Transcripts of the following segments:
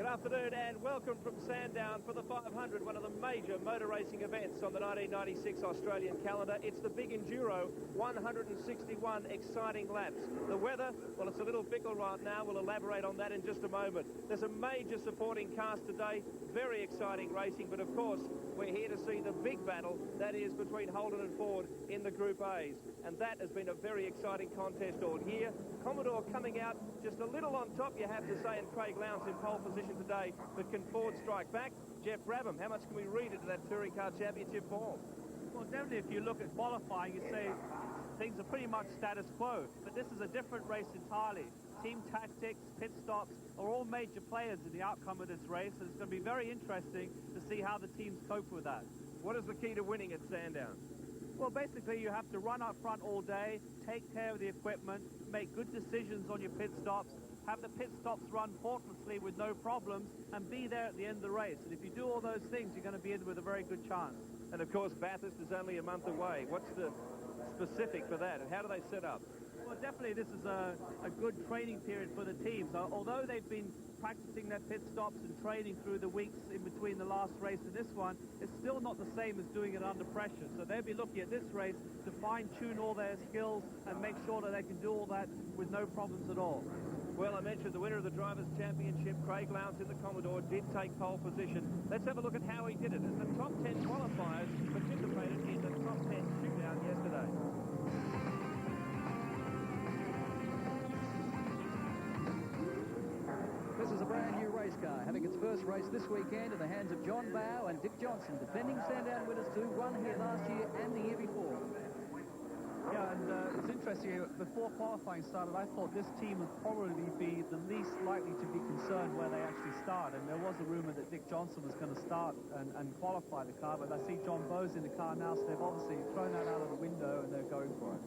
afternoon and welcome from Sandown for the 500, one of the major motor racing events on the 1996 Australian calendar. It's the big enduro, 161 exciting laps. The weather, well, it's a little fickle right now. We'll elaborate on that in just a moment. There's a major supporting cast today, very exciting racing, but of course we're here to see the big battle that is between Holden and Ford in the Group A's, and that has been a very exciting contest all year. Commodore coming out just a little on top, you have to say, and Craig Lowndes in pole position today, but can Ford strike back? Jeff Brabham, how much can we read into that Touring Car Championship form? Well, definitely if you look at qualifying, you say things are pretty much status quo, but this is a different race entirely. Team tactics, pit stops are all major players in the outcome of this race, and it's going to be very interesting to see how the teams cope with that. What is the key to winning at Sandown? Well, basically you have to run up front all day, take care of the equipment, make good decisions on your pit stops, have the pit stops run faultlessly with no problems, and be there at the end of the race. And if you do all those things, you're going to be in with a very good chance. And of course Bathurst is only a month away. What's the specific for that, and how do they set up? Well, definitely this is a good training period for the teams. Although they've been practicing their pit stops and training through the weeks in between the last race and this one, it's still not the same as doing it under pressure. So they'll be looking at this race to fine-tune all their skills and make sure that they can do all that with no problems at all. Well, I mentioned the winner of the Drivers' Championship, Craig Lowndes in the Commodore, did take pole position. Let's have a look at how he did it. As the top 10 qualifiers participated in the top 10 shootout yesterday. This is a brand new race car, having its first race this weekend in the hands of John Bowe and Dick Johnson, defending Sandown winners too, won here last year and the year before. Yeah, and it's interesting, before qualifying started, I thought this team would probably be the least likely to be concerned where they actually start, and there was a rumor that Dick Johnson was going to start and qualify the car, but I see John Bowe's in the car now, so they've obviously thrown that out of the window and they're going for it.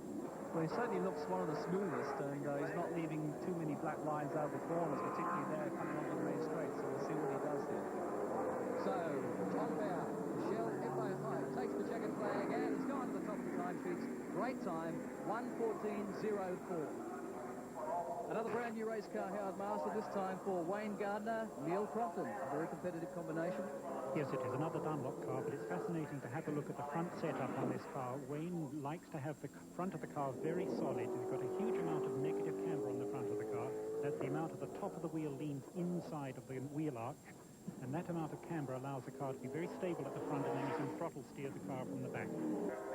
Well, he certainly looks one of the smoothest, and he's not leaving too many black lines out of the corners, particularly there coming onto the main straight, so we'll see what he does here. So, John Bowe, Michelle FI takes the checkered flag and has gone to the top of the time sheets. Great time, 1:14.04. Another brand new race car, Howard Master, this time for Wayne Gardner, Neil Crompton. A very competitive combination. Yes, it is another Dunlop car, but it's fascinating to have a look at the front setup on this car. Wayne likes to have the front of the car very solid. He's got a huge amount of negative camber on the front of the car. That's the amount of the top of the wheel leans inside of the wheel arch, and that amount of camber allows the car to be very stable at the front, and then you can throttle steer the car from the back.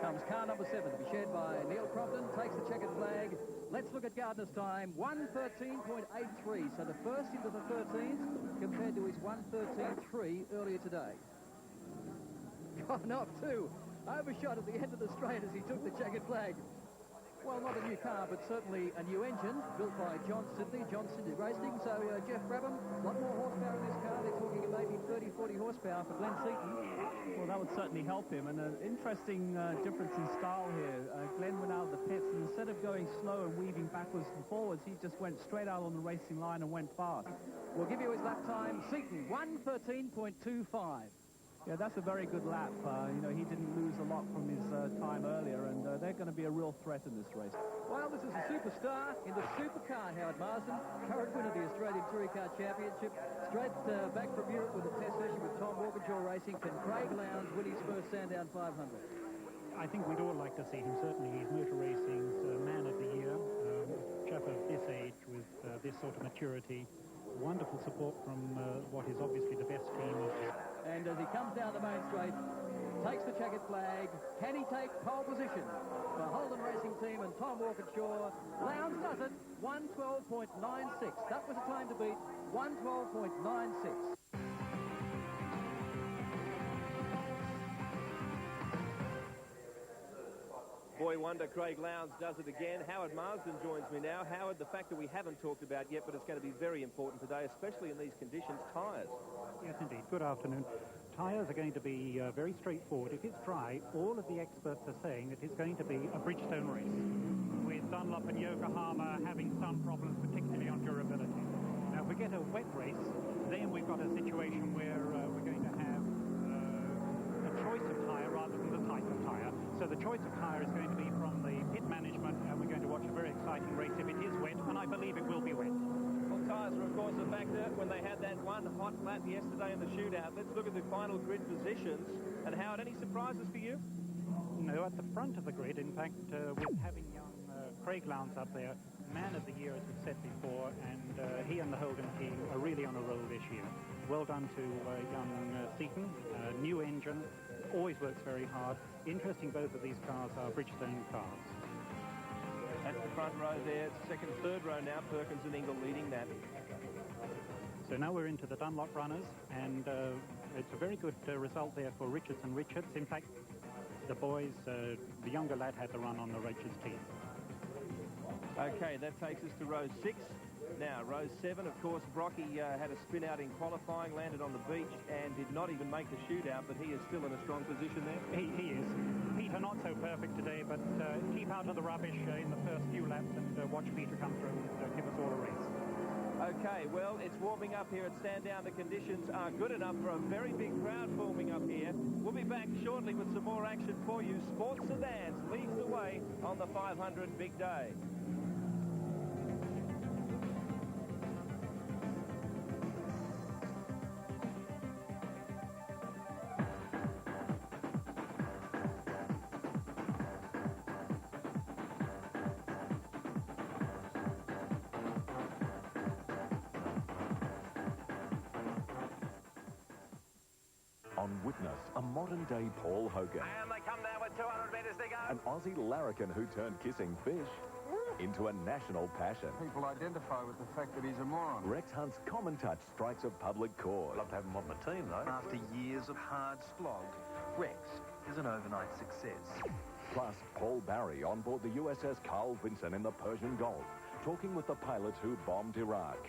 Comes car number 7 to be shared by Neil Crompton, takes the checkered flag. Let's look at Gardner's time, 1:13.83, so the first into the 13s compared to his 1:13.3 earlier today. Gone off too, overshot at the end of the straight as he took the checkered flag. Well, not a new car, but certainly a new engine built by John Sidney Racing. So, Jeff Brabham, a lot more horsepower in this car. They're talking maybe 30, 40 horsepower for Glenn Seaton. Well, that would certainly help him, and an interesting difference in style here. Glenn went out of the pits, and instead of going slow and weaving backwards and forwards, he just went straight out on the racing line and went fast. We'll give you his lap time. Seaton, 1:13.25. Yeah, that's a very good lap. You know, he didn't lose a lot from his time earlier, and they're going to be a real threat in this race. Well, this is a superstar in the supercar, Howard Marsden, current winner of the Australian Touring Car Championship. Straight back from Europe with a test session with Tom Walkinshaw Racing. Can Craig Lowndes win his first Sandown 500? I think we'd all like to see him. Certainly he's motor racing's man of the year. Chap of this age with this sort of maturity. Wonderful support from what is obviously the best team of the... And as he comes down the main straight, takes the checkered flag. Can he take pole position for Holden Racing Team and Tom Walkinshaw? Lowndes does it, 1:12.96. That was a time to beat, 1:12.96. Boy wonder, Craig Lowndes does it again. Howard Marsden joins me now. Howard, the factor we haven't talked about yet, but it's going to be very important today, especially in these conditions, tyres. Yes, indeed. Good afternoon. Tyres are going to be very straightforward. If it's dry, all of the experts are saying that it's going to be a Bridgestone race, with Dunlop and Yokohama having some problems, particularly on durability. Now, if we get a wet race, then we've got a situation where we're going to have a choice of tyre rather than the type of tyre. So the choice of tyre is going to be from the pit management, and we're going to watch a very exciting race if it is wet, and I believe it will be wet. Well, tyres are course, a factor when they had that one hot lap yesterday in the shootout. Let's look at the final grid positions. And Howard, any surprises for you? No, at the front of the grid, in fact, with having young Craig Lowndes up there, man of the year, as we've said before, and he and the Holden team are really on a roll this year. Well done to young Seaton, new engine, always works very hard. Interesting, both of these cars are Bridgestone cars. That's the front row there, second, third row now, Perkins and Ingle leading that. So now we're into the Dunlop runners, and it's a very good result there for Richards and Richards. In fact, the boys, the younger lad had the run on the Richards team. Okay, that takes us to row 6. Now, row 7, of course, Brocky had a spin out in qualifying, landed on the beach and did not even make the shootout, but he is still in a strong position there. He is. Peter not so perfect today, but keep out of the rubbish in the first few laps and watch Peter come through and give us all a race. Okay, well, it's warming up here at Sandown. The conditions are good enough for a very big crowd forming up here. We'll be back shortly with some more action for you. Sports Sedans leads the way on the 500 big day. On Witness, a modern-day Paul Hogan. And they come down with 200 metres to go. An Aussie larrikin who turned kissing fish into a national passion. People identify with the fact that he's a moron. Rex Hunt's common touch strikes a public chord. Love to have him on my team, though. After years of hard slog, Rex is an overnight success. Plus, Paul Barry on board the USS Carl Vinson in the Persian Gulf, talking with the pilots who bombed Iraq.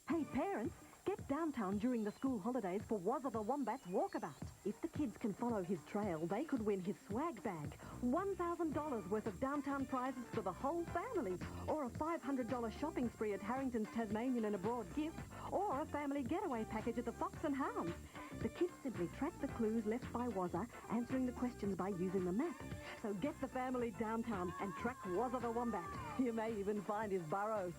Hey, parents, get downtown during the school holidays for Wazza the Wombat's walkabout. If the kids can follow his trail, they could win his swag bag, $1,000 worth of downtown prizes for the whole family, or a $500 shopping spree at Harrington's Tasmanian and Abroad gift, or a family getaway package at the Fox and Hounds. The kids simply track the clues left by Wazza, answering the questions by using the map. So get the family downtown and track Wazza the Wombat. You may even find his burrow.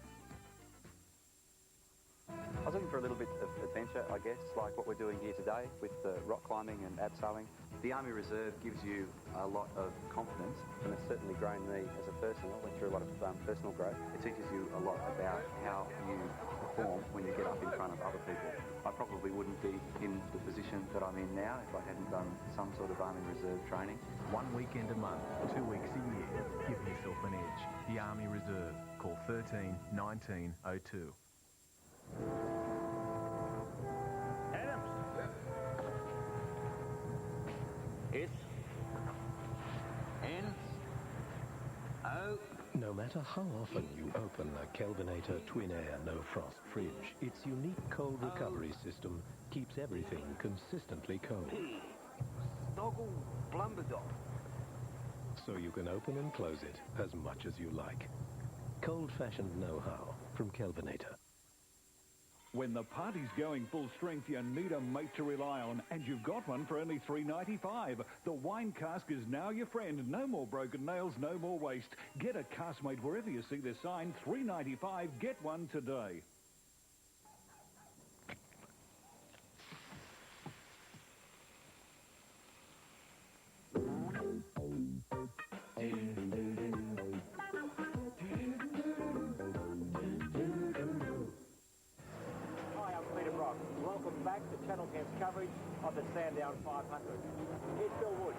I was looking for a little bit of adventure, I guess, like what we're doing here today with rock climbing and abseiling. The Army Reserve gives you a lot of confidence, and it's certainly grown me as a person. I went through a lot of personal growth. It teaches you a lot about how you perform when you get up in front of other people. I probably wouldn't be in the position that I'm in now if I hadn't done some sort of Army Reserve training. 1 weekend a month, 2 weeks a year. Give yourself an edge. The Army Reserve. Call 13 19 02. Adams. S. N. O. No matter how often you open a Kelvinator Twin Air No Frost fridge, its unique cold recovery system keeps everything consistently cold. P. Snoggle Blumberdock. So you can open and close it as much as you like. Cold-fashioned know-how from Kelvinator. When the party's going full strength, you need a mate to rely on, and you've got one for only $3.95. The wine cask is now your friend. No more broken nails, no more waste. Get a caskmate wherever you see the sign. $3.95. Get one today. Welcome back to Channel 10's coverage of the Sandown 500. Here's Phil Wood.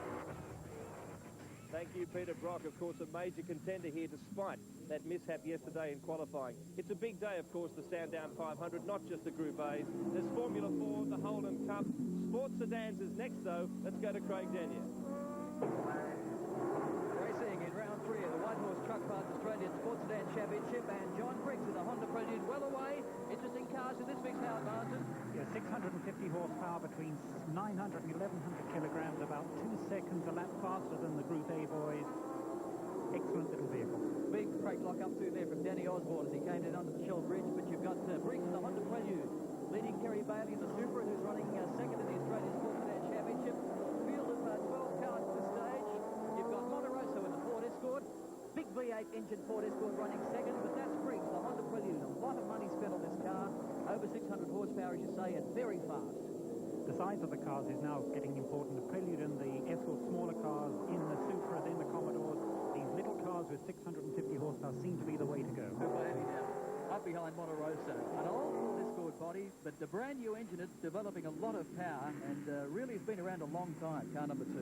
Thank you, Peter Brock. Of course, a major contender here despite that mishap yesterday in qualifying. It's a big day, of course, the Sandown 500, not just the Group A's. There's Formula 4, the Holden Cup. Sports Sedans is next, though. Let's go to Craig Denyer. Racing in round 3 of the Whitehorse Truck Parts Australian Sports Sedan Championship, and John Briggs with a Honda Prelude well away. Interesting cars in this week's Howard Martin. Yeah, 650 horsepower between 900 and 1100 kilograms, about 2 seconds a lap faster than the Group A boys. Excellent little vehicle. Big brake lock up through there from Danny Osborne as he came down onto the Shell Bridge, but you've got Briggs in the Honda Prelude, leading Kerry Bailey in the Supra, who's running second in the Australian Sports Sedan Championship. Field of 12 cars at this stage. You've got Monterosso in the Ford Escort. Big V8 V8 engine Ford Escort running second, but that's Briggs, the Honda Prelude. A lot of money spent on this car, over 600 horsepower, as you say, and very fast. The size of the cars is now getting important. The Prelude and the Escort smaller cars in the Supras, in the Commodores, these little cars with 650 horsepower seem to be the way to go. Up behind Monte Rosso. An old Ford Escort body, but the brand new engine, it's developing a lot of power, and really has been around a long time, car number 2.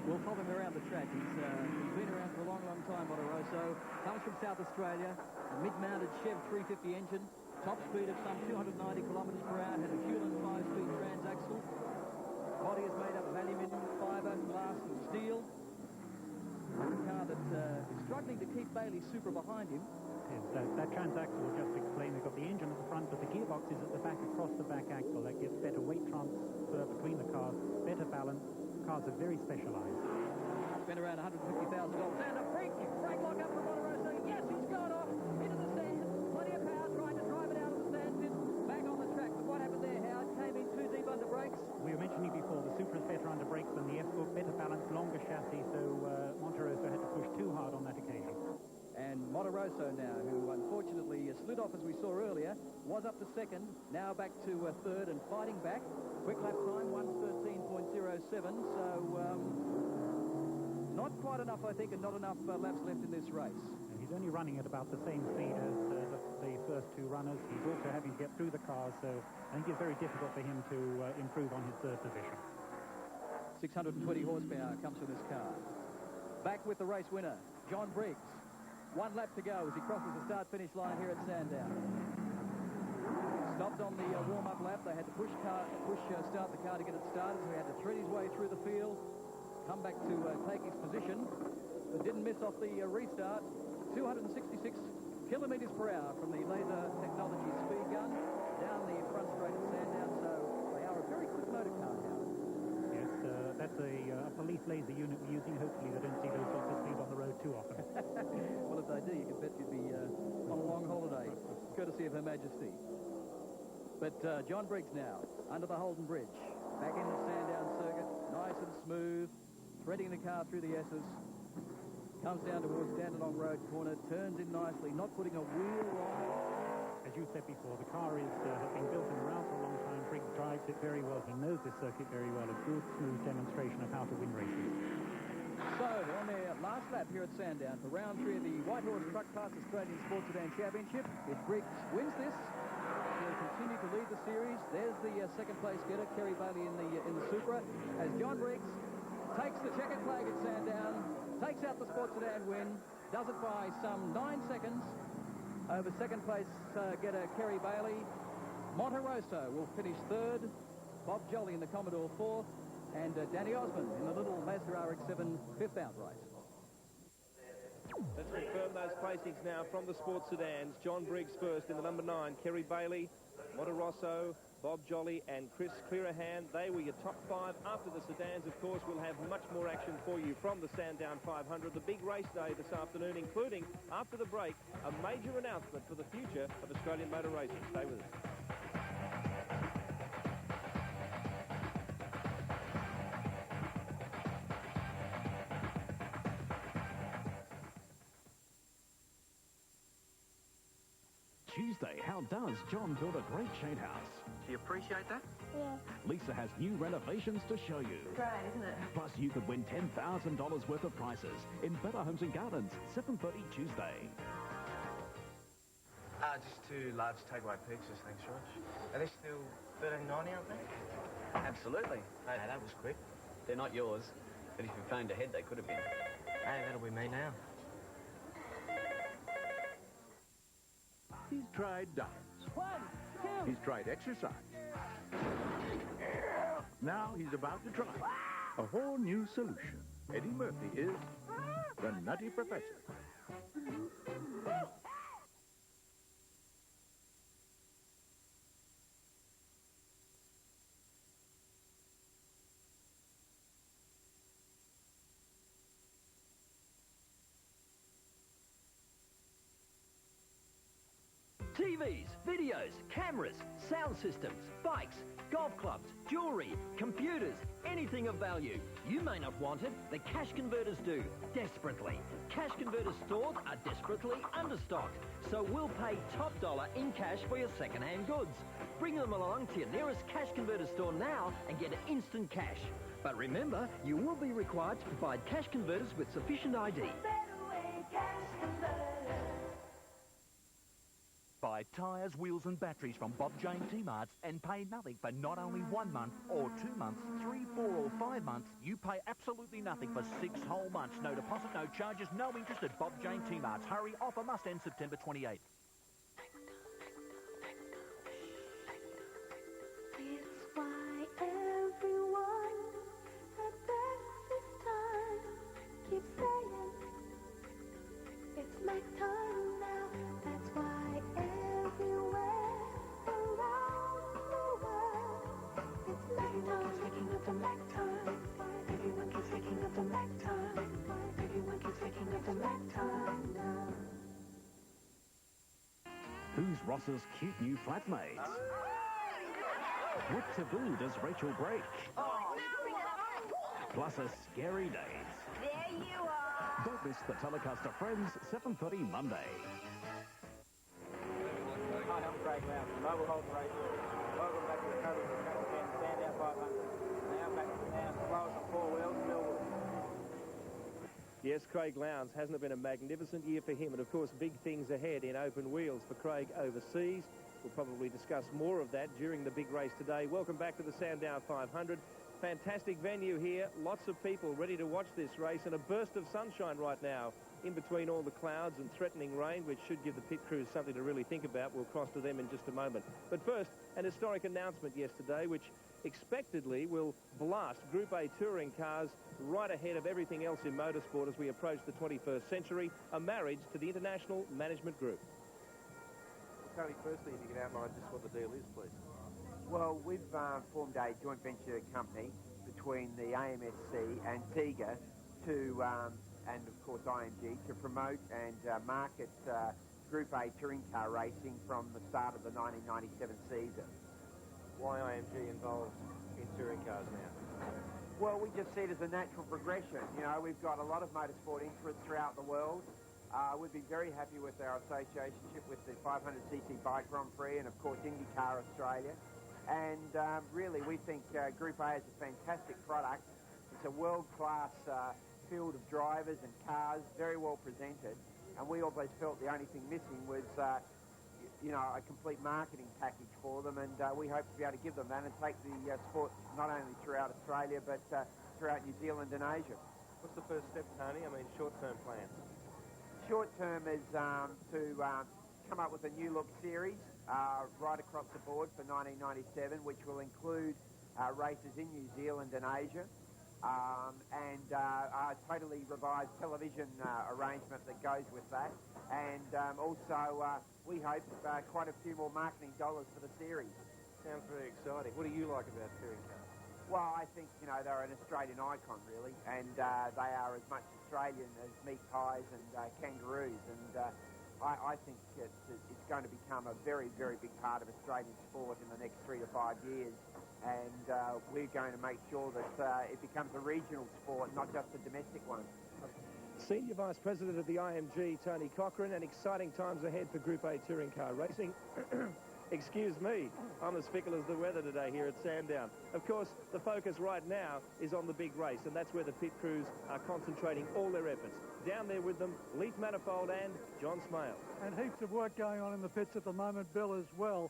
We'll follow him around the track. He's been around for a long, long time, Monte Rosso. Comes from South Australia, a mid-mounted Chev 350 engine, top speed of some 290 kilometres per hour, had a Hewland 5-speed transaxle. Body is made up of aluminium, fibre, glass and steel. A car that is struggling to keep Bailey Supra behind him. Yes, that transaxle will just explain. They've got the engine at the front, but the gearbox is at the back across the back axle. That gives better weight transfer between the cars, better balance. Cars are very specialised. Spent around $150,000. And a brake lock up from Monte Rosso. Yes, he's gone off into the stand. Plenty of power trying to drive it out of the standstill. Back on the track. But what happened there, Howard? Came in too deep under brakes. We were mentioning before, the Supra's better under brakes than the Escort, better balance, longer chassis, so Monte Rosso had to push too hard on that occasion. And Monte Rosso now, who unfortunately slid off as we saw earlier, was up to second, now back to third and fighting back. Quick lap time, 1:13.07, so not quite enough, I think, and not enough laps left in this race. And he's only running at about the same speed as the first two runners. He's also having to get through the cars, so I think it's very difficult for him to improve on his third position. 620 horsepower comes from this car. Back with the race winner, John Briggs. 1 lap to go as he crosses the start-finish line here at Sandown. Stopped on the warm-up lap. They had to start the car to get it started, so he had to thread his way through the field, come back to take his position, but didn't miss off the restart. 266 kilometres per hour from the laser technology speed gun down the front straight at Sandown, so they are a very quick motor car now. Yes, that's a police laser unit we're using. Hopefully they don't see those sorts of speeds on the road too often. Well, if they do, you can bet you'd be on a long holiday, courtesy of Her Majesty. But John Briggs now, under the Holden Bridge, back in the Sandown circuit, nice and smooth, threading the car through the S's, comes down towards Dandenong Road corner, turns in nicely, not putting a wheel on. As you said before, the car has been built and around for a long time. Briggs drives it very well. He knows this circuit very well. A good, smooth demonstration of how to win races. So, on their last lap here at Sandown for round 3 of the Whitehorse Truck Class Australian Sports Sedan Championship, if Briggs wins this, he'll continue to lead the series. There's the second place getter, Kerry Bailey in the Supra, as John Briggs takes the checkered flag at Sandown, takes out the Sports Sedan win, does it by some 9 seconds over second place getter Kerry Bailey. Monte Rosso will finish third, Bob Jolly in the Commodore fourth, and Danny Osmond in the little Mazda RX-7 fifth outright. Let's confirm those placings now from the sports sedans. John Briggs first in the number 9, Kerry Bailey, Monte Rosso, Bob Jolly and Chris Clearahan. They were your top 5. After the sedans, of course, we'll have much more action for you from the Sandown 500. The big race day this afternoon, including, after the break, a major announcement for the future of Australian motor racing. Stay with us. Tuesday, how does John build a great shade house? Do you appreciate that? Yeah. Lisa has new renovations to show you. Great, isn't it? Plus, you could win $10,000 worth of prizes in Better Homes and Gardens, 7:30 Tuesday. Just 2 large takeaway pizzas, thanks, Rog. Are they still $13.90, aren't they? Absolutely. Hey, that was quick. They're not yours, but if you phoned ahead, they could have been. Hey, that'll be me now. He's tried diets. 1, 2. He's tried exercise. Now he's about to try a whole new solution. Eddie Murphy is the Nutty Professor. TV TVs, videos, cameras, sound systems, bikes, golf clubs, jewellery, computers, anything of value. You may not want it, the Cash Converters do, desperately. Cash Converters stores are desperately understocked, so we'll pay top dollar in cash for your second-hand goods. Bring them along to your nearest Cash Converter store now and get instant cash. But remember, you will be required to provide Cash Converters with sufficient ID. Buy tyres, wheels and batteries from Bob Jane T-Marts and pay nothing for not only 1 month or 2 months, 3, 4 or 5 months. You pay absolutely nothing for 6 whole months. No deposit, no charges, no interest at Bob Jane T-Marts. Hurry, offer must end September 28th. It's why everyone at breakfast time keeps saying it's Mac time now. That's why everywhere around the world it's Mac time. Waking up to Mac time. Everyone keeps waking up to Mac time. Everyone keeps waking up to Mac time now. Who's Ross's cute new flatmates? What taboo does Rachel break? Plus a scary days. There you are. Don't miss the telecast of Friends, 7:30 Monday. Hi, I'm Craig Lowndes from Brabham Holden Raceway. Welcome back to the coverage of Channel 10 Sandown 500. Now back to the slowest on 4 wheels, Melbourne. Yes, Craig Lowndes. Hasn't it been a magnificent year for him? And, of course, big things ahead in open wheels for Craig overseas. We'll probably discuss more of that during the big race today. Welcome back to the Sandown 500. Fantastic venue here. Lots of people ready to watch this race, and a burst of sunshine right now in between all the clouds and threatening rain, which should give the pit crews something to really think about. We'll cross to them in just a moment. But first, an historic announcement yesterday, which expectedly will blast Group A touring cars right ahead of everything else in motorsport as we approach the 21st century, a marriage to the International Management Group. Tony, firstly, if you can outline just what the deal is, please. Well, we've formed a joint venture company between the AMSC and TIGA to, and of course IMG, to promote and market Group A touring car racing from the start of the 1997 season. Why IMG involved in touring cars now? Well, we just see it as a natural progression. You know, we've got a lot of motorsport interest throughout the world. We've been very happy with our associationship with the 500cc Bike Grand Prix and, of course, IndyCar Australia. And really, we think Group A is a fantastic product. It's a world-class field of drivers and cars, very well presented. And we always felt the only thing missing was, you know, a complete marketing package for them. And we hope to be able to give them that and take the sport not only throughout Australia, but throughout New Zealand and Asia. What's the first step, Tony? I mean, short-term plans. Short term is to come up with a new look series right across the board for 1997, which will include races in New Zealand and Asia, and a totally revised television arrangement that goes with that. And also, we hope quite a few more marketing dollars for the series. Sounds very exciting. What do you like about touring cars? Well, I think, you know, they're an Australian icon, really, and they are as much Australian as meat pies and kangaroos, and I think it's going to become a very, very big part of Australian sport in the next 3 to 5 years, and we're going to make sure that it becomes a regional sport, not just a domestic one. Senior Vice President of the IMG, Tony Cochrane, and exciting times ahead for Group A touring car racing. Excuse me, I'm as fickle as the weather today here at Sandown. Of course, the focus right now is on the big race, and that's where the pit crews are concentrating all their efforts. Down there with them, Leith Manifold and John Smale. And heaps of work going on in the pits at the moment, Bill, as well.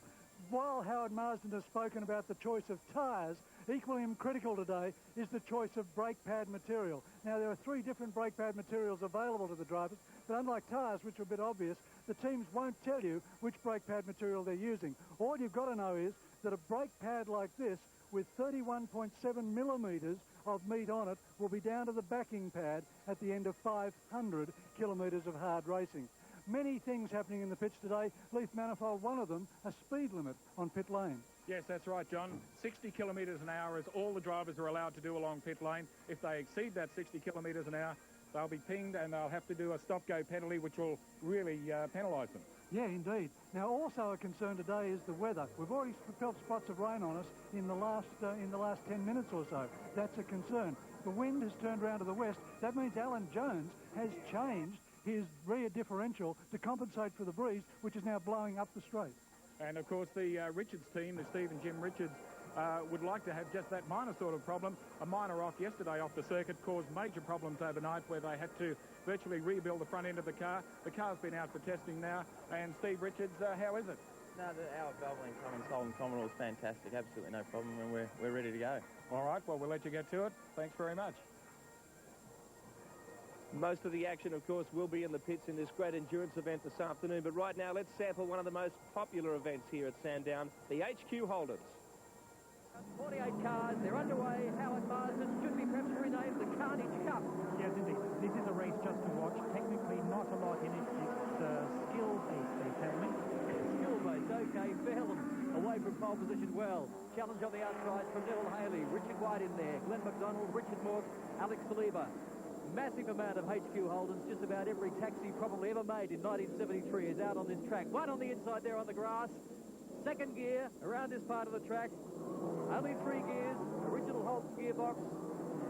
While Howard Marsden has spoken about the choice of tyres, equally critical today is the choice of brake pad material. Now, there are 3 different brake pad materials available to the drivers, but unlike tyres, which are a bit obvious, the teams won't tell you which brake pad material they're using. All you've got to know is that a brake pad like this with 31.7 millimetres of meat on it will be down to the backing pad at the end of 500 kilometres of hard racing. Many things happening in the pits today. Leith Manifold, one of them, a speed limit on pit lane. Yes, that's right, John. 60 kilometres an hour is all the drivers are allowed to do along pit lane. If they exceed that 60 kilometres an hour, they'll be pinged and they'll have to do a stop-go penalty, which will really penalise them. Yeah, indeed. Now, also a concern today is the weather. We've already felt spots of rain on us in the last 10 minutes or so. That's a concern. The wind has turned around to the west. That means Alan Jones has changed his rear differential to compensate for the breeze, which is now blowing up the straight. And, of course, the Richards team, the Steve and Jim Richards, would like to have just that minor sort of problem. A minor off yesterday off the circuit caused major problems overnight where they had to virtually rebuild the front end of the car. The car's been out for testing now. And Steve Richards, how is it? No, our Valvoline Cummins Holden Commodore is fantastic. Absolutely no problem, and we're ready to go. All right, well, we'll let you get to it. Thanks very much. Most of the action, of course, will be in the pits in this great endurance event this afternoon. But right now, let's sample one of the most popular events here at Sandown, the HQ Holdens. 48 cars, they're underway. Howard Marsden should be perhaps renamed the Carnage Cup. Yes, indeed. This is a race just to watch. Technically not a lot in it. It's skill-based, they tell me. Skill-based, OK. Fairham away from pole position well. Challenge on the outside from Neville Haley. Richard White in there. Glenn McDonald, Richard Mork, Alex Saliba. Massive amount of HQ Holdens. Just about every taxi probably ever made in 1973 is out on this track. One on the inside there on the grass. Second gear around this part of the track. Only 3 gears, original Holden gearbox,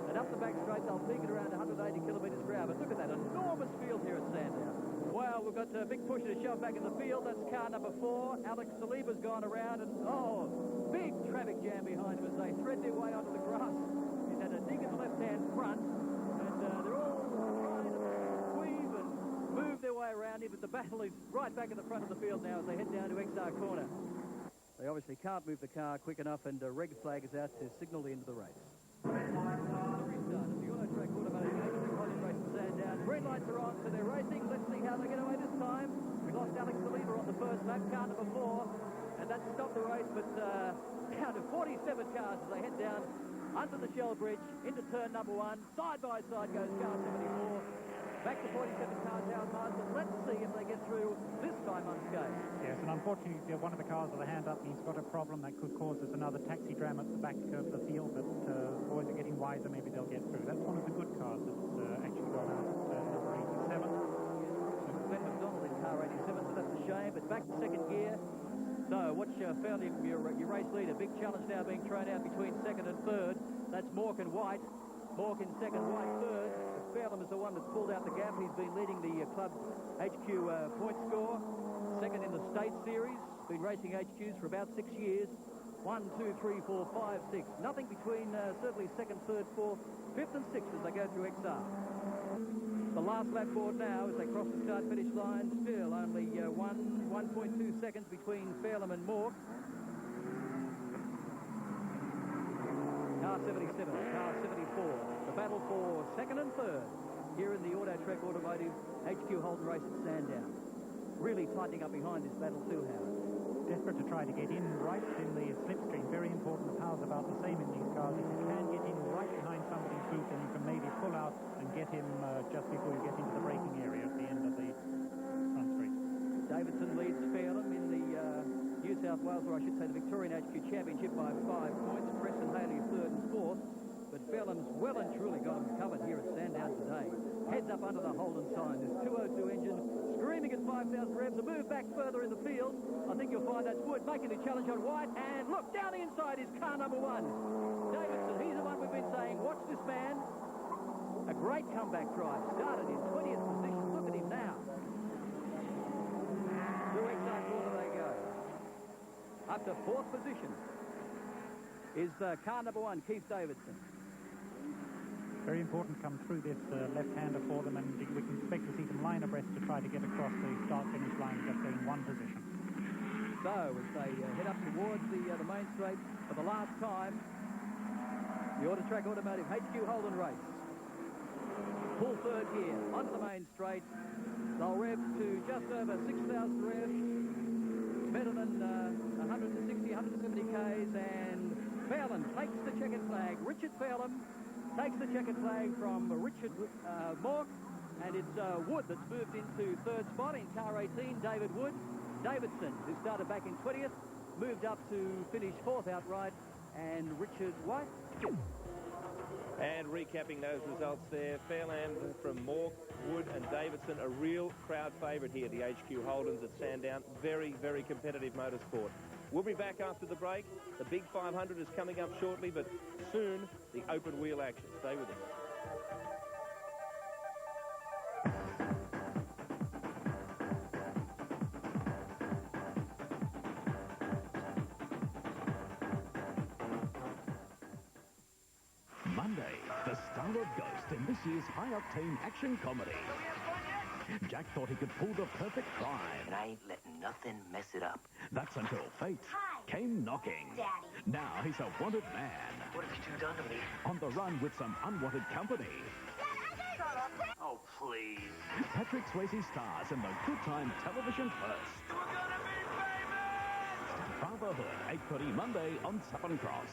and up the back straight they'll peak at around 180 kilometres per hour. But look at that enormous field here at Sandown. Wow, we've got a big push to shove back in the field. That's car number 4. Alex Saliba's gone around, and big traffic jam behind him as they thread their way onto the grass. He's had a dig in the left-hand front, and they're all trying to weave and move their way around him, but the battle is right back at the front of the field now as they head down to XR corner. They obviously can't move the car quick enough, and a red flag is out to signal the end of the race. The restart of the Autotrac Automotive HQ Holdens race in Sandown. Green lights are on, so they're racing. Let's see how they get away this time. We lost Alex Saliba on the first lap, car number 4, and that stopped the race, but down to 47 cars as they head down under the Shell Bridge into turn number 1. Side by side goes car 74. Back to 47 cars, Howard Marsden. Let's see if they get through this time unscathed. Yes, and unfortunately, one of the cars with a hand up, he's got a problem that could cause us another taxi dram at the back of the field, but boys are getting wiser, maybe they'll get through. That's one of the good cars that's actually gone out at number 87. Glenn McDonald in car 87, so that's a shame, but back to second gear. So, watch fairly your race leader. Big challenge now being thrown out between second and third. That's Mork and White. Mork in second, White third. Fairham is the one that's pulled out the gap. He's been leading the club HQ point score. Second in the state series. Been racing HQs for about 6 years. 1, 2, 3, 4, 5, 6. Nothing between certainly second, third, fourth, fifth and sixth as they go through XR. The last lap board now as they cross the start-finish line. Still only 1.2 seconds between Fairham and Mork. Car 77, car 74. The battle for second and third here in the Autotrac Automotive HQ Holden race at Sandown. Really tightening up behind this battle too, Howard. Desperate to try to get in right in the slipstream. Very important. The power's about the same in these cars. If you can get in right behind somebody's boot, then you can maybe pull out and get him just before you get into the braking area at the end of the front straight. Davison leads Fairham in the New South Wales, or I should say the Victorian HQ Championship by 5 points. Preston Haley third and fourth. But Fairham's well and truly got them covered here at Sandown today. Heads up under the Holden sign. This 202 engine screaming at 5,000 revs. A move back further in the field. I think you'll find that's Wood making a challenge on White. And look, down the inside is car number 1. Davison, he's the one we've been saying, watch this man. A great comeback drive. Started in 20th position. Look at him now. Through XR corner they go. Up to 4th position is car number 1, Keith Davidson. Very important to come through this left-hander for them, and we can expect to see them line abreast to try to get across the start-finish line just in one position. So, as they head up towards the main straight for the last time, the Autotrac Automotive HQ Holden race. Full third gear, onto the main straight. They'll rev to just over 6,000 revs, better than 160, 170 Ks, and Fairham takes the checkered flag. Richard Fairham takes the checkered flag from Richard Mork, and it's Wood that's moved into third spot in car 18, David Wood. Davidson, who started back in 20th, moved up to finish 4th outright, and Richard White. And recapping those results there, Fairland from Mork, Wood and Davison, a real crowd favourite here, the HQ Holdens at Sandown. Very, very competitive motorsport. We'll be back after the break. The big 500 is coming up shortly, but soon, the open wheel action. Stay with us. Monday, the star of Ghost in this year's high-octane action comedy. Jack thought he could pull the perfect crime. And I ain't letting nothing mess it up. That's until fate came knocking. Daddy. Now he's a wanted man. What have you two done to me? On the run with some unwanted company. Oh, please. Patrick Swayze stars in the Good Time television first. We're gonna be famous! Fatherhood, 8:30 Monday on Southern Cross.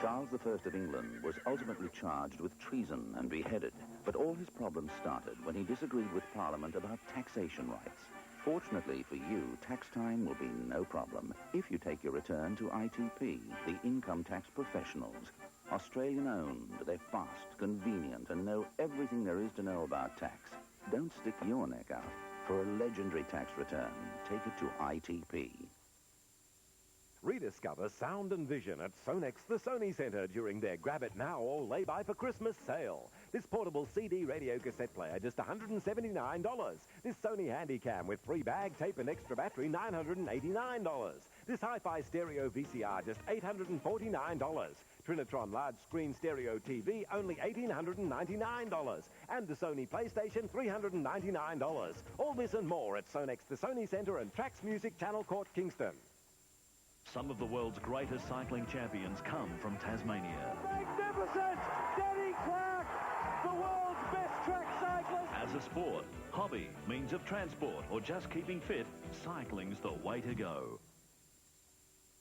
Charles I of England was ultimately charged with treason and beheaded, but all his problems started when he disagreed with Parliament about taxation rights. Fortunately for you, tax time will be no problem if you take your return to ITP, the income tax professionals. Australian-owned, they're fast, convenient, and know everything there is to know about tax. Don't stick your neck out. For a legendary tax return, take it to ITP. Rediscover sound and vision at Sonex the Sony Centre during their Grab It Now or Lay By for Christmas sale. This portable CD radio cassette player, just $179. This Sony Handycam with free bag, tape and extra battery, $989. This hi-fi stereo VCR, just $849. Trinitron large screen stereo TV, only $1,899. And the Sony PlayStation, $399. All this and more at Sonex the Sony Centre and Trax Music Channel Court, Kingston. Some of the world's greatest cycling champions come from Tasmania. Magnificent! Danny Clark, the world's best track cyclist! As a sport, hobby, means of transport, or just keeping fit, cycling's the way to go.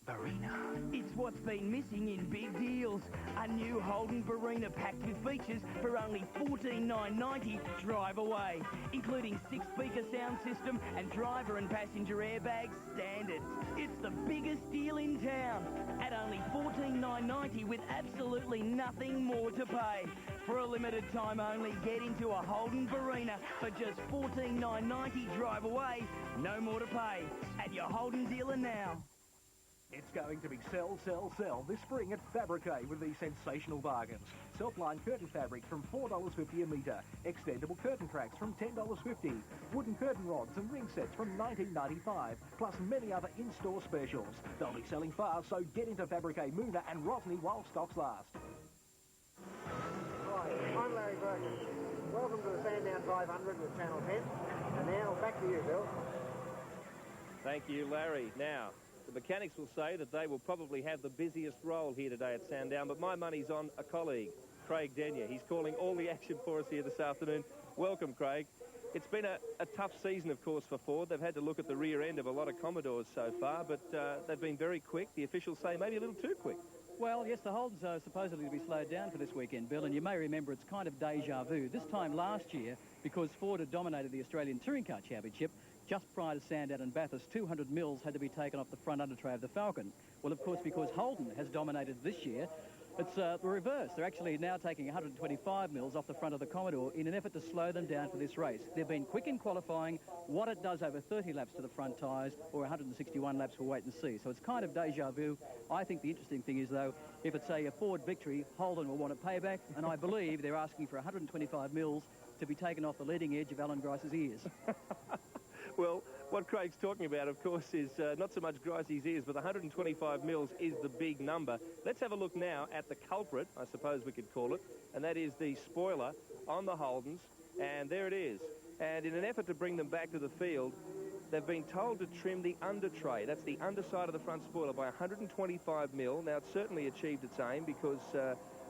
Barina. It's what's been missing in big deals. A new Holden Barina packed with features for only $14,990 drive away, including 6-speaker sound system and driver and passenger airbags standard. It's the biggest deal in town at only $14,990 with absolutely nothing more to pay. For a limited time only, get into a Holden Barina for just $14,990 drive away, no more to pay at your Holden dealer now. It's going to be sell, sell, sell this spring at Fabricate with these sensational bargains. Self-line curtain fabric from $4.50 a metre. Extendable curtain tracks from $10.50. Wooden curtain rods and ring sets from $19.95. Plus many other in-store specials. They'll be selling fast, so get into Fabricate Moona and Rosny while stocks last. Hi, I'm Larry Bergen. Welcome to the Sandown 500 with Channel 10. And now, back to you, Bill. Thank you, Larry. Now, the mechanics will say that they will probably have the busiest role here today at Sandown, but my money's on a colleague, Craig Denyer. He's calling all the action for us here this afternoon. Welcome, Craig. It's been a tough season, of course, for Ford. They've had to look at the rear end of a lot of Commodores so far, but they've been very quick. The officials say maybe a little too quick. Well, yes, the Holdens are supposedly to be slowed down for this weekend, Bill, and you may remember it's kind of deja vu. This time last year, because Ford had dominated the Australian Touring Car Championship, just prior to Sandown and Bathurst, 200 mils had to be taken off the front undertray of the Falcon. Well, of course, because Holden has dominated this year, it's the reverse. They're actually now taking 125 mils off the front of the Commodore in an effort to slow them down for this race. They've been quick in qualifying. What it does over 30 laps to the front tyres or 161 laps, we'll wait and see. So it's kind of deja vu. I think the interesting thing is, though, if it's a Ford victory, Holden will want a payback, and I believe they're asking for 125 mils to be taken off the leading edge of Alan Grice's ears. Well, what Craig's talking about, of course, is not so much Gricey's ears, but the 125 mils is the big number. Let's have a look now at the culprit, I suppose we could call it, and that is the spoiler on the Holdens, and there it is. And in an effort to bring them back to the field, they've been told to trim the undertray. That's the underside of the front spoiler by 125 mil. Now, it's certainly achieved its aim because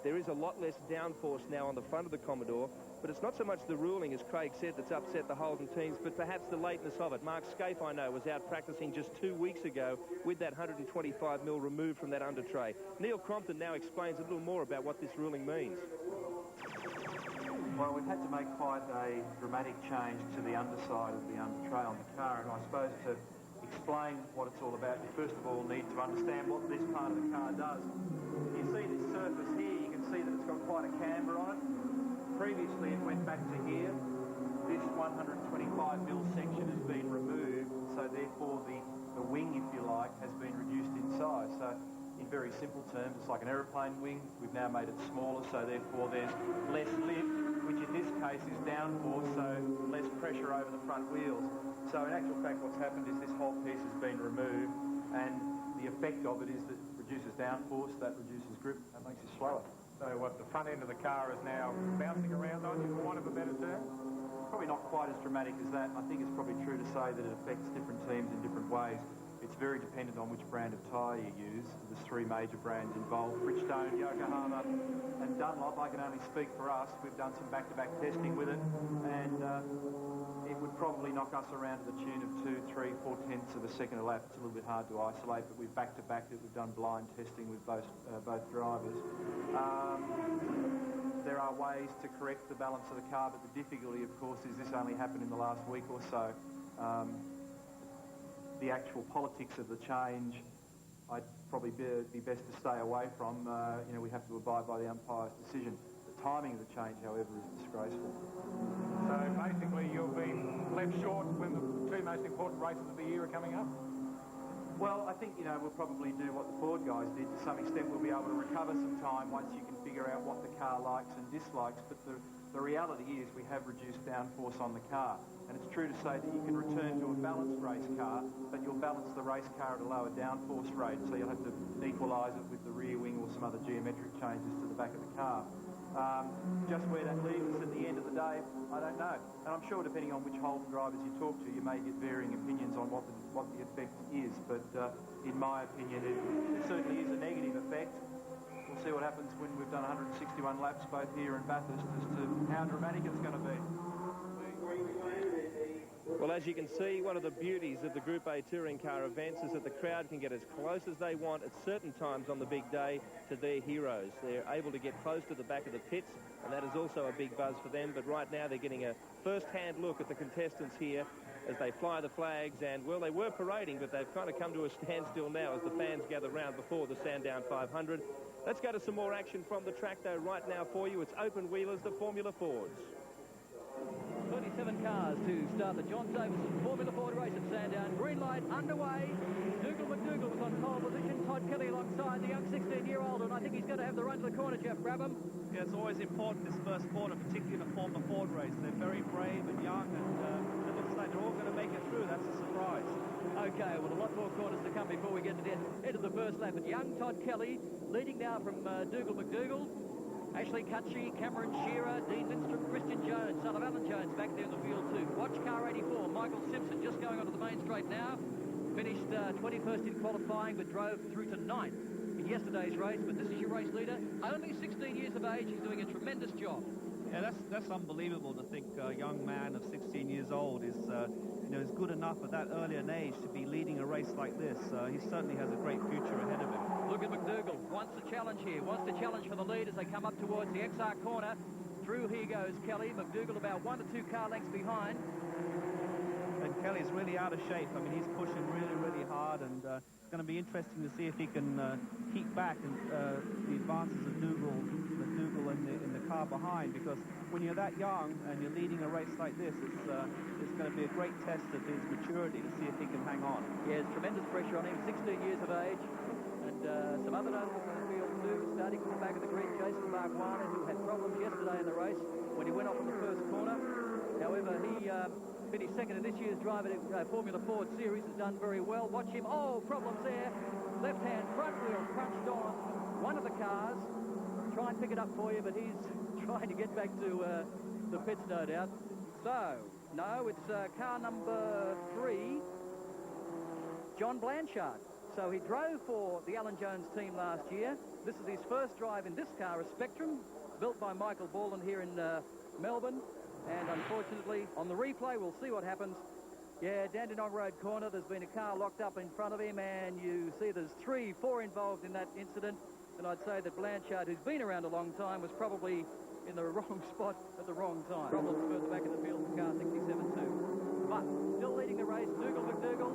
there is a lot less downforce now on the front of the Commodore, but it's not so much the ruling, as Craig said, that's upset the Holden teams, but perhaps the lateness of it. Mark Scaife, I know, was out practicing just 2 weeks ago with that 125 mil removed from that undertray. Neil Crompton now explains a little more about what this ruling means. Well, we've had to make quite a dramatic change to the underside of the undertray on the car, and I suppose to explain what it's all about, you first of all need to understand what this part of the car does. You see this surface here, you can see that it's got quite a camber on it. Previously it went back to here. This 125mm section has been removed, so therefore the wing, if you like, has been reduced in size. So in very simple terms, it's like an aeroplane wing. We've now made it smaller, so therefore there's less lift, which in this case is downforce, so less pressure over the front wheels. So in actual fact, what's happened is this whole piece has been removed, and the effect of it is that it reduces downforce, that reduces grip, and makes it slower. So what, the front end of the car is now bouncing around on you, for want of a better term? Probably not quite as dramatic as that. I think it's probably true to say that it affects different teams in different ways. It's very dependent on which brand of tyre you use. There's three major brands involved: Bridgestone, Yokohama and Dunlop. I can only speak for us. We've done some back-to-back testing with it, and it would probably knock us around to the tune of 2, 3, 4 tenths of a second a lap. It's a little bit hard to isolate, but we've back-to-backed it. We've done blind testing with both drivers. There are ways to correct the balance of the car, but the difficulty, of course, is this only happened in the last week or so. The actual politics of the change, I'd probably be best to stay away from. We have to abide by the umpire's decision. The timing of the change, however, is disgraceful. So basically you've been left short when the two most important races of the year are coming up? Well, I think, we'll probably do what the Ford guys did. To some extent, we'll be able to recover some time once you can figure out what the car likes and dislikes. But the reality is we have reduced downforce on the car. And it's true to say that you can return to a balanced race car, but you'll balance the race car at a lower downforce rate. So you'll have to equalise it with the rear wing or some other geometric changes to the back of the car. Just where that leaves us at the end of the day, I don't know. And I'm sure depending on which Holden drivers you talk to, you may get varying opinions on what the effect is. But in my opinion, it certainly is a negative effect. We'll see what happens when we've done 161 laps both here and Bathurst as to how dramatic it's going to be. Well, as you can see, one of the beauties of the Group A touring car events is that the crowd can get as close as they want at certain times on the big day to their heroes. They're able to get close to the back of the pits, and that is also a big buzz for them. But right now they're getting a first-hand look at the contestants here as they fly the flags. And, well, they were parading, but they've kind of come to a standstill now as the fans gather round before the Sandown 500. Let's go to some more action from the track, though, right now for you. It's open wheelers, the Formula Fords. 27 cars to start the John Davison Formula Ford race at Sandown. Green light underway. McDougall was on pole position. Todd Kelly alongside the young 16-year-old, and I think he's going to have the run to the corner, Jeff Brabham. Yeah, it's always important this first quarter, particularly in the Formula Ford race. They're very brave and young, and it looks like they're all going to make it through. That's a surprise. Okay, well, a lot more corners to come before we get to the end of the first lap. But young Todd Kelly leading now from McDougall. Ashley Cutchie, Cameron Shearer, Dean Lindstrom, Christian Jones, son of Alan Jones back there in the field too. Watch car 84, Michael Simpson just going onto the main straight now. Finished 21st in qualifying but drove through to 9th in yesterday's race. But this is your race leader, only 16 years of age. He's doing a tremendous job. Yeah, that's unbelievable to think a young man of 16 years old is is good enough at that early an age to be leading a race like this. He certainly has a great future ahead of him. Look at McDougall, wants a challenge here, wants to challenge for the lead as they come up towards the XR corner. Through here goes Kelly, McDougall about 1 to 2 car lengths behind. And Kelly's really out of shape. I mean, he's pushing really, really hard, and it's going to be interesting to see if he can keep back the advances of McDougall in the car behind, because when you're that young and you're leading a race like this, it's going to be a great test of his maturity to see if he can hang on. Yeah, there's tremendous pressure on him, 16 years of age. And some other notables in the field too, starting from the back of the green, Jason Marquardt, who had problems yesterday in the race when he went off in the first corner. However, he finished second in this year's Driver Formula Ford Series, has done very well. Watch him. Oh, problems there. Left-hand front wheel crunched on one of the cars. Try and pick it up for you, but he's trying to get back to the pits, no doubt. So, no, it's car number 3, John Blanchard. So he drove for the Alan Jones team last year. This is his first drive in this car, a Spectrum, built by Michael Borland here in Melbourne. And unfortunately, on the replay, we'll see what happens. Yeah, Dandenong Road corner, there's been a car locked up in front of him, and you see there's 4 involved in that incident. And I'd say that Blanchard, who's been around a long time, was probably in the wrong spot at the wrong time. Problems further back in the field for car 67 too. But still leading the race, McDougall.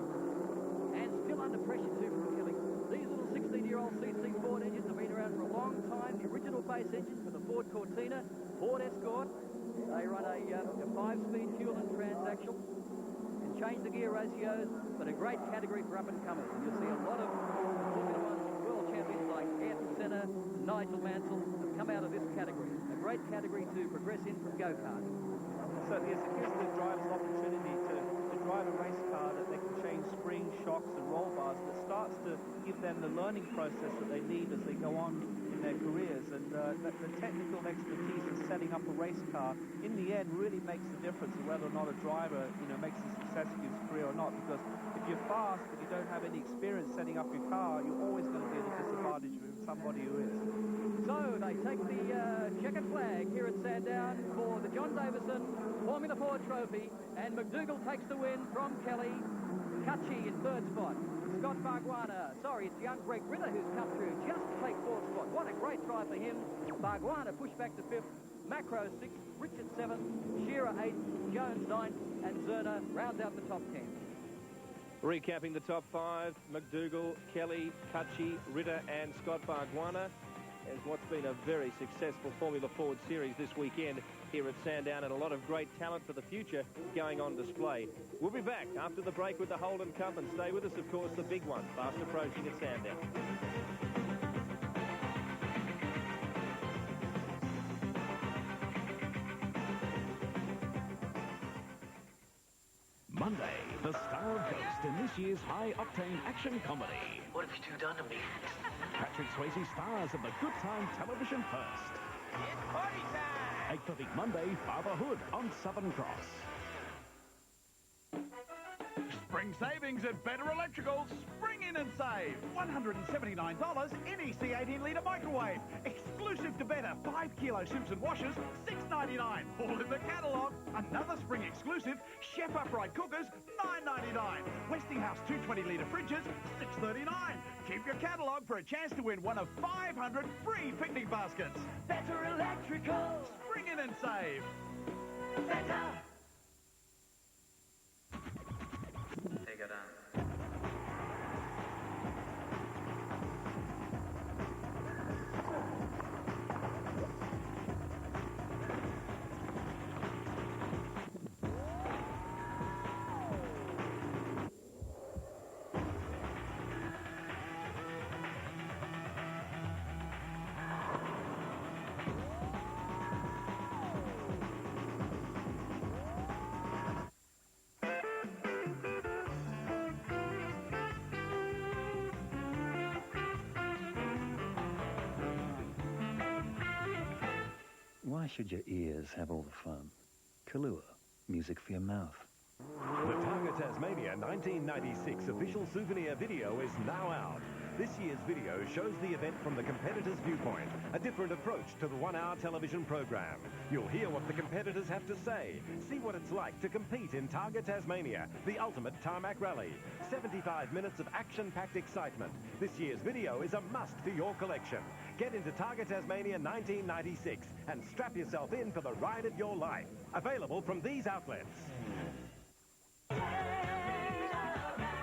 time, the original base engines with a Ford Cortina, Ford Escort. They run a 5-speed fuel and transaxle. Can change the gear ratios, but a great category for up-and-comers. And you'll see a lot of Formula One world champions like Ayrton Senna, Nigel Mansell have come out of this category. A great category to progress in from go-kart. So yes, it gives the drivers opportunity to drive a race car that they can change springs, shocks and roll bars, and it starts to give them the learning process that they need as they go on in their careers. And the technical expertise in setting up a race car in the end really makes the difference of whether or not a driver makes a success of his career or not, because if you're fast but you don't have any experience setting up your car, you're always going to be at a disadvantage from somebody who is. So they take the checkered flag here at Sandown for the John Davison Formula Ford Trophy, and McDougall takes the win from Kelly. Cutchy in third spot. Scott Bargwanna, sorry, it's young Greg Ritter who's come through just to take fourth spot. What a great try for him. Bargwanna pushed back to fifth, Macro sixth, Richard seventh, Shearer eighth, Jones ninth, and Zerner rounds out the top 10. Recapping the top 5, McDougall, Kelly, Cutchy, Ritter and Scott Bargwanna, as what's been a very successful Formula Ford series this weekend here at Sandown, and a lot of great talent for the future going on display. We'll be back after the break with the Holden Cup, and stay with us, of course, the big one fast approaching at Sandown. Monday, the star of Ghost in this year's high-octane action comedy. What have you two done to me? Patrick Swayze stars of the Good Time television first. It's party time! 8:30 Monday, Fatherhood on Southern Cross. Spring savings at Better Electricals. Spring in and save. $179 NEC 18-litre microwave. Exclusive to Better 5-kilo Simpson washers, $6.99. All in the catalogue. Another spring exclusive, Chef Upright cookers, $9.99. Westinghouse 220-litre fridges, $6.39. Keep your catalogue for a chance to win one of 500 free picnic baskets. Better Electricals. Spring in and save. Better. Take it on. Why should your ears have all the fun? Kahlua, music for your mouth. The Targa Tasmania 1996 official souvenir video is now out. This year's video shows the event from the competitor's viewpoint, a different approach to the one-hour television program. You'll hear what the competitors have to say, see what it's like to compete in Targa Tasmania, the ultimate tarmac rally. 75 minutes of action-packed excitement. This year's video is a must for your collection. Get into Targa Tasmania 1996 and strap yourself in for the ride of your life. Available from these outlets.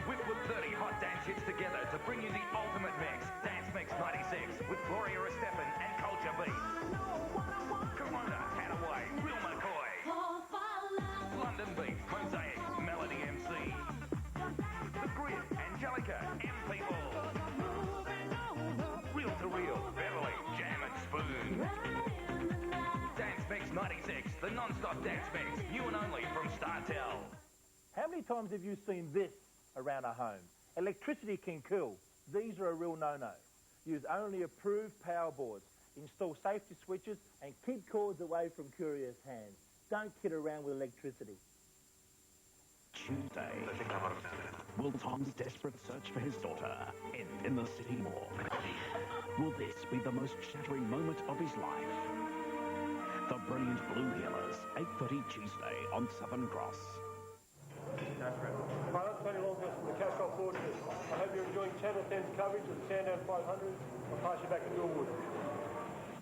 We've put 30 hot dance hits together to bring you the ultimate mix. Dance Mix 96 with Gloria Estefan and Culture Beat. Corona, Hadaway, Real McCoy. London Beat, Mosaic, Melody MC. The Grid, Angelica, M People. Real to Real, Beverly, Jam and Spoon. Dance Mix 96, the non-stop dance mix, new and only from StarTel. How many times have you seen this around a home? Electricity can kill. These are a real no-no. Use only approved power boards. Install safety switches and keep cords away from curious hands. Don't kid around with electricity. Tuesday, will Tom's desperate search for his daughter end in the city morgue? Will this be the most shattering moment of his life? The Brilliant Blue Healers, 8:30 Tuesday on Southern Cross. Hi, I'm Tony McLeod from the Castle Fortress. I hope you're enjoying Channel 10's coverage of the Sandown 500. I'll pass you back to Bill Wood.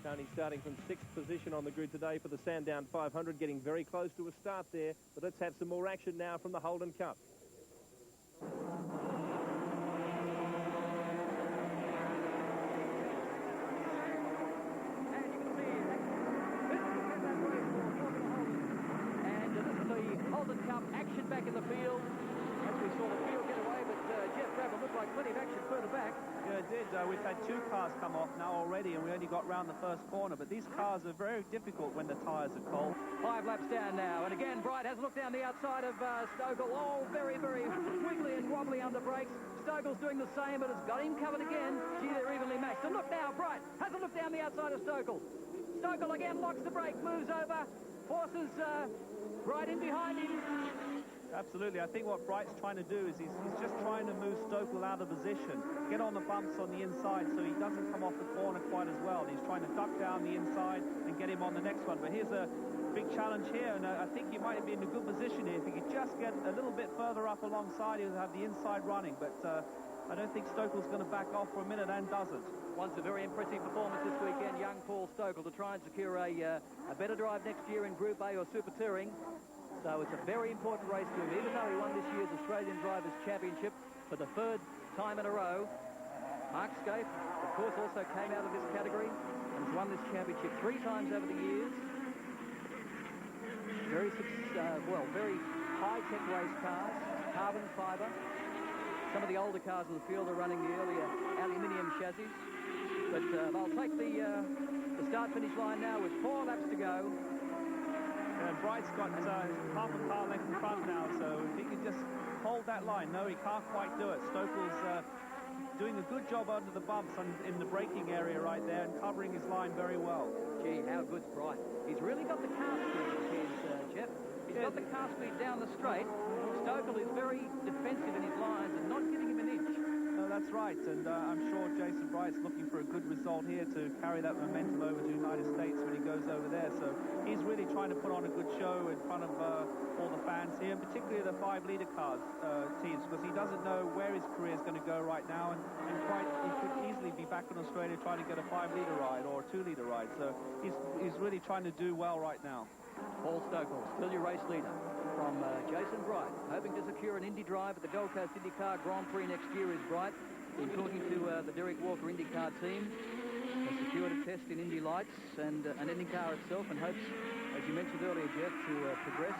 Tony starting from 6th position on the grid today for the Sandown 500, getting very close to a start there. But let's have some more action now from the Holden Cup. back in the field. As we saw the field get away, but Jeff Brabham looked like plenty of action further back. Yeah, it did. We've had 2 cars come off now already, and we only got round the first corner. But these cars are very difficult when the tyres are cold. 5 laps down now, and again, Bright has a look down the outside of Stokel. Oh, very, very wiggly and wobbly under brakes. Stokel's doing the same, but it's got him covered again. Gee, they're evenly matched. And look now, Bright has a look down the outside of Stokel. Stokel again locks the brake, moves over, forces Bright in behind him. Absolutely. I think what Bright's trying to do is he's just trying to move Stokel out of position, get on the bumps on the inside so he doesn't come off the corner quite as well. He's trying to duck down the inside and get him on the next one. But here's a big challenge here, and I think you might be in a good position here. If he could just get a little bit further up alongside, he'll have the inside running. But I don't think Stokel's going to back off for a minute and doesn't. Once a very impressive performance this weekend, young Paul Stokel, to try and secure a better drive next year in Group A or Super Touring. So it's a very important race to him, even though he won this year's Australian Drivers' Championship for the 3rd time in a row. Mark Scape, of course, also came out of this category and has won this championship 3 times over the years. Very high-tech race cars, carbon fibre. Some of the older cars in the field are running the earlier aluminium chassis. But they'll take the start-finish line now with 4 laps to go. And Bright's got half a car length in front now, so if he can just hold that line. No, he can't quite do it. Stokel's doing a good job under the bumps in the braking area right there and covering his line very well. Gee, how good's Bright. He's really got the car speed, Jeff. He's got the car speed down the straight. Stokel is very defensive in his lines and not giving him an inch. No, that's right, and I'm sure Jason Bright's looking for a good result here to carry that momentum over to the United States when he goes over there. So he's really trying to put on a good show in front of all the fans here, and particularly the 5-litre cars teams, because he doesn't know where his career is going to go right now, and he could easily be back in Australia trying to get a 5-litre ride or a 2-litre ride. So he's really trying to do well right now. Paul Stokel, still your race leader from Jason Bright, hoping to secure an Indy drive at the Gold Coast IndyCar Grand Prix next year is Bright. He's talking to the Derek Walker IndyCar team. Has secured a test in Indy Lights and an IndyCar itself, and hopes, as you mentioned earlier, Jeff, to progress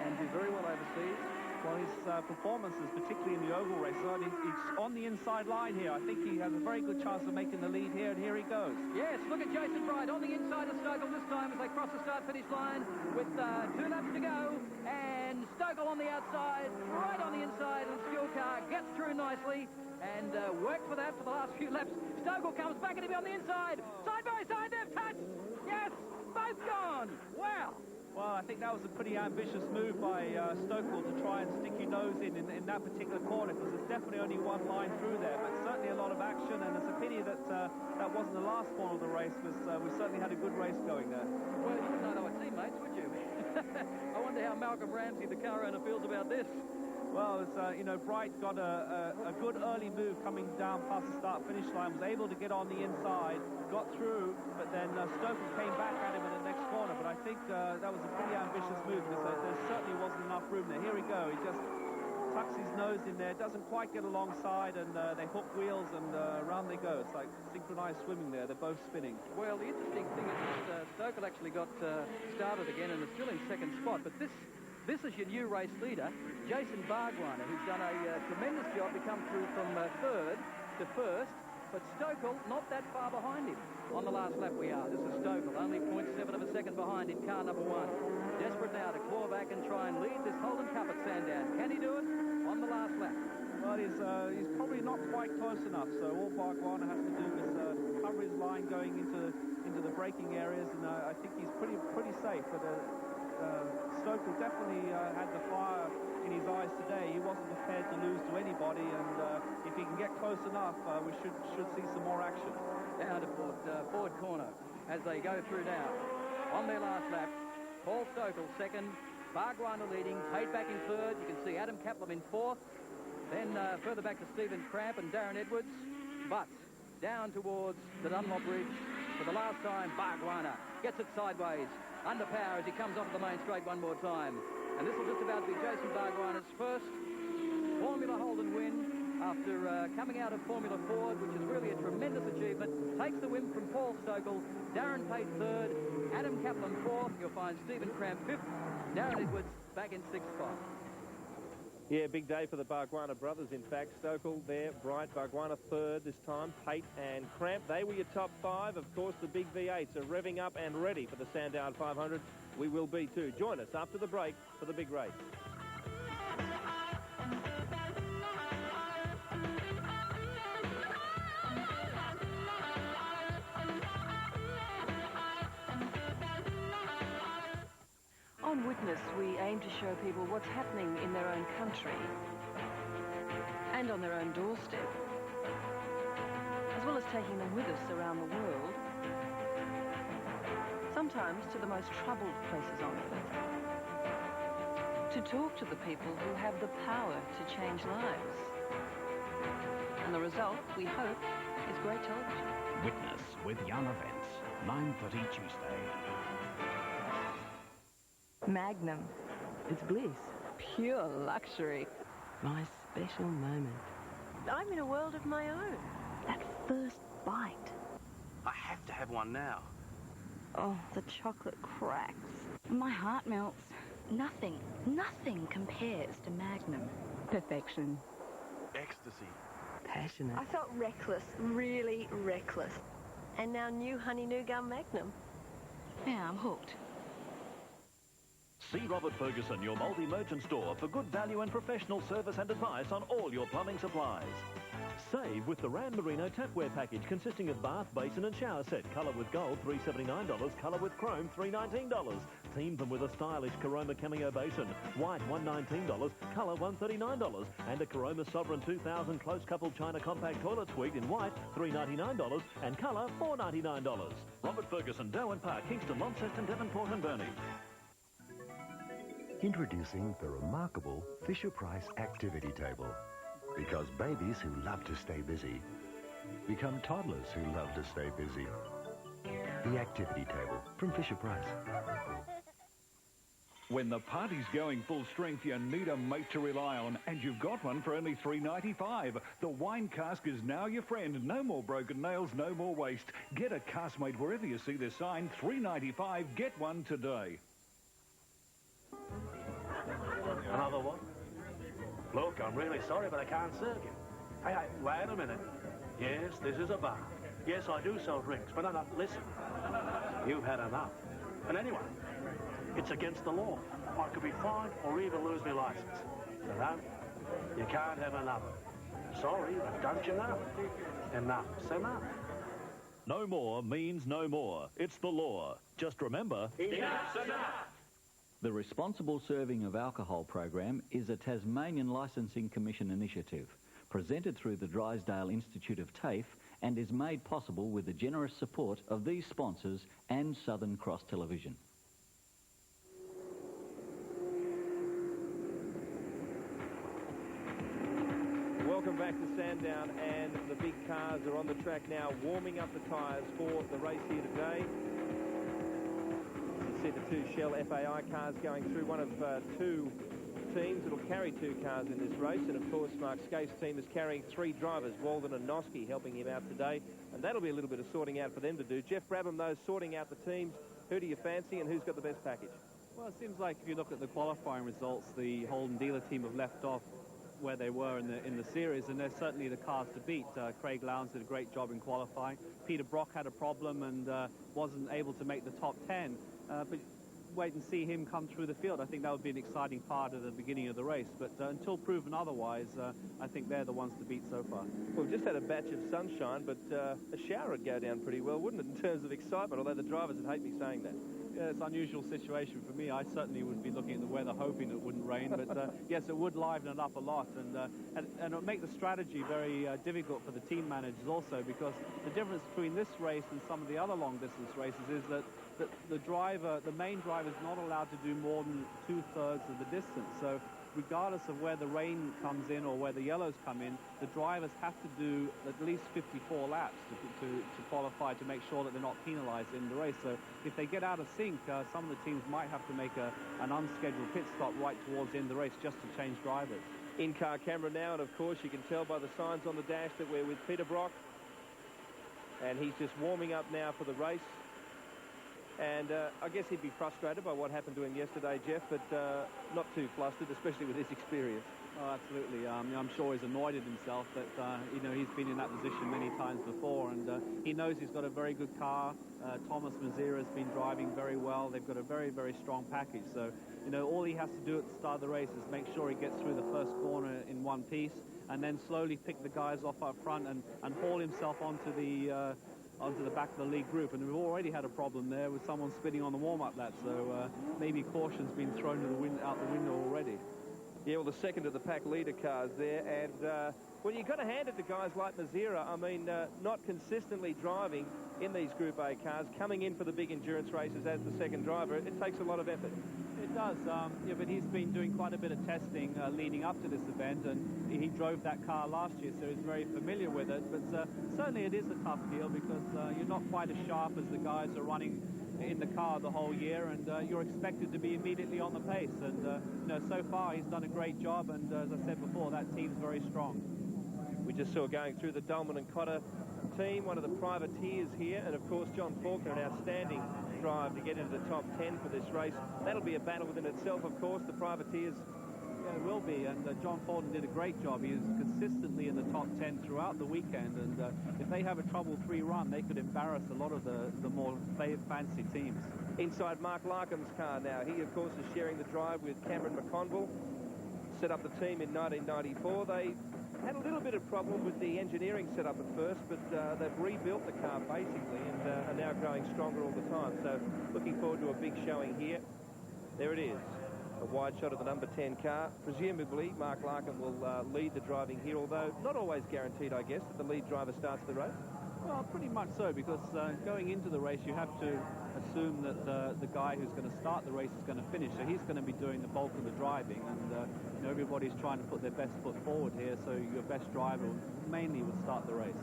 and do very well overseas. Well, his performances, particularly in the oval race, he's on the inside line here. I think he has a very good chance of making the lead here, and here he goes. Yes, look at Jason Bright on the inside of Stokel this time as they cross the start-finish line with 2 laps to go, and Stokel on the outside, right on the inside, and the skill car gets through nicely and worked for that for the last few laps. Stokel comes back at him on the inside. Side by side, they've touched. Yes, both gone. Wow. Well, I think that was a pretty ambitious move by Stokel to try and stick your nose in that particular corner, because there's definitely only one line through there, but certainly a lot of action, and it's a pity that that wasn't the last corner of the race, because we certainly had a good race going there. Well, you wouldn't know they were teammates, would you? I wonder how Malcolm Ramsey, the car owner, feels about this. Well, it's, Bright got a good early move coming down past the start-finish line, was able to get on the inside, got through, but then Stokel came back at him in the next corner. But I think that was a pretty ambitious move, because there certainly wasn't enough room there. Here we go. He just tucks his nose in there, doesn't quite get alongside, and they hook wheels, and around they go. It's like synchronized swimming there. They're both spinning. Well, the interesting thing is that Stokel actually got started again and is still in second spot, but this is your new race leader, Jason Bargwanner, who's done a tremendous job to come through from 3rd to 1st, but Stokel not that far behind him. On the last lap we are. This is Stokel, only 0.7 of a second behind in car number 1. Desperate now to claw back and try and lead this Holden Cup at Sandown. Can he do it? On the last lap. Well, he's probably not quite close enough, so all Bargwanner has to do is cover his line going into the braking areas, and I think he's pretty safe, but Stokel definitely had the fire in his eyes today. He wasn't prepared to lose to anybody, and if he can get close enough, we should see some more action. Down to Ford corner as they go through now. On their last lap, Paul Stokel 2nd, Bargwanner leading, Tate back in 3rd. You can see Adam Kaplan in 4th. Then further back to Stephen Cramp and Darren Edwards. But down towards the Dunlop Bridge for the last time, Bargwanner gets it sideways. Under power as he comes off the main straight one more time. And this will just about be Jason Bargwanner's first Formula Holden win after coming out of Formula Ford, which is really a tremendous achievement. Takes the win from Paul Stokel, Darren Pate 3rd, Adam Kaplan 4th. You'll find Stephen Cramp 5th, Darren Edwards back in 6th spot. Yeah, big day for the Bargwanna brothers, in fact. Stokel there, Bright, Bargwanna third this time, Pate and Cramp. They were your top 5. Of course, the big V8s are revving up and ready for the Sandown 500. We will be too. Join us after the break for the big race. On Witness, we aim to show people what's happening in their own country and on their own doorstep, as well as taking them with us around the world, sometimes to the most troubled places on earth, to talk to the people who have the power to change lives. And the result, we hope, is great television. Witness with Young Events, 9:30 Tuesday. Magnum. It's bliss. Pure luxury. My special moment. I'm in a world of my own. That first bite. I have to have one now. Oh, the chocolate cracks. My heart melts. Nothing compares to Magnum. Perfection. Ecstasy. Passionate. I felt reckless, really reckless. And now new Honey New Gum Magnum. Yeah, I'm hooked. See Robert Ferguson, your multi-merchant store, for good value and professional service and advice on all your plumbing supplies. Save with the Ram Merino tapware package consisting of bath, basin and shower set. Colour with gold, $379. Colour with chrome, $319. Team them with a stylish Caroma Cameo basin. White, $119. Colour, $139. And a Caroma Sovereign 2000 close couple China compact toilet suite in white, $399. And colour, $499. Robert Ferguson, Darwin Park, Kingston, Launceston, Devonport and Burnie. Introducing the remarkable Fisher-Price Activity Table. Because babies who love to stay busy become toddlers who love to stay busy. The Activity Table from Fisher-Price. When the party's going full strength, you need a mate to rely on, and you've got one for only $3.95. The wine cask is now your friend. No more broken nails, no more waste. Get a caskmate wherever you see the sign. $3.95. Get one today. Another one? Look, I'm really sorry, but I can't serve you. Hey, wait a minute. Yes, this is a bar. Yes, I do sell drinks, but no, listen. You've had enough. And anyway, it's against the law. I could be fined or even lose my license. So no, you can't have another. Sorry, but don't you know? Enough's enough. No more means no more. It's the law. Just remember... Enough's enough! The Responsible Serving of Alcohol program is a Tasmanian Licensing Commission initiative, presented through the Drysdale Institute of TAFE and is made possible with the generous support of these sponsors and Southern Cross Television. Welcome back to Sandown, and the big cars are on the track now, warming up the tyres for the race here today. You see the two Shell FAI cars going through, one of two teams that will carry two cars in this race, and of course Mark Skaife's team is carrying three drivers, Walden and Noski, helping him out today, and that'll be a little bit of sorting out for them to do. Jeff Brabham, though, sorting out the teams. Who do you fancy and who's got the best package? Well, it seems like if you look at the qualifying results, the Holden dealer team have left off where they were in the series, and they're certainly the cars to beat. Craig Lowndes did a great job in qualifying. Peter Brock had a problem and wasn't able to make the top 10, but wait and see him come through the field. I think that would be an exciting part at the beginning of the race, but until proven otherwise, I think they're the ones to beat so far. Well, we've just had a batch of sunshine, but a shower would go down pretty well, wouldn't it, in terms of excitement, although the drivers would hate me saying that. Yeah, it's an unusual situation for me. I certainly would be looking at the weather hoping it wouldn't rain, but yes, it would liven it up a lot, and it would make the strategy very difficult for the team managers also, because the difference between this race and some of the other long-distance races is that the main driver is not allowed to do more than 2/3 of the distance. So regardless of where the rain comes in or where the yellows come in, the drivers have to do at least 54 laps to qualify, to make sure that they're not penalized in the race. So if they get out of sync, some of the teams might have to make an unscheduled pit stop right towards the end of the race just to change drivers. In-car camera now, and of course you can tell by the signs on the dash that we're with Peter Brock, and he's just warming up now for the race. And I guess he'd be frustrated by what happened to him yesterday, Jeff, but not too flustered, especially with his experience. Oh, absolutely. I'm sure he's annoyed at himself that, you know, he's been in that position many times before, and he knows he's got a very good car. Thomas Mazira's been driving very well. They've got a very, very strong package. So, you know, all he has to do at the start of the race is make sure he gets through the first corner in one piece, and then slowly pick the guys off up front and haul himself onto the back of the lead group. And we've already had a problem there with someone spinning on the warm-up lap, so maybe caution's been thrown to out the window already. Yeah, well, the second of the pack leader cars there, and well, you've got to hand it to guys like Mazira. I mean, not consistently driving in these Group A cars, coming in for the big endurance races as the second driver, it takes a lot of effort. It does, yeah, but he's been doing quite a bit of testing leading up to this event, and he drove that car last year, so he's very familiar with it. But certainly it is a tough deal because you're not quite as sharp as the guys are running in the car the whole year, and you're expected to be immediately on the pace. And you know, so far he's done a great job, and as I said before, that team's very strong. We just saw going through the Dolman and Cotter team, one of the privateers here, and of course John Faulkner, an outstanding drive to get into the top 10 for this race. That'll be a battle within itself, of course, the privateers. Yeah, it will be, and John Faulkner did a great job. He was consistently in the top 10 throughout the weekend, and if they have a trouble-free run, they could embarrass a lot of the more fancy teams. Inside Mark Larkham's car now. He, of course, is sharing the drive with Cameron McConville. Set up the team in 1994. They had a little bit of problem with the engineering setup at first, but they've rebuilt the car basically and are now growing stronger all the time. So looking forward to a big showing here. There it is, a wide shot of the number 10 car. Presumably Mark Larkham will lead the driving here, although not always guaranteed, I guess, that the lead driver starts the race. Well, pretty much so, because going into the race you have to assume that the guy who's going to start the race is going to finish, so he's going to be doing the bulk of the driving, and you know, everybody's trying to put their best foot forward here, so your best driver mainly would start the race.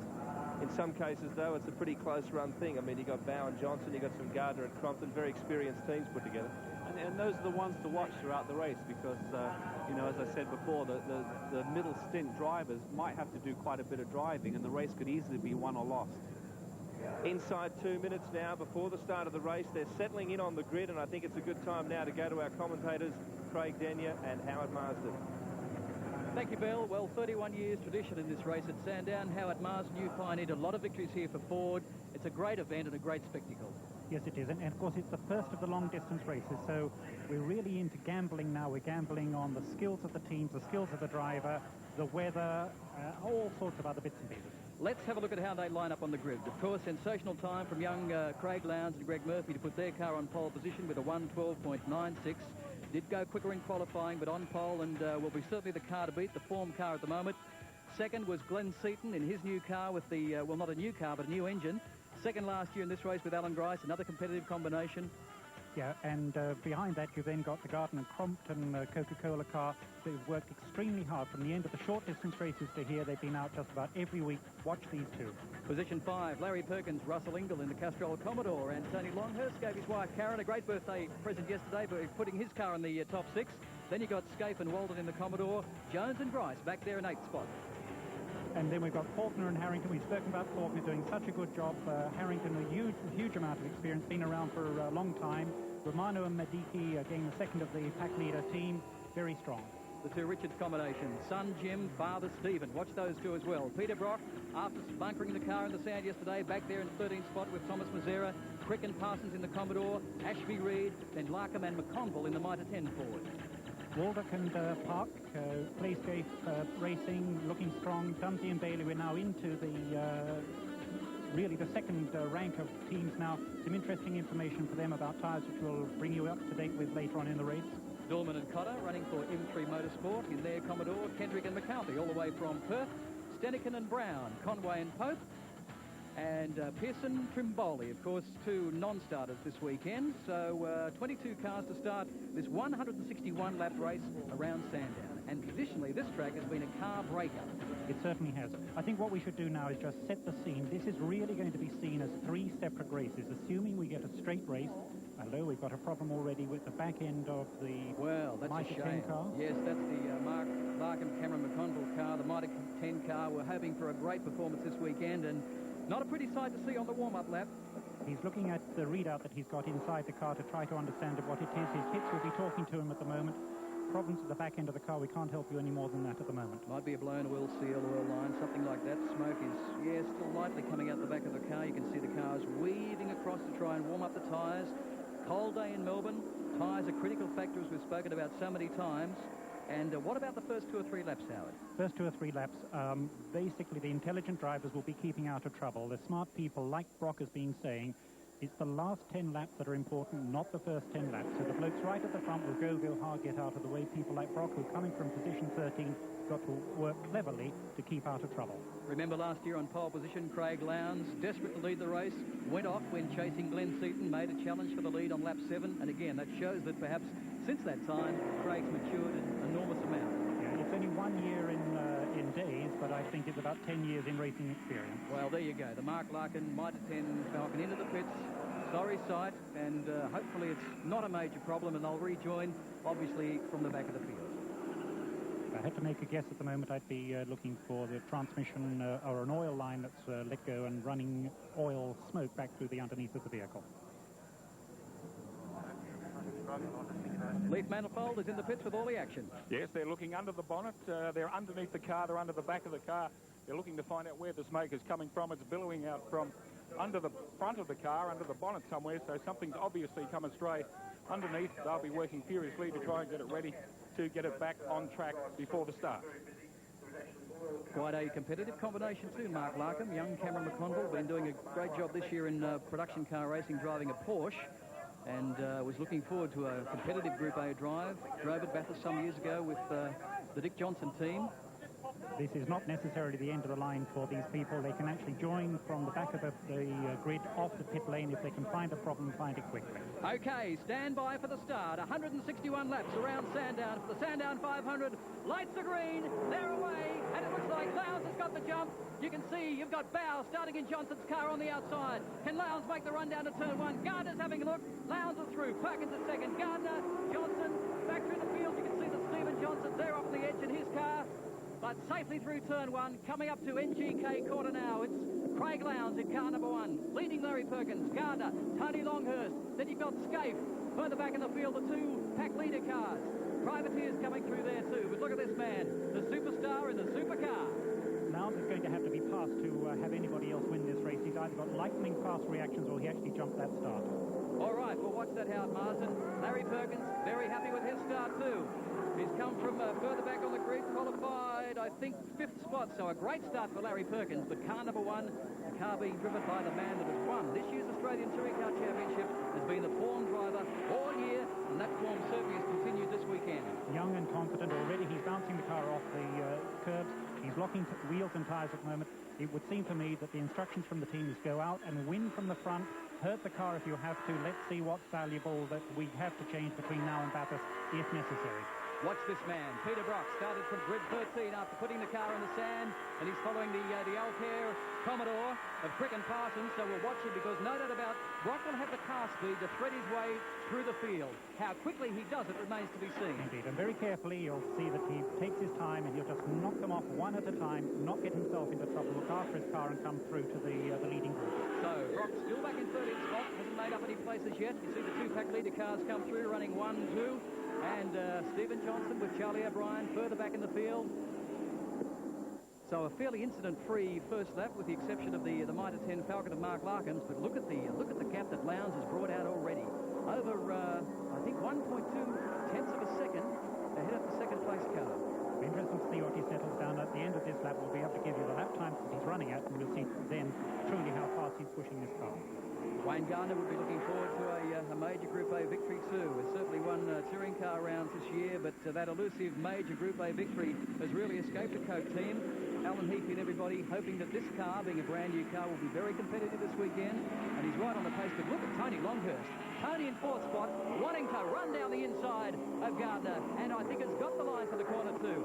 In some cases, though, it's a pretty close run thing. I mean, you've got Bowen Johnson, you've got some Gardner and Crompton, very experienced teams put together. And those are the ones to watch throughout the race because, you know, as I said before, the middle stint drivers might have to do quite a bit of driving, and the race could easily be won or lost. Inside 2 minutes now before the start of the race. They're settling in on the grid, and I think it's a good time now to go to our commentators, Craig Denyer and Howard Marsden. Thank you, Bill. Well, 31 years tradition in this race at Sandown. Howard Marsden, you pioneered a lot of victories here for Ford. It's a great event and a great spectacle. Yes, it is. And of course, it's the first of the long-distance races, so we're really into gambling now. We're gambling on the skills of the teams, the skills of the driver, the weather, all sorts of other bits and pieces. Let's have a look at how they line up on the grid. Of course, sensational time from young Craig Lowndes and Greg Murphy to put their car on pole position with a 1:12.96. Did go quicker in qualifying, but on pole, and will be certainly the car to beat, the form car at the moment. Second was Glenn Seaton in his new car with the, well, not a new car, but a new engine. Second last year in this race with Alan Grice, another competitive combination. Yeah, and behind that you've then got the Gardner and Crompton Coca-Cola car. They've worked extremely hard from the end of the short distance races to here. They've been out just about every week. Watch these two. Position 5, Larry Perkins, Russell Ingle in the Castrol Commodore, and Tony Longhurst gave his wife Karen a great birthday present yesterday by putting his car in the top 6. Then you got Scape and Walden in the Commodore, Jones and Grice back there in 8th spot. And then we've got Faulkner and Harrington. We've spoken about Faulkner doing such a good job. Harrington, a huge amount of experience, been around for a long time. Romano and Mediki, again, the second of the pack leader team, very strong. The two Richards combinations, son Jim, father Stephen. Watch those two as well. Peter Brock, after bunkering the car in the sand yesterday, back there in 13th spot with Thomas Mazera, Crick and Parsons in the Commodore, Ashby Reid, then Larkham and McConville in the Mitre 10 Ford. Waldock and Park, Playscape Racing, looking strong. Dunsey and Bailey, we're now into the really the second rank of teams now. Some interesting information for them about tyres, which we'll bring you up to date with later on in the race. Dillman and Cotter running for M3 Motorsport in their Commodore, Kendrick and McCarthy all the way from Perth, Steniken and Brown, Conway and Pope, and Pearson Trimboli, of course, two non-starters this weekend. So 22 cars to start this 161-lap race around Sandown. And traditionally, this track has been a car breaker. It certainly has. I think what we should do now is just set the scene. This is really going to be seen as 3 separate races, assuming we get a straight race. Although we've got a problem already with the back end of the Mitre 10 car. Yes, that's the Mark Larkham Cameron McConville car, the Mitre 10 car. We're hoping for a great performance this weekend, and not a pretty sight to see on the warm-up lap. He's looking at the readout that he's got inside the car to try to understand what it is. His kits will be talking to him at the moment. Problems at the back end of the car, we can't help you any more than that at the moment. Might be a blown oil seal, oil line, something like that. Smoke is, yeah, still lightly coming out the back of the car. You can see the cars weaving across to try and warm up the tyres. Cold day in Melbourne. Tyres are critical factor, as we've spoken about so many times. And what about the first 2 or 3 laps, Howard? First 2 or 3 laps, basically the intelligent drivers will be keeping out of trouble. The smart people, like Brock has been saying, it's the last 10 laps that are important, not the first 10 laps. So the blokes right at the front will go hard, get out of the way. People like Brock, who are coming from position 13, got to work cleverly to keep out of trouble. Remember last year on pole position, Craig Lowndes, desperate to lead the race, went off when chasing Glenn Seaton, made a challenge for the lead on lap 7. And again, that shows that perhaps since that time, Craig's matured an enormous amount. Yeah, it's only 1 year in days, but I think it's about 10 years in racing experience. Well, there you go. The Mark Larkin Mitre 10 Falcon into the pits. Sorry sight, and hopefully it's not a major problem, and they'll rejoin, obviously, from the back of the field. If I had to make a guess at the moment, I'd be looking for the transmission or an oil line that's let go and running oil smoke back through the underneath of the vehicle. Leaf Manifold is in the pits with all the action. Yes, they're looking under the bonnet. They're underneath the car. They're under the back of the car. They're looking to find out where the smoke is coming from. It's billowing out from under the front of the car, under the bonnet somewhere, so something's obviously come astray underneath. They'll be working furiously to try and get it ready to get it back on track before the start. Quite a competitive combination too, Mark Larkham. Young Cameron McConville, been doing a great job this year in production car racing, driving a Porsche, and was looking forward to a competitive Group A drive. Drove at Bathurst some years ago with the Dick Johnson team. This is not necessarily the end of the line for these people. They can actually join from the back of the grid off the pit lane if they can find a problem, find it quickly. Okay, stand by for the start. 161 laps around Sandown for the Sandown 500. Lights are green, they're away, and it looks like Lowndes has got the jump. You can see you've got Bow starting in Johnson's car on the outside. Can Lowndes make the run down to turn 1? Gardner's having a look. Lowndes is through. Perkins is second. Gardner, Johnson, back through the field. You can see that Stephen Johnson's there off the edge in his car. But safely through turn 1, coming up to NGK quarter now. It's Craig Lowndes in car number 1, leading Larry Perkins, Gardner, Tony Longhurst. Then you've got Scaife. Further back in the field, the 2 pack leader cars. Privateers coming through there too. But look at this man, the superstar in the supercar. Lowndes is going to have to be passed to have anybody else win this race. He's either got lightning fast reactions or he actually jumped that start. All right, well, watch that, Howard Marsden. Larry Perkins, very happy with his start too. He's come from further back on the grid, qualified, I think, 5th spot. So a great start for Larry Perkins, but car number 1, the car being driven by the man that has won this year's Australian Touring Car Championship, has been the form driver all year, and that form certainly has continued this weekend. Young and confident already. He's bouncing the car off the curbs. He's locking wheels and tyres at the moment. It would seem to me that the instructions from the team is go out and win from the front, hurt the car if you have to. Let's see what's valuable that we have to change between now and Bathurst if necessary. Watch this man. Peter Brock started from grid 13 after putting the car in the sand, and he's following the Altair Commodore of Crick and Parsons, so we'll watch him because no doubt about Brock will have the car speed to thread his way through the field. How quickly he does it remains to be seen. Indeed, and very carefully you'll see that he takes his time and he'll just knock them off one at a time, not get himself into trouble, look after his car and come through to the leading group. So Brock still back in 13th spot, hasn't made up any places yet. You see the 2 pack leader cars come through running 1, 2. And Stephen Johnson with Charlie O'Brien further back in the field. So a fairly incident-free first lap, with the exception of the Mitre 10 Falcon of Mark Larkins. But look at the gap that Lowndes has brought out already. Over I think 1.2 tenths of a second ahead of the second place car. It'll be interesting to see what he settles down at the end of this lap. We'll be able to give you the lap time that he's running at, and we'll see then truly how fast he's pushing this car. Wayne Gardner would be looking forward to a major Group A victory too. He's certainly won touring car rounds this year, but that elusive major Group A victory has really escaped the Coke team. Alan Heapy and everybody hoping that this car, being a brand new car, will be very competitive this weekend. And he's right on the pace. But look at Tony Longhurst. Tony in 4th spot, wanting to run down the inside of Gardner. And I think has got the line for the corner too.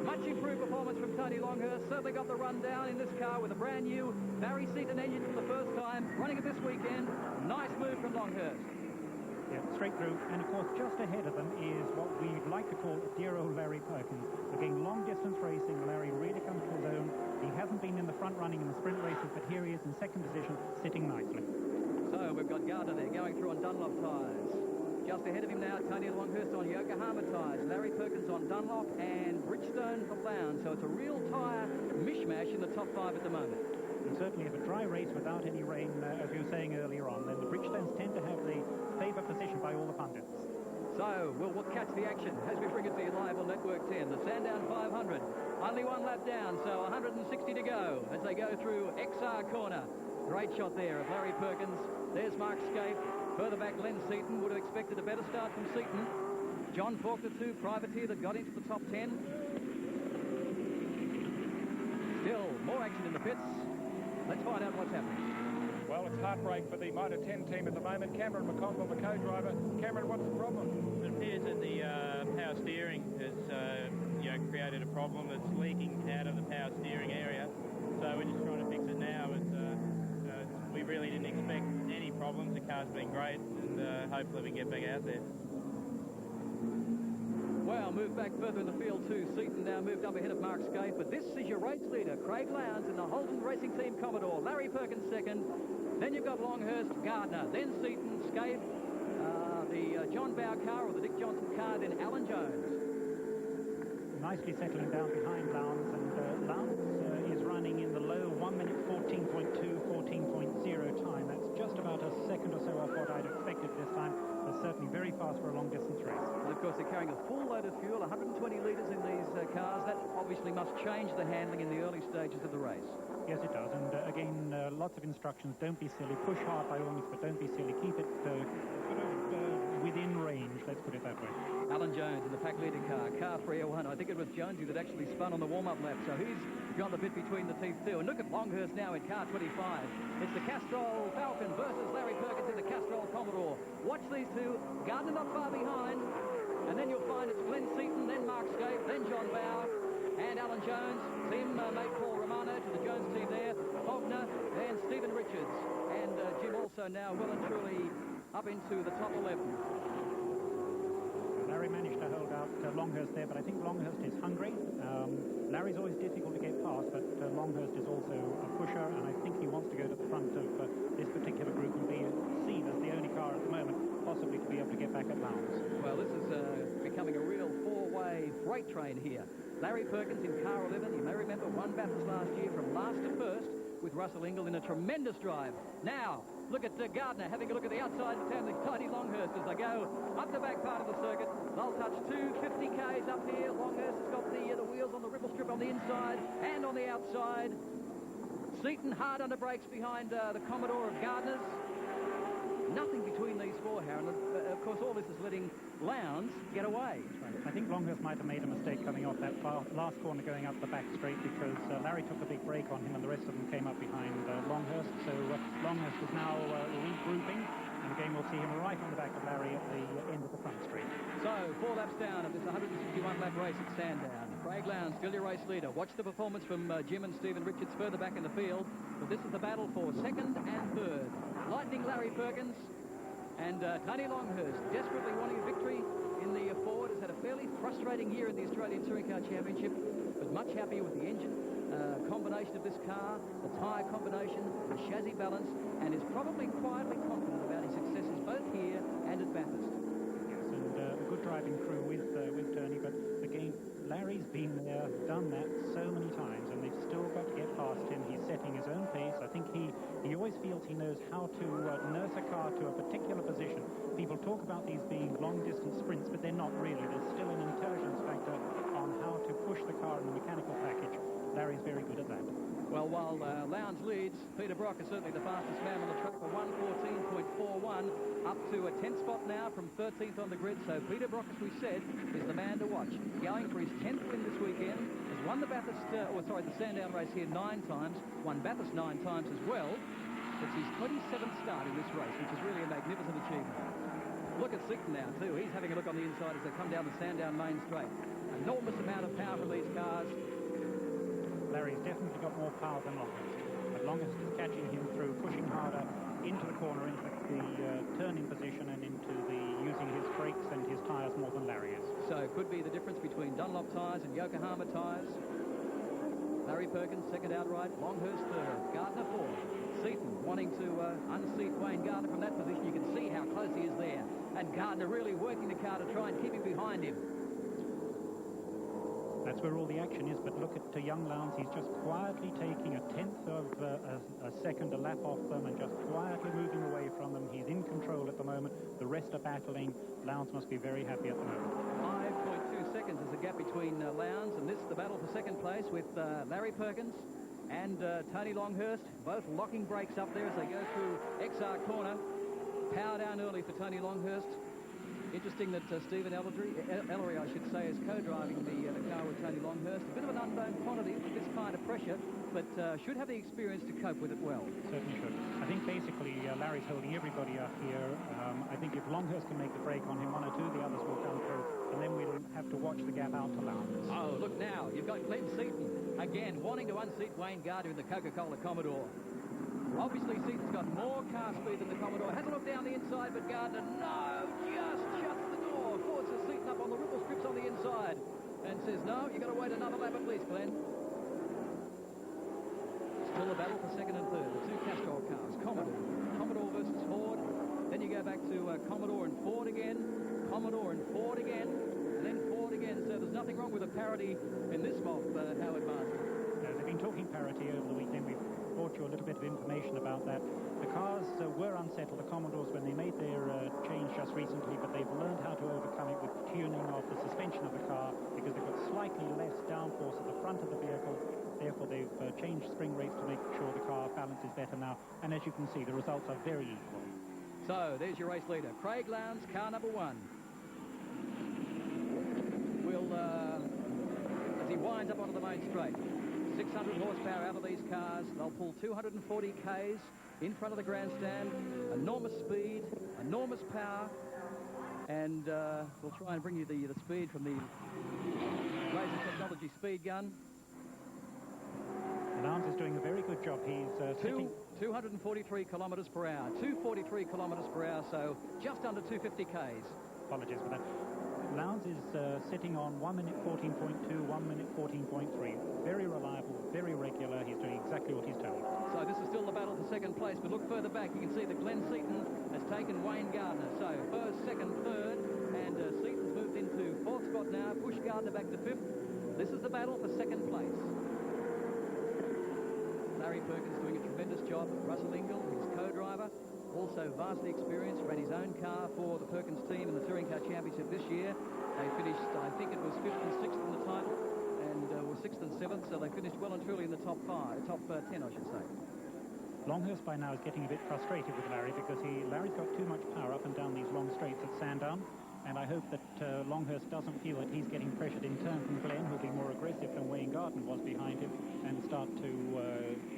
Much improved performance from Tony Longhurst. Certainly got the run down in this car with a brand new Barry Seaton engine for the first time. Running it this weekend. Nice move from Longhurst. Yeah, straight through. And of course, just ahead of them is what we'd like to call call dear old Larry Perkins. Again, long-distance racing, Larry really comes to his own. He hasn't been in the front running in the sprint races, but here he is in second position, sitting nicely. So we've got Gardner there going through on Dunlop tyres. Just ahead of him now, Tony Longhurst on Yokohama tyres. Larry Perkins on Dunlop and Bridgestone for Lowndes. So it's a real tyre mishmash in the top 5 at the moment. And certainly if a dry race without any rain, as you were saying earlier on, then the Bridgestones tend to have the favour position by all the pundits. So we'll catch the action as we bring it to you live on Network 10. The Sandown 500, only one lap down, so 160 to go as they go through XR corner. Great shot there of Larry Perkins. There's Mark Scape. Further back, Len Seaton. Would have expected a better start from Seaton. John Faulkner, too, privateer that got into the top 10. Still, more action in the pits. Let's find out what's happening. Well, it's heartbreak for the Motor 10 team at the moment. Cameron McConville, the co-driver. Cameron, what's the problem? It appears that the power steering has created a problem. It's leaking out of the power steering area. So we're just trying to fix it now. We really didn't expect any problems. The car's been great, and hopefully we can get back out there. Well, move back further in the field too. Seaton now moved up ahead of Mark Scape, but this is your race leader, Craig Lowndes in the Holden Racing Team Commodore. Larry Perkins second. Then you've got Longhurst, Gardner, then Seaton, Scape, the John Bow car or the Dick Johnson car, then Alan Jones. Nicely settling down behind Lowndes, and Lowndes is running in the low 1 minute 14.2, 14.0 time. That's just about a second or so off what I'd expected this time. That's certainly very fast for a long-distance race. And of course, they're carrying a full load of fuel, 120 litres in these cars. That obviously must change the handling in the early stages of the race. Yes, it does. And again, lots of instructions. Don't be silly. Push hard by all means, but don't be silly. Keep it within range, let's put it that way. Alan Jones in the pack leader car 301. I think it was Jonesy that actually spun on the warm-up lap, so he's got the bit between the teeth too. And look at Longhurst now in car 25. It's the Castrol Falcon versus Larry Perkins in the Castrol Commodore. Watch these two. Gardner not far behind. And then you'll find it's Glenn Seaton, then Mark Scape, then John Bow, and Alan Jones. Team mate Paul Romano to the Jones team there. Faulkner and Stephen Richards. And Jim also now well and truly up into the top 11. Larry managed to hold out Longhurst there, but I think Longhurst is hungry. Larry's always difficult to get past, but Longhurst is also a pusher, and I think he wants to go to the front of this particular group and be seen as the only car at the moment, possibly to be able to get back at Lowndes. Well, this is becoming a real four-way freight train here. Larry Perkins in car 11. You may remember won Bathurst last year from last to first with Russell Ingall in a tremendous drive. Now, look at Gardner having a look at the outside and the Tony Longhurst as they go up the back part of the circuit. They'll touch 250 Ks up here. Longhurst has got the wheels on the ripple strip on the inside and on the outside. Seaton hard under brakes behind the Commodore of Gardner's. Nothing between these four, Harron. Of course, all this is letting Lowndes get away. I think Longhurst might have made a mistake coming off that last corner going up the back straight, because Larry took a big break on him and the rest of them came up behind Longhurst. So Longhurst is now regrouping, and again we'll see him right on the back of Larry at the end of the front straight. So 4 laps down of this 161-lap race at Sandown. Craig Lowndes, still your race leader. Watch the performance from Jim and Stephen Richards further back in the field. But this is the battle for second and third. Lightning Larry Perkins and Tony Longhurst desperately wanting a victory in the Ford. Has had a fairly frustrating year in the Australian Touring Car Championship, but much happier with the engine combination of this car, the tyre combination, the chassis balance, and is probably quietly confident about his successes both here and at Bathurst. Yes, and a good driving crew with Tony, but again, Larry's been there, done that so many times, and they've still got to get past him. He's setting his own pace. I think he always feels he knows how to nurse a car to a particular position. People talk about these being long-distance sprints, but they're not really. There's still an intelligence factor on how to push the car in the mechanical package. Larry's very good at that. Well, while Lowndes leads, Peter Brock is certainly the fastest man on the track for 1:14.41, up to a 10th spot now from 13th on the grid. So Peter Brock, as we said, is the man to watch. Going for his 10th win this weekend. Has won the the Sandown race here 9 times. Won Bathurst 9 times as well. It's his 27th start in this race, which is really a magnificent achievement. Look at Seaton now, too. He's having a look on the inside as they come down the Sandown main straight. Enormous amount of power from these cars. Larry's definitely got more power than Longhurst, but Longhurst is catching him through pushing harder into the corner, into the turning position, and into the using his brakes and his tyres more than Larry is. So could be the difference between Dunlop tyres and Yokohama tyres. Larry Perkins, second outright. Longhurst, third. Gardner, fourth. Seaton wanting to unseat Wayne Gardner from that position. You can see how close he is there. And Gardner really working the car to try and keep him behind him. That's where all the action is, but look at Young Lowndes. He's just quietly taking a tenth of a second, a lap off them, and just quietly moving away from them. He's in control at the moment. The rest are battling. Lowndes must be very happy at the moment. 5.2 seconds is the gap between Lowndes, and this is the battle for second place with Larry Perkins and Tony Longhurst, both locking brakes up there as they go through XR corner. Power down early for Tony Longhurst. Interesting that Stephen Ellery, I should say, is co-driving the car with Tony Longhurst. A bit of an unknown quantity with this kind of pressure, but should have the experience to cope with it well. Certainly should. I think basically Larry's holding everybody up here. I think if Longhurst can make the break on him, one or two, the others will come through, and then we'll have to watch the gap out to Lowndes. Oh, look now. You've got Glenn Seaton, again, wanting to unseat Wayne Gardner in the Coca-Cola Commodore. Obviously, Seaton's got more car speed than the Commodore. Has a look down the inside, but Gardner, no, just shuts the door. Forces Seaton up on the ripple strips on the inside and says, no, you've got to wait another lap at least, Glenn. Still a battle for second and third. The two Castrol cars, Commodore versus Ford. Then you go back to Commodore and Ford again, Commodore and Ford again, and then Ford again. So there's nothing wrong with a parity in this mob, Howard Marsden. They've been talking parity over the weekend. We've brought you a little bit of information about that. The cars were unsettled, the Commodores, when they made their change just recently, but they've learned how to overcome it with tuning of the suspension of the car, because they've got slightly less downforce at the front of the vehicle. Therefore, they've changed spring rates to make sure the car balance is better now. And as you can see, the results are very equal. So, there's your race leader. Craig Lowndes, car number one. Will, as he winds up onto the main straight, 600 horsepower out of these cars. They'll pull 240 Ks in front of the grandstand. Enormous speed, enormous power. And we'll try and bring you the speed from the Laser Technology speed gun. Lowndes is doing a very good job. He's 243 kilometres per hour. 243 kilometres per hour, so just under 250 Ks. Apologies for that. Lowndes is sitting on 1 minute 14.2, 1 minute 14.3. Very reliable, very regular. He's doing exactly what he's told. So this is still the battle for second place, but look further back. You can see that Glenn Seaton has taken Wayne Gardner. So first, second, third, and Seaton's moved into fourth spot now. Push Gardner back to fifth. This is the battle for second place. Larry Perkins doing a tremendous job. Russell Ingall, his co-driver, also vastly experienced, ran his own car for the Perkins team in the Touring Car Championship this year. They finished, I think it was 5th and 6th in the title, and were 6th and 7th, so they finished well and truly in the top 10, I should say. Longhurst by now is getting a bit frustrated with Larry, because Larry's got too much power up and down these long straights at Sandown. And I hope that Longhurst doesn't feel that he's getting pressured in turn from Glenn, who'll be more aggressive than Wayne Gardner was behind him, and start to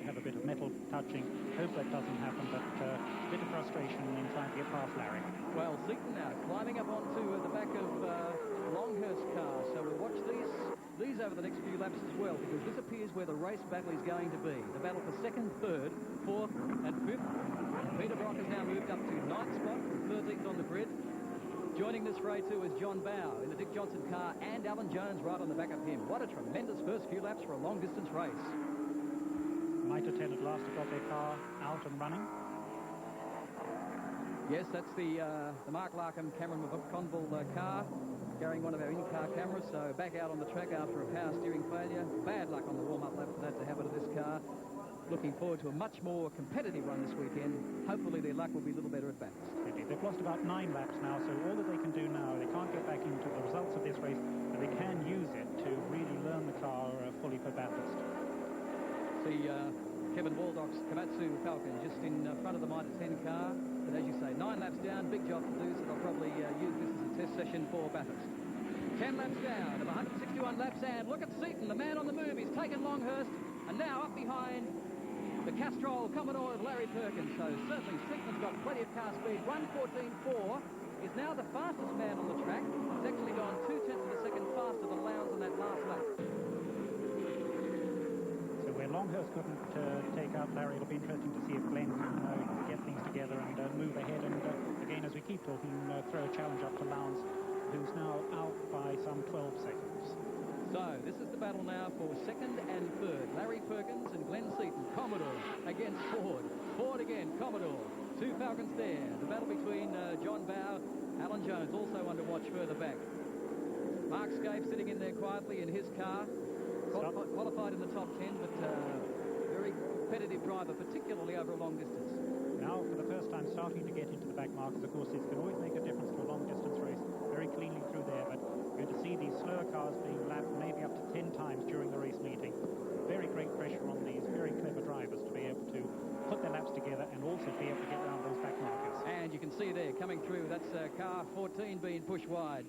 have a bit of metal touching. Hope that doesn't happen, but a bit of frustration in trying to get past Larry. Well, Seaton now climbing up onto the back of Longhurst's car, so we'll watch these over the next few laps as well, because this appears where the race battle is going to be. The battle for second, third, fourth and fifth. Peter Brock has now moved up to 9th spot, 13th on the grid. Joining this fray too is John Bowe in the Dick Johnson car, and Alan Jones right on the back of him. What a tremendous first few laps for a long-distance race. Mitre 10 at last have got their car out and running. Yes, that's the Mark Larkham Cameron McConville car, carrying one of our in-car cameras, so back out on the track after a power steering failure. Bad luck on the warm-up lap for that to happen to this car. Looking forward to a much more competitive run this weekend. Hopefully their luck will be a little better at bats. They've lost about 9 laps now, so all that they can do now, they can't get back into the results of this race, but they can use it to really learn the car fully for Bathurst. See Kevin Waldock's Komatsu Falcon just in front of the Mitre 10 car, but as you say, 9 laps down, big job to do, so they'll probably use this as a test session for Bathurst. 10 laps down of 161 laps, and look at Seaton, the man on the move. He's taken Longhurst, and now up behind the Castrol Commodore of Larry Perkins. So certainly Seaton's got plenty of car speed. 1:14.4 is now the fastest man on the track. He's actually gone 0.2 of a second faster than Lowndes on that last lap. So where Longhurst couldn't take out Larry, it'll be interesting to see if Glenn can get things together and move ahead. And again, as we keep talking, throw a challenge up to Lowndes. who's now out by some 12 seconds. So, this is the battle now for second and third. Larry Perkins and Glenn Seaton. Commodore against Ford. Ford again, Commodore. Two Falcons there. The battle between John Bowe, Alan Jones, also under watch further back. Mark Scape sitting in there quietly in his car. Qualified in the top 10, but very competitive driver, particularly over a long distance. Now, for the first time, starting to get into the back markers. Of course, this can always make a difference to a long-distance race. Very cleanly through there, but you're going to see these slower cars being lapped maybe up to 10 times during the race meeting. Very great pressure on these very clever drivers to be able to put their laps together and also be able to get around those back markers. And you can see there, coming through, that's car 14 being pushed wide.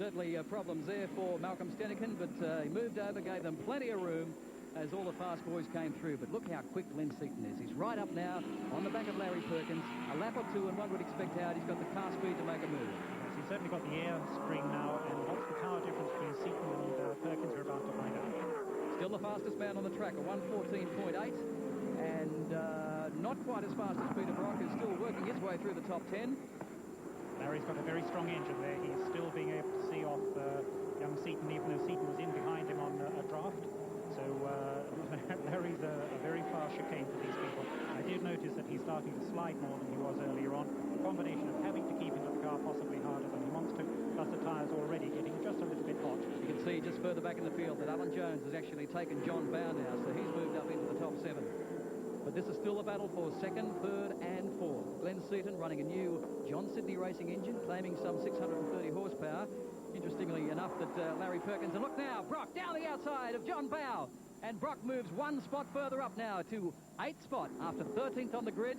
Certainly problems there for Malcolm Steniken, but he moved over, gave them plenty of room as all the fast boys came through. But look how quick Glenn Seaton is. He's right up now on the back of Larry Perkins. A lap or two, and one would expect out. He's got the car speed to make a move. Yes, he's certainly got the air spring now, and what's the power difference between Seaton and Perkins we're about to find out. Still the fastest man on the track, a 1:14.8, and not quite as fast as Peter Brock, who's still working his way through the top 10. Larry's got a very strong engine there. He's still being able to see off young Seaton, even though Seaton was in behind him on a draft. So Larry's a very fast chicane for these people. I did notice that he's starting to slide more than he was earlier on. A combination of having to keep into the car possibly harder than he wants to, plus the tyres already getting just a little bit hot. You can see just further back in the field that Alan Jones has actually taken John Bowe now, so he's moved up into the top 7. But this is still a battle for second, third and fourth. Glenn Seaton running a new John Sidney racing engine, claiming some 630 horsepower. Interestingly enough that Larry Perkins, and look now, Brock down the outside of John Bowe. And Brock moves one spot further up now to 8th spot after 13th on the grid.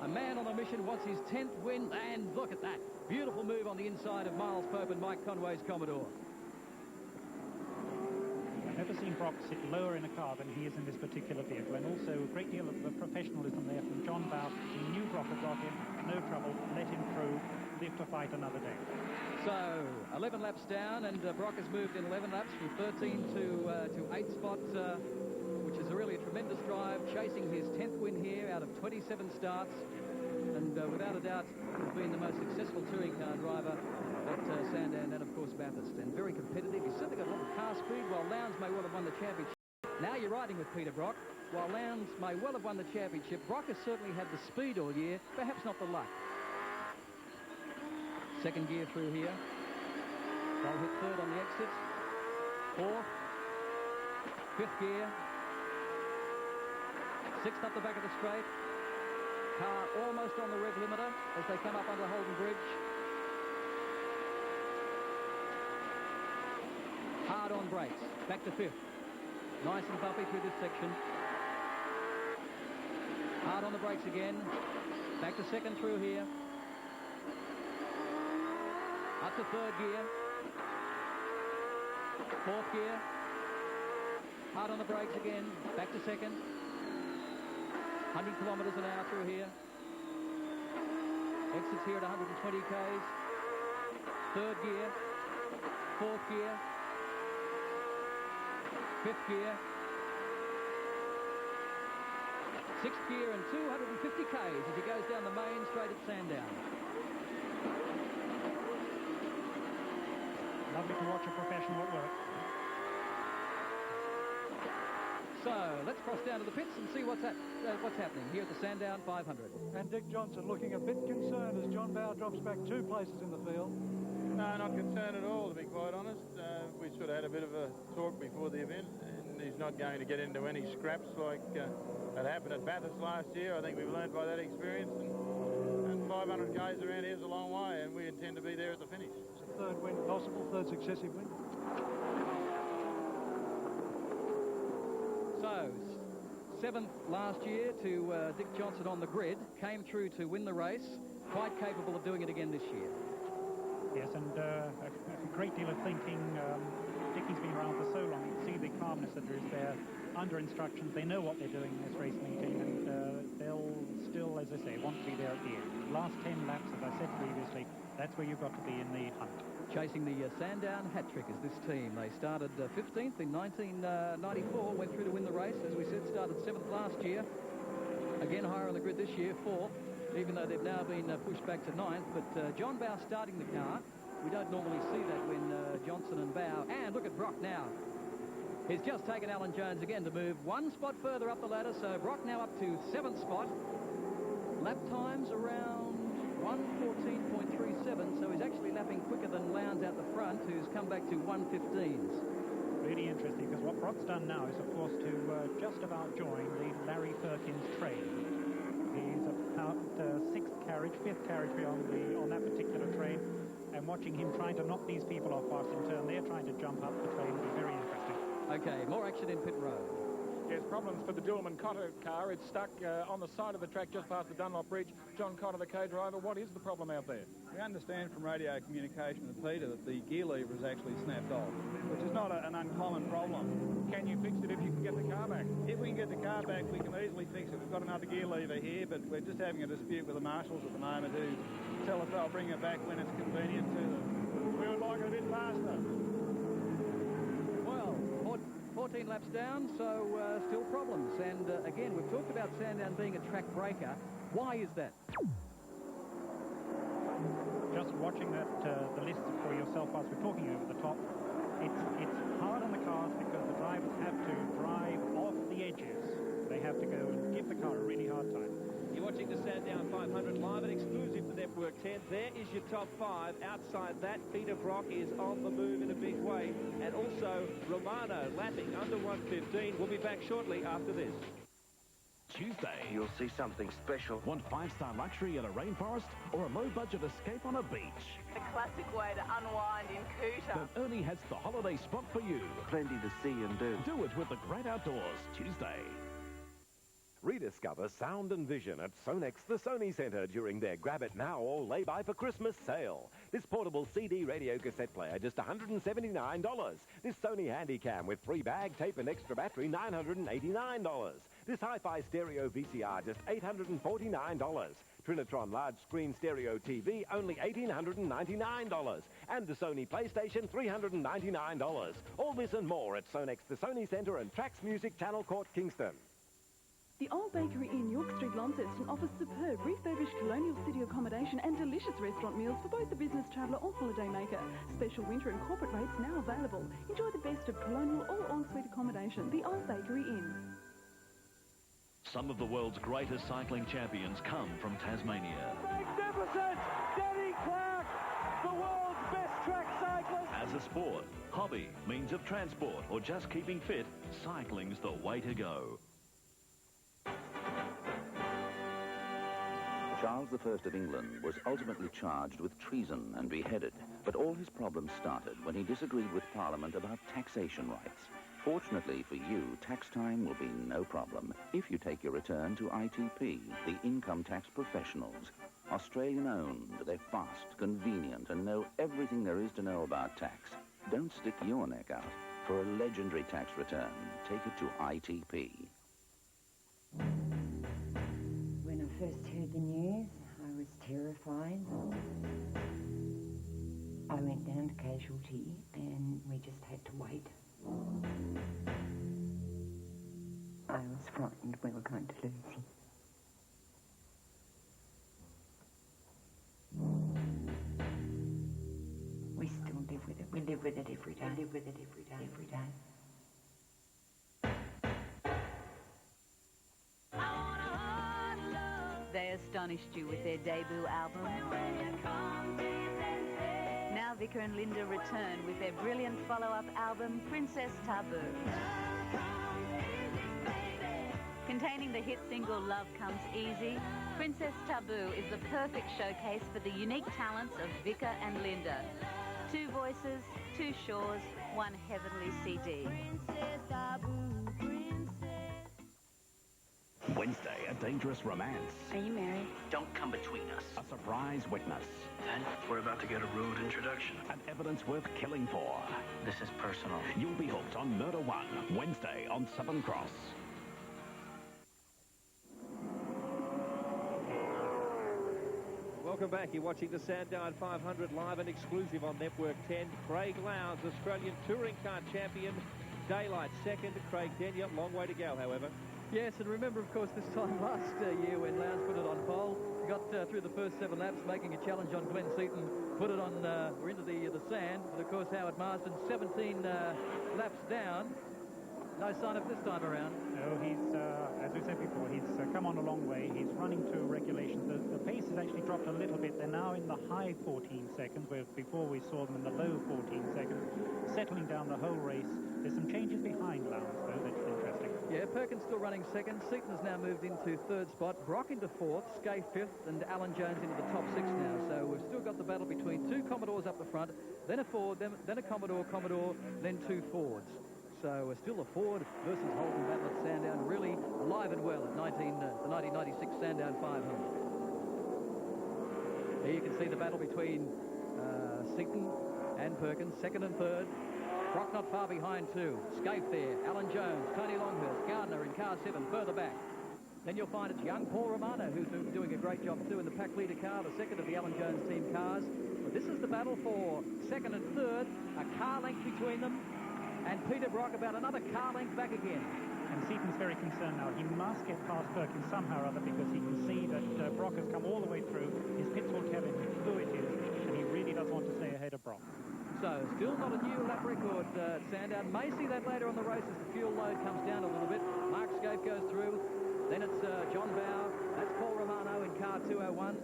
A man on a mission wants his 10th win, and look at that. Beautiful move on the inside of Miles Pope and Mike Conway's Commodore. I've never seen Brock sit lower in a car than he is in this particular vehicle, and also a great deal of professionalism there from John Bowe. He knew Brock had got him, no trouble, let him through, live to fight another day. So 11 laps down, and Brock has moved in 11 laps from 13 to 8th spot, which is really a tremendous drive, chasing his 10th win here out of 27 starts, and without a doubt has been the most successful touring car driver at Sandown and of course Bathurst, and very competitive. He's certainly got a lot of car speed, while Lowndes may well have won the championship. Now you're riding with Peter Brock. While Lowndes may well have won the championship, Brock has certainly had the speed all year, perhaps not the luck. Second gear through here. They'll hit third on the exit. Fourth. Fifth gear. Sixth up the back of the straight. Car almost on the rev limiter as they come up under Holden Bridge. Hard on brakes. Back to fifth. Nice and bumpy through this section. Hard on the brakes again. Back to second through here. Up to third gear. Fourth gear. Hard on the brakes again. Back to second. 100 kilometres an hour through here. Exits here at 120 k's. Third gear. Fourth gear. Fifth gear. Sixth gear and 250 k's as he goes down the main straight at Sandown. Lovely to watch a professional at work. So let's cross down to the pits and see what's happening here at the Sandown 500. And Dick Johnson looking a bit concerned as John Bowe drops back 2 places in the field. No, not concerned at all, to be quite honest. We sort of had a bit of a talk before the event, and he's not going to get into any scraps like that happened at Bathurst last year. I think we've learned by that experience, and 500 k's around here is a long way, and we intend to be there at the finish. Is a third win possible, third successive win? So, 7th last year to Dick Johnson on the grid, came through to win the race, quite capable of doing it again this year. Yes, and a great deal of thinking. Dickie's been around for so long, you can see the calmness that there is there under instructions. They know what they're doing in this race meeting, and they'll still, as I say, want to be there at the end. Last 10 laps, as I said previously, that's where you've got to be in the hunt. Chasing the Sandown hat-trick is this team. They started 15th in 1994, went through to win the race. As we said, started 7th last year. Again, higher on the grid this year, 4th, even though they've now been pushed back to 9th. But John Bowe starting the car We don't normally see that when Johnson and Bow. And look at Brock now. He's just taken Alan Jones again to move one spot further up the ladder, so Brock now up to 7th spot. Lap times around 1:14.37, so he's actually lapping quicker than Lowndes out the front, who's come back to 1:15s. Really interesting, because what Brock's done now is, of course, to just about join the Larry Perkins train. He's about 5th carriage on that particular train, and watching him trying to knock these people off whilst in turn they're trying to jump up the train will be very interesting. Okay, more action in pit road. Yes, problems for the Dillman Cotter car. It's stuck on the side of the track just past the Dunlop Bridge. John Cotter, the co-driver, what is the problem out there? We understand from radio communication with Peter that the gear lever is actually snapped off, which is not an uncommon problem. Can you fix it if you can get the car back? If we can get the car back, we can easily fix it. We've got another gear lever here, but we're just having a dispute with the marshals at the moment who tell us they'll bring it back when it's convenient to them. We would like it a bit faster. 14 laps down, so still problems. And again, we've talked about Sandown being a track breaker. Why is that? Just watching that the list for yourself whilst we're talking over the top, it's hard on the cars because the drivers have to drive off the edges. They have to go and give the car a really hard time. You're watching the Sandown 500 live and exclusive to Network 10. There is your top 5. Outside that, Peter Brock is on the move in a big way. And also, Romano lapping under 1:15. We'll be back shortly after this. Tuesday, you'll see something special. Want 5-star luxury at a rainforest or a low-budget escape on a beach? A classic way to unwind in Cooter. Then Ernie has the holiday spot for you. Plenty to see and do. Do it with the great outdoors. Tuesday. Rediscover sound and vision at Sonex, the Sony Centre, during their Grab It Now or Lay By for Christmas sale. This portable CD radio cassette player, just $179. This Sony Handycam with free bag, tape and extra battery, $989. This hi-fi stereo VCR, just $849. Trinitron large screen stereo TV, only $1,899. And the Sony PlayStation, $399. All this and more at Sonex, the Sony Centre and Trax Music Channel Court, Kingston. The Old Bakery in York Street, Launceston offers superb refurbished colonial city accommodation and delicious restaurant meals for both the business traveller or holiday maker. Special winter and corporate rates now available. Enjoy the best of colonial or en-suite accommodation. The Old Bakery Inn. Some of the world's greatest cycling champions come from Tasmania. Magnificent! Danny Clark, the world's best track cyclist! As a sport, hobby, means of transport, or just keeping fit, cycling's the way to go. Charles I of England was ultimately charged with treason and beheaded, but all his problems started when he disagreed with Parliament about taxation rights. Fortunately for you, tax time will be no problem if you take your return to ITP, the Income Tax Professionals. Australian-owned, they're fast, convenient, and know everything there is to know about tax. Don't stick your neck out. For a legendary tax return, take it to ITP. When I first heard the news, I was terrified. I went down to casualty and we just had to wait. I was frightened we were going to lose him. We still live with it. We live with it every day. We live with it every day. Every day. They astonished you with their debut album. Now Vicar and Linda return with their brilliant follow-up album, Princess Taboo. Containing the hit single Love Comes Easy, Princess Taboo is the perfect showcase for the unique talents of Vicar and Linda. 2 voices, 2 shores, 1 heavenly CD. Wednesday, a dangerous romance. Are you married? Don't come between us. A surprise witness. And we're about to get a rude introduction. And evidence worth killing for. This is personal. You'll be hooked on Murder One, Wednesday on Southern Cross. Welcome back. You're watching the Sandown 500 live and exclusive on Network 10. Craig Lowndes, Australian Touring Car Champion. Daylight second. Craig Denyer. Long way to go, however. Yes, and remember, of course, this time last year when Lowndes put it on pole, got through the first 7 laps, making a challenge on Glenn Seaton put it on, we're into the sand. But of course, Howard Marsden, 17 laps down. No sign of this time around. No, he's, as we said before, he's come on a long way. He's running to regulations. The pace has actually dropped a little bit. They're now in the high 14 seconds, whereas before we saw them in the low 14 seconds, settling down the whole race. There's some changes behind Lowndes, though, that's interesting. Yeah, Perkins still running second. Seaton has now moved into third spot. Brock into fourth, Scaife fifth, and Alan Jones into the top six now. So we've still got the battle between two Commodores up the front, then a Ford, then a Commodore, then two Fords. So still a Ford versus Holden battle at Sandown, really alive and well at the 1996 Sandown 500. Here you can see the battle between Seaton and Perkins, second and third. Brock not far behind too. Scaife there, Alan Jones, Tony Longhurst, Gardner in car 7 further back. Then you'll find it's young Paul Romano who's doing a great job too in the pack leader car, the second of the Alan Jones team cars. But this is the battle for second and third, a car length between them. And Peter Brock about another car length back again. And Seaton's very concerned now. He must get past Perkins somehow or other because he can see that Brock has come all the way through. His pits will tell him who it is, and he really does want to stay ahead of Brock. So, still not a new lap record at Sandown. May see that later on the race as the fuel load comes down a little bit. Mark Scaife goes through. Then it's John Bow. That's Paul Romano in car 201.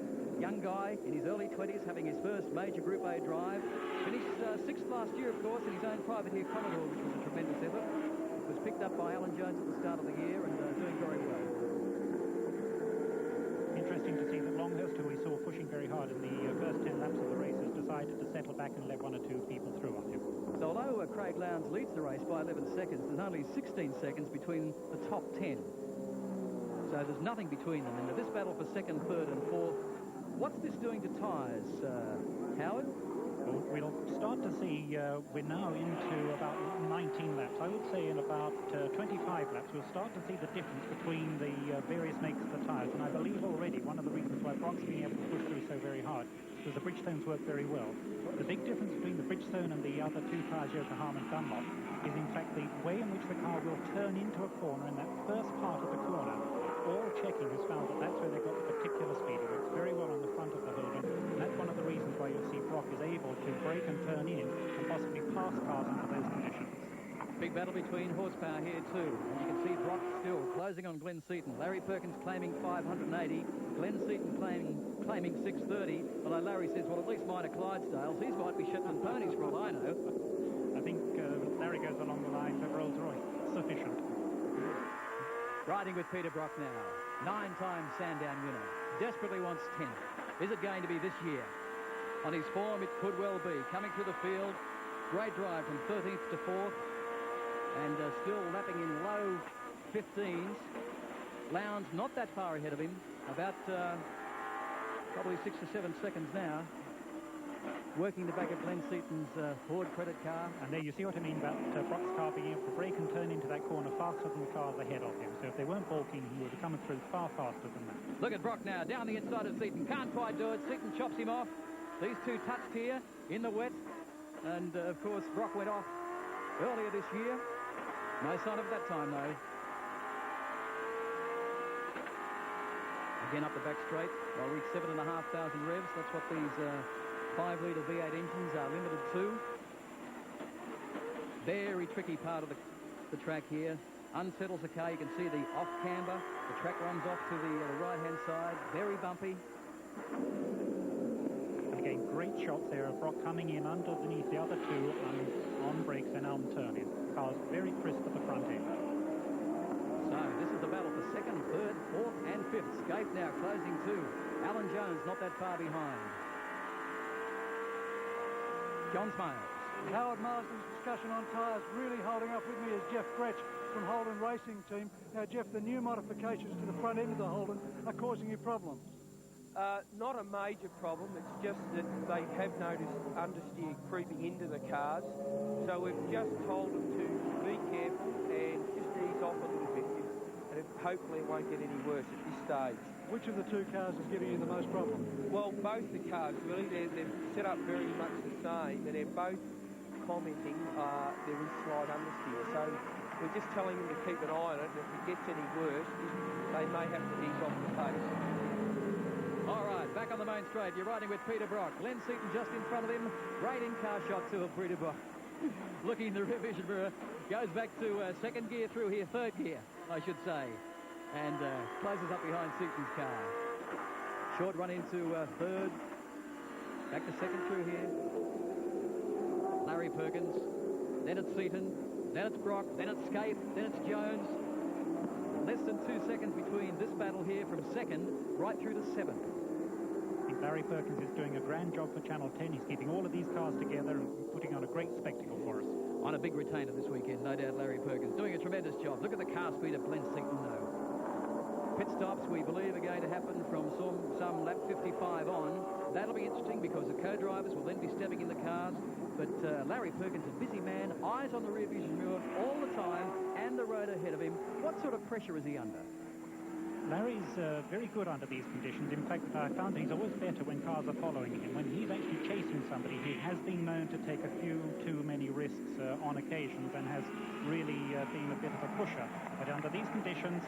Young guy in his early 20s having his first major Group A drive. Finished sixth last year, of course, in his own privateer Commodore, which was a tremendous effort. It was picked up by Alan Jones at the start of the year and doing very well. Interesting to see that Longhurst, who we saw pushing very hard in the first 10 laps of the race, has decided to settle back and let one or two people through on him. So although Craig Lowndes leads the race by 11 seconds, there's only 16 seconds between the top 10. So there's nothing between them. And this battle for second, third and fourth, what's this doing to tyres, Howard? Well, we'll start to see, we're now into about 19 laps. I would say in about 25 laps, we'll start to see the difference between the various makes of the tyres. And I believe already one of the reasons why Brock's been able to push through so very hard is the Bridgestones work very well. The big difference between the Bridgestone and the other two tyres, Yokohama and Dunlop, is in fact the way in which the car will turn into a corner in that first part of the corner. All checking has found that that's where they've got the particular speed. It works very well on the front of the Holden, and that's one of the reasons why you'll see Brock is able to brake and turn in and possibly pass cars under those conditions. Big battle between horsepower here too. And you can see Brock still closing on Glenn Seaton. Larry Perkins claiming 580. Glenn Seaton claiming 630. Although Larry says, well, at least mine are Clydesdales. These might be Shetland ponies for all I know. I think Larry goes along the lines of Rolls-Royce. Sufficient. Riding with Peter Brock now. 9-time Sandown winner. Desperately wants 10. Is it going to be this year? On his form, it could well be. Coming through the field. Great drive from 13th to 4th. And still lapping in low 15s. Lowndes not that far ahead of him. About probably 6 or 7 seconds now. Working the back of Glenn Seaton's Ford credit car. And there you see what I mean about Brock's car being able to brake and turn into that corner faster than the cars ahead of him. So if they weren't balking, he would have come through far faster than that. Look at Brock now, down the inside of Seaton. Can't quite do it. Seaton chops him off. These two touched here in the wet. And, of course, Brock went off earlier this year. No sign of that time, though. Again up the back straight. They'll reach 7,500 revs. That's what these 5-litre V8 engines are limited to. Very tricky part of the track here. Unsettles the car. You can see the off camber. The track runs off to the right-hand side. Very bumpy. And again, great shots there of Brock coming in underneath the other two on brakes and on turn-in. The car's very crisp at the front end. So this is the battle for second, third, fourth and fifth. Scaife now closing too. Alan Jones not that far behind. John Smales. Howard Marsden's discussion on tyres really holding up with me is Jeff Gretsch from Holden Racing Team. Now, Jeff, the new modifications to the front end of the Holden are causing you problems. Not a major problem. It's just that they have noticed understeer creeping into the cars. So we've just told them to be careful and just ease off a little bit. And hopefully it won't get any worse at this stage. Which of the two cars is giving you the most problem? Well, both the cars, really. They're set up very much the same, and they're both commenting there is slight understeer. So we're just telling them to keep an eye on it, and if it gets any worse, they may have to ease off the pace. All right, back on the main straight. You're riding with Peter Brock. Len Seaton just in front of him. Great in-car shot too of Peter Brock. Looking in the rear vision mirror. Goes back to second gear through here, third gear, I should say. And closes up behind Seaton's car. Short run into third. Back to second through here. Larry Perkins. Then it's Seaton. Then it's Brock. Then it's Scaife. Then it's Jones. Less than 2 seconds between this battle here from second right through to seventh. I think Larry Perkins is doing a grand job for Channel 10. He's keeping all of these cars together and putting on a great spectacle for us. On a big retainer this weekend, no doubt Larry Perkins doing a tremendous job. Look at the car speed of Glenn Seaton, though. Pit stops, we believe, are going to happen from some lap 55 on. That'll be interesting because the co-drivers will then be stepping in the cars. But Larry Perkins, a busy man, eyes on the rear vision mirror all the time, and the road ahead of him. What sort of pressure is he under? Larry's very good under these conditions. In fact, I found he's always better when cars are following him. When he's actually chasing somebody, he has been known to take a few too many risks on occasions and has really been a bit of a pusher. But under these conditions,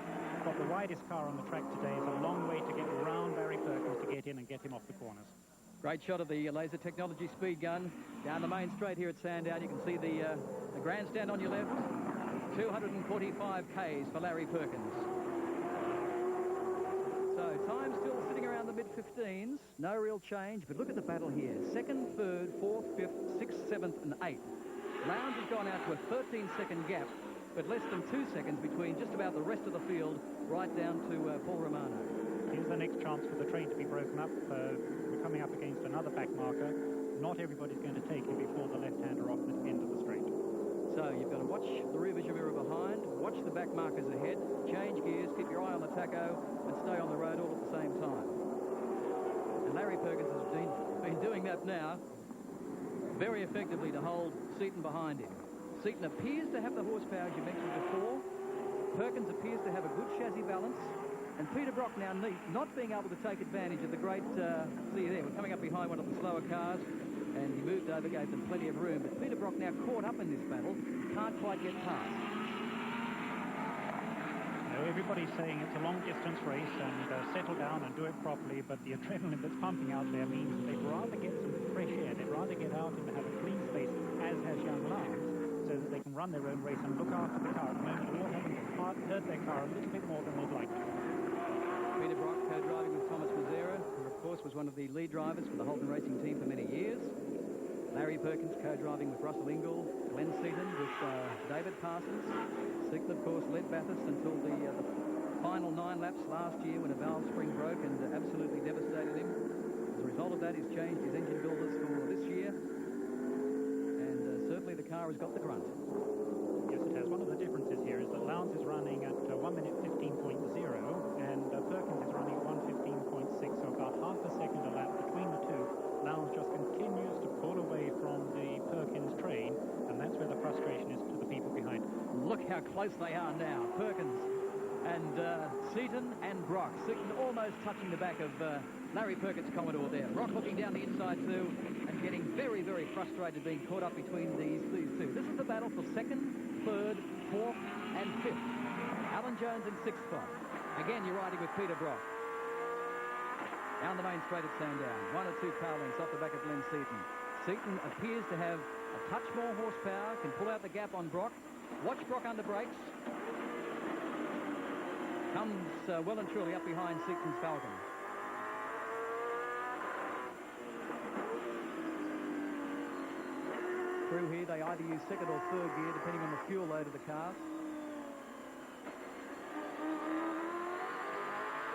got the widest car on the track today. It's a long way to get around Larry Perkins to get in and get him off the corners. Great shot of the laser technology speed gun down the main straight here at Sandown. You can see the grandstand on your left. 245 Ks for Larry Perkins. So time still sitting around the mid-15s. No real change, but look at the battle here. Second, third, fourth, fifth, sixth, seventh, and eighth. Lowndes has gone out to a 13-second gap, but less than 2 seconds between just about the rest of the field, right down to Paul Romano. Here's the next chance for the train to be broken up. We're coming up against another back marker. Not everybody's going to take him before the left-hander off the end of the straight. So you've got to watch the rear vision mirror behind, watch the back markers ahead, change gears, keep your eye on the tacho, and stay on the road all at the same time. And Larry Perkins has been doing that now very effectively to hold Seaton behind him. Seaton appears to have the horsepower, as you mentioned before. Perkins appears to have a good chassis balance. And Peter Brock now not being able to take advantage of the great, see there, we're coming up behind one of the slower cars, and he moved over, gave them plenty of room. But Peter Brock now caught up in this battle, can't quite get past. Now, everybody's saying it's a long-distance race and settle down and do it properly, but the adrenaline that's pumping out there means they'd rather get some fresh air, they'd rather get out and have a clean space, as has young Lowndes, so that they can run their own race and look after the car. At the moment, they're all having to hurt their car a little bit more than they'd like to. Peter Brock co-driving with Thomas Mazzera, who of course was one of the lead drivers for the Holden Racing team for many years. Larry Perkins co-driving with Russell Ingall, Glenn Seaton with David Parsons. Seaton, of course, led Bathurst until the final 9 laps last year when a valve spring broke and absolutely devastated him. As a result of that, he's changed his engine builders for this year, and certainly the car has got the grunt. Yes, it has. One of the differences here is that Lowndes is running at 1 minute 15.0 and Perkins is running at 1:15.6, so about half a second a lap between the two. Lowndes just continues to pull away from the Perkins train, and that's where the frustration is to the people behind. Look how close they are now. Perkins and Seaton and Brock. Seaton almost touching the back of Larry Perkins' Commodore there. Brock looking down the inside too and getting very, very frustrated being caught up between these two. This is the battle for second, third, fourth, and fifth. Alan Jones in sixth spot. Again, you're riding with Peter Brock. Down the main straight at Sandown. 1 or 2 car lengths off the back of Glenn Seaton. Seaton appears to have a touch more horsepower, can pull out the gap on Brock. Watch Brock under brakes. Comes well and truly up behind Seaton's Falcon. Through here, they either use second or third gear, depending on the fuel load of the cars.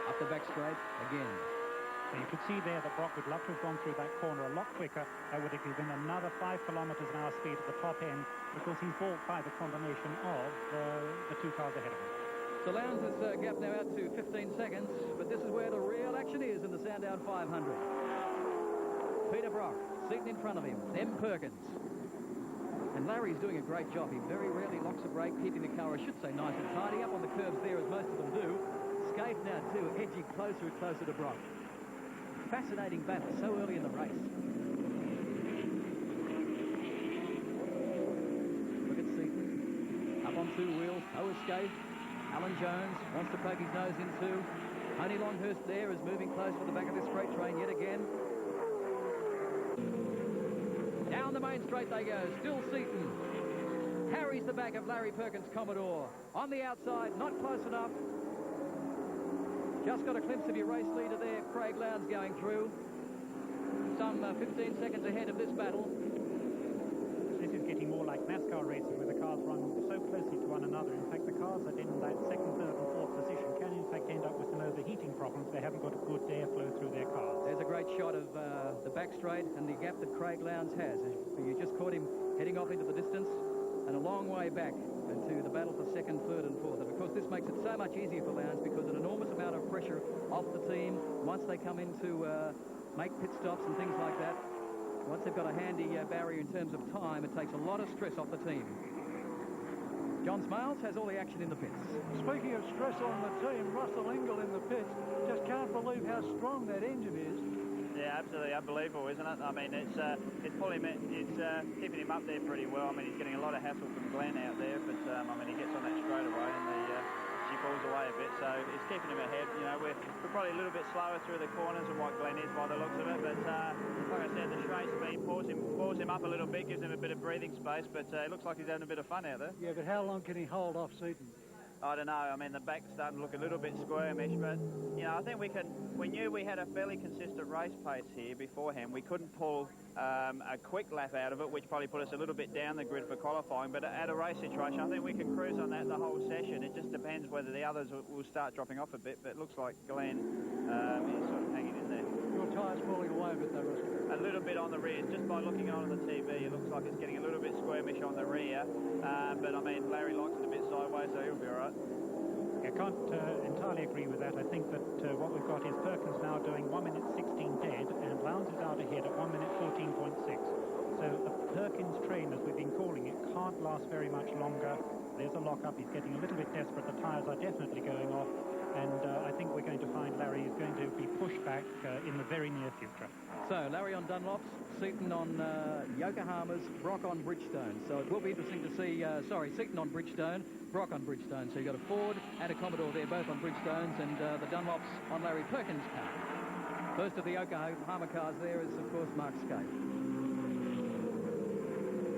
Up the back straight again. So you could see there that Brock would love to have gone through that corner a lot quicker. That would have given another 5 kilometres an hour speed at the top end, because he's balked by the combination of the 2 cars ahead of him. So Lowndes has gapped now out to 15 seconds, but this is where the real action is in the Sandown 500. Peter Brock, Seaton in front of him, then Perkins. And Larry's doing a great job. He very rarely locks a brake, keeping the car, I should say, nice and tidy up on the curves there, as most of them do. Scaife now, too, edging closer and closer to Brock. Fascinating battle so early in the race. Look at Seaton. Up on 2 wheels. Oh, Scaife. Alan Jones wants to poke his nose into Tony Longhurst there is moving close to the back of this freight train yet again. Down the main straight they go. Still Seaton. Harries the back of Larry Perkins' Commodore. On the outside, not close enough. Just got a glimpse of your race leader there, Craig Lowndes, going through. Some 15 seconds ahead of this battle. This is getting more like NASCAR racing, where the cars run so closely to one another. In fact, the cars that in that second, third and fourth position can in fact end up with some overheating problems. They haven't got a good airflow through their cars. There's a great shot of the back straight and the gap that Craig Lowndes has. You just caught him heading off into the distance and a long way back into the battle for second, third and fourth. And of course this makes it so much easier for Lowndes because an enormous amount of pressure off the team once they come into make pit stops and things like that. Once they've got a handy barrier in terms of time, it takes a lot of stress off the team. John Smales has all the action in the pits. Speaking of stress on the team, Russell Ingall in the pits. Just can't believe how strong that engine is. Yeah, absolutely unbelievable, isn't it? I mean, it's pulling him, it's keeping him up there pretty well. I mean, he's getting a lot of hassle from Glenn out there, but I mean, he gets on that straight away and she falls away a bit, so it's keeping him ahead. You know, we're probably a little bit slower through the corners than what Glenn is by the looks of it, but like I said, the straight speed pulls him up a little bit, gives him a bit of breathing space, but it looks like he's having a bit of fun out there. Yeah, but how long can he hold off Seaton? I don't know. I mean, the back's starting to look a little bit squirmish, but, you know, I think we knew we had a fairly consistent race pace here beforehand. We couldn't pull a quick lap out of it, which probably put us a little bit down the grid for qualifying, but at a race situation, I think we can cruise on that the whole session. It just depends whether the others will start dropping off a bit, but it looks like Glenn is sort of hanging in there. Your tyre's falling away a bit though, Russell. A little bit on the rear. Just by looking on the TV, it looks like it's getting a little bit squirmish on the rear, but I mean, Larry likes it a bit sideways, so he'll be all right. I can't entirely agree with that. I think that what we've got is Perkins now doing 1 minute 16 dead, and Lowndes is out ahead at 1 minute 14.6. So the Perkins train, as we've been calling it, can't last very much longer. There's a lock-up. He's getting a little bit desperate. The tyres are definitely going off, and I think we're going to find Larry is going to be pushed back in the very near future. So Larry on Dunlops, Seaton on Yokohamas, Brock on Bridgestone. So it will be interesting to see, Seaton on Bridgestone, Brock on Bridgestone. So you've got a Ford and a Commodore there, both on Bridgestones, and the Dunlops on Larry Perkins' car. First of the Yokohama cars there is, of course, Mark Skate.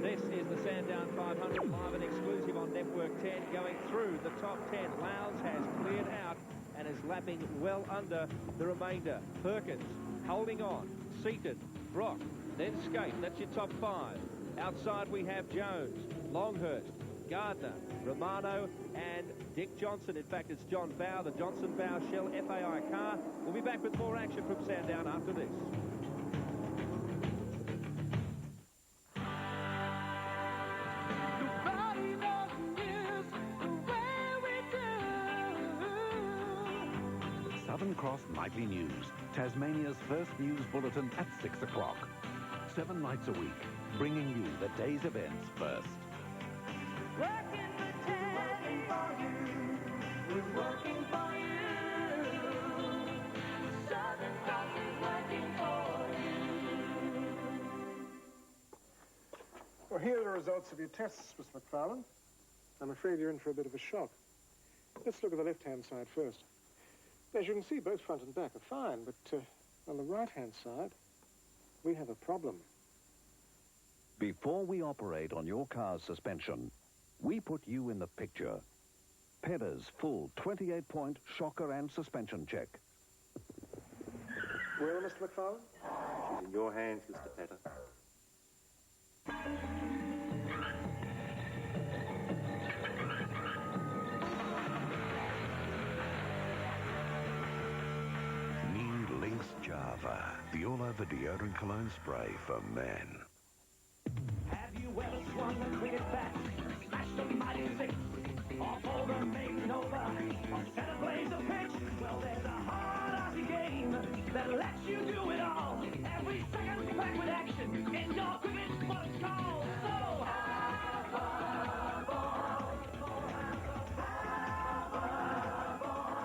This is the Sandown 500 live and exclusive on Network 10, going through the top 10. Lowndes has cleared out and is lapping well under the remainder. Perkins holding on. Seaton, Brock, then Skate. That's your top 5. Outside we have Jones, Longhurst, Gardner, Romano and Dick Johnson. In fact, it's John Bowe, the Johnson Bowe Shell FAI car. We'll be back with more action from Sandown after this. Southern Cross Nightly News, Tasmania's first news bulletin at 6 o'clock. 7 nights a week, bringing you the day's events first. Working for telly for you. We're working for you. Southern Cross is working for you. Well, here are the results of your tests, Miss McFarlane. I'm afraid you're in for a bit of a shock. Let's look at the left-hand side first. As you can see, both front and back are fine, but on the right-hand side, we have a problem. Before we operate on your car's suspension, we put you in the picture. Pedder's full 28-point shocker and suspension check. Well, Mr. McFarlane? She's in your hands, Mr. Pedder. Java, the all-over deodorant cologne spray for men. Have you ever swung a cricket bat, smashed a mighty six, off over Maiden Nova, or set a blaze of pitch? Well, there's a hard Aussie game that lets you do it all. Every second packed with action, indoor cricket's what it's called. So, have a ball.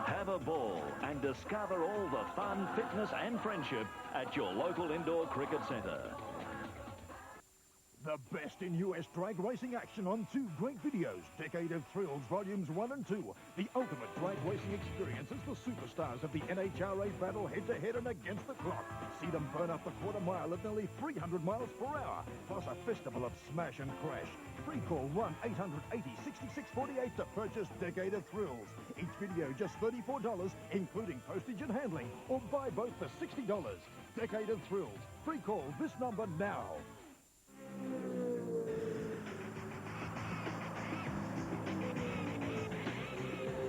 Have a ball and discover all the fun, fitness and friendship at your local indoor cricket centre. The The best in US drag racing action on 2 great videos. Decade of Thrills, Volumes 1 and 2. The ultimate drag racing experience as the superstars of the NHRA battle head-to-head and against the clock. See them burn up the quarter mile at nearly 300 miles per hour. Plus a festival of smash and crash. Free call 1-800-80-6648 to purchase Decade of Thrills. Each video just $34, including postage and handling. Or buy both for $60. Decade of Thrills. Free call this number now.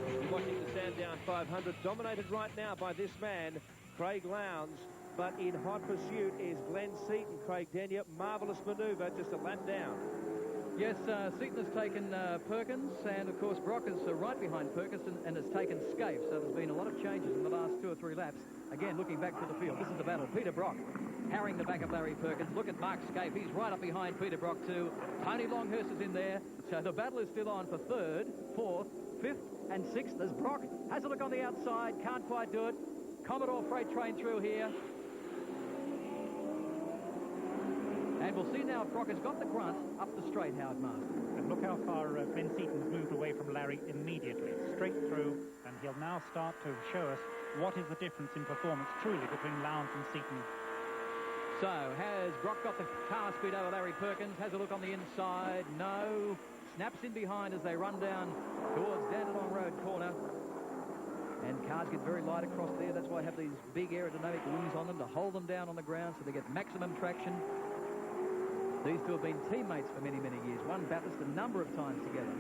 You're watching the Sandown 500, dominated right now by this man, Craig Lowndes. But in hot pursuit is Glenn Seaton. Craig Denyer, marvellous manoeuvre, just a lap down. Yes, Seaton has taken Perkins, and of course Brock is right behind Perkins and has taken Scaife. So there's been a lot of changes in the last 2 or 3 laps. Again, looking back to the field, this is the battle. Peter Brock harrying the back of Larry Perkins. Look at Mark Scaife. He's right up behind Peter Brock too. Tony Longhurst is in there. So the battle is still on for 3rd, 4th, 5th and 6th as Brock has a look on the outside. Can't quite do it. Commodore freight train through here. And we'll see now if Brock has got the grunt up the straight, Howard Marsden. And look how far Glenn Seaton's moved away from Larry immediately, straight through, and he'll now start to show us what is the difference in performance truly between Lowndes and Seaton. So, has Brock got the car speed over Larry Perkins? Has a look on the inside? No. Snaps in behind as they run down towards Dandenong Road corner. And cars get very light across there. That's why I have these big aerodynamic wings on them to hold them down on the ground so they get maximum traction. These two have been teammates for many, many years. Won Bathurst a number of times together.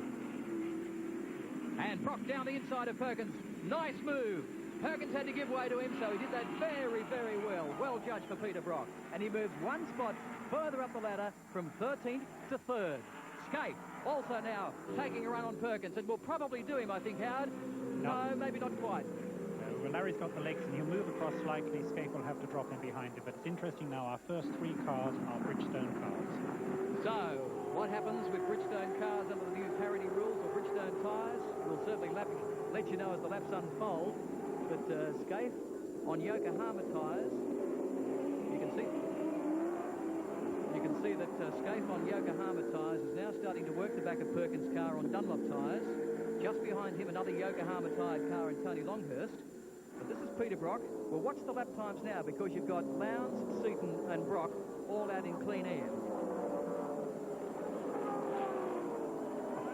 And Brock down the inside of Perkins. Nice move. Perkins had to give way to him, so he did that very, very well. Well judged for Peter Brock. And he moves 1 spot further up the ladder from 13th to 3rd. Scaife also now taking a run on Perkins, and will probably do him, I think, Howard. No, maybe not quite. Well, Larry's got the legs, and he'll move across slightly. Scaife will have to drop in behind him. But it's interesting now, our first 3 cars are Bridgestone cars. So, what happens with Bridgestone cars under the new parity rules or Bridgestone tyres? We'll certainly let you know as the laps unfold. But Scaife on Yokohama tyres, you can see that Scaife on Yokohama tyres is now starting to work the back of Perkins' car on Dunlop tyres. Just behind him, another Yokohama tyred car in Tony Longhurst. But this is Peter Brock. Well, watch the lap times now, because you've got Lowndes, Seaton and Brock all out in clean air.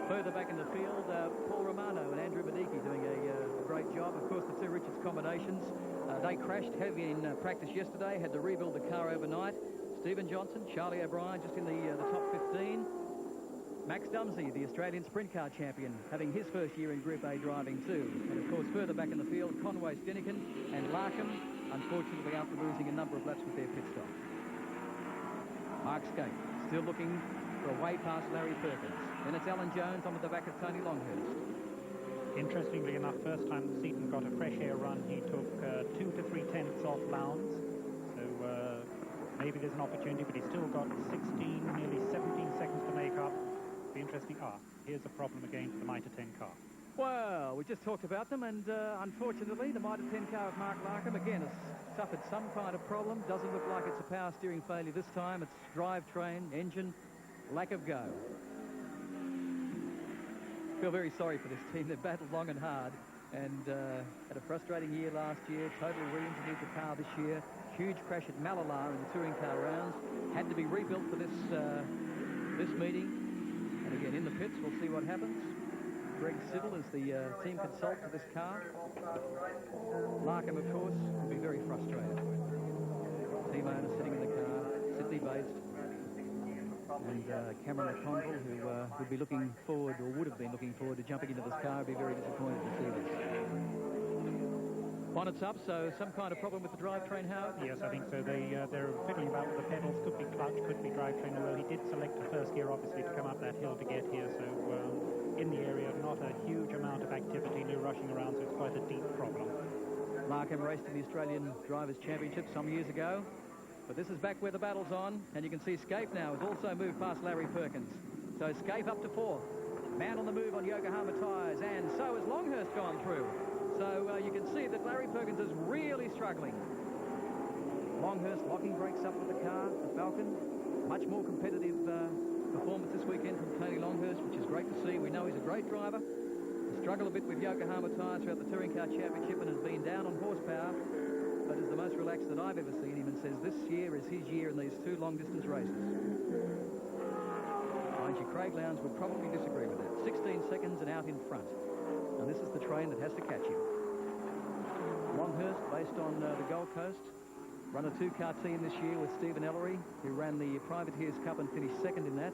Further back in the field, Paul Romano and Andrew Medicki doing a great job. Of course, the 2 Richards combinations, they crashed heavy in practice yesterday, had to rebuild the car overnight. Stephen Johnson, Charlie O'Brien just in the top 15. Max Dumsey, the Australian sprint car champion, having his first year in Group A driving too. And of course, further back in the field, Conway Steniken and Larkham, unfortunately after losing a number of laps with their pit stop. Mark Scaife still looking for a way past Larry Perkins. Then it's Alan Jones on with the back of Tony Longhurst. Interestingly enough, first time Seaton got a fresh air run, he took 2 to 3 tenths off Lowndes. So maybe there's an opportunity, but he's still got 16, nearly 17 seconds to make up. Be interesting. Here's a problem again for the Mitre 10 car. Well, we just talked about them, and unfortunately, the Mitre 10 car of Mark Larkham again has suffered some kind of problem. Doesn't look like it's a power steering failure this time. It's drivetrain, engine, lack of go. Feel very sorry for this team. They've battled long and hard, and had a frustrating year last year. Total re-engineered the car this year. Huge crash at Malala in the touring car rounds. Had to be rebuilt for this meeting. And again, in the pits, we'll see what happens. Greg Siddle is the team consultant for this car. Larkham, of course, will be very frustrated. Team owner sitting in the car, Sydney-based. And Cameron O'Connell, who would be looking forward, or would have been looking forward to jumping into this car, would be very disappointed to see this. Bonnet's up, so some kind of problem with the drivetrain, Howard? Yes, I think so. They're fiddling about with the pedals. Could be clutch, could be drivetrain. Although he did select a first gear, obviously, to come up that hill to get here. So in the area, not a huge amount of activity, no rushing around, so it's quite a deep problem. Larkham raced in the Australian Drivers' Championship some years ago. But this is back where the battle's on, and you can see Scaife now has also moved past Larry Perkins. So Scaife up to 4th. Man on the move on Yokohama tyres, and so has Longhurst gone through. So you can see that Larry Perkins is really struggling. Longhurst locking brakes up with the car, the Falcon. Much more competitive performance this weekend from Tony Longhurst, which is great to see. We know he's a great driver. He struggled a bit with Yokohama tyres throughout the Touring Car Championship and has been down on horsepower, but is the most relaxed that I've ever seen him, and says this year is his year in these 2 long-distance races. Mind you, Craig Lowndes would probably disagree with that. 16 seconds and out in front. And this is the train that has to catch him. Longhurst, based on the Gold Coast, run a 2-car team this year with Stephen Ellery, who ran the Privateers Cup and finished second in that,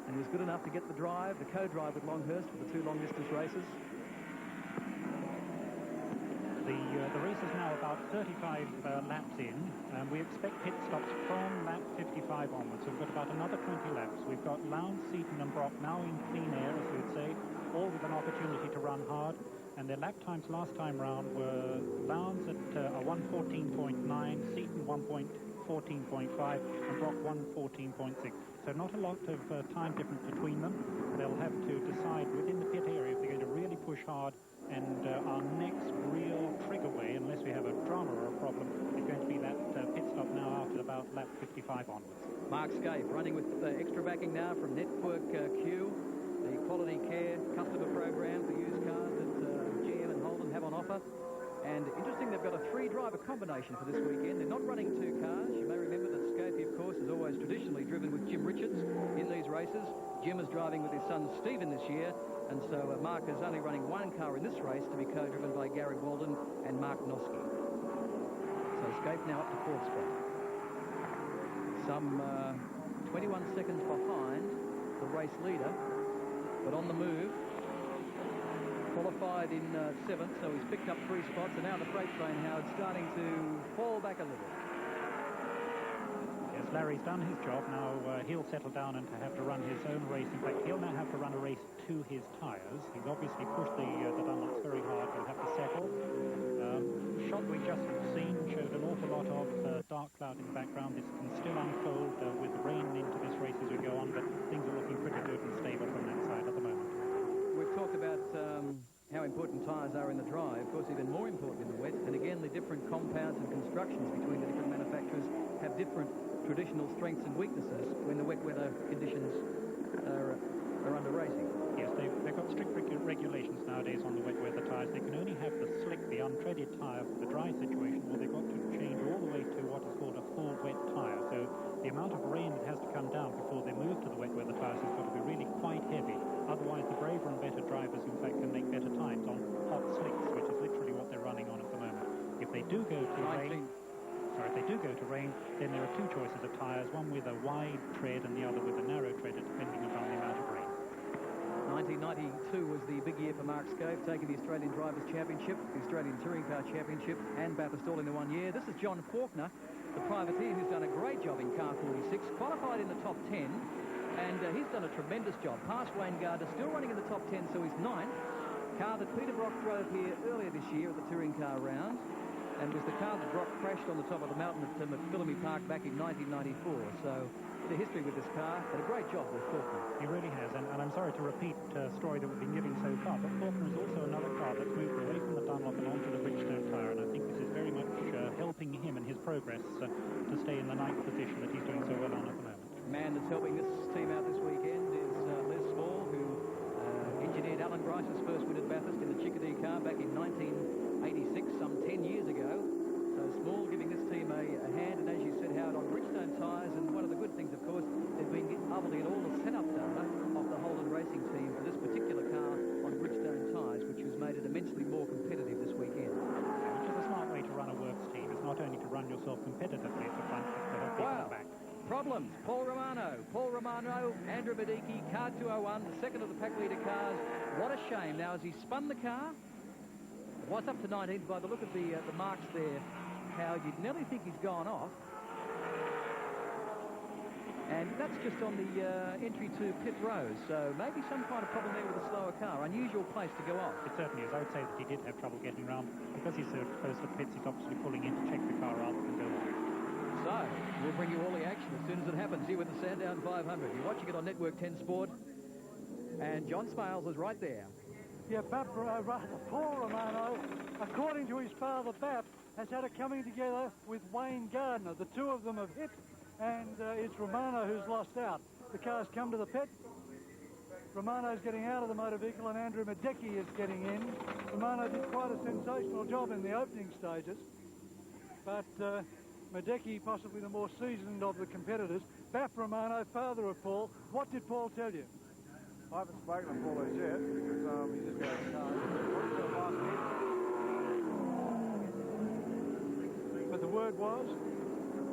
and was good enough to get the drive, the co-drive with Longhurst for the 2 long-distance races. The race is now about 35 laps in, and we expect pit stops from lap 55 onwards. So we've got about another 20 laps. We've got Lowndes, Seaton and Brock now in clean air, as we would say, all with an opportunity to run hard. And their lap times last time round were Lowndes at a 1:14.9, Seaton 1:14.5, and Brock 1:14.6. So not a lot of time difference between them. They'll have to decide within the pit area if they're going to really push hard. And our next real triggerway, unless we have a drama or a problem, is going to be that pit stop now after about lap 55 onwards. Mark Scape running with extra backing now from Network Q, the quality care customer program for used cars that GM and Holden have on offer. And interesting, they've got a 3-driver combination for this weekend. They're not running 2 cars. You may remember that Scapey, of course, has always traditionally driven with Jim Richards in these races. Jim is driving with his son Stephen this year, and so Mark is only running 1 car in this race to be co-driven by Gary Walden and Mark Noski. So Scape now up to 4th spot. Some 21 seconds behind the race leader, but on the move. Qualified in 7th, so he's picked up 3 spots, and now the freight train, Howard, starting to fall back a little. Yes, Larry's done his job. Now he'll settle down and to have to run his own race. In fact, he'll now have to run a race to his tyres. He's obviously pushed the Dunlops very hard. He'll have to settle. Shot we just seen showed an awful lot of dark cloud in the background. This can still unfold with rain into this race as we go on, but things are looking pretty good and stable from that side at the moment. We've talked about how important tyres are in the dry, of course even more important in the wet, and again the different compounds and constructions between the different manufacturers have different traditional strengths and weaknesses when the wet weather conditions are under racing. Yes, they've got strict regulations nowadays on the wet weather tyres. They can only have the slick, the untreaded tyre for the dry situation, or they've got to change all the way to what is called a full wet tyre. So the amount of rain that has to come down before they move to the wet weather tyres has got to be really quite heavy. Otherwise, the braver and better drivers, in fact, can make better times on hot slicks, which is literally what they're running on at the moment. If they do go to rain, then there are 2 choices of tyres, one with a wide tread and the other with a narrow tread, depending upon the amount of rain. 1992 was the big year for Mark Scape, taking the Australian Drivers' Championship, the Australian Touring Car Championship, and Bathurst all in the 1 year. This is John Faulkner, the privateer, who's done a great job in car 46, qualified in the top 10, and he's done a tremendous job. Past Wayne Gardner, still running in the top 10, so he's 9th. Car that Peter Brock drove here earlier this year at the Touring Car Round, and was the car that Brock crashed on the top of the mountain at McPhillamy Park back in 1994. So the history with this car, but a great job with Faulkner. He really has, and I'm sorry to repeat a story that we've been giving so far, but Faulkner is also another car that's moved away from the Dunlop and onto the Bridgestone tyre, and I think this is very much helping him in his progress to stay in the 9th position that he's doing so well on at the moment. The man that's helping this team out this weekend is Les Small, who engineered Alan Grice's first win at Bathurst in the Chickadee car back in 1986, some 10 years ago. So Small giving this team a hand, and as you said, Howard, on Bridgestone tyres, and one of the good things, of course, they've been able to get all the setup data of the Holden racing team for this particular car on Bridgestone tyres, which has made it immensely more competitive this weekend. Which is a smart way to run a works team. It's not only to run yourself competitively at the front, but to help people back. Problems. Paul Romano, Andrew Badicki, car 201, the second of the pack leader cars. What a shame. Now, as he spun the car, it was up to 19th by the look of the marks there, Howard, you'd nearly think he's gone off. And that's just on the entry to pit road, so maybe some kind of problem there with a slower car. Unusual place to go off. It certainly is. I would say that he did have trouble getting around. Because he's so close to the pits, he's obviously pulling in to check the car rather than go on. So, we'll bring you all the action as soon as it happens here with the Sandown 500. You're watching it on Network 10 Sport, and John Smales is right there. Yeah, Paul Romano, according to his father, Bap, has had a coming together with Wayne Gardner. The two of them have hit, and it's Romano who's lost out. The cars come to the pit. Romano's getting out of the motor vehicle and Andrew Madecki is getting in. Romano did quite a sensational job in the opening stages, but Madecki, possibly the more seasoned of the competitors. Baff Romano, father of Paul. What did Paul tell you? I haven't spoken to Paul as yet because he's just got his car. But the word was?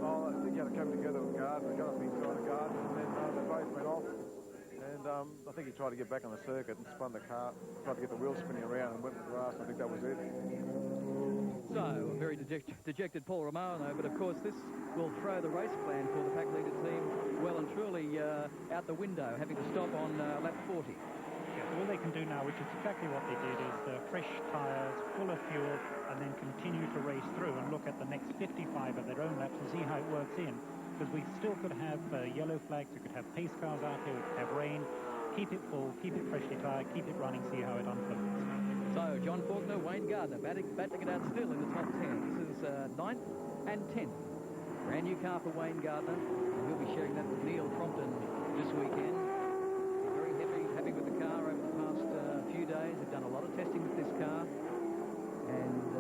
Oh, I think you had to come together with Gardner. The guy's been trying to Gardner, and then they both went off. And I think he tried to get back on the circuit and spun the car, tried to get the wheels spinning around and went to the grass. I think that was it. So, a very dejected Paul Romano, but of course this will throw the race plan for the pack leader team well and truly out the window, having to stop on lap 40. All they can do now, which is exactly what they did, is fresh tyres, full of fuel, and then continue to race through and look at the next 55 of their own laps and see how it works in. Because we still could have yellow flags, we could have pace cars out here, we could have rain. Keep it full, keep it freshly tyred, keep it running, see how it unfolds. So, John Faulkner, Wayne Gardner, battling it out still in the top 10. This is 9th and 10th. Brand new car for Wayne Gardner. He'll be sharing that with Neil Crompton this weekend. Very happy with the car over the past few days. They've done a lot of testing with this car. And,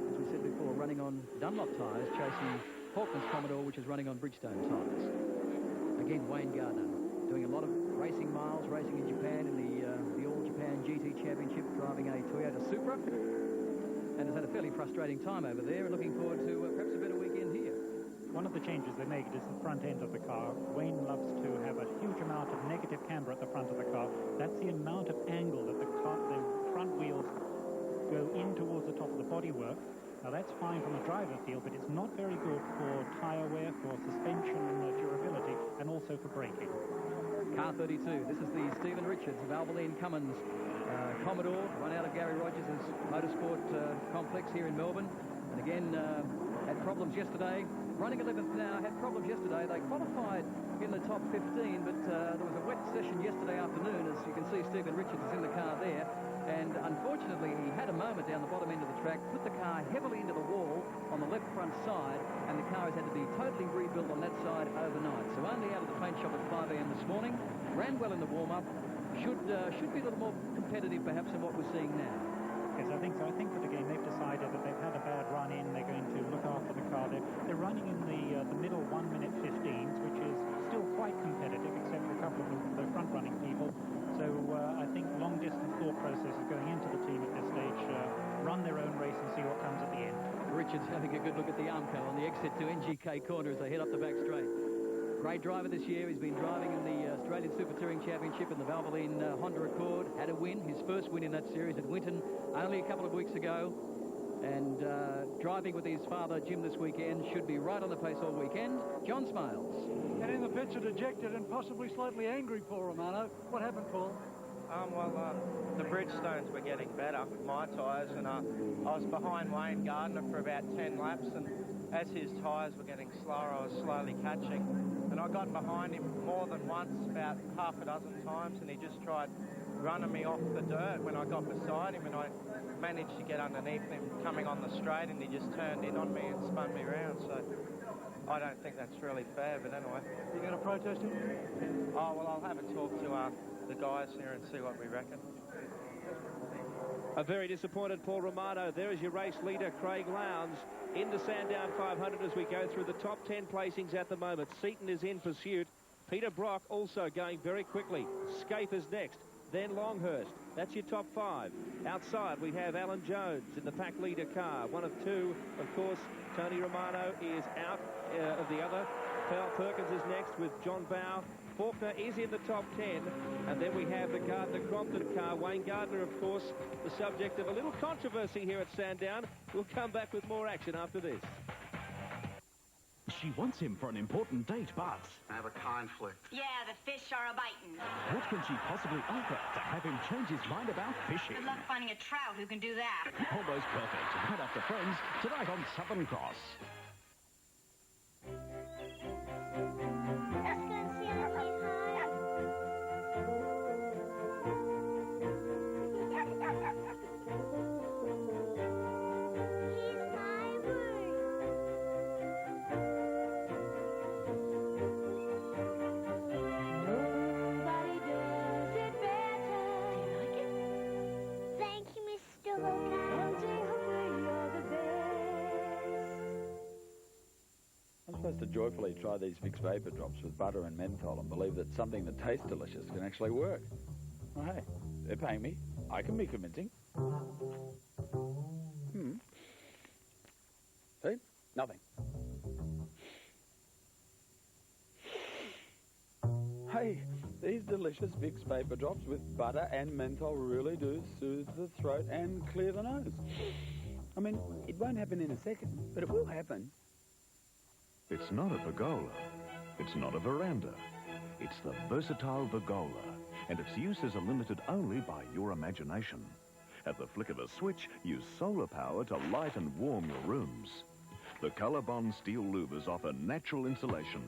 as we said before, running on Dunlop tyres, chasing Faulkner's Commodore, which is running on Bridgestone tyres. Again, Wayne Gardner doing a lot of racing miles, racing in Japan in the All Japan GT Championship, driving a Toyota Supra, and has had a fairly frustrating time over there, and looking forward to perhaps a better weekend here. One of the changes they made is the front end of the car. Wayne loves to have a huge amount of negative camber at the front of the car. That's the amount of angle that the front wheels go in towards the top of the bodywork. Now that's fine from a driver feel, but it's not very good for tyre wear, for suspension durability, and also for braking. Car 32, this is the Stephen Richards of Alvaline Cummins Commodore, run out of Gary Rogers' motorsport complex here in Melbourne. And again, had problems yesterday. Running 11th now, had problems yesterday. They qualified in the top 15, but there was a wet session yesterday afternoon. As you can see, Stephen Richards is in the car there. And unfortunately, he had a moment down the bottom end of the track, put the car heavily into the wall on the left front side, and the car has had to be totally rebuilt on that side overnight. So only out of the paint shop at 5 a.m. this morning. Ran well in the warm-up. Should be a little more competitive, perhaps, than what we're seeing now. Yes, I think so. I think that, again, they've decided that they've had a bad run in. They're going to look after the car. They're running in the middle 1 minute 15s, which is still quite competitive, except for a couple of the front-running people. So I think long-distance thought process is going into the team at this stage. Run their own race and see what comes at the end. Richards having a good look at the Armco on the exit to NGK corner as they head up the back straight. Great driver this year. He's been driving in the Australian Super Touring Championship in the Valvoline Honda Accord. Had a win, his first win in that series at Winton only a couple of weeks ago. And driving with his father, Jim, this weekend. Should be right on the pace all weekend. John Smales. And in the pits, a dejected and possibly slightly angry Paul Romano. What happened, Paul? The Bridgestones were getting better, my tyres, and I was behind Wayne Gardner for about 10 laps, and as his tyres were getting slower, I was slowly catching. And I got behind him more than once, about half a dozen times, and he just tried running me off the dirt when I got beside him, and I managed to get underneath him coming on the straight, and he just turned in on me and spun me around. So I don't think that's really fair, but anyway. You going to protest him? Oh, well, I'll have a talk to the guys here and see what we reckon. A very disappointed Paul Romano. There is your race leader, Craig Lowndes, in the Sandown 500 as we go through the top 10 placings at the moment. Seaton is in pursuit. Peter Brock also going very quickly. Scaife is next. Then Longhurst. That's your top 5. Outside, we have Alan Jones in the pack leader car. One of two, of course. Tony Romano is out of the other. Pearl Perkins is next with John Bowe. Faulkner is in the top 10. And then we have the Gardner-Crompton car. Wayne Gardner, of course, the subject of a little controversy here at Sandown. We'll come back with more action after this. She wants him for an important date, but I have a conflict. Yeah, the fish are a-biting. what can she possibly offer to have him change his mind about fishing? Good luck finding a trout who can do that. Almost perfect. Right after Friends, tonight on Southern Cross. I'm supposed to joyfully try these Vicks Vapor Drops with butter and menthol and believe that something that tastes delicious can actually work. Well, hey, they're paying me. I can be convincing. See? Nothing. Hey, these delicious Vicks Vapor Drops with butter and menthol really do soothe the throat and clear the nose. I mean, it won't happen in a second, but it will happen. It's not a pergola. It's not a veranda. It's the versatile pergola, and its uses are limited only by your imagination. At the flick of a switch, use solar power to light and warm your rooms. The Colorbond steel louvers offer natural insulation.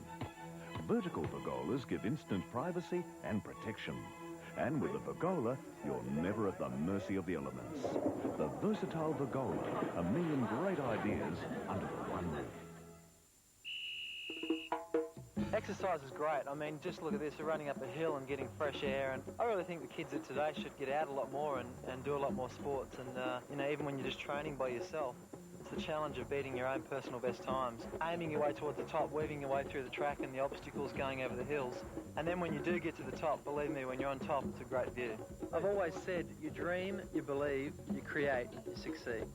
Vertical pergolas give instant privacy and protection. And with a pergola, you're never at the mercy of the elements. The versatile pergola, a million great ideas under the one roof. Exercise is great. I mean, just look at this, we're running up a hill and getting fresh air, and I really think the kids of today should get out a lot more and do a lot more sports, and, you know, even when you're just training by yourself, it's the challenge of beating your own personal best times, aiming your way towards the top, weaving your way through the track and the obstacles going over the hills, and then when you do get to the top, believe me, when you're on top, it's a great view. I've always said, you dream, you believe, you create, you succeed.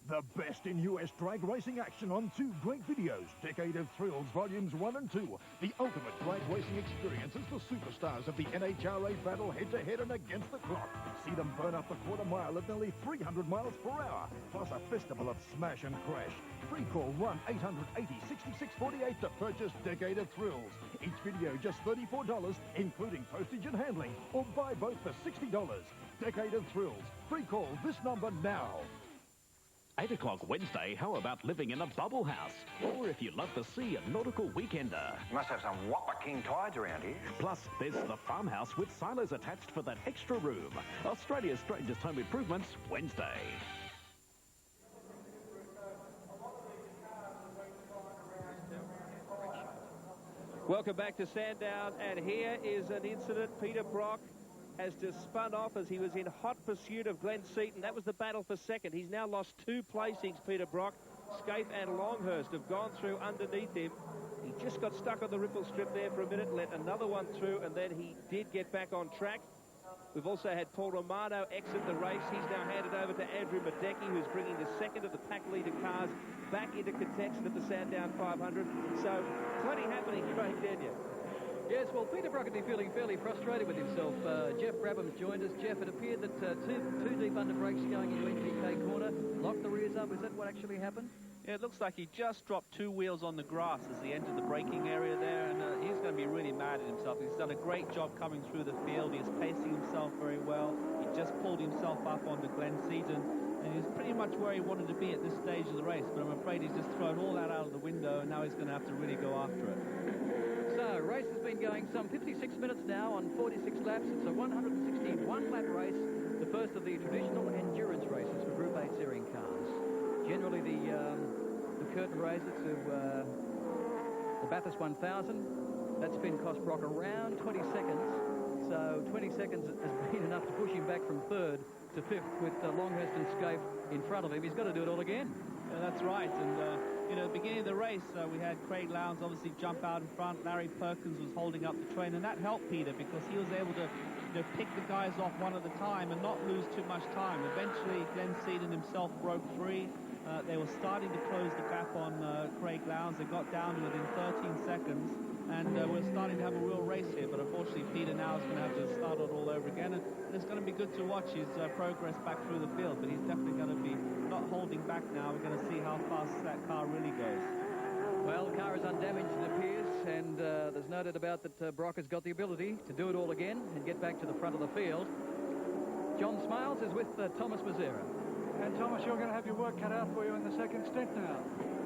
The best in US drag racing action on two great videos. Decade of Thrills, Volumes 1 and 2. The ultimate drag racing experience as the superstars of the NHRA battle head-to-head and against the clock. See them burn up the quarter mile at nearly 300 miles per hour. Plus a festival of smash and crash. Free call 1-800-80-6648 to purchase Decade of Thrills. Each video just $34, including postage and handling. Or buy both for $60. Decade of Thrills. Free call this number now. 8 o'clock Wednesday, how about living in a bubble house? Or if you love the sea, a nautical weekender. You must have some whopper king tides around here. Plus, there's the farmhouse with silos attached for that extra room. Australia's strangest home improvements, Wednesday. Welcome back to Sandown, and here is an incident. Peter Brock has just spun off as he was in hot pursuit of Glenn Seaton. That was the battle for second. He's now lost 2 placings, Peter Brock. Scaife and Longhurst have gone through underneath him. He just got stuck on the ripple strip there for a minute, let another one through, and then he did get back on track. We've also had Paul Romano exit the race. He's now handed over to Andrew Madecki, who's bringing the second of the pack leader cars back into contention at the Sandown 500. So, plenty happening, Craig Denyer. Yes, well, Peter Brock had been feeling fairly frustrated with himself. Jeff Brabham's joined us. Jeff, it appeared that two deep under brakes going into NPK corner, locked the rears up. Is that what actually happened? Yeah, it looks like he just dropped 2 wheels on the grass as he entered the braking area there, and he's going to be really mad at himself. He's done a great job coming through the field. He's pacing himself very well. He just pulled himself up onto Glenn Seaton, and he's pretty much where he wanted to be at this stage of the race, but I'm afraid he's just thrown all that out of the window, and now he's going to have to really go after it. So, race has been going some 56 minutes now on 46 laps. It's a 161-lap race, the first of the traditional endurance races for Group 8 Searing cars. Generally, the curtain raiser to the Bathurst 1000, that's been cost Brock around 20 seconds. So 20 seconds has been enough to push him back from 3rd to 5th with Longhurst and Scaife in front of him. He's got to do it all again. Yeah, that's right. And, you know, at the beginning of the race, we had Craig Lowndes obviously jump out in front. Larry Perkins was holding up the train, and that helped Peter because he was able to pick the guys off one at a time and not lose too much time. Eventually, Glenn Seaton himself broke free. They were starting to close the gap on Craig Lowndes. They got down to within 13 seconds, and we're starting to have a real race here. But unfortunately, Peter now is going to have to start it all over again, and it's going to be good to watch his progress back through the field. But he's definitely going to be not holding back now. We're going to see how fast that car really goes. Well, the car is undamaged, it appears, and there's no doubt about that Brock has got the ability to do it all again and get back to the front of the field. John Smiles is with Thomas Mazzera. And Thomas, you're going to have your work cut out for you in the second stint now.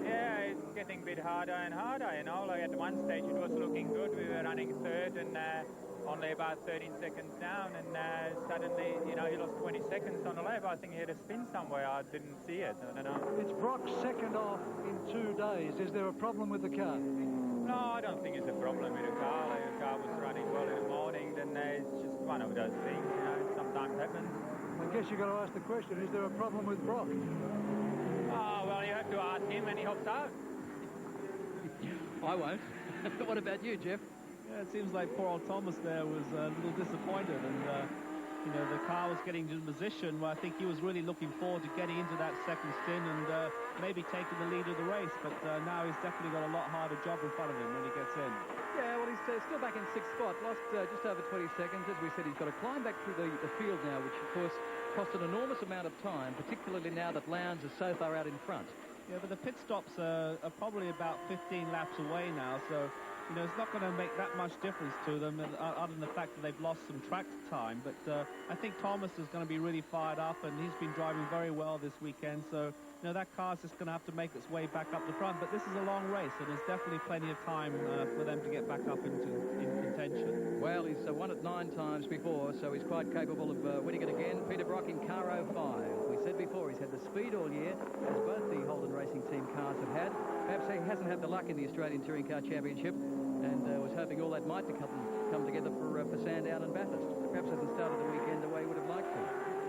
Yeah, it's getting a bit harder and harder, you know. Like at one stage it was looking good. We were running 3rd and only about 13 seconds down, and suddenly, you know, he lost 20 seconds on the lap. I think he had a spin somewhere. I didn't see it. I don't know. It's Brock's second off in 2 days. Is there a problem with the car? No, I don't think it's a problem with the car. Like, the car was running well in the morning. Then it's just one of those things, you know, sometimes happens. I guess you've got to ask the question, is there a problem with Brock? Oh, well, you have to ask him and he hops out. I won't. What about you, Jeff? Yeah, it seems like poor old Thomas there was a little disappointed, and you know, the car was getting into a position where I think he was really looking forward to getting into that second stint and maybe taking the lead of the race, but now he's definitely got a lot harder job in front of him when he gets in. Yeah, well, he's still back in sixth spot, lost just over 20 seconds. As we said, he's got to climb back through the field now, which, of course, cost an enormous amount of time, particularly now that Lowndes is so far out in front. Yeah, but the pit stops are probably about 15 laps away now, so, you know, it's not going to make that much difference to them, other than the fact that they've lost some track time. But I think Thomas is going to be really fired up, and he's been driving very well this weekend, so, you know, that car's just going to have to make its way back up the front. But this is a long race, and there's definitely plenty of time for them to get back up in contention. Well, he's won it 9 times before, so he's quite capable of winning it again. Peter Brock in car 05. We said before, he's had the speed all year, as both the Holden Racing Team cars have had. Perhaps he hasn't had the luck in the Australian Touring Car Championship, and was hoping all that might come together for Sandown and Bathurst. Perhaps hasn't started the weekend the way he would have liked to.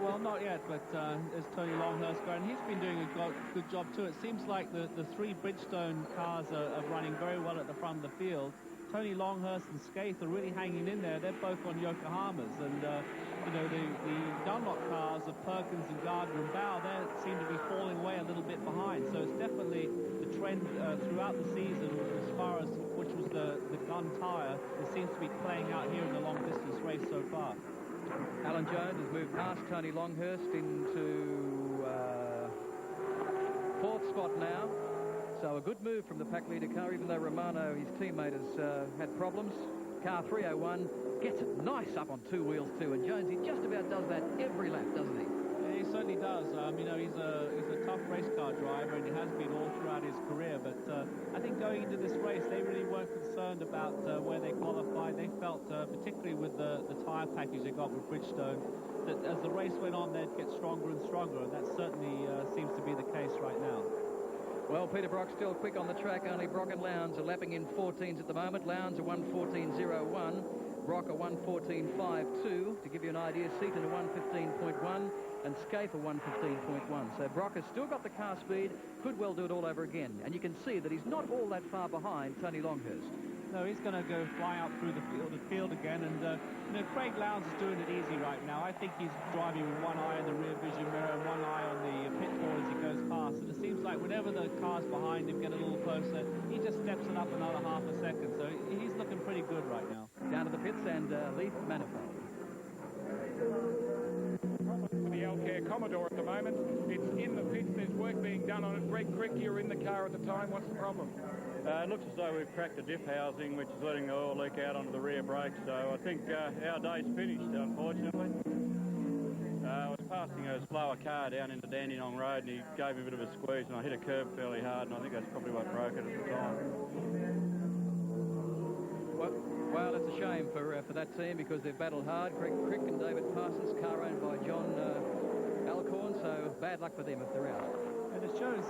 Well, not yet, but as Tony Longhurst going, he's been doing a good job too. It seems like the 3 Bridgestone cars are running very well at the front of the field. Tony Longhurst and Skaith are really hanging in there. They're both on Yokohamas, and you know, the Dunlop cars of Perkins and Gardner and Bow, they seem to be falling away a little bit behind. So it's definitely the trend throughout the season, as far as which was the gun tyre, it seems to be playing out here in the long distance race so far. Alan Jones has moved past Tony Longhurst into 4th spot now. So a good move from the pack leader car, even though Romano, his teammate, has had problems. Car 301 gets it nice up on 2 wheels too, and Jonesy just about does that every lap, doesn't he? Yeah, he certainly does. You know, he's a tough race car driver, and he has been all throughout his career. But I think going into this race, they really weren't concerned about where they qualified. They felt, particularly with the tyre package they got with Bridgestone, that as the race went on, they'd get stronger and stronger, and that certainly seems to be the case right now. Well, Peter Brock still quick on the track. Only Brock and Lowndes are lapping in 14s at the moment. Lowndes a 1:14.01. Brock a 1:14.52. To give you an idea, Seaton a 1:15.1 and Skaith a 1:15.1. So Brock has still got the car speed. Could well do it all over again. And you can see that he's not all that far behind Tony Longhurst. No, he's going to go fly out through the field again, and you know, Craig Lowndes is doing it easy right now. I think he's driving with one eye in the rear vision mirror and one eye on the pit board as he goes past, and it seems like whenever the cars behind him get a little closer, he just steps it up another half a second, so he's looking pretty good right now. Down to the pits, and Leith Manifold. For the Alcare Commodore at the moment, it's in the pits, there's work being done on it. Greg Crick, you were in the car at the time, what's the problem? It looks as though we've cracked the diff housing, which is letting the oil leak out onto the rear brakes, so I think our day's finished, unfortunately. I was passing a slower car down into Dandenong Road, and he gave me a bit of a squeeze, and I hit a curb fairly hard, and I think that's probably what broke it at the time. Well, it's a shame for that team, because they've battled hard. Greg Crick and David Parsons, car owned by John Alcorn, so bad luck for them if they're out. And it shows,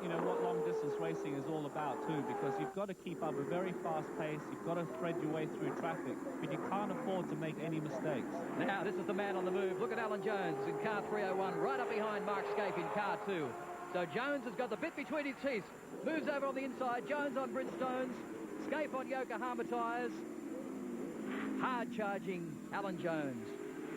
you know, what long-distance racing is all about, too, because you've got to keep up a very fast pace, you've got to thread your way through traffic, but you can't afford to make any mistakes. Now, this is the man on the move. Look at Alan Jones in car 301, right up behind Mark Skaith in car 2. So Jones has got the bit between his teeth, moves over on the inside, Jones on Bridgestones, Skaith on Yokohama tyres. Hard-charging Alan Jones.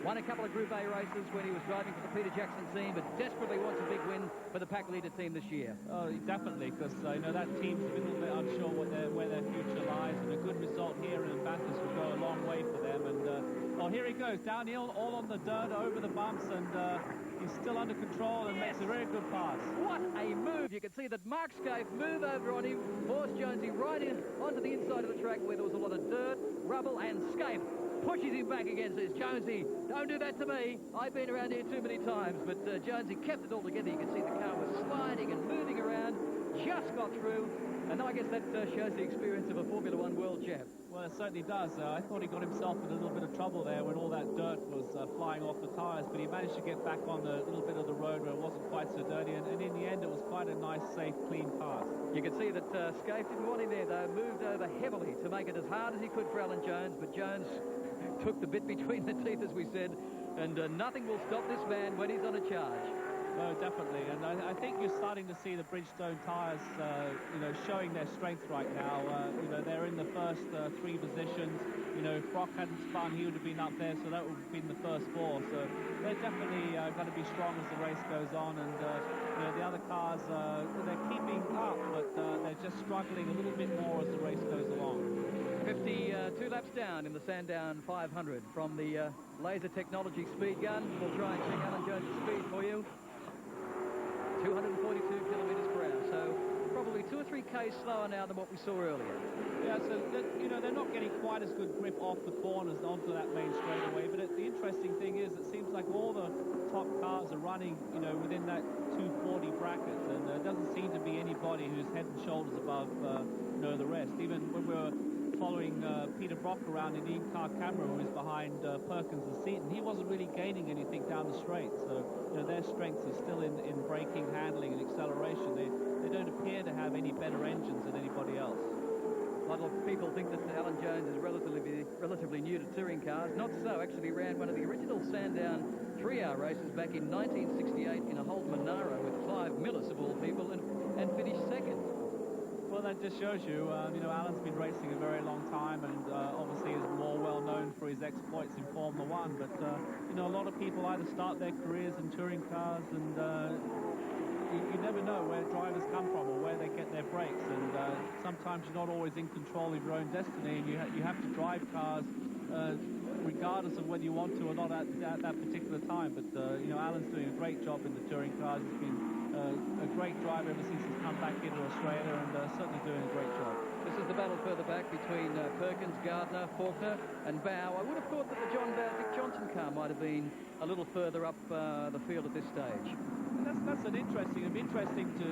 Won a couple of Group A races when he was driving for the Peter Jackson team, but desperately wants a big win for the pack leader team this year. Oh, definitely, because you know, that team's a little bit unsure where their future lies, and a good result here in Bathurst will go a long way for them. And oh, here he goes, downhill, all on the dirt, over the bumps, and he's still under control and makes a very good pass. What a move! You can see that Mark Skaith move over on him, forced Jonesy right in onto the inside of the track where there was a lot of dirt, rubble, and Skaith pushes him back again, says, Jonesy, don't do that to me. I've been around here too many times. But Jonesy kept it all together. You can see the car was sliding and moving around, just got through. And I guess that shows the experience of a Formula One world champ. Well, it certainly does. I thought he got himself in a little bit of trouble there when all that dirt was flying off the tyres, but he managed to get back on a little bit of the road where it wasn't quite so dirty, and in the end it was quite a nice, safe, clean pass. You can see that Scaife didn't want him there, though. Moved over heavily to make it as hard as he could for Alan Jones, but Jones took the bit between the teeth, as we said, and nothing will stop this man when he's on a charge. No, definitely, and I think you're starting to see the Bridgestone tyres, you know, showing their strength right now. You know, they're in the first 3 positions. You know, if Brock hadn't spun, he would have been up there, so that would have been the first 4. So they're definitely going to be strong as the race goes on, and you know, the other cars, they're keeping up, but they're just struggling a little bit more as the race goes along. 52 laps down in the Sandown 500 from the laser technology speed gun. We'll try and check Alan Jones' speed for you. 242 kilometres per hour, so probably 2 or 3 k's slower now than what we saw earlier. Yeah, so you know, they're not getting quite as good grip off the corners onto that main straightaway, but the interesting thing is it seems like all the top cars are running, you know, within that 240 bracket, and there doesn't seem to be anybody who's head and shoulders above you know, the rest. Even when we were following Peter Brock around in the in-car camera, who was behind Perkins and Seaton, he wasn't really gaining anything down the straight. So, you know, their strengths are still in braking, handling, and acceleration. They don't appear to have any better engines than anybody else. A lot of people think that Alan Jones is relatively new to touring cars. Not so. Actually ran one of the original Sandown 3-hour races back in 1968 in a Holden Monaro with Clive Millis, of all people, and finished second. Well, that just shows you, you know, Alan's been racing a very long time, and obviously is more well known for his exploits in Formula One. But you know, a lot of people either start their careers in touring cars, and you never know where drivers come from or where they get their breaks. And sometimes you're not always in control of your own destiny, and you have to drive cars regardless of whether you want to or not at that particular time. But you know, Alan's doing a great job in the touring cars. He's been a great driver ever since he's come back into Australia, and certainly doing a great job. This is the battle further back between Perkins, Gardner, Faulkner and Bow. I would have thought that the John Bow Dick Johnson car might have been a little further up the field at this stage. That's an interesting. It'd be interesting to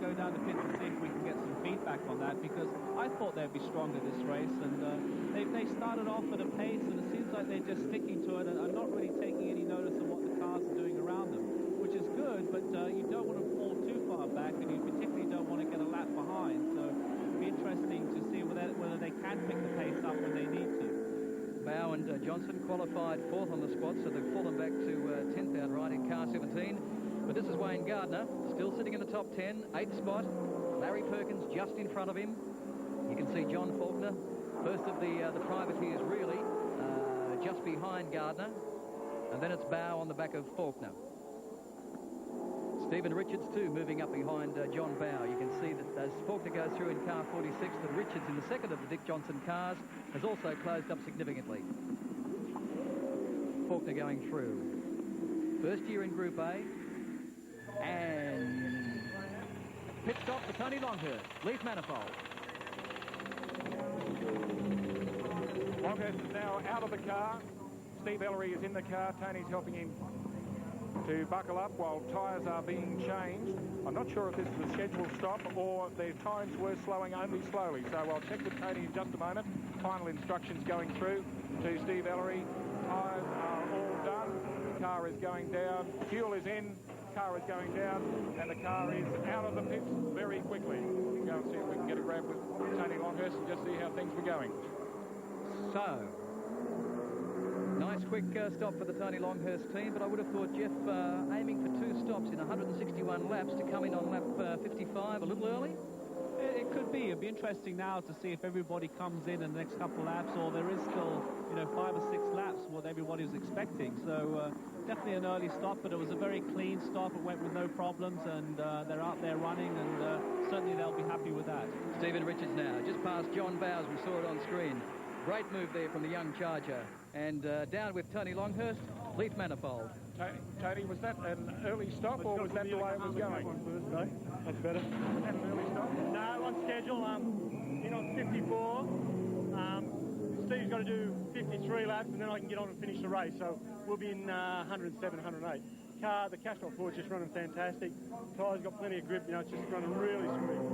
go down the pits and see if we can get some feedback on that, because I thought they'd be stronger this race, and they started off at a pace, and it seems like they're just sticking to it and are not really taking any notice of what the cars are doing around them, which is good, but you don't want to fall too far back, and you particularly don't want to get a lap behind. So it'll be interesting to see whether they can pick the pace up when they need to. Bow and Johnson qualified 4th on the spot, so they've fallen back to 10th outright in car 17. But this is Wayne Gardner, still sitting in the top 10, 8th spot. Larry Perkins just in front of him. You can see John Faulkner, first of the privateers really, just behind Gardner. And then it's Bow on the back of Faulkner. Stephen Richards too moving up behind John Bow. You can see that as Faulkner goes through in car 46, that Richards in the second of the Dick Johnson cars has also closed up significantly. Faulkner going through. First year in Group A. And pit stop for Tony Longhurst, Leaf Manifold. Longhurst is now out of the car. Steve Ellery is in the car. Tony's helping him to buckle up while tyres are being changed. I'm not sure if this is a scheduled stop or their times were slowing only slowly. So I'll check with Tony in just a moment. Final instructions going through to Steve Ellery. Tyres are all done. The car is going down. Fuel is in. Car is going down, and the car is out of the pits very quickly. We'll go and see if we can get a grab with Tony Longhurst and just see how things were going. So, nice quick stop for the Tony Longhurst team, but I would have thought Jeff aiming for 2 stops in 161 laps to come in on lap 55 a little early. It could be. It'd be interesting now to see if everybody comes in the next couple of laps, or there is still, you know, 5 or 6 laps what everybody was expecting. So definitely an early stop, but it was a very clean stop. It went with no problems, and they're out there running, and certainly they'll be happy with that. Stephen Richards now, just past John Bowes. We saw it on screen. Great move there from the young charger. And down with Tony Longhurst, Leaf Manifold. Tony, was that an early stop, or was that the way it was going? That's better. Was that an early stop? No, on schedule. In on 54. Steve's got to do 53 laps, and then I can get on and finish the race. So we'll be in 107, 108. The Castrol Ford's just running fantastic. Tyres got plenty of grip. You know, it's just running really smooth.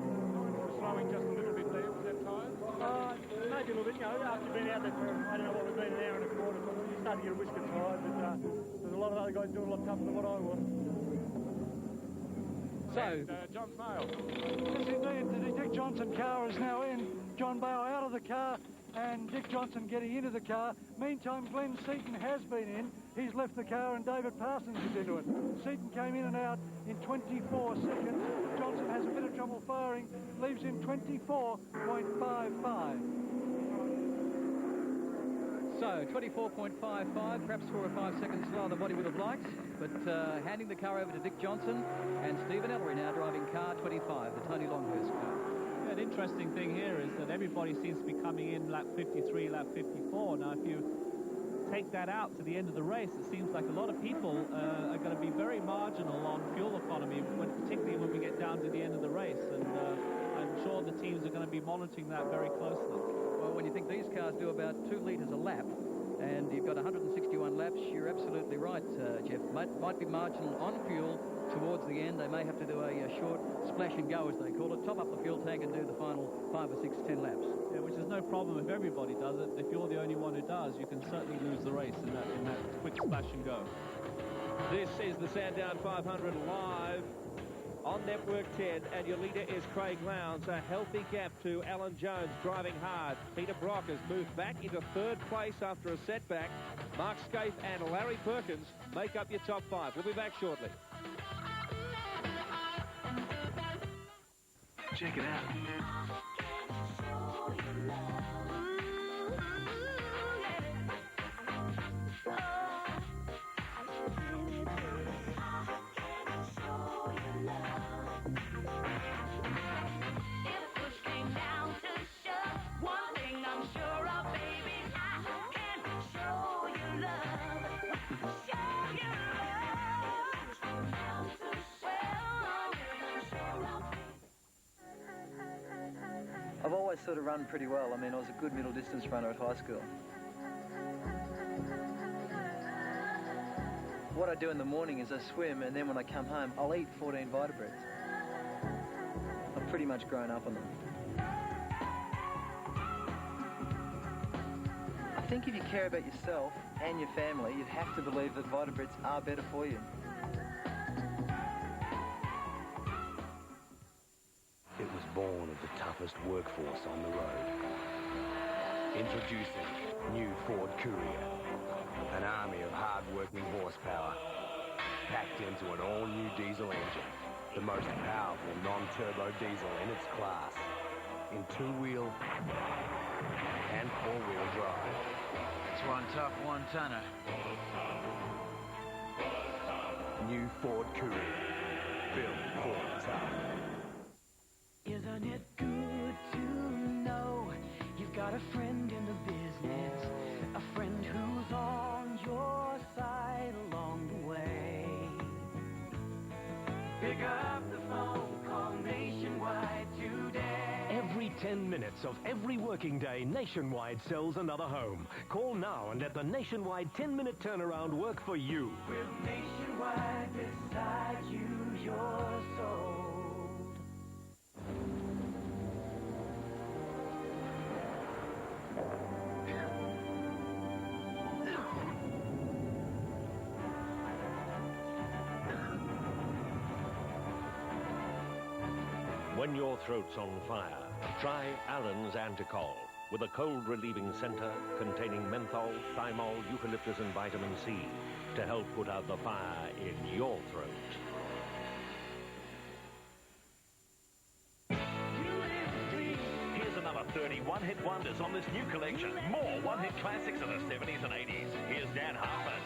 Slowing just a little bit there. Was that tyre? Maybe a little bit, you know, after being out there for, I don't know what we've been, an hour and a quarter, so you start to get a whisker tired, but there's a lot of other guys doing a lot tougher than what I was. So, John Snail. Yes, indeed. The Dick Johnson car is now in. John Bale out of the car and Dick Johnson getting into the car. Meantime, Glenn Seaton has been in. He's left the car and David Parsons is into it. Seaton came in and out in 24 seconds. Johnson has a bit of trouble firing, leaves in 24.55. So, 24.55, perhaps 4 or 5 seconds slower than what he would have liked, but handing the car over to Dick Johnson and Stephen Ellery now driving car 25, the Tony Longhurst car. Yeah, the interesting thing here is that everybody seems to be coming in lap 53, lap 54. Now, if you take that out to the end of the race, it seems like a lot of people are going to be very marginal on fuel economy, particularly when we get down to the end of the race, and I'm sure the teams are going to be monitoring that very closely. Well, when you think these cars do about 2 litres a lap, and you've got 161 laps, you're absolutely right, Jeff. Might be marginal on fuel towards the end. They may have to do a short splash and go, as they call it, top up the fuel tank and do the final 5 or 6, 10 laps. Yeah, which is no problem if everybody does it. If you're the only one who does, you can certainly lose the race in that quick splash and go. This is the Sandown 500 live on Network 10, and your leader is Craig Lowndes. A healthy gap to Alan Jones, driving hard. Peter Brock has moved back into 3rd place after a setback. Mark Scaife and Larry Perkins make up your top 5. We'll be back shortly. Check it out. I've always sort of run pretty well. I mean, I was a good middle distance runner at high school. What I do in the morning is I swim, and then when I come home, I'll eat 14 Vita-Breads. I've pretty much grown up on them. I think if you care about yourself and your family, you'd have to believe that Vita-Breads are better for you. It was born of the toughest workforce on the road. Introducing new Ford Courier, an army of hard-working horsepower, packed into an all-new diesel engine, the most powerful non-turbo diesel in its class, in 2-wheel and 4-wheel drive. It's one tough one-tonner. New Ford Courier, built for tough. Isn't it good to know you've got a friend in the business, a friend who's on your side along the way? Pick up the phone, call Nationwide today. Every 10 minutes of every working day, Nationwide sells another home. Call now and let the Nationwide 10-minute turnaround work for you. With Nationwide beside you, you're sold. When your throat's on fire, try Allen's Anticol with a cold-relieving center containing menthol, thymol, eucalyptus, and vitamin C to help put out the fire in your throat. Here's another 30 one-hit wonders on this new collection. More one-hit classics of the 70s and 80s. Here's Dan Hartman,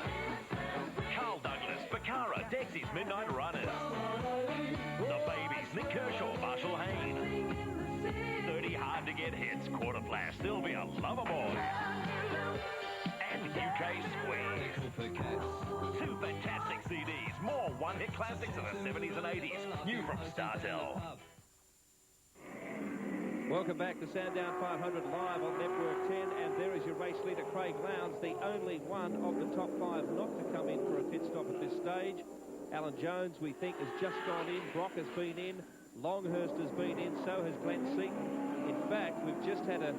Carl Douglas, Bacara, Dexy's Midnight Runners, The Babies, Nick Kershaw, Marshall Hayne, 30 hard-to-get hits, Quarter Flash, Sylvia, Loverboy, and UK Squeeze. 2 fantastic CDs, more one-hit classics of the 70s and 80s, new from Startel. Welcome back to Sandown 500 live on Network 10, and there is your race leader, Craig Lowndes, the only one of the top 5 not to come in for a pit stop at this stage. Alan Jones, we think, has just gone in. Brock has been in. Longhurst has been in. So has Glenn Seaton. In fact, we've just had a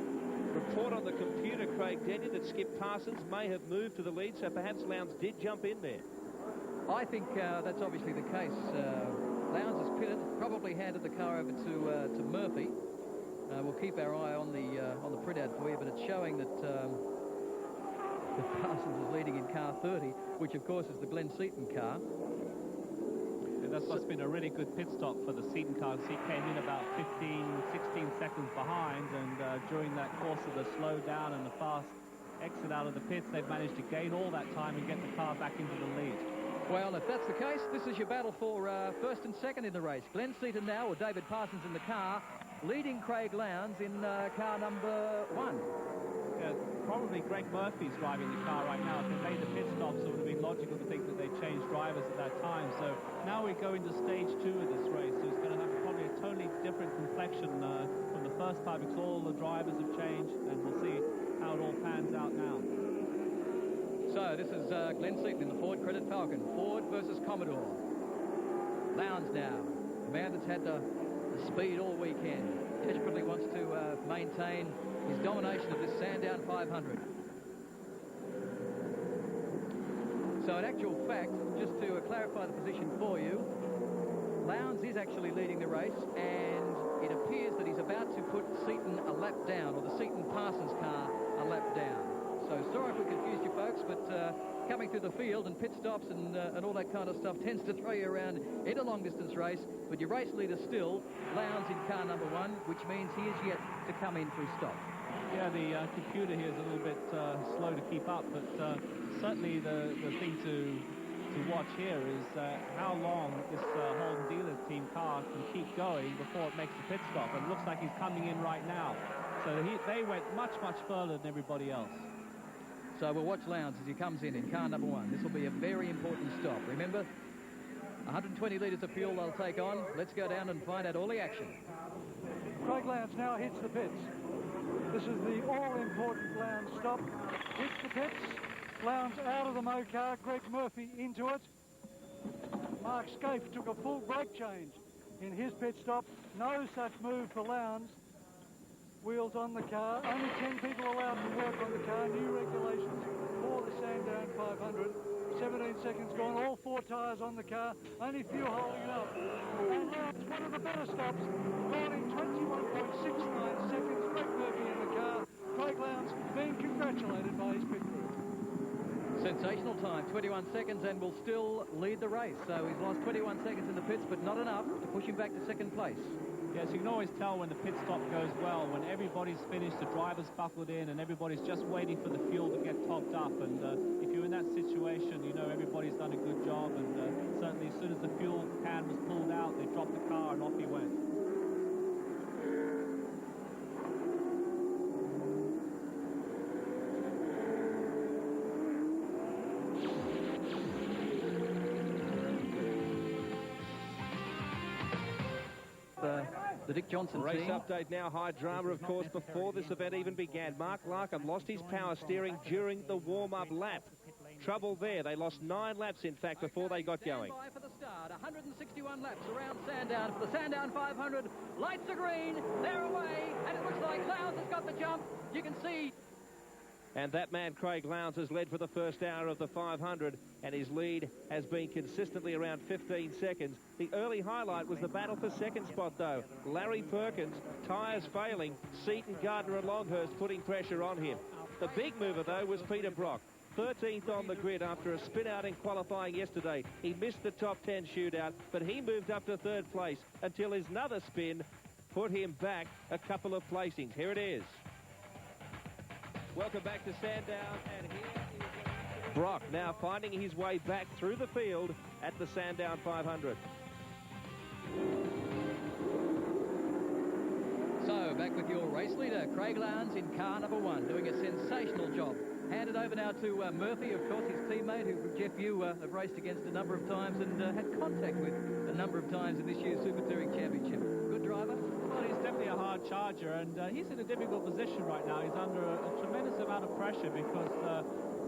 report on the computer, Craig Denny, that Skip Parsons may have moved to the lead, so perhaps Lowndes did jump in there. I think that's obviously the case. Lowndes is pitted, probably handed the car over to Murphy. We'll keep our eye on the printout for you, but it's showing that Parsons is leading in car 30, which of course is the Glenn Seaton car. And that's what's been a really good pit stop for the Seaton car. He came in about 15, 16 seconds behind, and during that course of the slow down and the fast exit out of the pits, they've managed to gain all that time and get the car back into the lead. Well, if that's the case, this is your battle for first and second in the race. Glenn Seaton now, with David Parsons in the car, leading Craig Lowndes in car number 1. Yeah, probably Greg Murphy's driving the car right now. If they made the pit stops, it would have been logical to think that they changed drivers at that time. So now we go into stage 2 of this race. So it's going to have probably a totally different complexion from the first time, because all the drivers have changed, and we'll see how it all pans out now. So this is Glenn Seaton in the Ford Credit Falcon. Ford versus Commodore. Lowndes now, the man that's had the speed all weekend, desperately wants to maintain his domination of this Sandown 500. So in actual fact, just to clarify the position for you, Lowndes is actually leading the race, and it appears that he's about to put Seaton a lap down, or the Seaton-Parsons car a lap down. So sorry if we confused you folks, but coming through the field and pit stops and all that kind of stuff tends to throw you around in a long-distance race. But your race leader still, Lowndes in car number 1, which means he is yet to come in for his stop. Yeah, the computer here is a little bit slow to keep up, but certainly the thing to watch here is how long this Holden dealer team car can keep going before it makes the pit stop. And it looks like he's coming in right now. So they went much, much further than everybody else. So we'll watch Lowndes as he comes in car number 1. This will be a very important stop. Remember, 120 litres of fuel they'll take on. Let's go down and find out all the action. Craig Lowndes now hits the pits. This is the all-important Lowndes stop. Hits the pits. Lowndes out of the Mo car. Greg Murphy into it. Mark Scaife took a full brake change in his pit stop. No such move for Lowndes. Wheels on the car. Only 10 people allowed to work on the car. New regulations for the Sandown 500. 17 seconds gone. All 4 tyres on the car. Only few holding it up. And now it's one of the better stops. Gone in 21.69 seconds. Greg Murphy in the car. Craig Lowndes being congratulated by his pit crew. Sensational time, 21 seconds, and will still lead the race. So he's lost 21 seconds in the pits, but not enough to push him back to second place. Yes, you can always tell when the pit stop goes well, when everybody's finished, the driver's buckled in, and everybody's just waiting for the fuel to get topped up. And if you're in that situation, you know everybody's done a good job. And certainly as soon as the fuel can was pulled out, they dropped the car and off he went. The Dick Johnson race team. Update now. High drama, of course, before this event even began. Mark Larkham lost his power steering during the warm-up lap. Trouble there. They lost 9 laps, in fact, before they got going. Stand by for the start. 161 laps around Sandown for the Sandown 500. Lights are green. They're away. And it looks like Lowndes has got the jump. You can see. And that man, Craig Lowndes, has led for the first hour of the 500, and his lead has been consistently around 15 seconds. The early highlight was the battle for second spot, though. Larry Perkins, tyres failing, Seaton, Gardner and Longhurst putting pressure on him. The big mover, though, was Peter Brock, 13th on the grid after a spin out in qualifying yesterday. He missed the top 10 shootout, but he moved up to 3rd place until his another spin put him back a couple of placings. Here it is. Welcome back to Sandown, and here is Brock now finding his way back through the field at the Sandown 500. So, back with your race leader, Craig Lowndes in car number 1, doing a sensational job. Handed over now to Murphy, of course, his teammate, who, Jeff, you have raced against a number of times and had contact with a number of times in this year's Super Touring Championship. Good driver? Well, he's definitely a hard charger, and he's in a difficult position right now. He's under a tremendous amount of pressure because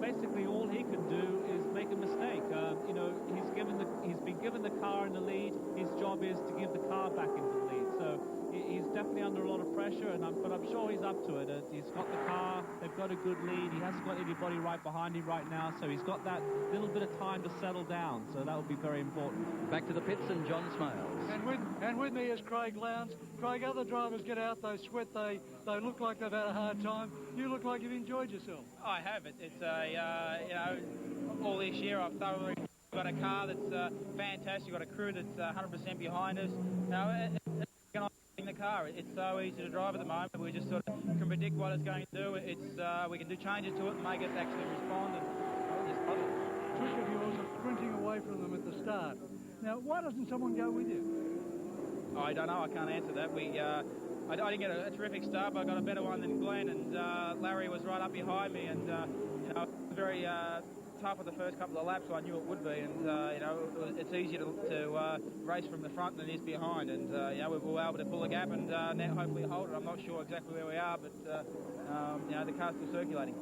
basically all he can do is make a mistake. You know, he's been given the car in the lead. His job is to give the car back into the lead. So he's definitely under a lot of pressure, but I'm sure he's up to it. He's got the car, they've got a good lead, he hasn't got anybody right behind him right now, so he's got that little bit of time to settle down, so that will be very important. Back to the pits and John Smales. And with me is Craig Lowndes. Craig, other drivers get out, they sweat, they look like they've had a hard time. You look like you've enjoyed yourself. I have. It's you know, all this year I've thoroughly got a car that's fantastic, got a crew that's 100% behind us. You know, in the car, it's so easy to drive at the moment. We just sort of can predict what it's going to do. We can do changes to it and make it actually respond. And just love it. Trick of yours is sprinting away from them at the start. Now, why doesn't someone go with you? I don't know. I can't answer that. I didn't get a terrific start, but I got a better one than Glenn, and Larry was right up behind me, and you know, very tough for the first couple of laps. I knew it would be, and you know, it's easier to race from the front than it is behind, and you know, we were able to pull a gap and now hopefully hold it. I'm not sure exactly where we are, but you know, the car's still circulating.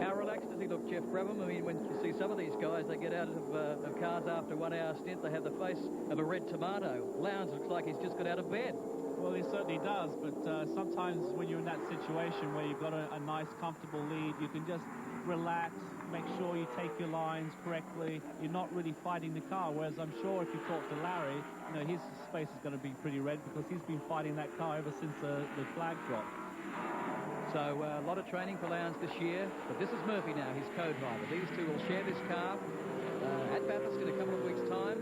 How relaxed does he look, Jeff Brabham? I mean, when you see some of these guys, they get out of cars after 1 hour stint, they have the face of a red tomato. Lowndes looks like he's just got out of bed. Well, he certainly does, but sometimes when you're in that situation where you've got a nice, comfortable lead, you can just relax, make sure you take your lines correctly. You're not really fighting the car, whereas I'm sure if you talk to Larry, you know, his face is going to be pretty red because he's been fighting that car ever since the flag dropped. So a lot of training for Lowndes this year, but this is Murphy now, his co-driver. These two will share this car at Bathurst in a couple of weeks' time.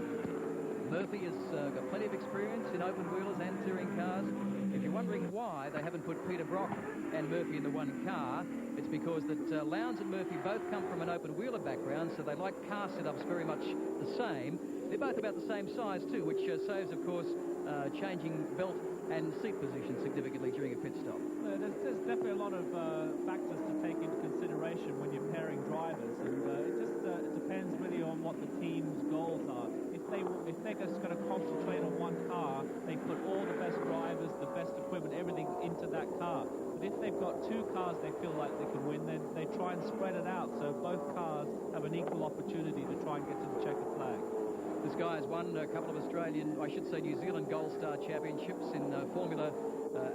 Murphy has got plenty of experience in open wheelers and touring cars. If you're wondering why they haven't put Peter Brock and Murphy in the one car, it's because that Lowndes and Murphy both come from an open wheeler background, so they like car setups very much the same. They're both about the same size too, which saves, of course, changing belt and seat position significantly during a pit stop. There's definitely a lot of factors to take into consideration when you're pairing drivers, and it depends really on what the team's goals are. If they're just going to concentrate on one car, they put all the best drivers, the best equipment, everything into that car. But if they've got two cars they feel like they can win, then they try and spread it out so both cars have an equal opportunity to try and get to the checkered flag. This guy has won a couple of Australian, I should say New Zealand Gold Star Championships in Formula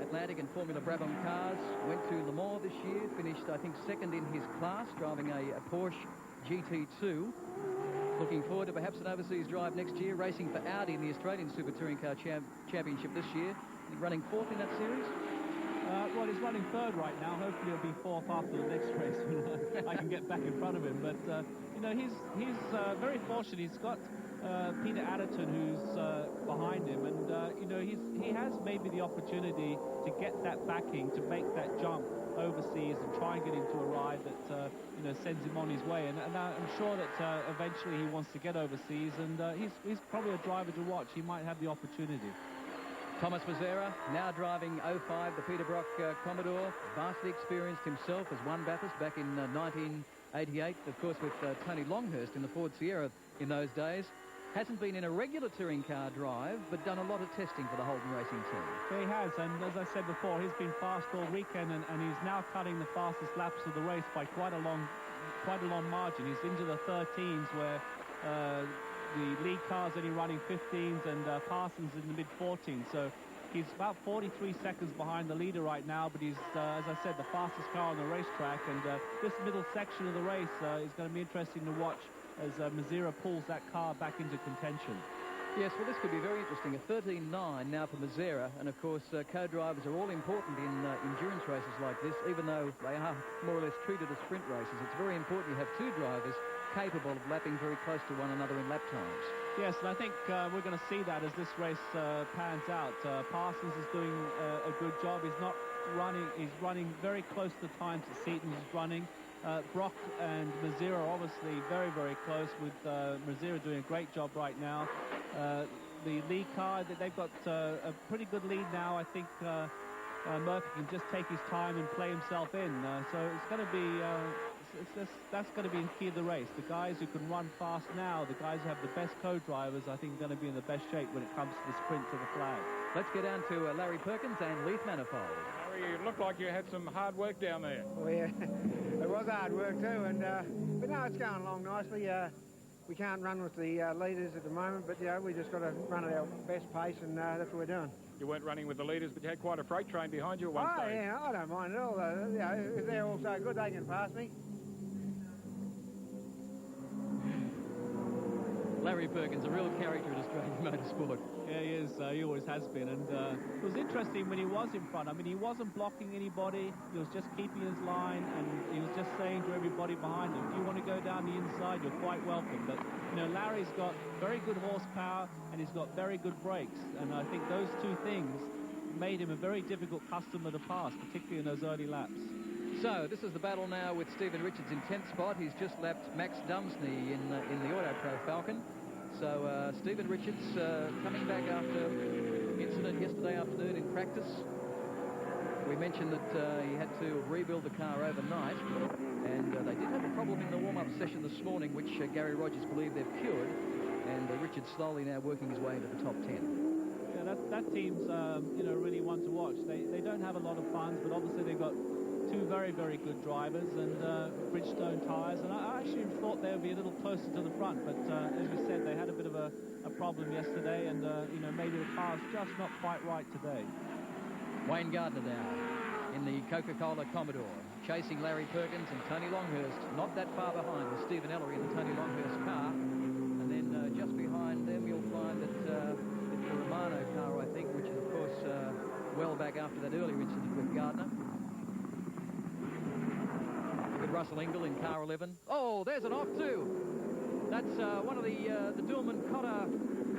Atlantic and Formula Brabham cars. Went to Le Mans this year, finished, I think, second in his class, driving a Porsche GT2. Looking forward to perhaps an overseas drive next year, racing for Audi in the Australian Super Touring Car Championship this year. Running fourth in that series? Well, he's running third right now. Hopefully he'll be fourth after the next race when I can get back in front of him. But, you know, he's very fortunate. He's got Peter Adderton, who's behind him, and you know, he has maybe the opportunity to get that backing to make that jump overseas and try and get into a ride that you know, sends him on his way. And I'm sure that eventually he wants to get overseas, and he's probably a driver to watch. He might have the opportunity. Thomas Mazzera, now driving 05, the Peter Brock Commodore, vastly experienced himself, has won Bathurst back in 1988, of course with Tony Longhurst in the Ford Sierra in those days. Hasn't been in a regular touring car drive, but done a lot of testing for the Holden Racing team. He has, and as I said before, he's been fast all weekend, and he's now cutting the fastest laps of the race by quite a long margin. He's into the 13s, where the lead car's only running 15s, and Parsons in the mid-14s. So he's about 43 seconds behind the leader right now, but he's, as I said, the fastest car on the racetrack, and this middle section of the race is going to be interesting to watch as Mazzera pulls that car back into contention. Yes, well, this could be very interesting. A 13.9 now for Mazzera, and of course co-drivers are all important in endurance races like this, even though they are more or less treated as sprint races. It's very important you have two drivers capable of lapping very close to one another in lap times. Yes, and I think we're going to see that as this race pans out. Parsons is doing a good job. He's not running, he's running very close to the times that Seaton is running. Brock and Mazzera are obviously very, very close, with Mazzera doing a great job right now. The lead car, they've got a pretty good lead now. I think Murphy can just take his time and play himself in. So it's going to be, that's going to be the key of the race. The guys who can run fast now, the guys who have the best co-drivers, I think are going to be in the best shape when it comes to the sprint to the flag. Let's get down to Larry Perkins and Leith Manifold. Larry, it looked like you had some hard work down there. Well, yeah, it was hard work too, and but no, it's going along nicely. we can't run with the leaders at the moment, but yeah, we just got to run at our best pace, and that's what we're doing. You weren't running with the leaders, but you had quite a freight train behind you at one stage. Yeah, I don't mind at all. You know, if they're all so good, they can pass me. Larry Perkins, a real character in Australian motorsport. Yeah, he is. He always has been. And it was interesting when he was in front. I mean, he wasn't blocking anybody. He was just keeping his line, and he was just saying to everybody behind him, if you want to go down the inside, you're quite welcome. But, you know, Larry's got very good horsepower, and he's got very good brakes. And I think those two things made him a very difficult customer to pass, particularly in those early laps. So, this is the battle now with Stephen Richards in 10th spot. He's just lapped Max Dumsney in the Autotrac Falcon. So, Stephen Richards coming back after incident yesterday afternoon in practice. We mentioned that he had to rebuild the car overnight, and they did have a problem in the warm-up session this morning, which Gary Rogers believed they've cured, and Richards slowly now working his way into the top 10. Yeah, that team's, you know, really one to watch. They don't have a lot of funds, but obviously they've got two very, very good drivers and Bridgestone tyres, and I actually thought they would be a little closer to the front, but as we said, they had a bit of a problem yesterday, and you know, maybe the car's just not quite right today. Wayne Gardner now in the Coca-Cola Commodore, chasing Larry Perkins and Tony Longhurst, not that far behind with Stephen Ellery in the Tony Longhurst car, and then just behind them you'll find that it's the Romano car, I think, which is of course well back after that earlier incident with Gardner. Russell Ingall in car 11. Oh, there's an off too. That's one of the Dillman Cotter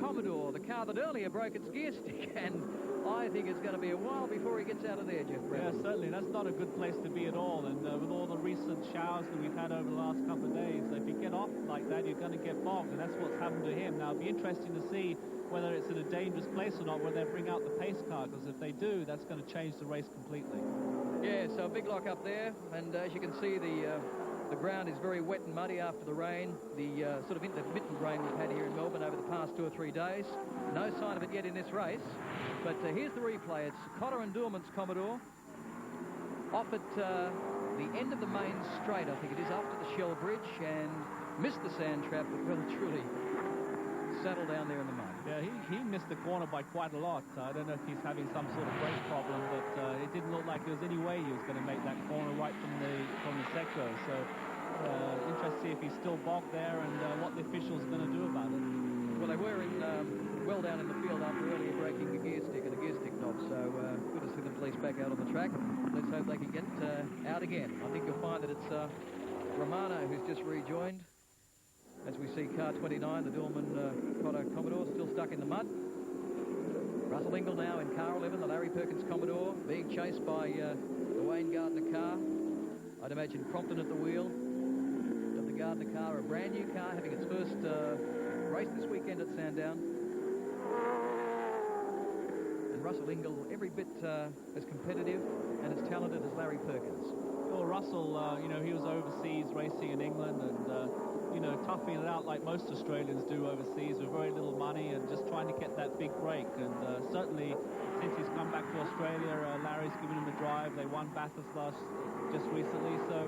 Commodore, the car that earlier broke its gear stick, and I think it's going to be a while before he gets out of there, Jeff Brabham. Yeah, certainly. That's not a good place to be at all, and with all the recent showers that we've had over the last couple of days, if you get off like that, you're going to get bogged, and that's what's happened to him. Now, it'll be interesting to see whether it's in a dangerous place or not, whether they bring out the pace car, because if they do, that's going to change the race completely. Yeah, so a big lock up there, and as you can see, the ground is very wet and muddy after the rain, the sort of intermittent rain we've had here in Melbourne over the past 2 or 3 days. No sign of it yet in this race, but here's the replay. It's Cotter and Dillman's Commodore off at the end of the main straight, I think it is, after the Shell Bridge, and missed the sand trap, but well and truly settled down there in the mud. Yeah, he missed the corner by quite a lot. I don't know if he's having some sort of brake problem, but it didn't look like there was any way he was going to make that corner right from the sector. So interested to see if he's still bogged there and what the officials are going to do about it. Well, they were in well down in the field after earlier breaking the gear stick and the gear stick knob, so good to see them police back out on the track. Let's hope they can get out again. I think you'll find that it's Romano who's just rejoined. As we see car 29, the Dillman Cotter Commodore, still stuck in the mud. Russell Ingall now in car 11, the Larry Perkins Commodore, being chased by the Wayne Gardner car. I'd imagine Crompton at the wheel of the Gardner car, a brand new car, having its first race this weekend at Sandown. And Russell Ingall, every bit as competitive and as talented as Larry Perkins. Well, Russell, you know, he was overseas racing in England and you know, toughing it out like most Australians do overseas with very little money and just trying to get that big break. And certainly, since he's come back to Australia, Larry's given him a drive. They won Bathurst just recently, so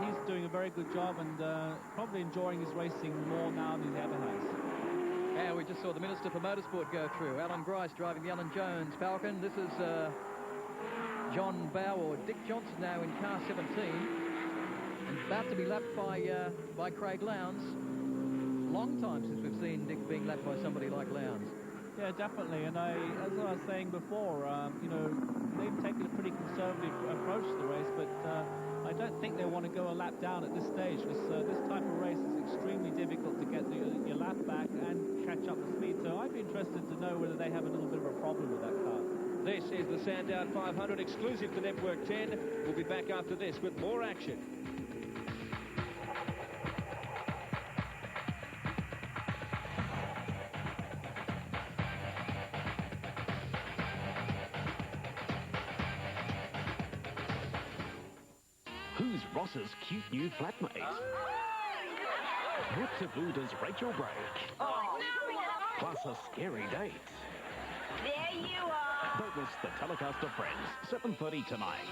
he's doing a very good job and probably enjoying his racing more now than he ever has. And we just saw the Minister for Motorsport go through. Alan Grice driving the Alan Jones Falcon. This is John Bow, or Dick Johnson now in car 17. And about to be lapped by Craig Lowndes. Long time since we've seen Dick being lapped by somebody like Lowndes. Yeah, definitely. And as I was saying before, you know, they've taken a pretty conservative approach to the race, but I don't think they want to go a lap down at this stage, because this type of race is extremely difficult to get your lap back and catch up the speed. So I'd be interested to know whether they have a little bit of a problem with that car. This is the Sandown 500 exclusive to Network 10. We'll be back after this with more action. Who's Ross's cute new flatmate? What taboo does Rachel break? Oh, Plus a scary date. there you are. Don't miss the telecast of Friends, 7:30 tonight.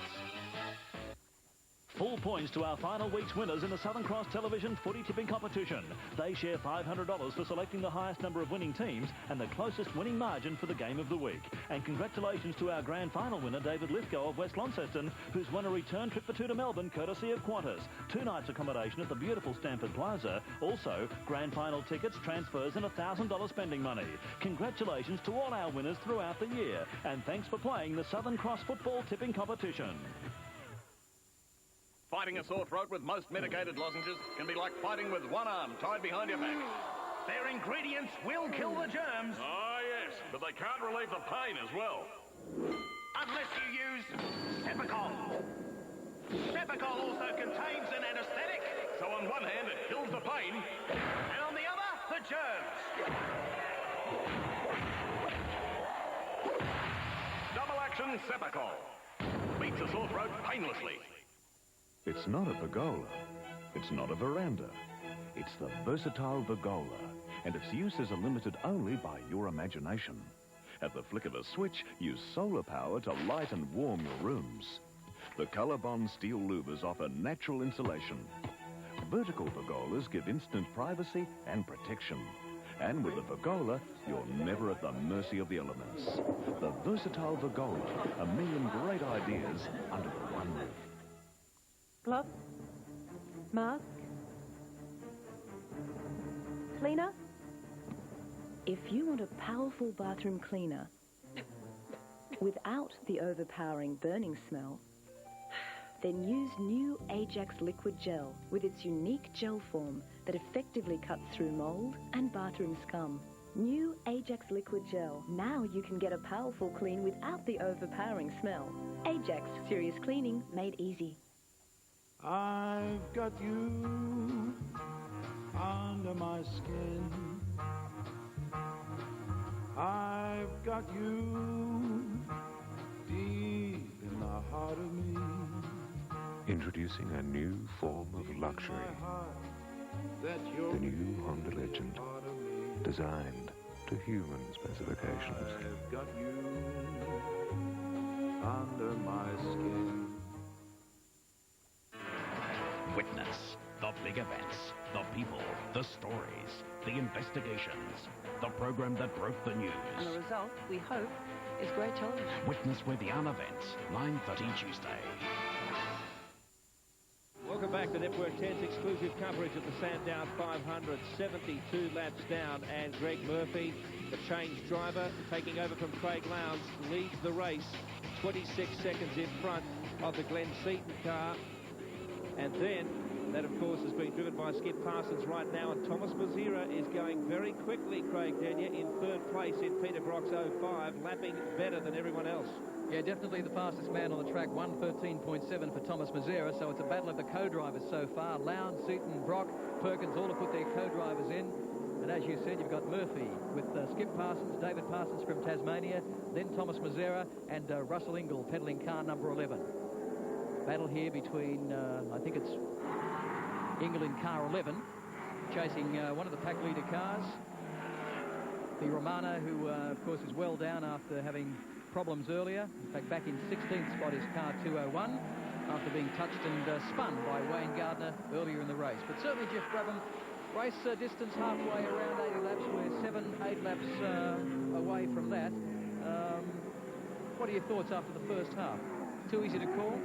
Full points to our final week's winners in the Southern Cross Television footy tipping competition. They share $500 for selecting the highest number of winning teams and the closest winning margin for the game of the week. And congratulations to our grand final winner, David Lithgow of West Launceston, who's won a return trip for two to Melbourne, courtesy of Qantas. 2 nights accommodation at the beautiful Stamford Plaza. Also, grand final tickets, transfers and $1,000 spending money. Congratulations to all our winners throughout the year. And thanks for playing the Southern Cross Football Tipping Competition. Fighting a sore throat with most medicated lozenges can be like fighting with one arm tied behind your back. Their ingredients will kill the germs. Oh, yes, but they can't relieve the pain as well. Unless you use Cepacol. Cepacol also contains an anesthetic. So on one hand, it kills the pain. And on the other, the germs. Double action Cepacol. Beats a sore throat painlessly. It's not a pergola. It's not a veranda. It's the versatile pergola, and its uses are limited only by your imagination. At the flick of a switch, use solar power to light and warm your rooms. The ColourBond steel louvers offer natural insulation. Vertical pergolas give instant privacy and protection. And with a pergola, you're never at the mercy of the elements. The versatile pergola, a million great ideas under the one roof. Glove, mask, cleaner. If you want a powerful bathroom cleaner without the overpowering burning smell, then use new Ajax liquid gel with its unique gel form that effectively cuts through mold and bathroom scum. New Ajax liquid gel. Now you can get a powerful clean without the overpowering smell. Ajax, serious cleaning made easy. I've got you under my skin. I've got you deep in the heart of me. Introducing a new form of luxury. The new Honda Legend. Designed to human specifications. I've got you under my skin. Witness the big events, the people, the stories, the investigations, the program that broke the news. And the result, we hope, is great television. Witness Withian Events, 9:30 Tuesday. Welcome back to Network 10's exclusive coverage of the Sandown 500. 72 laps down, and Greg Murphy, the change driver, taking over from Craig Lowndes, leads the race. 26 seconds in front of the Glenn Seaton car. And then, that of course has been driven by Skip Parsons right now, and Thomas Mazira is going very quickly, Craig Denyer, in third place in Peter Brock's 05, lapping better than everyone else. Yeah, definitely the fastest man on the track, 1:13.7 for Thomas Mazira, so it's a battle of the co-drivers so far. Lowndes, Seaton, Brock, Perkins all have put their co-drivers in. And as you said, you've got Murphy with Skip Parsons, David Parsons from Tasmania, then Thomas Mazira and Russell Ingle peddling car number 11. Battle here between, I think it's Ingle in car 11, chasing one of the pack leader cars. The Romano, who, of course, is well down after having problems earlier. In fact, back in 16th spot is car 201 after being touched and spun by Wayne Gardner earlier in the race. But certainly, Jeff Brabham, race distance halfway around 80 laps. We're 7-8 laps away from that. What are your thoughts after the first half? Too easy to call?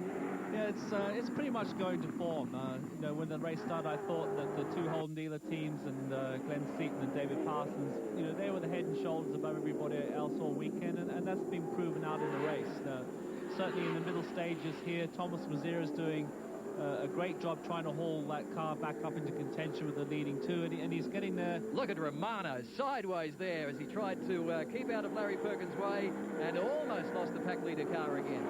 Yeah, it's pretty much going to form. You know, when the race started, I thought that the two Holden dealer teams and Glenn Seaton and David Parsons, you know, they were the head and shoulders above everybody else all weekend, and that's been proven out in the race. Certainly in the middle stages here, Thomas Mazira is doing a great job trying to haul that car back up into contention with the leading two, and he's getting there. Look at Romano sideways there as he tried to keep out of Larry Perkins' way and almost lost the pack leader car again.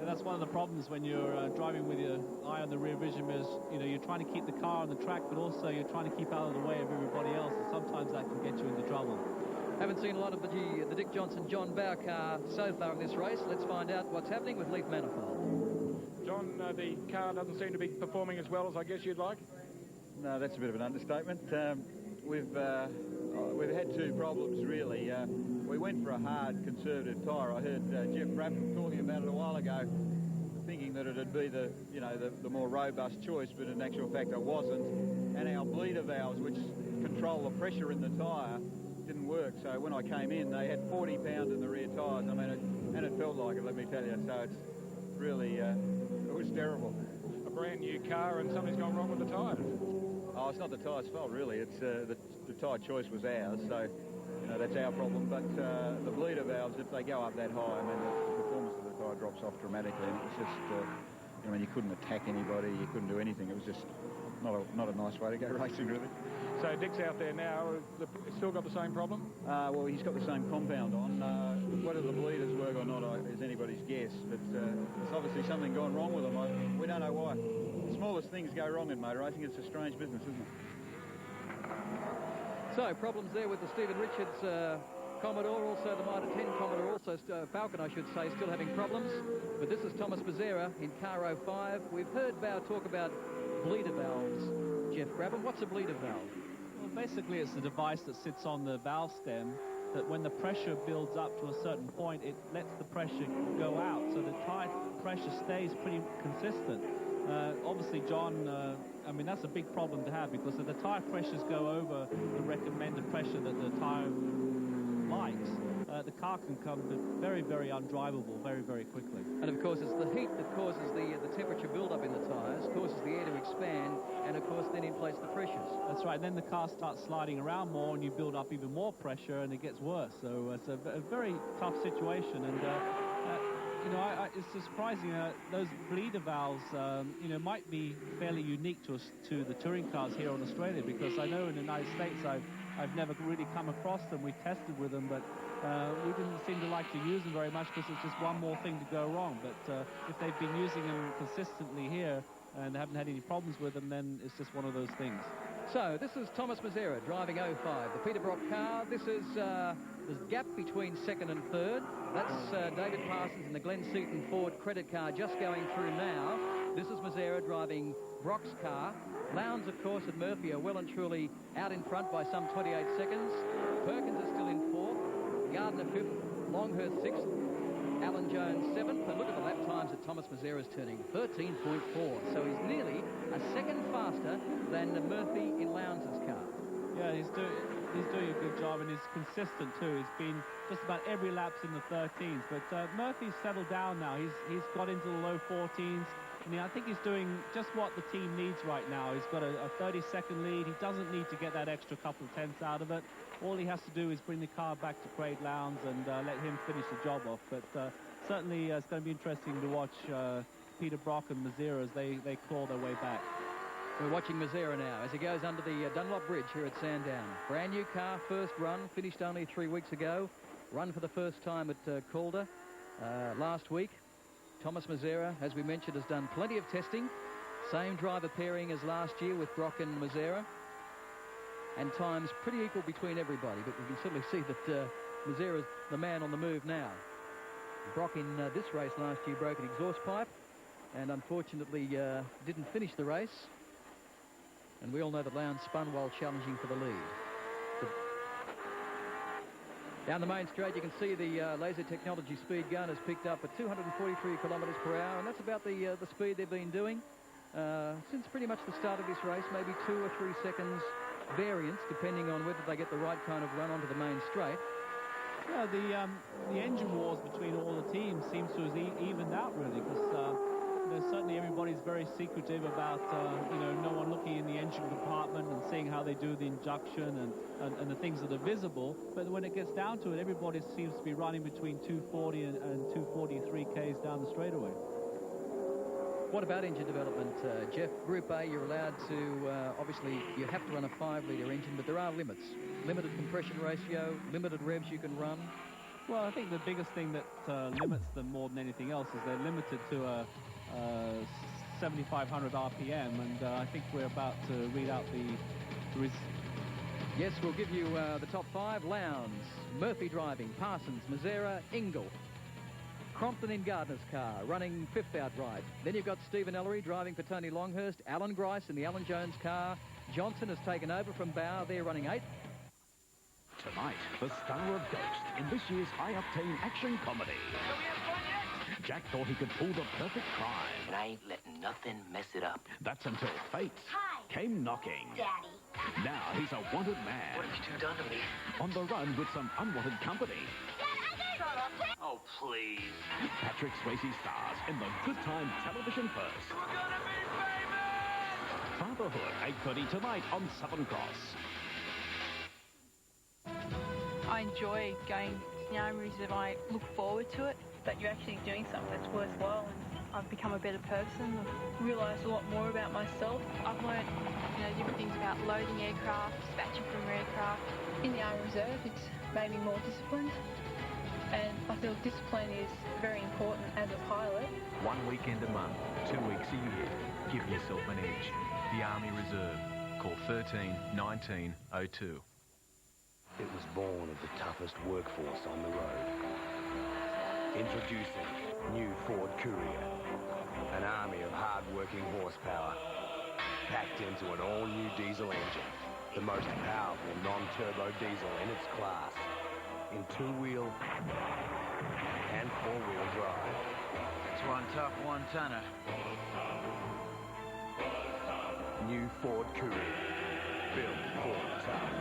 And that's one of the problems when you're driving with your eye on the rear vision mirrors. You know, you're trying to keep the car on the track, but also you're trying to keep out of the way of everybody else, and sometimes that can get you into trouble. Haven't seen a lot of the Dick Johnson-John Bow car so far in this race. Let's find out what's happening with Leaf Manifold. John, the car doesn't seem to be performing as well as I guess you'd like. No, that's a bit of an understatement. We've had two problems, really. We went for a hard, conservative tyre. I heard Jeff Brabham talking about it a while ago. thinking that it'd be the more robust choice, but in actual fact it wasn't. And our bleeder valves, which control the pressure in the tyre, didn't work. So when I came in, they had 40 pounds in the rear tyres. I mean, and it felt like it, let me tell you. So it's really, it was terrible. A brand new car and something's gone wrong with the tyres. Oh, it's not the tyre's fault, really. It's the tyre choice was ours, so that's our problem. But the bleeder valves, if they go up that high, I mean, the performance of the tyre drops off dramatically. And it was just, I mean, you couldn't attack anybody, you couldn't do anything. It was just not a nice way to go racing, really. So Dick's out there now. Still got the same problem? Well, he's got the same compound on. Whether the bleeders work or not is anybody's guess. But there's obviously something gone wrong with them. We don't know why. The smallest things go wrong in motor racing. It's a strange business, isn't it? So, problems there with the Stephen Richards Commodore, also the Mitre 10 Commodore, also Falcon, I should say, still having problems. But this is Thomas Mazzera in car 05. We've heard Bow talk about bleeder valves. Jeff Brabham, what's a bleeder valve? Well, basically it's a device that sits on the valve stem that when the pressure builds up to a certain point, it lets the pressure go out, so the tire pressure stays pretty consistent. Obviously, John, I mean, that's a big problem to have, because if the tire pressures go over the recommended pressure that the tire likes, the car can come very, very undrivable very, very quickly. And of course, it's the heat that causes the temperature build-up in the tyres, causes the air to expand, and of course then inflates the pressures. That's right. Then the car starts sliding around more, and you build up even more pressure, and it gets worse. So it's a very tough situation, and it's surprising. Those bleeder valves, might be fairly unique to the touring cars here in Australia, because I know in the United States I've never really come across them. We tested with them, but we didn't seem to like to use them very much, because it's just one more thing to go wrong. But if they've been using them consistently here and haven't had any problems with them, then it's just one of those things. So this is Thomas Mazzera driving 05, the Peter Brock car. This is the gap between second and third. That's David Parsons in the Glenn Seaton Ford credit car just going through now. This is Mazzera driving Brock's car. Lowndes, of course, and Murphy are well and truly out in front by some 28 seconds. Perkins is still in fourth. Gardner fifth. Longhurst sixth. Alan Jones seventh. And look at the lap times that Thomas Mazzera's turning. 13.4. So he's nearly a second faster than Murphy in Lowndes' car. Yeah, he's doing a good job, and he's consistent too. He's been just about every lap's in the 13s. But Murphy's settled down now. He's got into the low 14s. And I think he's doing just what the team needs right now. He's got a 30-second lead. He doesn't need to get that extra couple of tenths out of it. All he has to do is bring the car back to Craig Lowndes and let him finish the job off. But certainly it's going to be interesting to watch Peter Brock and Mazzera as they claw their way back. We're watching Mazzera now as he goes under the Dunlop Bridge here at Sandown. Brand new car, first run, finished only 3 weeks ago. Run for the first time at Calder last week. Thomas Mazzera, as we mentioned, has done plenty of testing. Same driver pairing as last year with Brock and Mazzera. And times pretty equal between everybody, but we can certainly see that Mazzera's the man on the move now. Brock in this race last year broke an exhaust pipe and unfortunately didn't finish the race. And we all know that Lowndes spun while challenging for the lead. Down the main straight, you can see the laser technology speed gun has picked up at 243 kilometres per hour, and that's about the speed they've been doing since pretty much the start of this race. Maybe 2 or 3 seconds variance, depending on whether they get the right kind of run onto the main straight. Yeah, the engine wars between all the teams seems to have evened out, really, because certainly everybody's very secretive about, no one looking in the engine compartment and seeing how they do the induction and the things that are visible. But when it gets down to it, everybody seems to be running between 240 and 243 Ks down the straightaway. What about engine development, Jeff? Group A, you're allowed to, obviously, you have to run a 5-litre engine, but there are limits. Limited compression ratio, limited revs you can run. Well, I think the biggest thing that limits them more than anything else is they're limited to a 7,500 RPM, and I think we're about to read out the Yes, we'll give you the top 5. Lowndes, Murphy driving, Parsons, Mazzera, Ingle. Crompton in Gardner's car, running 5th outright. Then you've got Stephen Ellery driving for Tony Longhurst, Alan Grice in the Alan Jones car. Johnson has taken over from Bow, they're running 8th. Tonight, the star of Ghost in this year's high-octane action comedy. Jack thought he could pull the perfect crime. And I ain't letting nothing mess it up. That's until fate came knocking. Daddy. Now he's a wanted man. What have you two done to me? On the run with some unwanted company. Shut up. Oh, please. Patrick Swayze stars in the Good Time television first. We're gonna be famous! Fatherhood, 8:30 tonight on Southern Cross. I enjoy going to the Army Reserve. I look forward to it, that you're actually doing something that's worthwhile. And I've become a better person. I've realised a lot more about myself. I've learned, different things about loading aircraft, dispatching from aircraft. In the Army Reserve, it's made me more disciplined. And I feel discipline is very important as a pilot. 1 weekend a month, 2 weeks a year. Give yourself an edge. The Army Reserve. Call 13 19 02. It was born of the toughest workforce on the road. Introducing new Ford Courier. An army of hard-working horsepower. Packed into an all-new diesel engine. The most powerful non-turbo diesel in its class. In two-wheel and four-wheel drive. It's one tough one-tonner. New Ford Courier. Built for the tough.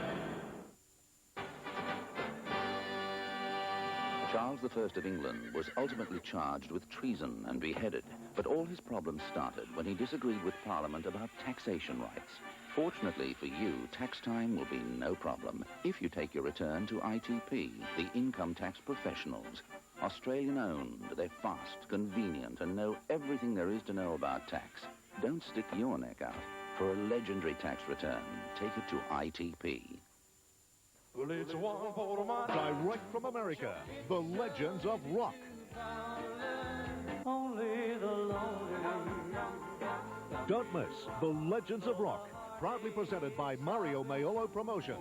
Charles I of England was ultimately charged with treason and beheaded, but all his problems started when he disagreed with Parliament about taxation rights. Fortunately for you, tax time will be no problem if you take your return to ITP, the income tax professionals. Australian-owned, they're fast, convenient, and know everything there is to know about tax. Don't stick your neck out. For a legendary tax return, take it to ITP. Well, it's one for my... Direct from America, the Legends of Rock. Only the lonely. Don't miss the Legends of Rock, proudly presented by Mario Maiolo Promotions.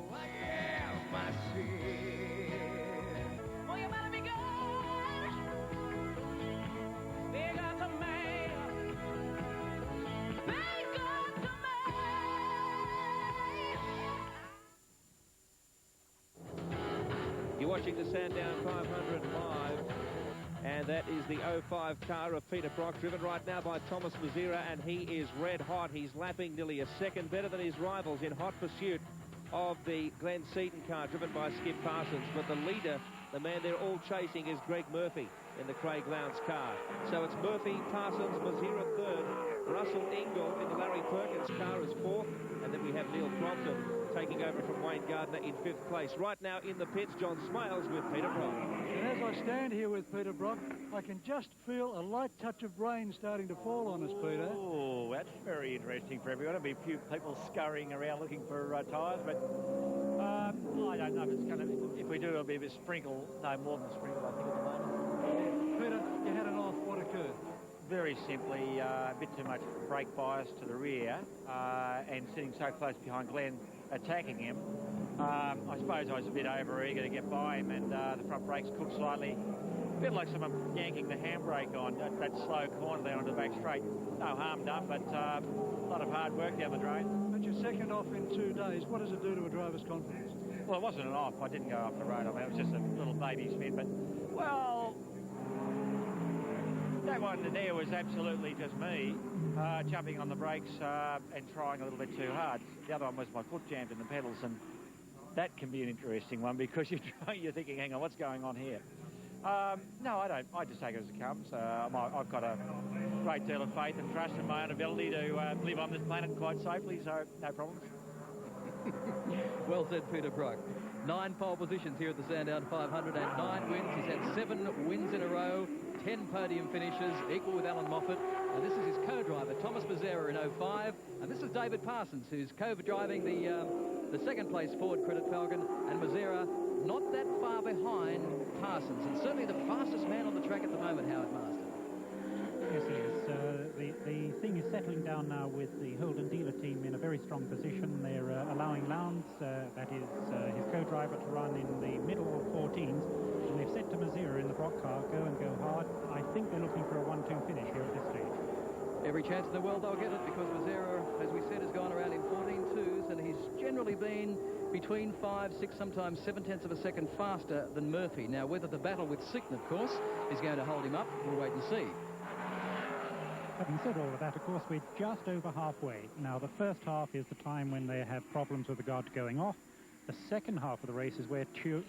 You're watching the Sandown 500 live, and that is the 05 car of Peter Brock, driven right now by Thomas Mazira, and he is red hot. He's lapping nearly a second better than his rivals in hot pursuit of the Glenn Seaton car, driven by Skip Parsons. But the leader, the man they're all chasing, is Greg Murphy in the Craig Lowndes car. So it's Murphy, Parsons, Mazira third, Russell Ingall in the Larry Perkins car is fourth, and then we have Neil Crompton taking over from Wayne Gardner in fifth place. Right now in the pits, John Smales with Peter Brock. And as I stand here with Peter Brock, I can just feel a light touch of rain starting to fall on us, Peter. Oh, that's very interesting for everyone. There'll be a few people scurrying around looking for tyres, but I don't know if it's going to... If we do, it'll be a bit sprinkle, no more than a sprinkle, I think, at the moment. Peter, you had an off. What occurred? Very simply, a bit too much brake bias to the rear and sitting so close behind Glenn, attacking him. I suppose I was a bit over-eager to get by him, and the front brakes cooked slightly. A bit like someone yanking the handbrake on that slow corner there onto the back straight. No harm done, but a lot of hard work down the drain. But your second off in 2 days, what does it do to a driver's confidence? Well, it wasn't an off. I didn't go off the road. I mean, it was just a little baby spin, but, well... That one there was absolutely just me jumping on the brakes and trying a little bit too hard. The other one was my foot jammed in the pedals, and that can be an interesting one because you're thinking, hang on, what's going on here? No, I don't. I just take it as it comes. I've got a great deal of faith and trust in my own ability to live on this planet quite safely, so no problems. Well said, Peter Brock. 9 pole positions here at the Sandown 500 and 9 wins. He's had 7 wins in a row, 10 podium finishes, equal with Alan Moffat. And this is his co-driver, Thomas Mazera, in 05. And this is David Parsons, who's co-driving the second place Ford Credit Falcon. And Mazera not that far behind Parsons, and certainly the fastest man on the track at the moment, Howard Marsden. Yes, he is. The thing is settling down now with the Holden dealer team in a very strong position. They're allowing Lowndes, that is his co-driver, to run in the middle 14s. And they've said to Mazira in the Brock car, go and go hard. I think they're looking for a 1-2 finish here at this stage. Every chance in the world they'll get it, because Mazera, as we said, has gone around in 14.2s, and he's generally been between 5, 6, sometimes 7/10 of a second faster than Murphy. Now, whether the battle with Sickn, of course, is going to hold him up, we'll wait and see. Having said all of that, of course, we're just over halfway. Now, the first half is the time when they have problems with regard to going off. The second half of the race is where true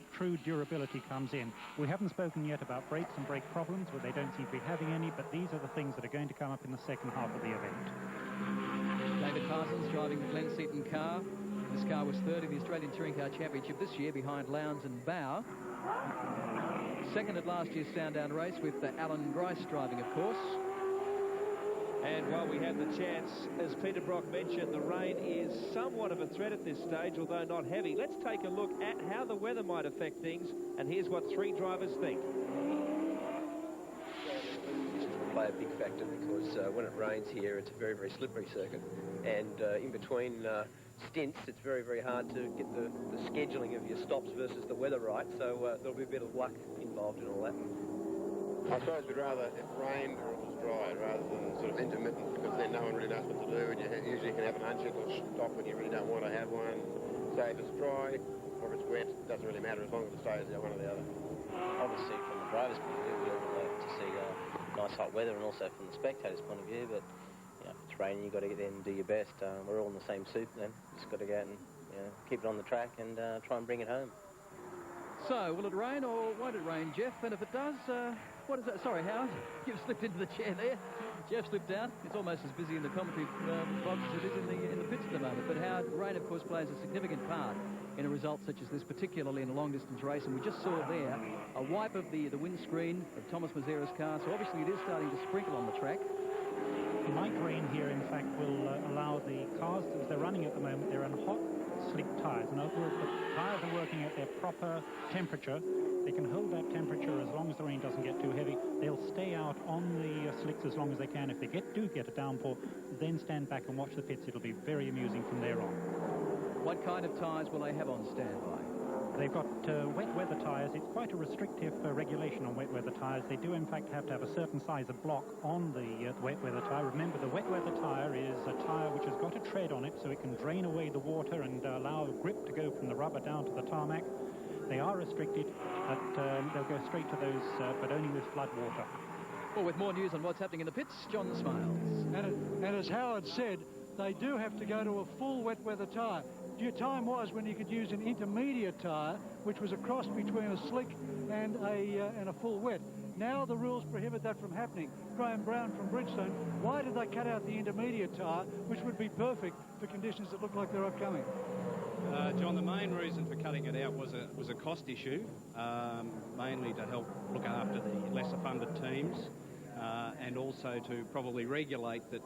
durability comes in. We haven't spoken yet about brakes and brake problems, where they don't seem to be having any, but these are the things that are going to come up in the second half of the event. David Parsons driving the Glen Seaton car. This car was third in the Australian Touring Car Championship this year behind Lowndes and Bauer. Second at last year's Sandown race with Alan Grice driving, of course. And while we have the chance, as Peter Brock mentioned, the rain is somewhat of a threat at this stage, although not heavy. Let's take a look at how the weather might affect things, and here's what three drivers think. Play a big factor because when it rains here, it's a very, very slippery circuit. And in between stints, it's very, very hard to get the scheduling of your stops versus the weather right, so there'll be a bit of luck involved in all that. I suppose we'd rather it rained or it was dry rather than sort of intermittent, because then no one really knows what to do, and you usually can have an unscheduled stop when you really don't want to have one. So if it's dry or if it's wet, it doesn't really matter as long as it stays one or the other. Obviously, from the driver's point of view, we all would like to see nice hot weather, and also from the spectator's point of view, but if it's raining, you've got to get in and do your best. We're all in the same suit then. Just got to go out and keep it on the track and try and bring it home. So, will it rain or won't it rain, Jeff? And if it does, what is that? Sorry, Howard, you've slipped into the chair there. Jeff slipped down. It's almost as busy in the commentary box as it is in the pits at the moment. But Howard, rain, of course, plays a significant part in a result such as this, particularly in a long-distance race. And we just saw there a wipe of the windscreen of Thomas Mazera's car. So obviously it is starting to sprinkle on the track. Light rain here, in fact, will allow the cars, as they're running at the moment, they're on hot, slick tyres. In other words, the tyres are working at their proper temperature. They can hold that temperature as long as the rain doesn't get too heavy. They'll stay out on the slicks as long as they can. If they do get a downpour, then stand back and watch the pits. It'll be very amusing from there on. What kind of tyres will they have on standby? They've got wet weather tyres. It's quite a restrictive regulation on wet weather tyres. They do, in fact, have to have a certain size of block on the wet weather tyre. Remember, the wet weather tyre is a tyre which has got a tread on it so it can drain away the water and allow grip to go from the rubber down to the tarmac. They are restricted, but they'll go straight to those, but only with flood water. Well, with more news on what's happening in the pits, John Smiles. And as Howard said, they do have to go to a full wet weather tyre. Your time was when you could use an intermediate tyre, which was a cross between a slick and a full wet. Now the rules prohibit that from happening. Graham Brown from Bridgestone, why did they cut out the intermediate tyre, which would be perfect for conditions that look like they're upcoming? John, the main reason for cutting it out was a cost issue, mainly to help look after the lesser funded teams, and also to probably regulate that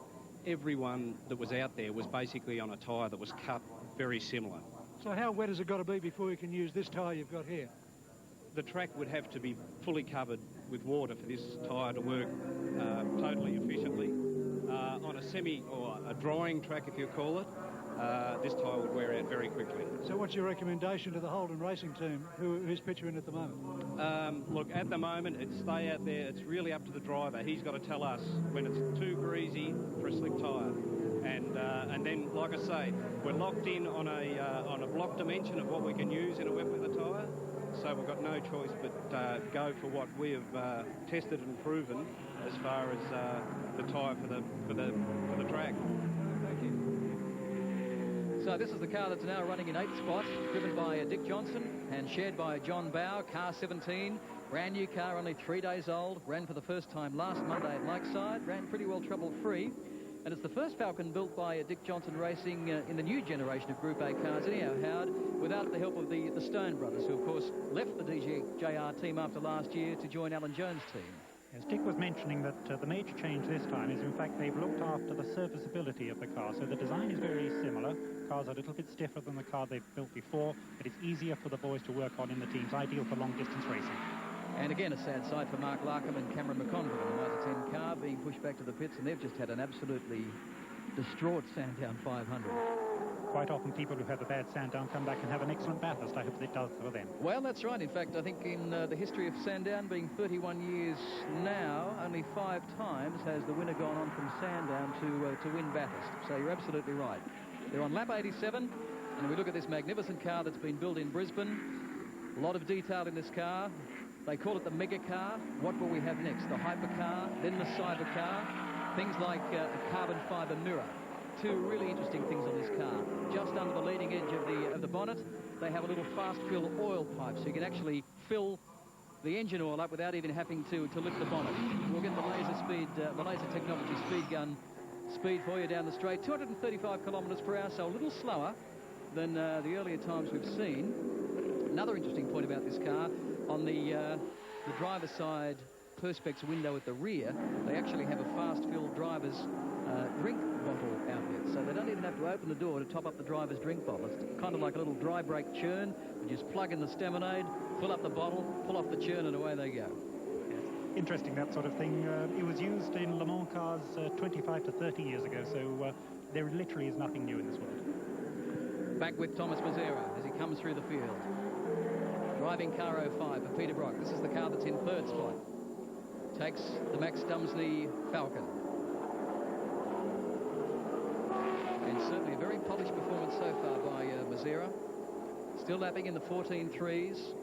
everyone that was out there was basically on a tyre that was cut very similar. So how wet has it got to be before you can use this tyre you've got here? The track would have to be fully covered with water for this tyre to work totally efficiently. On a semi or a drying track, if you call it, this tyre would wear out very quickly. So what's your recommendation to the Holden racing team, who's pitching at the moment? Look, at the moment, it's stay out there. It's really up to the driver. He's got to tell us when it's too greasy for a slick tyre. And then, like I say, we're locked in on a block dimension of what we can use in a wet weather tyre. So we've got no choice but go for what we have tested and proven as far as the tyre for the track. Thank you. So this is the car that's now running in 8th spot, driven by Dick Johnson and shared by John Bowe, car 17. Brand new car, only 3 days old. Ran for the first time last Monday at Lakeside. Ran pretty well trouble-free. And it's the first Falcon built by Dick Johnson Racing in the new generation of Group A cars. Anyhow, Howard, without the help of the Stone brothers, who, of course, left the DJR team after last year to join Alan Jones' team. As Dick was mentioning, that the major change this time is, in fact, they've looked after the serviceability of the car. So the design is very similar. The car's a little bit stiffer than the car they've built before, but it's easier for the boys to work on in the teams, ideal for long-distance racing. And again, a sad sight for Mark Larkham and Cameron McConville, the Mitre 10 car being pushed back to the pits, and they've just had an absolutely distraught Sandown 500. Quite often people who have a bad Sandown come back and have an excellent Bathurst. I hope it does for them. Well, that's right. In fact, I think in the history of Sandown, being 31 years now, only 5 times has the winner gone on from Sandown to win Bathurst. So you're absolutely right. They're on lap 87. And we look at this magnificent car that's been built in Brisbane. A lot of detail in this car. They call it the mega car. What will we have next? The hypercar, then the cybercar. Things like a carbon fibre mirror. Two really interesting things on this car. Just under the leading edge of the bonnet, they have a little fast fill oil pipe, so you can actually fill the engine oil up without even having to lift the bonnet. We'll get the laser technology speed gun speed for you down the straight. 235 kilometres per hour, so a little slower than the earlier times we've seen. Another interesting point about this car, on the driver's side perspex window at the rear, they actually have a fast fill driver's drink bottle outlet, so they don't even have to open the door to top up the driver's drink bottle. It's kind of like a little dry brake churn. You just plug in the Steminade, fill up the bottle, pull off the churn, and away they go. Interesting, that sort of thing. It was used in Le Mans cars 25 to 30 years ago, so there literally is nothing new in this world. Back with Thomas Mazzera as he comes through the field. Driving car 05 for Peter Brock. This is the car that's in third spot. Takes the Max Dumsley Falcon. And certainly a very polished performance so far by Mazzera. Still lapping in the 14.3s.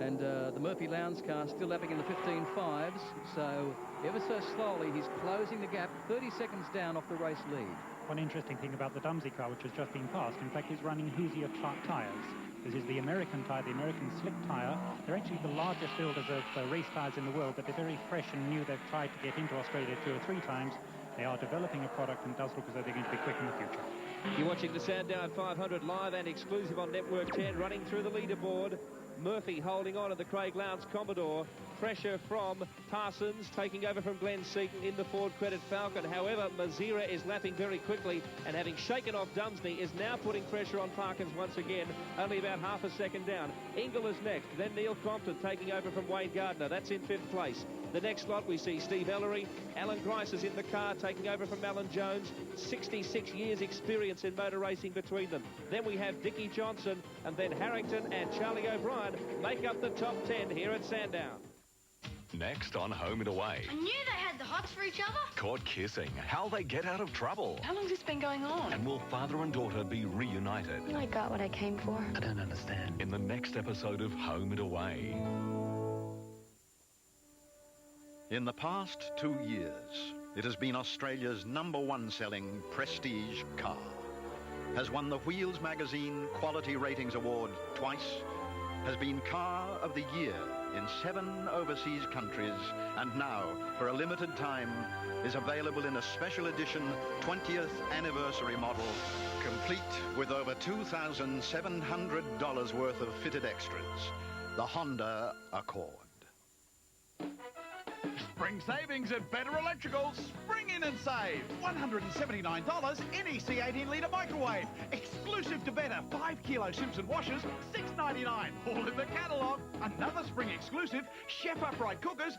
And the Murphy Lowndes car still lapping in the 15.5s. So ever so slowly he's closing the gap, 30 seconds down off the race lead. One interesting thing about the Dumsey car, which has just been passed, in fact, is running Hoosier tyres. This is the American tyre, the American slick tyre. They're actually the largest builders of race tyres in the world, but they're very fresh and new. They've tried to get into Australia 2 or 3 times. They are developing a product, and it does look as though they're going to be quick in the future. You're watching the Sandown 500 live and exclusive on Network 10, running through the leaderboard. Murphy holding on to the Craig Lowndes Commodore. Pressure from Parsons, taking over from Glenn Seaton in the Ford Credit Falcon. However, Mazzera is lapping very quickly, and having shaken off Dumsney, is now putting pressure on Parkins once again, only about half a second down. Ingle is next, then Neil Crompton taking over from Wayne Gardner. That's in 5th place. The next lot we see Steve Ellery. Alan Grice is in the car, taking over from Alan Jones. 66 years experience in motor racing between them. Then we have Dickie Johnson, and then Harrington and Charlie O'Brien make up the top 10 here at Sandown. Next on Home and Away. I knew they had the hots for each other. Caught kissing. How they get out of trouble. How long's this been going on? And will father and daughter be reunited? I got what I came for. I don't understand. In the next episode of Home and Away. In the past 2 years, it has been Australia's #1 selling prestige car. Has won the Wheels Magazine Quality Ratings Award twice. Has been Car of the Year in 7 overseas countries, and now, for a limited time, is available in a special edition 20th anniversary model, complete with over $2,700 worth of fitted extras. The Honda Accord. Spring savings at Better Electricals. Spring in and save. $179 NEC 18-litre microwave. Exclusive to Better 5-kilo Simpson washers, $6.99. All in the catalogue. Another spring exclusive Chef Upright cookers,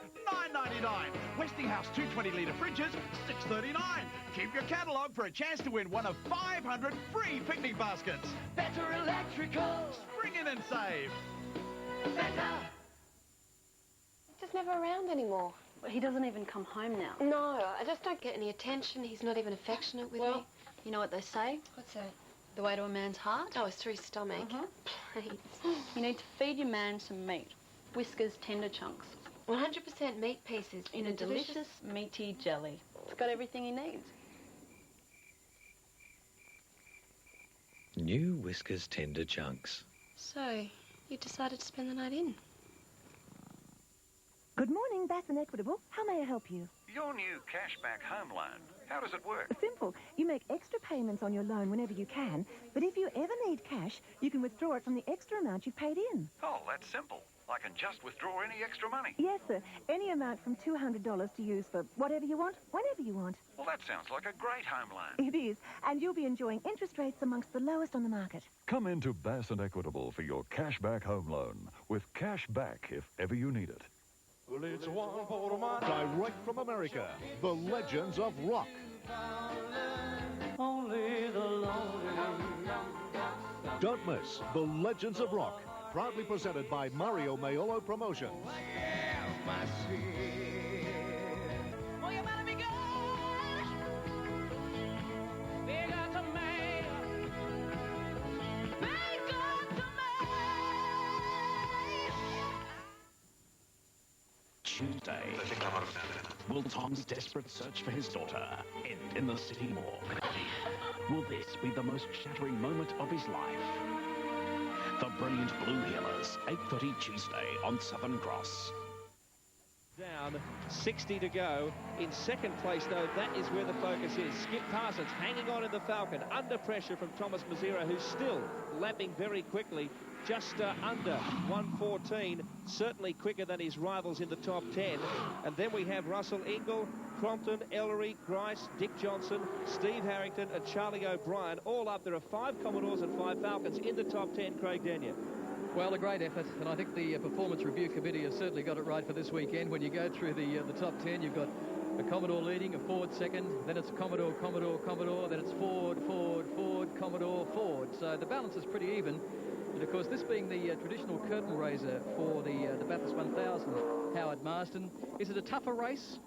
$9.99. Westinghouse 220-litre fridges, $6.39. Keep your catalogue for a chance to win one of 500 free picnic baskets. Better Electricals. Spring in and save. Better. He's never around anymore. He doesn't even come home now. No, I just don't get any attention. He's not even affectionate with me. You know what they say? What's that? The way to a man's heart? Oh, it's through his stomach. Please. You need to feed your man some meat. Whiskers tender chunks. 100% meat pieces in a delicious meaty jelly. It's got everything he needs. New Whiskers tender chunks. So, you decided to spend the night in? Good morning, Bassin Equitable. How may I help you? Your new cashback home loan, how does it work? Simple. You make extra payments on your loan whenever you can, but if you ever need cash, you can withdraw it from the extra amount you've paid in. Oh, that's simple. I can just withdraw any extra money. Yes, sir. Any amount from $200 to use for whatever you want, whenever you want. Well, that sounds like a great home loan. It is, and you'll be enjoying interest rates amongst the lowest on the market. Come into Bassin Equitable for your cashback home loan, with cash back if ever you need it. Well, it's one for my... Direct from America, the Legends of Rock. Only the lonely. Don't miss the Legends of Rock, proudly presented by Mario Maiolo Promotions. Oh, you better be good. We got to make Tuesday, will Tom's desperate search for his daughter end in the city morgue? Will this be the most shattering moment of his life? The Brilliant Blue Heelers, 8:30 Tuesday on Southern Cross. Down, 60 to go. In second place, though, that is where the focus is. Skip Parsons hanging on in the Falcon, under pressure from Thomas Mazera, who's still lapping very quickly, just under 1:14, certainly quicker than his rivals in the top 10. And then we have Russell Ingle, Crompton, Ellery, Grice, Dick Johnson, Steve Harrington and Charlie O'Brien, all up. There are 5 Commodores and 5 Falcons in the top 10, Craig Denyer. Well, a great effort, and I think the Performance Review Committee has certainly got it right for this weekend. When you go through the top 10, you've got a Commodore leading, a Ford second, then it's Commodore, Commodore, Commodore, then it's Ford, Ford, Ford, Commodore, Ford. So the balance is pretty even. And of course, this being the traditional curtain raiser for the Bathurst 1000, Howard Marsden, is it a tougher race?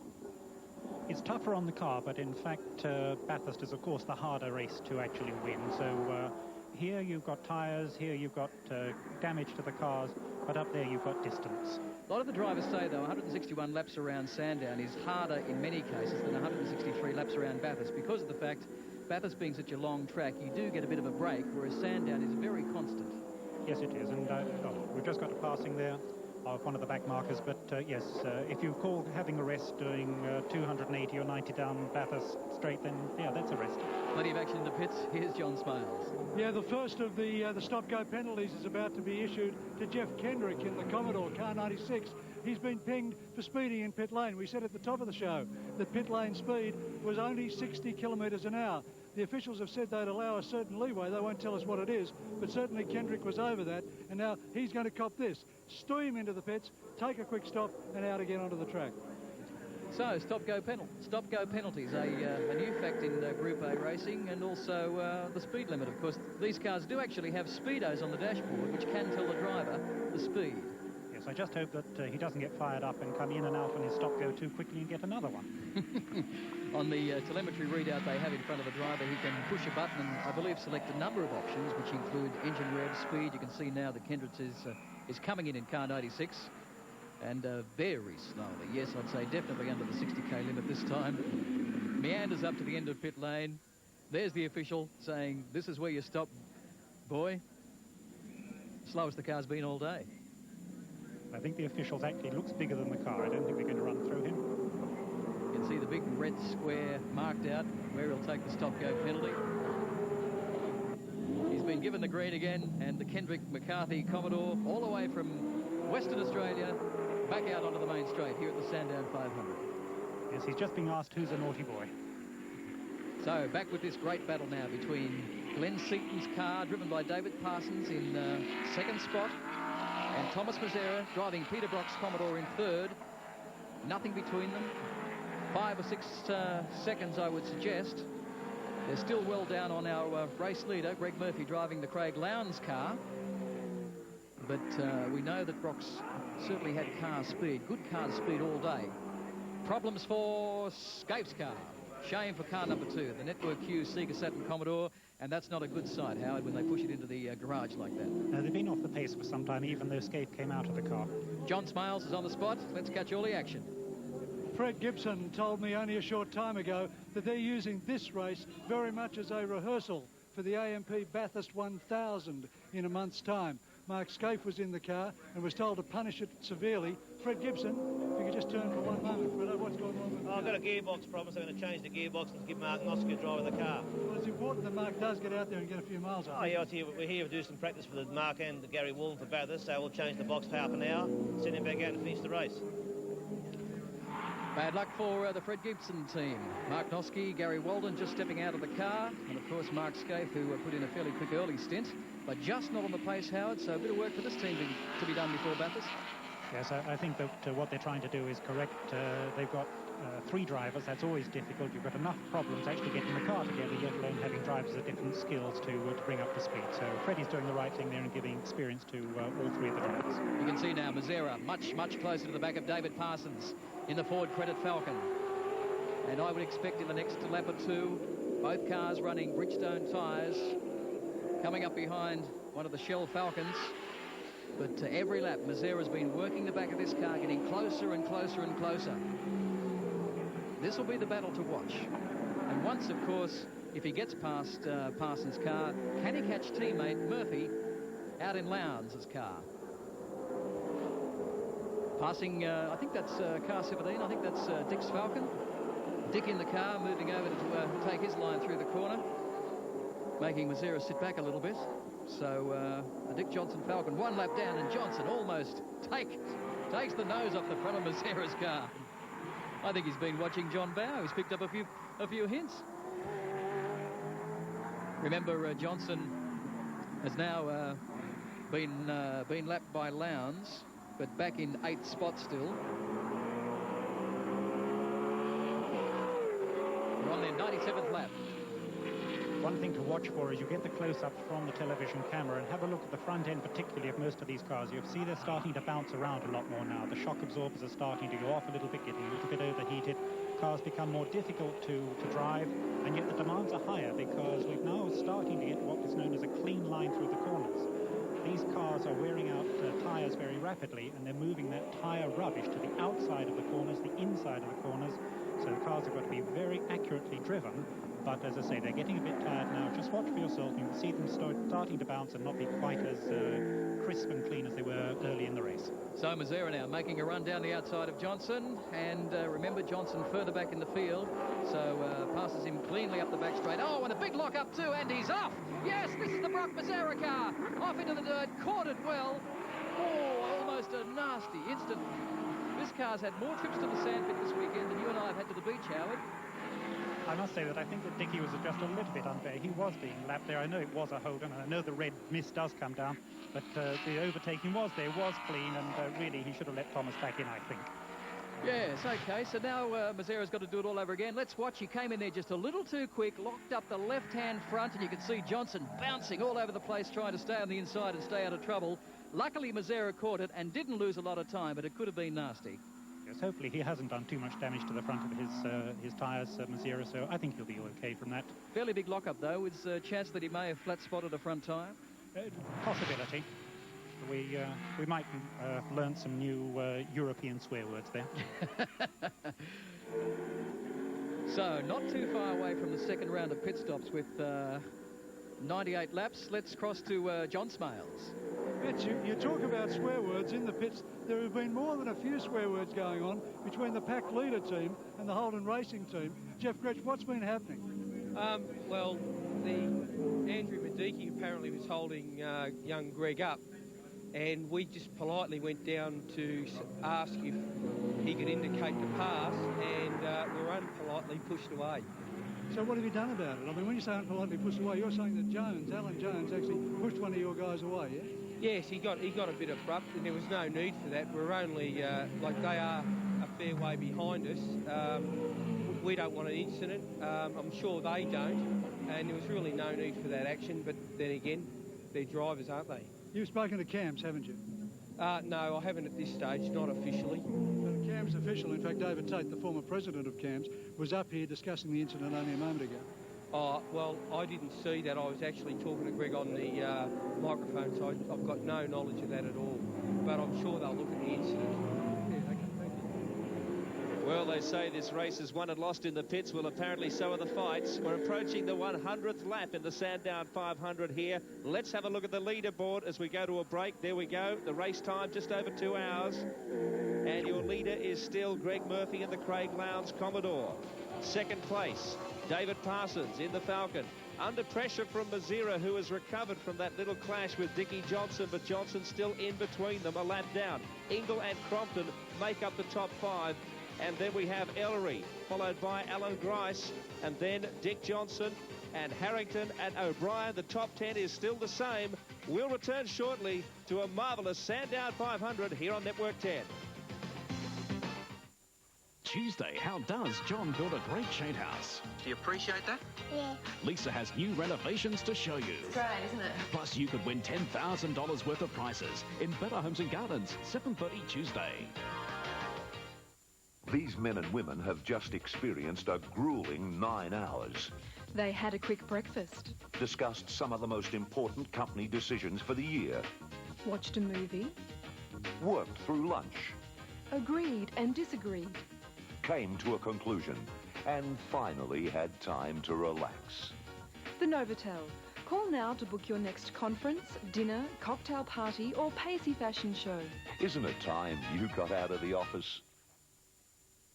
It's tougher on the car, but in fact, Bathurst is, of course, the harder race to actually win. So here you've got tyres, here you've got damage to the cars, but up there you've got distance. A lot of the drivers say, though, 161 laps around Sandown is harder in many cases than 163 laps around Bathurst because of the fact, Bathurst being such a long track, you do get a bit of a break, whereas Sandown is very constant. Yes, it is, and we've just got a passing there of one of the back markers, but yes, if you call having a rest doing 280 or 90 down Bathurst straight, then yeah, that's a rest. Plenty of action in the pits. Here's John Smiles. Yeah, the first of the stop-go penalties is about to be issued to Jeff Kendrick in the Commodore, car 96. He's been pinged for speeding in pit lane. We said at the top of the show that pit lane speed was only 60 kilometres an hour. The officials have said they'd allow a certain leeway. They won't tell us what it is, but certainly Kendrick was over that, and now he's going to cop this. Steam into the pits, take a quick stop, and out again onto the track. So, stop-go penalties, a new fact in Group A racing, and also the speed limit. Of course, these cars do actually have speedos on the dashboard, which can tell the driver the speed. Yes, I just hope that he doesn't get fired up and come in and out on his stop-go too quickly and get another one. On the telemetry readout they have in front of the driver, he can push a button and, I believe, select a number of options, which include engine rev, speed. You can see now that Kendrick is coming in car 96. And very slowly. Yes, I'd say definitely under the 60k limit this time. Meanders up to the end of pit lane. There's the official saying, this is where you stop, boy. Slowest the car's been all day. I think the officials actually looks bigger than the car. I don't think they're going to run through him. You can see the big red square marked out where he'll take the stop-go penalty. He's been given the green again, and the Kendrick McCarthy Commodore all the way from Western Australia back out onto the main straight here at the Sandown 500. Yes, he's just being asked who's a naughty boy. So back with this great battle now between Glenn Seaton's car, driven by David Parsons, in second spot, and Thomas Mazera driving Peter Brock's Commodore in third. Nothing between them. 5 or 6 seconds, I would suggest. They're still well down on our race leader, Greg Murphy, driving the Craig Lowndes car. But we know that Brock's certainly had car speed, good car speed all day. Problems for Scaife's car. Shame for car number 2, the Network Q Sega Saturn Commodore, and that's not a good sight, Howard, when they push it into the garage like that. No, they've been off the pace for some time, even though Scaife came out of the car. John Smiles is on the spot. Let's catch all the action. Fred Gibson told me only a short time ago that they're using this race very much as a rehearsal for the AMP Bathurst 1000 in a month's time. Mark Scaife was in the car and was told to punish it severely. Fred Gibson, if you could just turn for one moment, Fred, what's going on with the car? I've got a gearbox problem, so I'm going to change the gearbox and give Mark Noske a drive of the car. Well, it's important that Mark does get out there and get a few miles on. Oh, yeah, we're here to do some practice for the Mark and the Gary Walden for Bathurst, so we'll change the box for half an hour, send him back out and finish the race. Bad luck for the Fred Gibson team. Mark Noske, Gary Walden just stepping out of the car, and of course Mark Scaife, who put in a fairly quick early stint, but just not on the pace, Howard, so a bit of work for this team to be done before Bathurst. Yes, I think that what they're trying to do is correct. They've got 3 drivers. That's always difficult. You've got enough problems actually getting the car together, yet alone having drivers of different skills to bring up to speed. So Freddie's doing the right thing there and giving experience to all 3 of the drivers. You can see now Mazera much closer to the back of David Parsons in the Ford Credit Falcon. And I would expect in the next lap or 2, both cars running Bridgestone tyres, coming up behind one of the Shell Falcons. But every lap, Mazera's been working the back of this car, getting closer and closer and closer. This will be the battle to watch. And once, of course, if he gets past Parsons' car, can he catch teammate Murphy out in Lowndes' car? Passing, I think that's car 17. I think that's Dick's Falcon. Dick in the car, moving over to take his line through the corner, making Mazera sit back a little bit. So the Dick Johnson Falcon, one lap down, and Johnson almost takes the nose off the front of Mazera's car. I think he's been watching John Bowe. He's picked up a few hints. Remember, Johnson has now been lapped by Lowndes, but back in 8th spot still. We're on their 97th lap. One thing to watch for is you get the close-ups from the television camera and have a look at the front end, particularly of most of these cars. You'll see they're starting to bounce around a lot more now. The shock absorbers are starting to go off a little bit, getting a little bit overheated. Cars become more difficult to drive, and yet the demands are higher because we're now starting to get what is known as a clean line through the corners. These cars are wearing out tyres very rapidly, and they're moving that tyre rubbish to the outside of the corners, the inside of the corners. So the cars have got to be very accurately driven. But as I say, they're getting a bit tired now. Just watch for yourself. You can see them starting to bounce and not be quite as crisp and clean as they were early in the race. So Mazera now making a run down the outside of Johnson. And remember, Johnson further back in the field. So passes him cleanly up the back straight. Oh, and a big lock up too, and he's off. Yes, this is the Brock Mazera car. Off into the dirt, caught it well. Oh, almost a nasty instant. This car's had more trips to the sandpit this weekend than you and I have had to the beach, Howard. I must say that I think that Dickie was just a little bit unfair. He was being lapped there. I know it was a Holden, and I know the red mist does come down, but the overtaking was there, was clean, and really he should have let Thomas back in, I think. Yes, okay, so now Mazera's got to do it all over again. Let's watch. He came in there just a little too quick, locked up the left-hand front, and you can see Johnson bouncing all over the place, trying to stay on the inside and stay out of trouble. Luckily, Mazera caught it and didn't lose a lot of time, but it could have been nasty. Yes, hopefully he hasn't done too much damage to the front of his tyres, Mazera, so I think he'll be okay from that. Fairly big lock-up, though, with a chance that he may have flat-spotted a front tyre. Possibility. We might learn some new European swear words there. So, not too far away from the second round of pit stops with 98 laps. Let's cross to John Smales. You talk about swear words in the pits. There have been more than a few swear words going on between the pack leader team and the Holden racing team. Jeff Gretsch, what's been happening? Well, Andrew Mediki apparently was holding young Greg up, and we just politely went down to ask if he could indicate the pass, and we were unpolitely pushed away. So what have you done about it? I mean, when you say unpolitely pushed away, you're saying that Alan Jones, actually pushed one of your guys away, yeah? Yes, he got a bit abrupt, and there was no need for that. We're only, like, they are a fair way behind us. We don't want an incident. I'm sure they don't, and there was really no need for that action. But then again, they're drivers, aren't they? You've spoken to CAMS, haven't you? No, I haven't at this stage, not officially. But a CAMS official, in fact, David Tate, the former president of CAMS, was up here discussing the incident only a moment ago. Oh, well, I didn't see that. I was actually talking to Greg on the microphone, so I've got no knowledge of that at all. But I'm sure they'll look at the incident. Yeah, okay, thank you. Well, they say this race is won and lost in the pits. Well, apparently so are the fights. We're approaching the 100th lap in the Sandown 500 here. Let's have a look at the leaderboard as we go to a break. There we go. The race time just over 2 hours. And your leader is still Greg Murphy in the Craig Lowndes Commodore. Second place, David Parsons in the Falcon. Under pressure from Mazera, who has recovered from that little clash with Dickie Johnson, but Johnson still in between them, a lap down. Ingle and Crompton make up the top 5. And then we have Ellery, followed by Alan Grice, and then Dick Johnson and Harrington and O'Brien. The top 10 is still the same. We'll return shortly to a marvellous Sandown 500 here on Network 10. Tuesday, how does John build a great shade house? Do you appreciate that? Yeah. Lisa has new renovations to show you. It's great, isn't it? Plus, you could win $10,000 worth of prizes in Better Homes and Gardens, 7:30 Tuesday. These men and women have just experienced a grueling 9 hours. They had a quick breakfast. Discussed some of the most important company decisions for the year. Watched a movie. Worked through lunch. Agreed and disagreed. Came to a conclusion. And finally had time to relax. The Novotel. Call now to book your next conference, dinner, cocktail party or pacey fashion show. Isn't it time you got out of the office?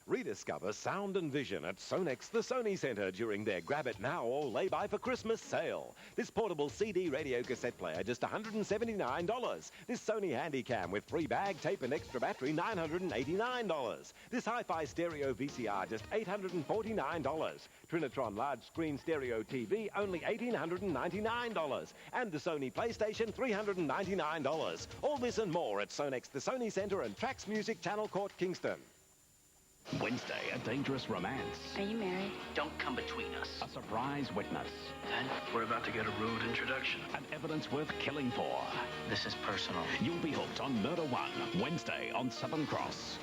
Rediscover sound and vision at Sonex the Sony Centre during their Grab It Now or Lay By for Christmas sale. This portable CD radio cassette player, just $179. This Sony Handycam with free bag, tape and extra battery, $989. This hi-fi stereo VCR, just $849. Trinitron large screen stereo TV, only $1,899. And the Sony PlayStation, $399. All this and more at Sonex the Sony Centre and Trax Music Channel Court, Kingston. Wednesday, a dangerous romance. Are you married? Don't come between us. A surprise witness. Then we're about to get a rude introduction. An evidence worth killing for. This is personal. You'll be hooked on Murder One, Wednesday on Southern Cross.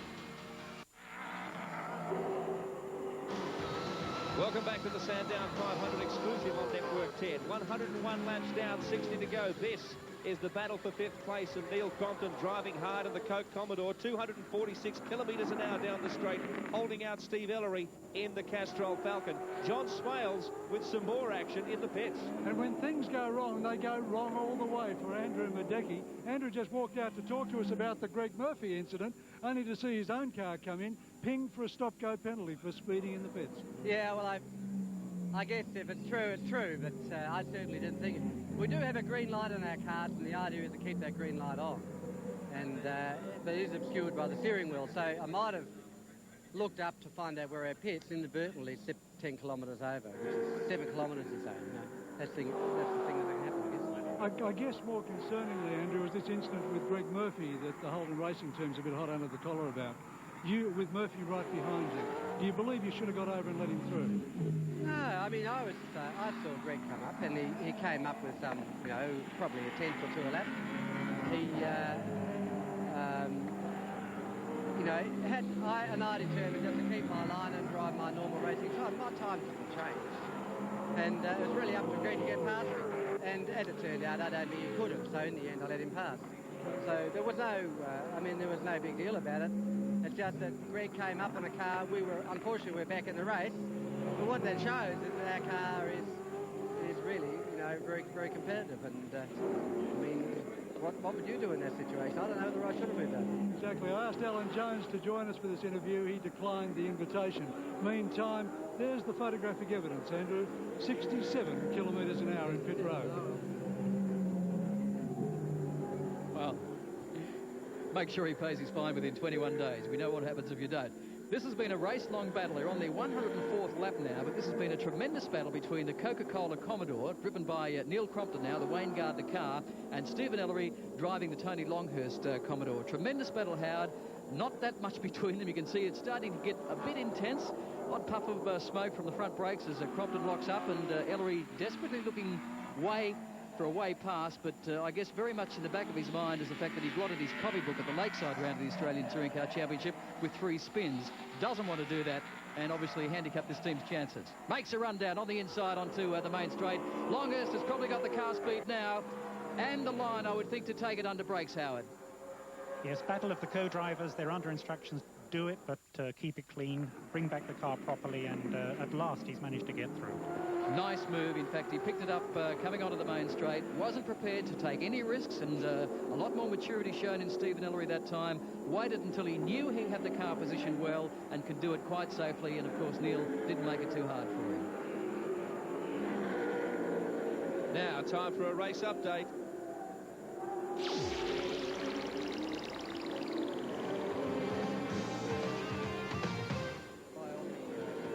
Welcome back to the Sandown 500 exclusive on Network 10. 101 laps down, 60 to go. This is the battle for fifth place of Neil Crompton driving hard in the Coke Commodore, 246 kilometres an hour down the straight, holding out Steve Ellery in the Castrol Falcon. John Swales with some more action in the pits. And when things go wrong, they go wrong all the way for Andrew Madecki. Andrew just walked out to talk to us about the Greg Murphy incident, only to see his own car come in, pinged for a stop-go penalty for speeding in the pits. Yeah, well, I guess if it's true, but I certainly didn't think it. We do have a green light on our cars, and the idea is to keep that green light on. And but it is obscured by the steering wheel, so I might have looked up to find out where our pits inadvertently stepped 10 kilometres over, which is 7 kilometres or so. You know? That's the thing that can happen, I guess more concerningly, Andrew, is this incident with Greg Murphy that the Holden Racing team's a bit hot under the collar about. You, with Murphy right behind you, do you believe you should have got over and let him through? No, I mean, I saw Greg come up, and he came up with some, you know, probably a tenth or two a lap. He, you know, I determined just to keep my line and drive my normal racing time. My time didn't change, and it was really up to Greg to get past me. And as it turned out, I don't think he could have. So in the end, I let him pass. So there was no, there was no big deal about it. It's just that Greg came up in a car. Unfortunately, we're back in the race. But what that shows is that our car is really, you know, very, very competitive. And I mean, what would you do in that situation? I don't know whether I should have moved over. Exactly. I asked Alan Jones to join us for this interview. He declined the invitation. Meantime, there's the photographic evidence, Andrew. 67 kilometres an hour in pit road. Well, make sure he pays his fine within 21 days. We know what happens if you don't. This has been a race-long battle. They're on their 104th lap now, but this has been a tremendous battle between the Coca-Cola Commodore, driven by Neil Crompton now, the Wayne Gardner car, and Stephen Ellery driving the Tony Longhurst Commodore. Tremendous battle, Howard. Not that much between them. You can see it's starting to get a bit intense. Odd puff of smoke from the front brakes as Crompton locks up, and Ellery desperately looking for a way past, but I guess very much in the back of his mind is the fact that he blotted his copybook at the Lakeside round of the Australian Touring Car Championship with 3 spins. Doesn't want to do that, and obviously handicap this team's chances. Makes a run down on the inside onto the main straight. Longhurst has probably got the car speed now, and the line, I would think, to take it under brakes, Howard. Yes, battle of the co-drivers. They're under instructions. Do it, but keep it clean, bring back the car properly, and at last he's managed to get through. Nice move. In fact, he picked it up coming onto the main straight, wasn't prepared to take any risks, and a lot more maturity shown in Stephen Ellery that time. Waited until he knew he had the car positioned well and could do it quite safely, and of course Neil didn't make it too hard for him. Now, time for a race update.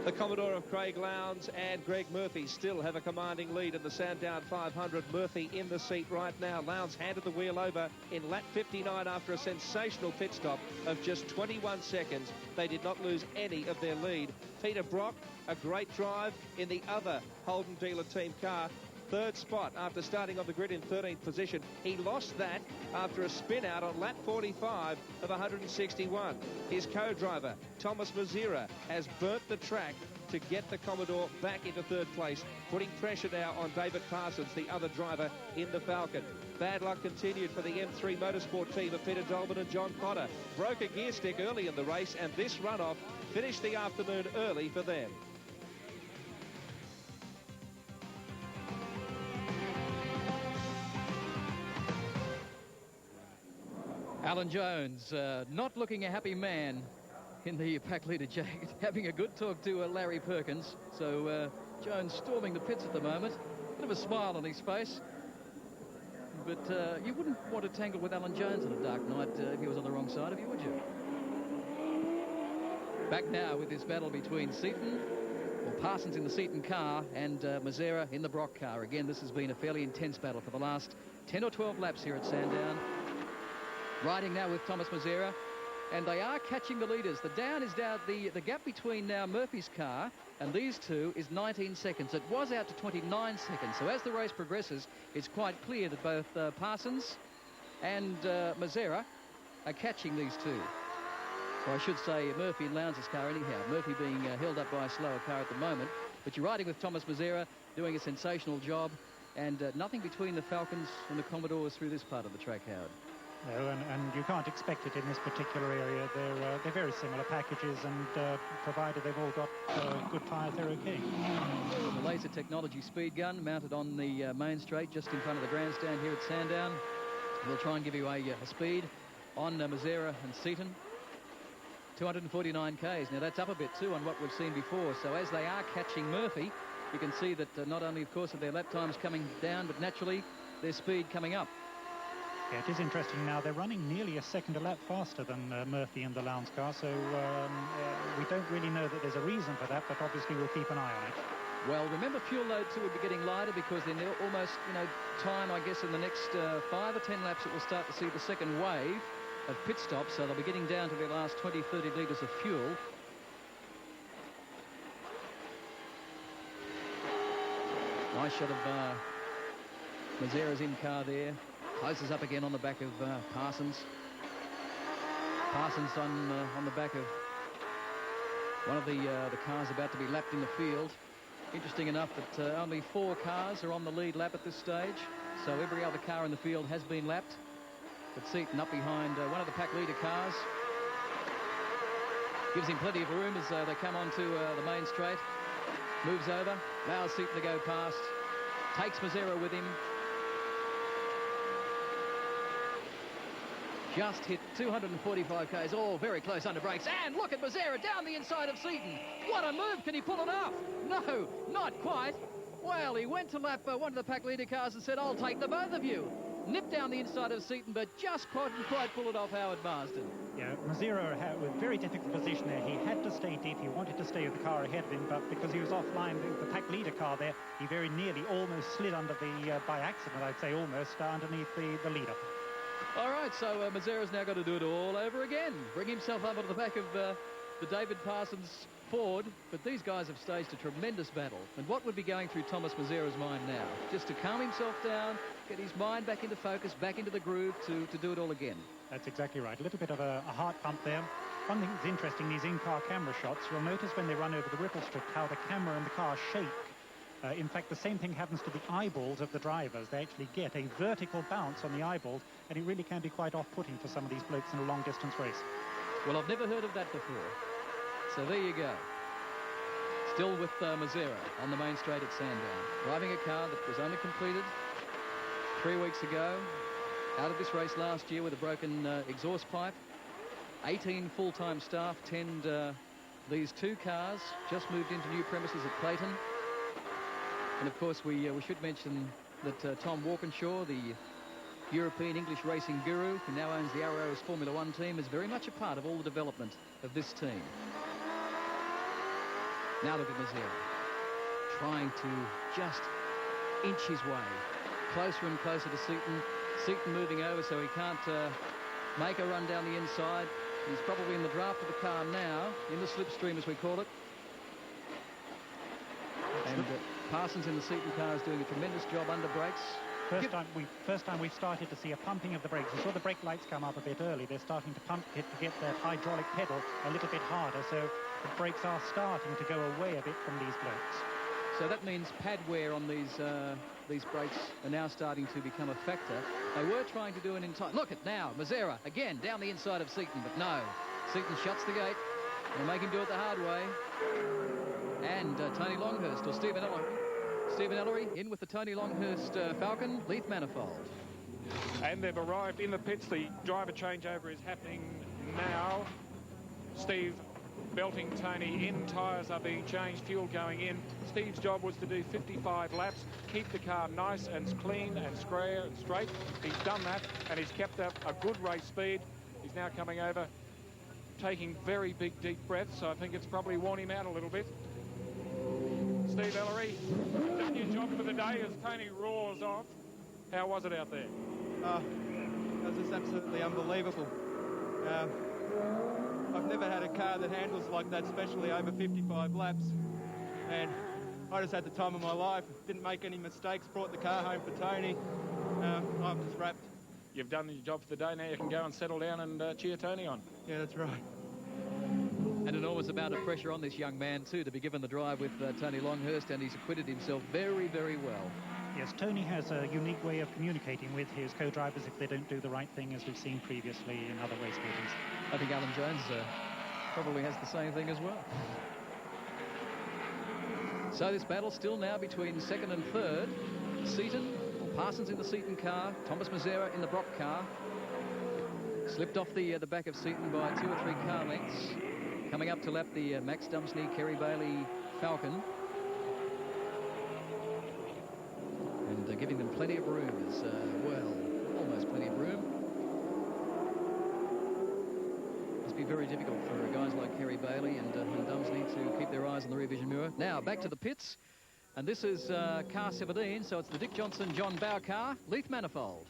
The Commodore of Craig Lowndes and Greg Murphy still have a commanding lead in the Sandown 500. Murphy in the seat right now. Lowndes handed the wheel over in lap 59 after a sensational pit stop of just 21 seconds. They did not lose any of their lead. Peter Brock, a great drive in the other Holden dealer team car. 3rd spot after starting on the grid in 13th position. He lost that after a spin out on lap 45 of 161. His co-driver, Thomas Mazira, has burnt the track to get the Commodore back into third place, putting pressure now on David Parsons, the other driver in the Falcon. Bad luck continued for the M3 Motorsport team of Peter Dolman and John Potter. Broke a gear stick early in the race, and this runoff finished the afternoon early for them. Alan Jones, not looking a happy man in the pack leader jacket, having a good talk to Larry Perkins. So Jones storming the pits at the moment. Bit of a smile on his face. But you wouldn't want to tangle with Alan Jones on a dark night if he was on the wrong side of you, would you? Back now with this battle between Parsons in the Seaton car and Mazzera in the Brock car. Again, this has been a fairly intense battle for the last 10 or 12 laps here at Sandown. Riding now with Thomas Mazzera, and they are catching the leaders. The gap between now Murphy's car and these two is 19 seconds. It was out to 29 seconds. So as the race progresses, it's quite clear that both Parsons and Mazzera are catching these two. So I should say Murphy and Lowndes' car anyhow. Murphy being held up by a slower car at the moment. But you're riding with Thomas Mazzera, doing a sensational job, and nothing between the Falcons and the Commodores through this part of the track, Howard. No, and you can't expect it in this particular area. They're very similar packages, and provided they've all got good tyres, they're okay. The laser technology speed gun mounted on the main straight just in front of the grandstand here at Sandown. We'll try and give you a speed on Mazzera and Seaton. 249 k's. Now that's up a bit too on what we've seen before. So as they are catching Murphy, you can see that not only, of course, are their lap times coming down, but naturally their speed coming up. Yeah, it is interesting now. They're running nearly a second a lap faster than Murphy and the Lowndes car, so we don't really know that there's a reason for that, but obviously we'll keep an eye on it. Well, remember, fuel load too would be getting lighter because they're almost, time, I guess, in the next 5 or 10 laps it will start to see the second wave of pit stops, so they'll be getting down to their last 20, 30 litres of fuel. Nice shot of Mazzera's in-car there. Closes up again on the back of Parsons. Parsons on the back of one of the cars about to be lapped in the field. Interesting enough that only 4 cars are on the lead lap at this stage. So every other car in the field has been lapped. But Seaton up behind one of the pack leader cars. Gives him plenty of room as they come onto the main straight. Moves over, allows Seaton to go past. Takes Mazzera with him. Just hit 245 k's. Oh, very close under brakes. And look at Mazzera down the inside of Seaton. What a move. Can he pull it off? No, not quite. Well, he went to lap one of the pack leader cars and said, I'll take the both of you. Nipped down the inside of Seaton, but just couldn't quite pull it off Howard Marsden. Yeah, Mazzera was a very difficult position there. He had to stay deep. He wanted to stay with the car ahead of him, but because he was offline, the pack leader car there, he very nearly almost slid under the, by accident, I'd say almost, underneath the leader. All right, so Mazzera's now got to do it all over again. Bring himself up onto the back of the David Parsons Ford, but these guys have staged a tremendous battle. And what would be going through Thomas Mazzera's mind now? Just to calm himself down, get his mind back into focus, back into the groove to do it all again. That's exactly right. A little bit of a heart pump there. One thing that's interesting, these in-car camera shots, you'll notice when they run over the ripple strip how the camera and the car shake. In fact, the same thing happens to the eyeballs of the drivers. They actually get a vertical bounce on the eyeballs, and it really can be quite off-putting for some of these blokes in a long-distance race. Well, I've never heard of that before. So there you go. Still with Mazzera on the main straight at Sandown. Driving a car that was only completed 3 weeks ago. Out of this race last year with a broken exhaust pipe. 18 full-time staff tend these 2 cars. Just moved into new premises at Clayton. And of course, we should mention that Tom Walkinshaw, the European English racing guru, who now owns the Arrows Formula One team, is very much a part of all the development of this team. Now look at Mazzera, trying to just inch his way closer and closer to Seaton. Seaton moving over so he can't make a run down the inside. He's probably in the draft of the car now, in the slipstream as we call it. And Parsons in the Seaton car is doing a tremendous job under brakes. First time we've started to see a pumping of the brakes. We saw the brake lights come up a bit early. They're starting to pump it to get that hydraulic pedal a little bit harder. So the brakes are starting to go away a bit from these blokes. So that means pad wear on these brakes are now starting to become a factor. They were trying to do an entire... Look at now, Mazzera, again, down the inside of Seaton, but no. Seaton shuts the gate. They'll make him do it the hard way. And Tony Longhurst, or Stephen Ellery, in with the Tony Longhurst Falcon, Leith Manifold. And they've arrived in the pits. The driver changeover is happening now. Steve belting Tony in. Tyres are being changed, fuel going in. Steve's job was to do 55 laps, keep the car nice and clean and square and straight. He's done that, and he's kept up a good race speed. He's now coming over, taking very big, deep breaths, so I think it's probably worn him out a little bit. Steve Ellery, done your job for the day as Tony roars off. How was it out there? It was just absolutely unbelievable. I've never had a car that handles like that, especially over 55 laps. And I just had the time of my life. Didn't make any mistakes, brought the car home for Tony. I'm just wrapped. You've done your job for the day, now you can go and settle down and cheer Tony on. Yeah, that's right. And an enormous amount of pressure on this young man, too, to be given the drive with Tony Longhurst, and he's acquitted himself very, very well. Yes, Tony has a unique way of communicating with his co-drivers if they don't do the right thing, as we've seen previously in other race meetings. I think Alan Jones probably has the same thing as well. So this battle still now between second and third. Seaton, or Parsons in the Seaton car, Thomas Mazzera in the Brock car. Slipped off the back of Seaton by 2 or 3 car lengths. Coming up to lap the Max Dumsney, Kerry Bailey Falcon. And giving them plenty of room as well, almost plenty of room. Must be very difficult for guys like Kerry Bailey and Dumsney to keep their eyes on the rear vision mirror. Now back to the pits, and this is car 17, so it's the Dick Johnson John Bowe car, Leith Manifold.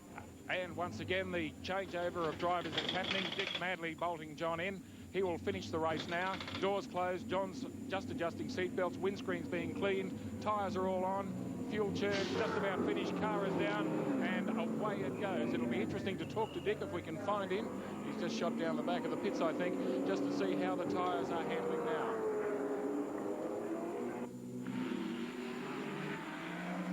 And once again the changeover of drivers is happening. Dick madly bolting John in. He will finish the race now. Doors closed, John's just adjusting seatbelts, windscreen's being cleaned, tyres are all on. Fuel churn just about finished, car is down, and away it goes. It'll be interesting to talk to Dick if we can find him. He's just shot down the back of the pits, I think, just to see how the tyres are handling now.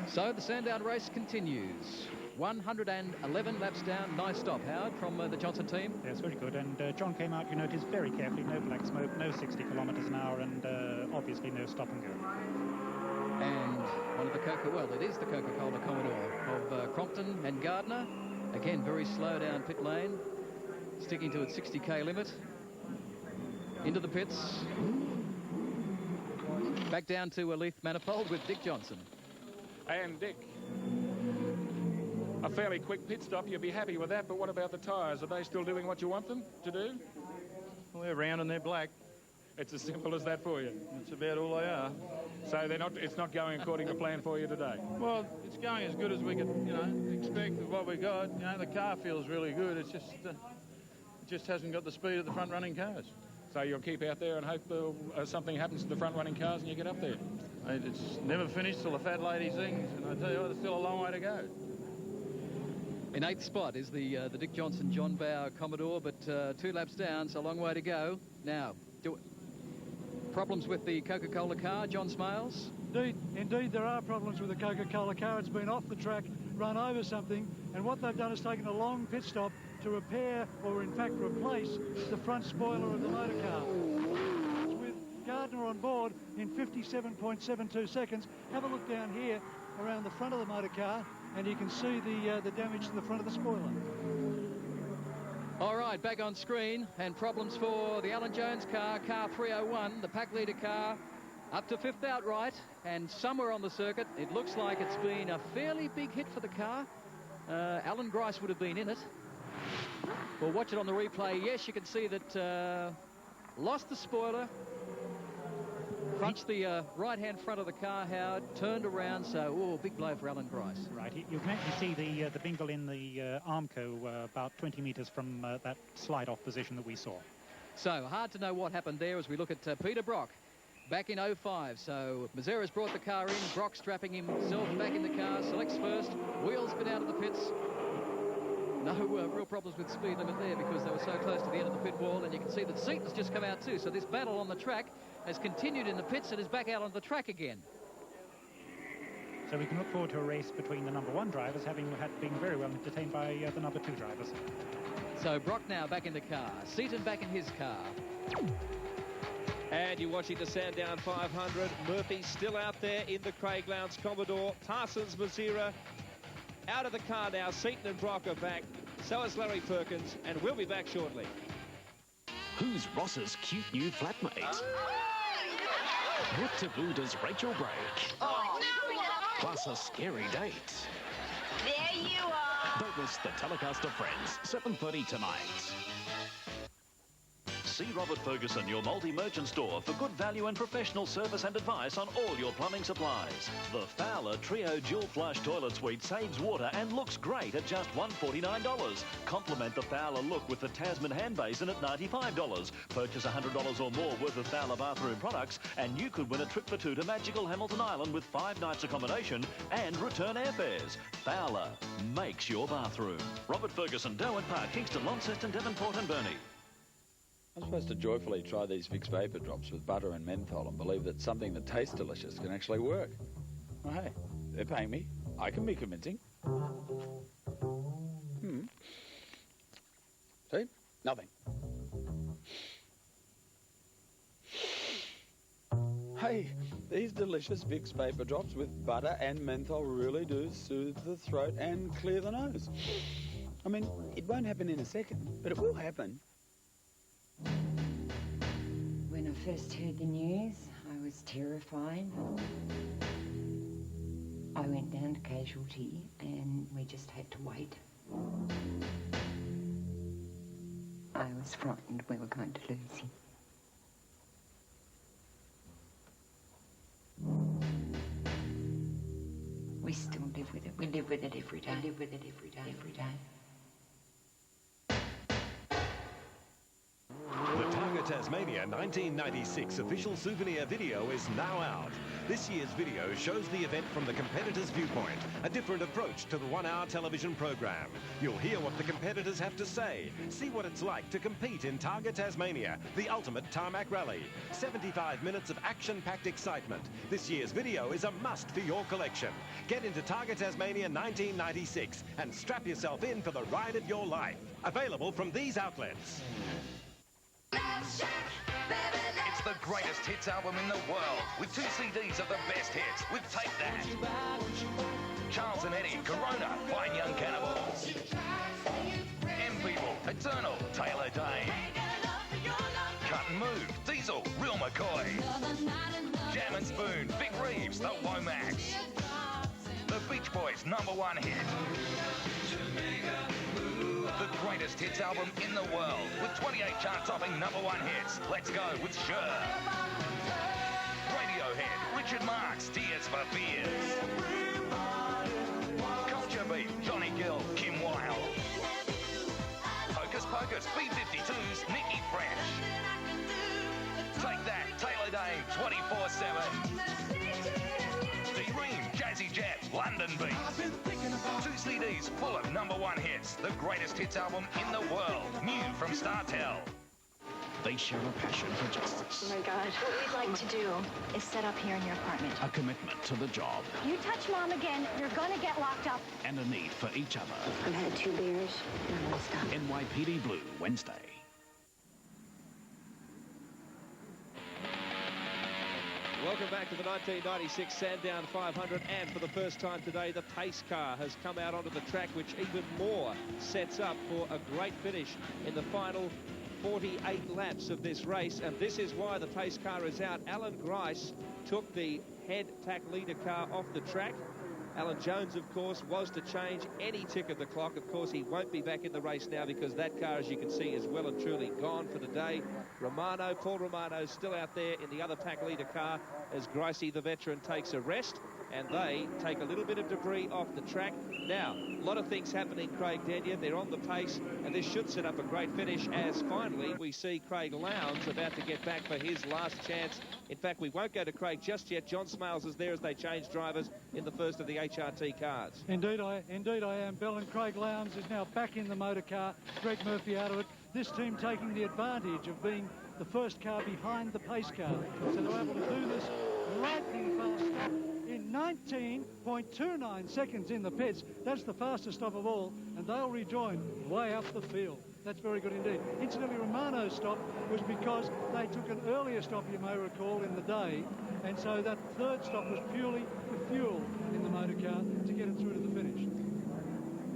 So the Sandown race continues. 111 laps down. Nice stop, Howard, from the Johnson team. Yes, very good. And John came out, you notice, very carefully. No black smoke, no 60 kilometres an hour, and obviously no stop and go. And one of the it is the Coca-Cola Commodore of Crompton and Gardner. Again, very slow down pit lane, sticking to its 60k limit. Into the pits. Back down to Leith Manifold with Dick Johnson. And Dick, a fairly quick pit stop, you'll be happy with that, but what about the tyres? Are they still doing what you want them to do? Well, they're round and they're black. It's as simple as that for you. That's about all they are. So it's not going according to plan for you today? Well, it's going as good as we could, expect with what we got. The car feels really good. It's just, it just hasn't got the speed of the front-running cars. So you'll keep out there and hope something happens to the front-running cars and you get up there? It's never finished till the fat lady sings, and I tell you what, there's still a long way to go. In 8th spot is the Dick Johnson John Bowe Commodore, but 2 laps down, so a long way to go. Now, problems with the Coca-Cola car, John Smales? Indeed, there are problems with the Coca-Cola car. It's been off the track, run over something, and what they've done is taken a long pit stop to repair, or in fact replace, the front spoiler of the motor car. With Gardner on board in 57.72 seconds. Have a look down here around the front of the motor car, and you can see the damage to the front of the spoiler. All right, back on screen, and problems for the Alan Jones car, car 301, the pack leader car, up to 5th outright, and somewhere on the circuit, it looks like it's been a fairly big hit for the car. Alan Grice would have been in it. We'll watch it on the replay. Yes, you can see that lost the spoiler, crunched the right-hand front of the car, Howard, turned around, so, big blow for Alan Grice. Right, you can actually see the bingle in the Armco about 20 metres from that slide-off position that we saw. So, hard to know what happened there as we look at Peter Brock back in 05. So, Mazzera's brought the car in, Brock strapping himself back in the car, selects first, wheels been out of the pits. No real problems with speed limit there because they were so close to the end of the pit wall, and you can see that Seaton's just come out too. So this battle on the track has continued in the pits and is back out on the track again. So we can look forward to a race between the number 1 drivers, having been very well entertained by the number 2 drivers. So Brock now back in the car, Seaton back in his car. And you're watching the Sandown 500. Murphy still out there in the Craig Lowndes Commodore. Tarson's Mazira out of the car now. Seaton and Brock are back. So is Larry Perkins, and we'll be back shortly. Who's Ross's cute new flatmate? What taboo does Rachel break? Plus a scary date. There you are. Don't miss the telecast of Friends, 7:30 tonight. See Robert Ferguson, your multi-merchant store, for good value and professional service and advice on all your plumbing supplies. The Fowler Trio Dual Flush Toilet Suite saves water and looks great at just $149. Complement the Fowler look with the Tasman hand basin at $95. Purchase $100 or more worth of Fowler bathroom products and you could win a trip for 2 to magical Hamilton Island with 5 nights accommodation and return airfares. Fowler makes your bathroom. Robert Ferguson, Darwin Park, Kingston, Launceston, Devonport and Burnie. I'm supposed to joyfully try these Vicks Vapor Drops with butter and menthol and believe that something that tastes delicious can actually work. Well, hey, they're paying me. I can be convincing. See? Nothing. Hey, these delicious Vicks Vapor Drops with butter and menthol really do soothe the throat and clear the nose. I mean, it won't happen in a second, but it will happen. When I first heard the news, I was terrified. I went down to casualty and we just had to wait. I was frightened we were going to lose him. We still live with it. We live with it every day. We live with it every day, every day. The Targa Tasmania 1996 official souvenir video is now out. This year's video shows the event from the competitor's viewpoint, a different approach to the 1-hour television program. You'll hear what the competitors have to say, see what it's like to compete in Targa Tasmania, the ultimate tarmac rally. 75 minutes of action-packed excitement. This year's video is a must for your collection. Get into Targa Tasmania 1996 and strap yourself in for the ride of your life. Available from these outlets. It's the greatest hits album in the world, with 2 CDs of the best hits, with Take That, Charles and Eddie, Corona, Fine Young Cannibals, M-People, Eternal, Taylor Day, Cut and Move, Diesel, Real McCoy, Jam and Spoon, Vic Reeves, The Womacs, The Beach Boys' #1 hit. The greatest hits album in the world, with 28 chart-topping #1 hits. Let's go with Sure. Radiohead, Richard Marx, Tears for Fears. Culture Beat, Johnny Gill, Kim Wilde. Hocus Pocus, B-52's, Nikki French. Take That, Taylor Dane, 24/7. D-Ream, Jazzy Jets, London Beat. 2 CDs full of #1 hits. The greatest hits album in the world. New from StarTel. They share a passion for justice, Oh my God. What we'd like to do is set up here in your apartment. a commitment to the job, You touch Mom again, you're gonna get locked up. and a need for each other. I've had 2 beers, and I'm gonna stop. NYPD Blue, Wednesday. Welcome back to the 1996 Sandown 500, and for the first time today, the pace car has come out onto the track, which even more sets up for a great finish in the final 48 laps of this race, and this is why the pace car is out. Alan Grice took the head tack leader car off the track. Alan Jones, of course, was to change any tick of the clock. Of course, he won't be back in the race now because that car, as you can see, is well and truly gone for the day. Paul Romano, still out there in the other pack leader car as Gricey, the veteran, takes a rest, and they take a little bit of debris off the track. Now, a lot of things happening, Craig Denyer. They're on the pace, and this should set up a great finish as finally we see Craig Lowndes about to get back for his last chance. In fact, we won't go to Craig just yet. John Smales is there as they change drivers in the first of the HRT cars. Indeed I am, Bill, and Craig Lowndes is now back in the motor car. Greg Murphy out of it. This team taking the advantage of being the first car behind the pace car. So they're able to do this lightning fast stop in 19.29 seconds in the pits. That's the fastest stop of all, and they'll rejoin way up the field. That's very good indeed. Incidentally, Romano's stop was because they took an earlier stop, you may recall, in the day, and so that third stop was purely for fuel in the motor car to get it through to the finish.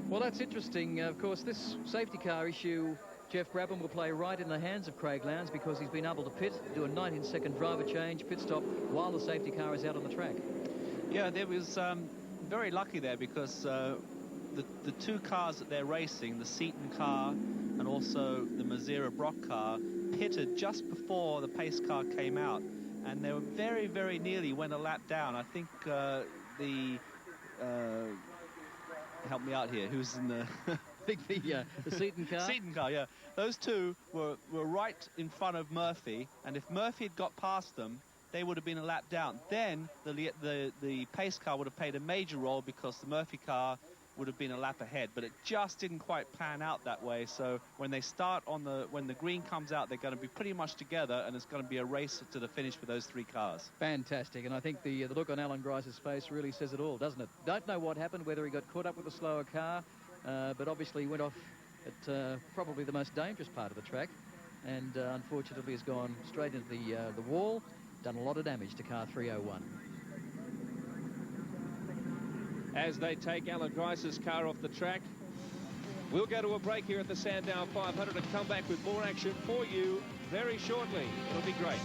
Well, that's interesting. Of course, this safety car issue, Jeff Brabham will play right in the hands of Craig Lowndes because he's been able to do a 19-second driver change, pit stop, while the safety car is out on the track. Yeah, there was very lucky there because the two cars that they're racing, the Seaton car and also the Mazera Brock car, pitted just before the pace car came out, and they were very, very nearly went a lap down. I think help me out here, who's in the... the Seaton car? Seaton car, yeah. Those two were right in front of Murphy, and if Murphy had got past them, they would have been a lap down. Then the pace car would have played a major role because the Murphy car would have been a lap ahead, but it just didn't quite pan out that way. So when they start when the green comes out, they're going to be pretty much together, and it's going to be a race to the finish for those three cars. Fantastic, and I think the look on Alan Grice's face really says it all, doesn't it? Don't know what happened, whether he got caught up with a slower car, but obviously he went off at probably the most dangerous part of the track, and unfortunately has gone straight into the wall, done a lot of damage to car 301. As they take Alan Grice's car off the track, we'll go to a break here at the Sandown 500 and come back with more action for you very shortly. It'll be great.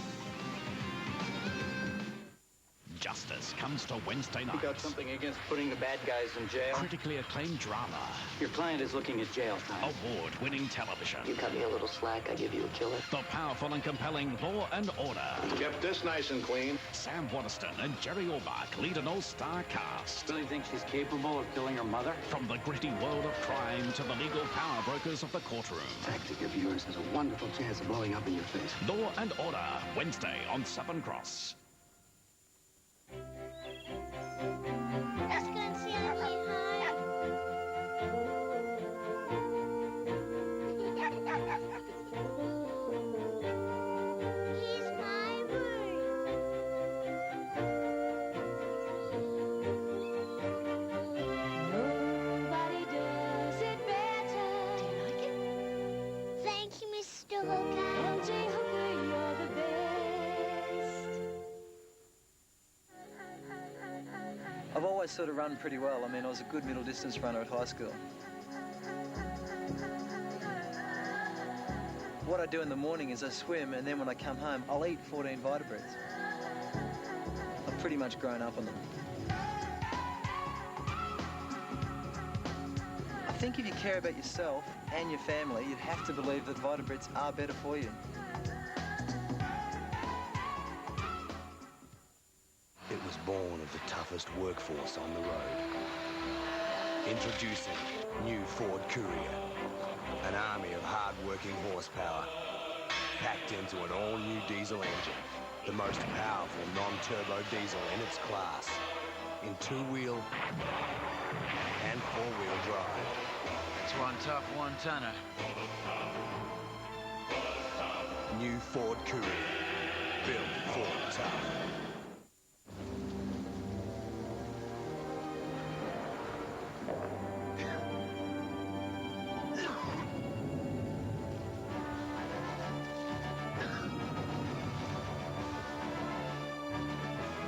Justice comes to Wednesday night. You got something against putting the bad guys in jail? Critically acclaimed drama. Your client is looking at jail time. Award-winning television. You cut me a little slack, I give you a killer. The powerful and compelling Law and Order. Kept this nice and clean. Sam Waterston and Jerry Orbach lead an all-star cast. Really think she's capable of killing her mother? From the gritty world of crime to the legal power brokers of the courtroom. Tactic of yours has a wonderful chance of blowing up in your face. Law and Order, Wednesday on Southern Cross. Let's go and see our way home. Here's my room. Nobody does it better. Do you like it? Thank you, Mr. Walker. LJ Hooker, you're the best. I've always sort of run pretty well. I mean, I was a good middle distance runner at high school. What I do in the morning is I swim, and then when I come home, I'll eat 14 Vita-Breads. I've pretty much grown up on them. I think if you care about yourself and your family, you'd have to believe that Vita-Breads are better for you. It was born of the toughest workforce on the road. Introducing new Ford Courier, an army of hard-working horsepower, packed into an all-new diesel engine, the most powerful non-turbo diesel in its class, in two-wheel and four-wheel drive. It's one tough one-tonner. New Ford Courier, built Ford tough.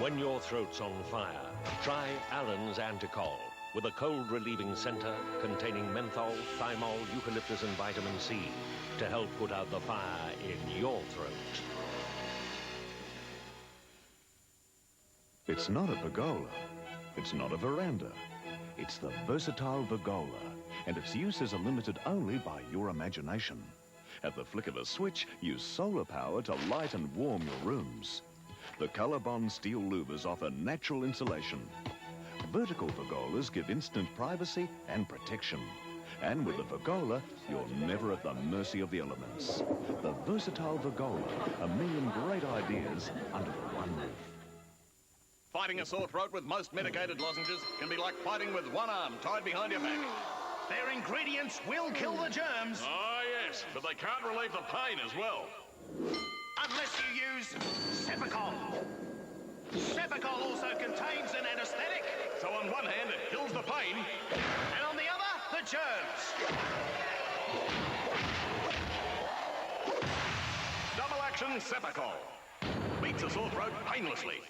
When your throat's on fire, try Allen's Anticol with a cold-relieving center containing menthol, thymol, eucalyptus, and vitamin C to help put out the fire in your throat. It's not a pergola. It's not a veranda. It's the versatile Pergola, and its uses are limited only by your imagination. At the flick of a switch, use solar power to light and warm your rooms. The Colorbond steel louvers offer natural insulation. Vertical pergolas give instant privacy and protection. And with the Pergola, you're never at the mercy of the elements. The versatile Pergola, a million great ideas under one roof. Fighting a sore throat with most medicated lozenges can be like fighting with one arm tied behind your back. Their ingredients will kill the germs. Oh, yes, but they can't relieve the pain as well. unless you use Cepacol. Cepacol also contains an anesthetic, so on one hand it kills the pain, and on the other, the germs. Double action Cepacol. Beats a sore throat painlessly.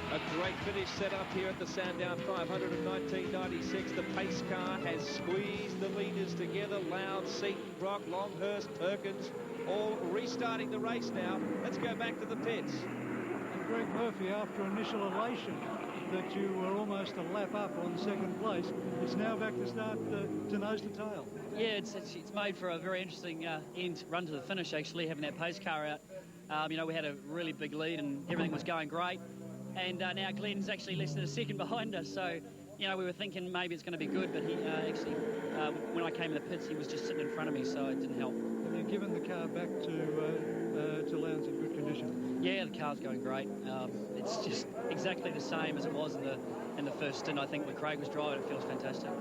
A great finish set up here at the Sandown 500 of 1996. The pace car has squeezed the leaders together. Loud, Seaton, Brock, Longhurst, Perkins, all restarting the race now. Let's go back to the pits. And Greg Murphy, after initial elation that you were almost a lap up on second place, it's now back to start to nose to tail. Yeah, it's made for a very interesting end run to the finish, actually, having that pace car out. You know, we had a really big lead and everything was going great. And now Glenn's actually less than a second behind us, so, you know, we were thinking maybe it's going to be good, but he actually, when I came in the pits, he was just sitting in front of me, so it didn't help. Have you given the car back to Lowndes in good condition? Yeah, the car's going great. It's just exactly the same as it was in the first stint. I think when Craig was driving, it feels fantastic.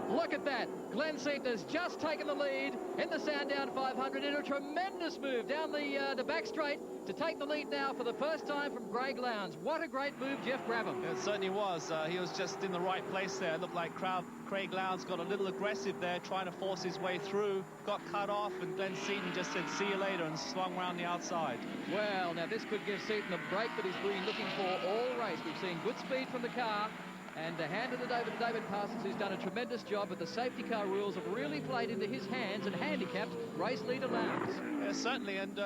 Look at that. Glenn Seaton has just taken the lead in the Sandown 500 in a tremendous move down the back straight to take the lead now for the first time from Craig Lowndes. What a great move, Jeff Brabham. It certainly was. He was just in the right place there. It looked like Craig Lowndes got a little aggressive there, trying to force his way through, got cut off, and Glenn Seaton just said, see you later, and swung around the outside. Well, now this could give Seaton a break that he's been looking for all race. We've seen good speed from the car. And handed it over to David Parsons, who's done a tremendous job, but the safety car rules have really played into his hands and handicapped race leader Lowndes. Yeah, certainly, and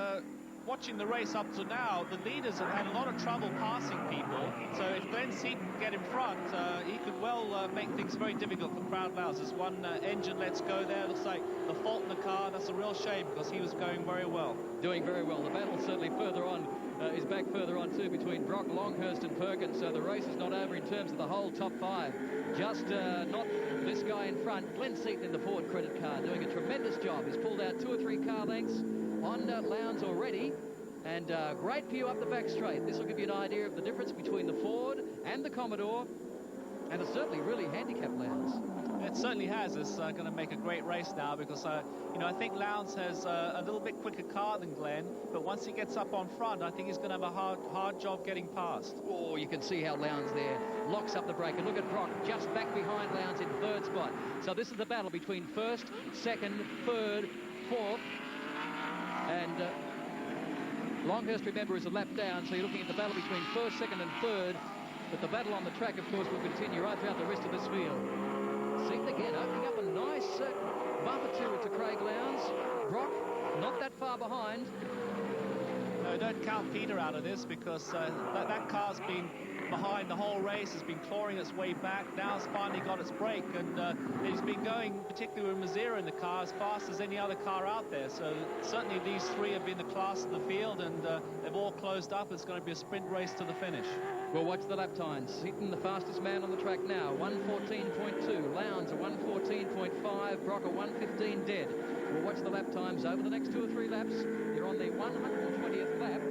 watching the race up to now, the leaders have had a lot of trouble passing people, so if Glenn Seaton can get in front, he could well make things very difficult for Craig Lowndes. There's one engine lets go there, looks like the fault in the car. That's a real shame because he was going very well. Doing very well. The battle certainly further on. Is back further on too between Brock, Longhurst and Perkins, so the race is not over in terms of the whole top five. Just not this guy in front. Glenn Seaton in the Ford credit car doing a tremendous job. He's pulled out 2 or 3 car lengths on Lowndes already, and great view up the back straight. This will give you an idea of the difference between the Ford and the Commodore, and it's certainly really handicapped Lowndes. It certainly has. It's going to make a great race now because, you know, I think Lowndes has a little bit quicker car than Glenn, but once he gets up on front, I think he's going to have a hard job getting past. Oh, you can see how Lowndes there locks up the brake. And look at Brock just back behind Lowndes in 3rd spot. So this is the battle between 1st, 2nd, 3rd, 4th. And Longhurst, remember, is a lap down, so you're looking at the battle between 1st, 2nd and 3rd. But the battle on the track, of course, will continue right throughout the rest of this field. Seaton again opening up a nice bumper to Craig Lowndes. Brock not that far behind. No, don't count Peter out of this because that car's been behind the whole race, has been clawing its way back. Now it's finally got its break, and he's been going, particularly with Mazira in the car, as fast as any other car out there. So certainly these 3 have been the class of the field, and they've all closed up. It's going to be a sprint race to the finish. Well, watch the lap times. Seaton, the fastest man on the track now, 1:14.2. Lowndes a 1:14.5. Brock a 1:15 dead. We'll watch the lap times over the next 2 or 3 laps. You're on the 120th lap,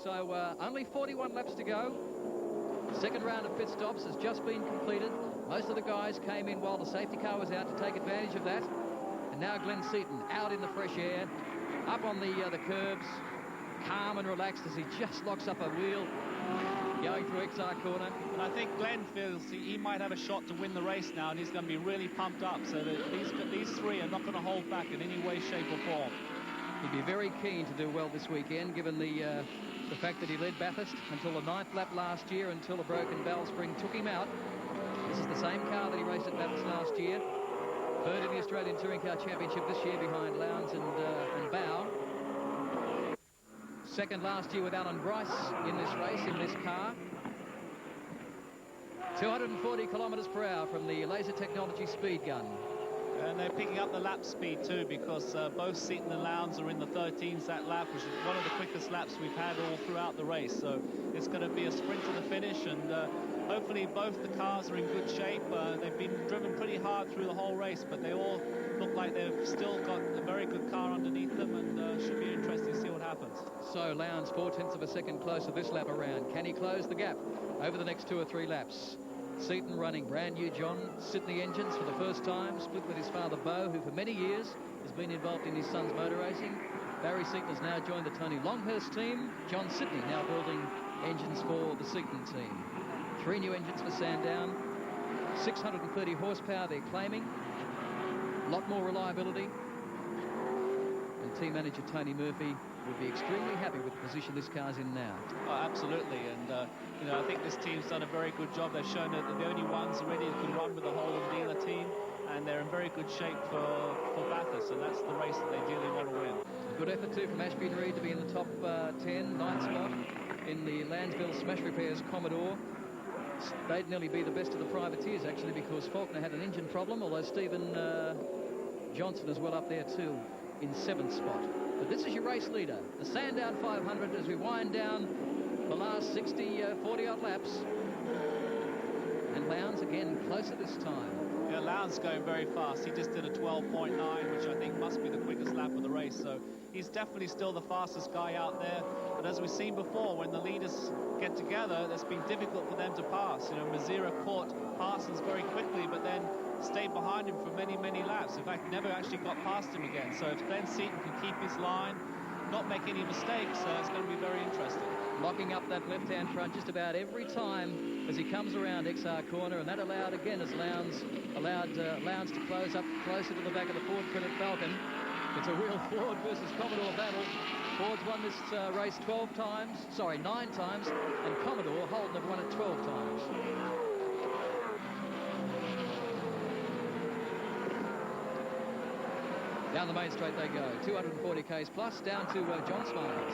so only 41 laps to go. Second round of pit stops has just been completed. Most of the guys came in while the safety car was out to take advantage of that. And now Glenn Seaton out in the fresh air, up on the curbs, calm and relaxed as he just locks up a wheel, going through XR corner. And I think Glenn feels he might have a shot to win the race now, and he's going to be really pumped up. So that these 3 are not going to hold back in any way, shape or form. He'd be very keen to do well this weekend, given the fact that he led Bathurst until the 9th lap last year, until a broken valve spring took him out. This is the same car that he raced at Bathurst last year. 3rd in the Australian Touring Car Championship this year behind Lowndes and Bow. 2nd last year with Alan Bryce in this race, in this car. 240 kilometres per hour from the laser technology speed gun. And they're picking up the lap speed too, because both Seaton and Lowndes are in the 13s that lap, which is one of the quickest laps we've had all throughout the race. So it's going to be a sprint to the finish, and hopefully both the cars are in good shape. They've been driven pretty hard through the whole race, but they all look like they've still got a very good car underneath them, and should be interesting to see what happens. So Lowndes 0.4 of a second closer this lap around. Can he close the gap over the next 2 or 3 laps? Seaton running brand new John Sidney engines for the first time, split with his father Bo, who for many years has been involved in his son's motor racing. Barry Seaton has now joined the Tony Longhurst team. John Sidney now building engines for the Seaton team. 3 new engines for Sandown, 630 horsepower they're claiming, a lot more reliability. And team manager Tony Murphy would be extremely happy with the position this car's in now. Oh, absolutely, and you know, I think this team's done a very good job. They've shown that they're the only ones already that can run with the Holden dealer team, and they're in very good shape for Bathurst, and that's the race that they dearly want to win. Good effort too from Ashby and Reed to be in the top 10, 9th spot in the Landsville Smash Repairs Commodore. They'd nearly be the best of the privateers actually, because Faulkner had an engine problem, although Stephen Johnson is well up there too in 7th spot. But this is your race leader, the Sandown 500, as we wind down the last 40-odd laps. And Lowndes again closer this time. Yeah, Lowndes going very fast. He just did a 12.9, which I think must be the quickest lap of the race. So he's definitely still the fastest guy out there. But as we've seen before, when the leaders get together, it's been difficult for them to pass. You know, Mazira caught Parsons very quickly, but then stayed behind him for many, many laps. In fact, never actually got past him again. So if Glenn Seaton can keep his line, not make any mistakes, it's going to be very interesting. Locking up that left-hand front just about every time as he comes around XR corner, and that allowed, again, as Lowndes allowed Lowndes to close up closer to the back of the Ford Credit Falcon. It's a real Ford versus Commodore battle. Ford's won this race 9 times, and Commodore Holden have won it 12 times. Down the main straight they go, 240 k's plus, down to John Smiles.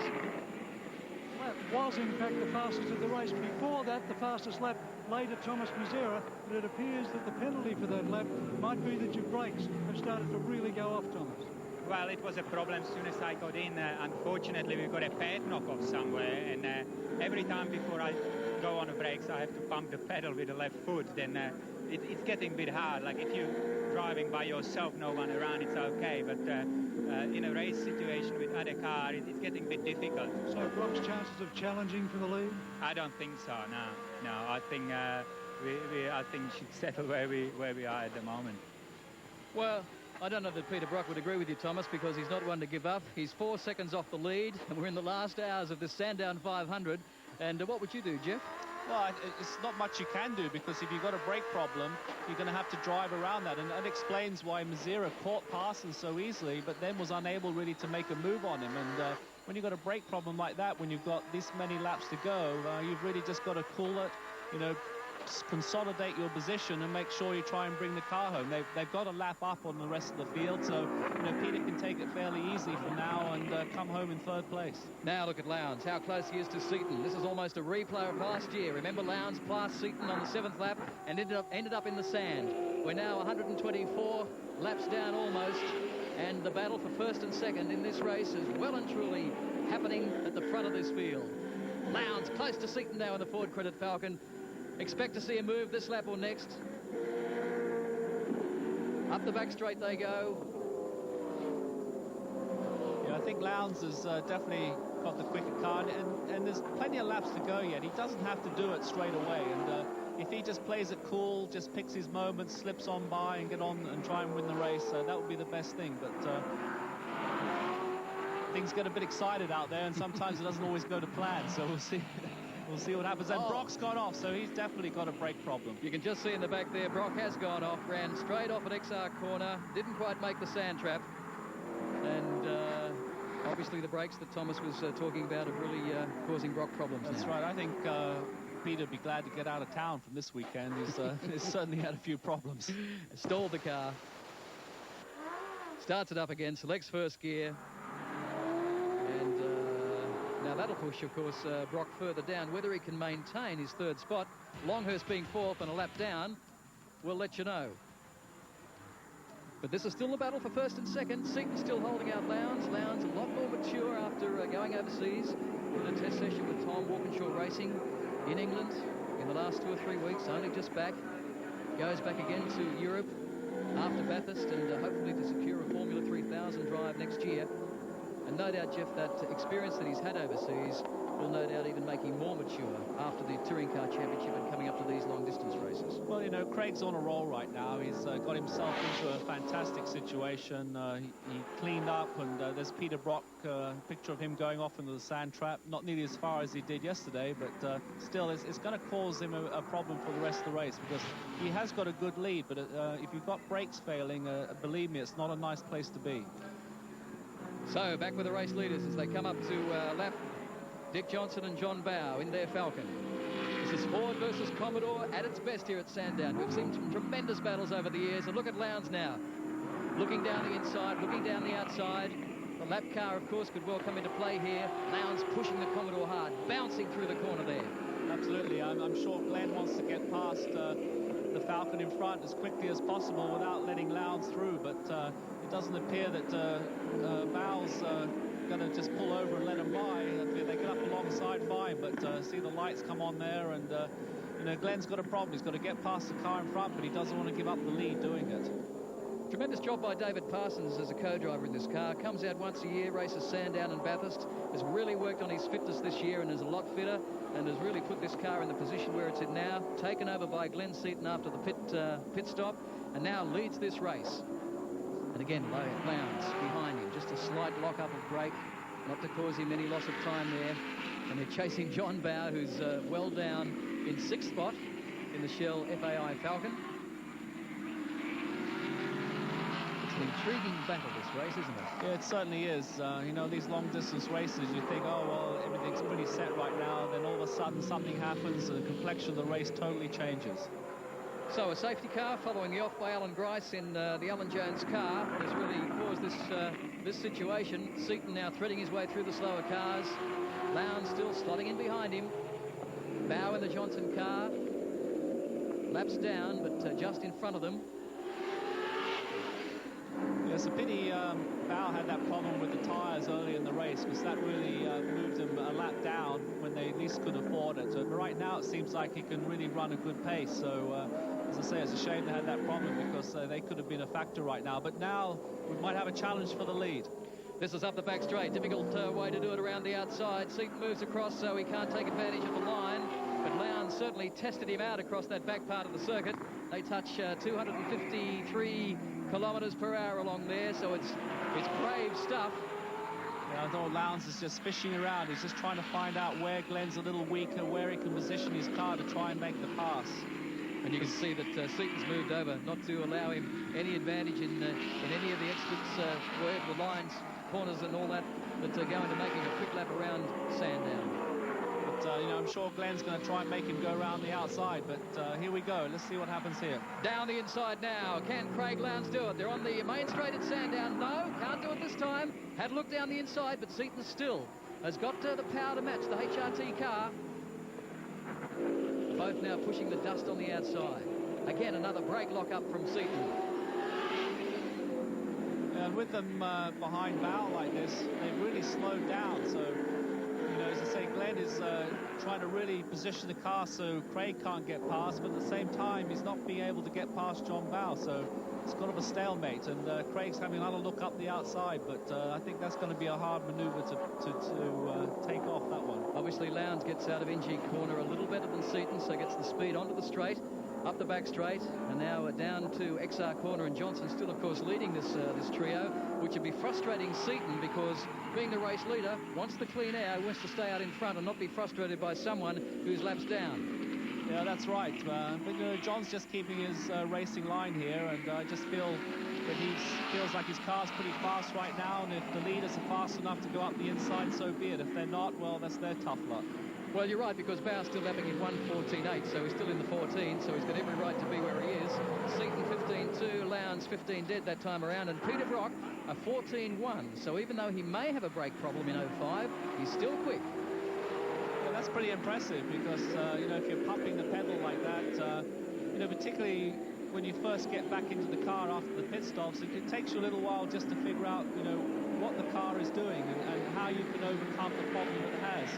That was in fact the fastest of the race. Before that, the fastest lap laid at Thomas Mazera, but it appears that the penalty for that lap might be that your brakes have started to really go off, Thomas. Well, it was a problem as soon as I got in. Unfortunately, we got a pad knock-off somewhere, and every time before I go on the brakes, I have to pump the pedal with the left foot. Then it's getting a bit hard. Like if you're driving by yourself, no one around, it's okay. But in a race situation with other car, it's getting a bit difficult. So Brock's chances of challenging for the lead? I don't think so. No. I think I think we should settle where we are at the moment. Well, I don't know that Peter Brock would agree with you, Thomas, because he's not one to give up. He's 4 seconds off the lead, and we're in the last hours of this Sandown 500. And what would you do, Jeff? Well, it's not much you can do, because if you've got a brake problem, you're going to have to drive around that. And that explains why Mazira caught Parsons so easily, but then was unable really to make a move on him. And when you've got a brake problem like that, when you've got this many laps to go, you've really just got to cool it, you know, consolidate your position and make sure you try and bring the car home. They've got a lap up on the rest of the field, so you know, Peter can take it fairly easily from now and come home in 3rd place. Now look at Lowndes, how close he is to Seaton. This is almost a replay of last year. Remember, Lowndes passed Seaton on the 7th lap and ended up in the sand. We're now 124 laps down almost, and the battle for 1st and 2nd in this race is well and truly happening at the front of this field. Lowndes close to Seaton now in the Ford Credit Falcon. Expect to see a move this lap or next. Up the back straight they go. Yeah, I think Lowndes has definitely got the quicker car, and there's plenty of laps to go yet. He doesn't have to do it straight away, and if he just plays it cool, just picks his moments, slips on by and get on and try and win the race, that would be the best thing. But things get a bit excited out there, and sometimes it doesn't always go to plan, so we'll see. We'll see what happens. And Brock's gone off, so he's definitely got a brake problem. You can just see in the back there, Brock has gone off, ran straight off at XR corner, didn't quite make the sand trap. And obviously the brakes that Thomas was talking about are really causing Brock problems. That's right. I think Peter would be glad to get out of town from this weekend. He's certainly had a few problems. Stalled the car. Starts it up again, selects first gear. And now that'll push, of course, Brock further down. Whether he can maintain his 3rd spot, Longhurst being 4th and a lap down, we'll let you know. But this is still a battle for 1st and 2nd. Seaton still holding out Lowndes. Lowndes a lot more mature after going overseas in a test session with Tom Walkinshaw Racing in England in the last 2 or 3 weeks, only just back. Goes back again to Europe after Bathurst and hopefully to secure a Formula 3000 drive next year. And no doubt, Jeff, that experience that he's had overseas will no doubt even make him more mature after the Touring Car Championship and coming up to these long distance races. Well, you know, Craig's on a roll right now. He's got himself into a fantastic situation. He cleaned up, and there's Peter Brock, picture of him going off into the sand trap. Not nearly as far as he did yesterday, but still, it's going to cause him a problem for the rest of the race, because he has got a good lead, but if you've got brakes failing, believe me, it's not a nice place to be. So, back with the race leaders as they come up to lap Dick Johnson and John Bowe in their Falcon. This is Ford versus Commodore at its best here at Sandown. We've seen some tremendous battles over the years, and look at Lowndes now. Looking down the inside, looking down the outside. The lap car, of course, could well come into play here. Lowndes pushing the Commodore hard, bouncing through the corner there. Absolutely. I'm sure Glenn wants to get past the Falcon in front as quickly as possible without letting Lowndes through, but it doesn't appear that Bowe's going to just pull over and let him by. If they get up alongside, fine, but see the lights come on there, and you know, Glenn's got a problem. He's got to get past the car in front, but he doesn't want to give up the lead doing it. Tremendous job by David Parsons as a co-driver in this car. Comes out once a year, races Sandown and Bathurst. Has really worked on his fitness this year and is a lot fitter, and has really put this car in the position where it's in now. Taken over by Glenn Seaton after the pit stop, and now leads this race. And again, Lowndes behind him. Just a slight lock-up of brake, not to cause him any loss of time there. And they're chasing John Bowe, who's well down in 6th spot in the Shell FAI Falcon. It's an intriguing battle, this race, isn't it? Yeah, it certainly is. You know, these long-distance races, you think, oh, well, everything's pretty set right now. Then all of a sudden, something happens, and the complexion of the race totally changes. So a safety car following the off by Alan Grice in the Alan Jones car has really caused this situation. Seaton now threading his way through the slower cars. Lowndes still slotting in behind him. Bowe in the Johnson car. Laps down, but just in front of them. Yeah, it's a pity Bowe had that problem with the tyres early in the race, because that really moved him a lap down when they least could afford it. But right now it seems like he can really run a good pace. So, as I say, it's a shame they had that problem, because they could have been a factor right now. But now we might have a challenge for the lead. This is up the back straight. Difficult way to do it around the outside. Seaton moves across, so he can't take advantage of the line. But Lowndes certainly tested him out across that back part of the circuit. They touch 253 kilometres per hour along there, so it's brave stuff. Yeah, I thought Lowndes is just fishing around. He's just trying to find out where Glenn's a little weaker, where he can position his car to try and make the pass. And you can see that Seaton's moved over, not to allow him any advantage in any of the exits, where the lines, corners and all that are going to make him a quick lap around Sandown. But, you know, I'm sure Glenn's going to try and make him go around the outside, but here we go. Let's see what happens here. Down the inside now. Can Craig Lowndes do it? They're on the main straight at Sandown. No, can't do it this time. Had a look down the inside, but Seaton still has got the power to match the HRT car. Both now pushing the dust on the outside. Again, another brake lock-up from Seaton. And with them behind Bowe like this, they've really slowed down. So, you know, as I say, Glenn is trying to really position the car so Craig can't get past, but at the same time, he's not being able to get past John Bowe. So it's kind of a stalemate, and Craig's having another look up the outside, but I think that's going to be a hard manoeuvre to take off that one. Obviously, Lowndes gets out of NG corner a little better than Seaton, so gets the speed onto the straight, up the back straight, and now down to XR corner, and Johnson still, of course, leading this trio, which would be frustrating Seaton, because being the race leader, wants the clean air, wants to stay out in front and not be frustrated by someone who's laps down. Yeah, that's right. But you know, John's just keeping his racing line here, and I just feel that he feels like his car's pretty fast right now, and if the leaders are fast enough to go up the inside, so be it. If they're not, well, that's their tough luck. Well, you're right, because Bowe's still lapping in 1:14.8, so he's still in the 14, so he's got every right to be where he is. Seaton 15.2, Lowndes 15 dead that time around, and Peter Brock a 14.1. So even though he may have a brake problem in 05, he's still quick. Yeah, that's pretty impressive, because, you know, if you're pumping the pedal like that, you know, particularly when you first get back into the car after the pit stops, it takes you a little while just to figure out, you know, what the car is doing and how you can overcome the problem it has.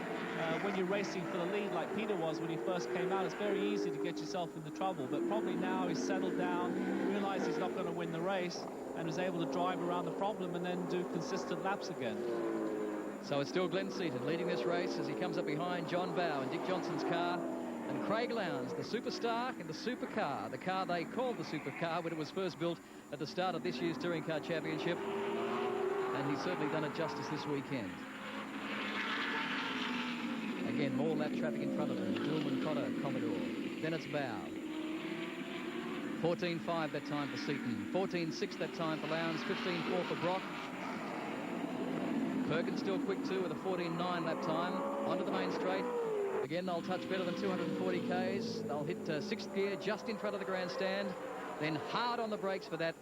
When you're racing for the lead like Peter was when he first came out, it's very easy to get yourself into trouble, but probably now he's settled down, realized he's not going to win the race, and is able to drive around the problem and then do consistent laps again. So it's still Glenn Seaton leading this race as he comes up behind John Bowe and Dick Johnson's car. And And Craig Lowndes, the superstar in the supercar, the car they called the supercar when it was first built at the start of this year's Touring Car Championship. And he's certainly done it justice this weekend. Again, more lap traffic in front of them. Dillman, Cotter, Commodore. Then it's Bow. 14.5 that time for Seaton. 14.6 that time for Lowndes. 15.4 for Brock. Perkins still quick too with a 14.9 lap time. Onto the main straight. Again, they'll touch better than 240 Ks. They'll hit sixth gear just in front of the grandstand. Then hard on the brakes for that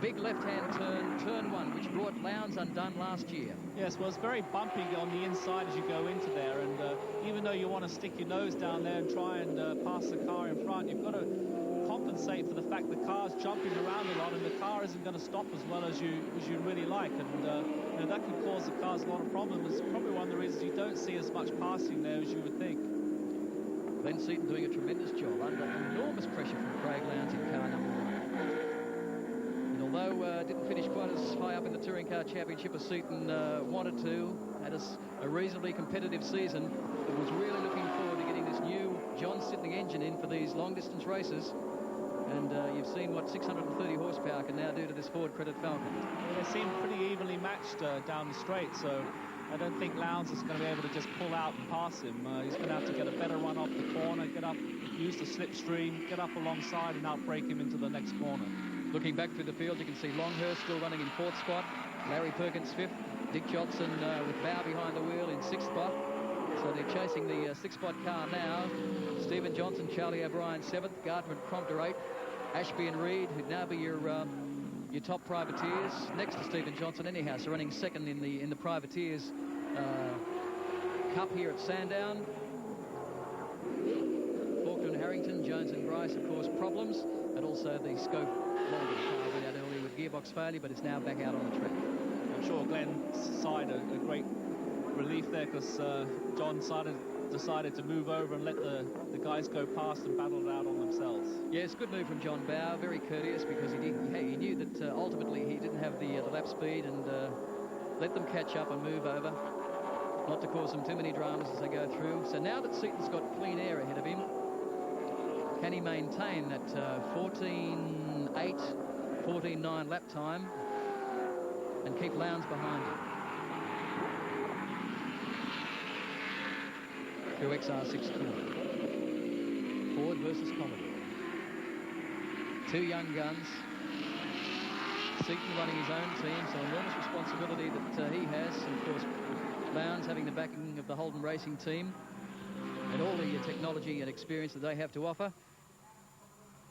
big left-hand turn, turn one, which brought Lowndes undone last year. Yes, well, it's very bumpy on the inside as you go into there, and even though you want to stick your nose down there and try and pass the car in front, you've got to compensate for the fact the car's jumping around a lot, and the car isn't going to stop as well as you really like, and you know, that can cause the cars a lot of problems. It's probably one of the reasons you don't see as much passing there as you would think. Glenn Seaton doing a tremendous job under enormous pressure from Craig Lowndes in car number 1. Although didn't finish quite as high up in the Touring Car Championship as Seaton wanted to, had a reasonably competitive season, but was really looking forward to getting this new John Sidney engine in for these long-distance races. And you've seen what 630 horsepower can now do to this Ford Credit Falcon. Well, they seem pretty evenly matched down the straight, so I don't think Lowndes is going to be able to just pull out and pass him. He's going to have to get a better run off the corner, get up, use the slipstream, get up alongside and outbrake him into the next corner. Looking back through the field, you can see Longhurst still running in 4th spot, Larry Perkins 5th, Dick Johnson with Bow behind the wheel in 6th spot. So they're chasing the 6th spot car now. Stephen Johnson, Charlie O'Brien 7th, Gardner and Crompton 8th, Ashby and Reed, who'd now be your top privateers, next to Stephen Johnson anyhow, so running 2nd in the privateers Cup here at Sandown. Faulkner and Harrington, Jones and Bryce, of course, problems, and also the Scope Longer car went out earlier with gearbox failure, but it's now back out on the track. I'm sure Glenn sighed a great relief there, because John decided to move over and let the guys go past and battle it out on themselves. Yes, good move from John Bow, very courteous, because he knew that ultimately he didn't have the lap speed, and let them catch up and move over, not to cause them too many dramas as they go through. So now that Seaton's got clean air ahead of him, can he maintain that 14.8, 14.9 lap time and keep Lowndes behind him? Through XR6 corner. Ford versus Commodore. Two young guns. Seaton running his own team, so enormous responsibility that he has. And of course, Lowndes having the backing of the Holden Racing team and all the technology and experience that they have to offer.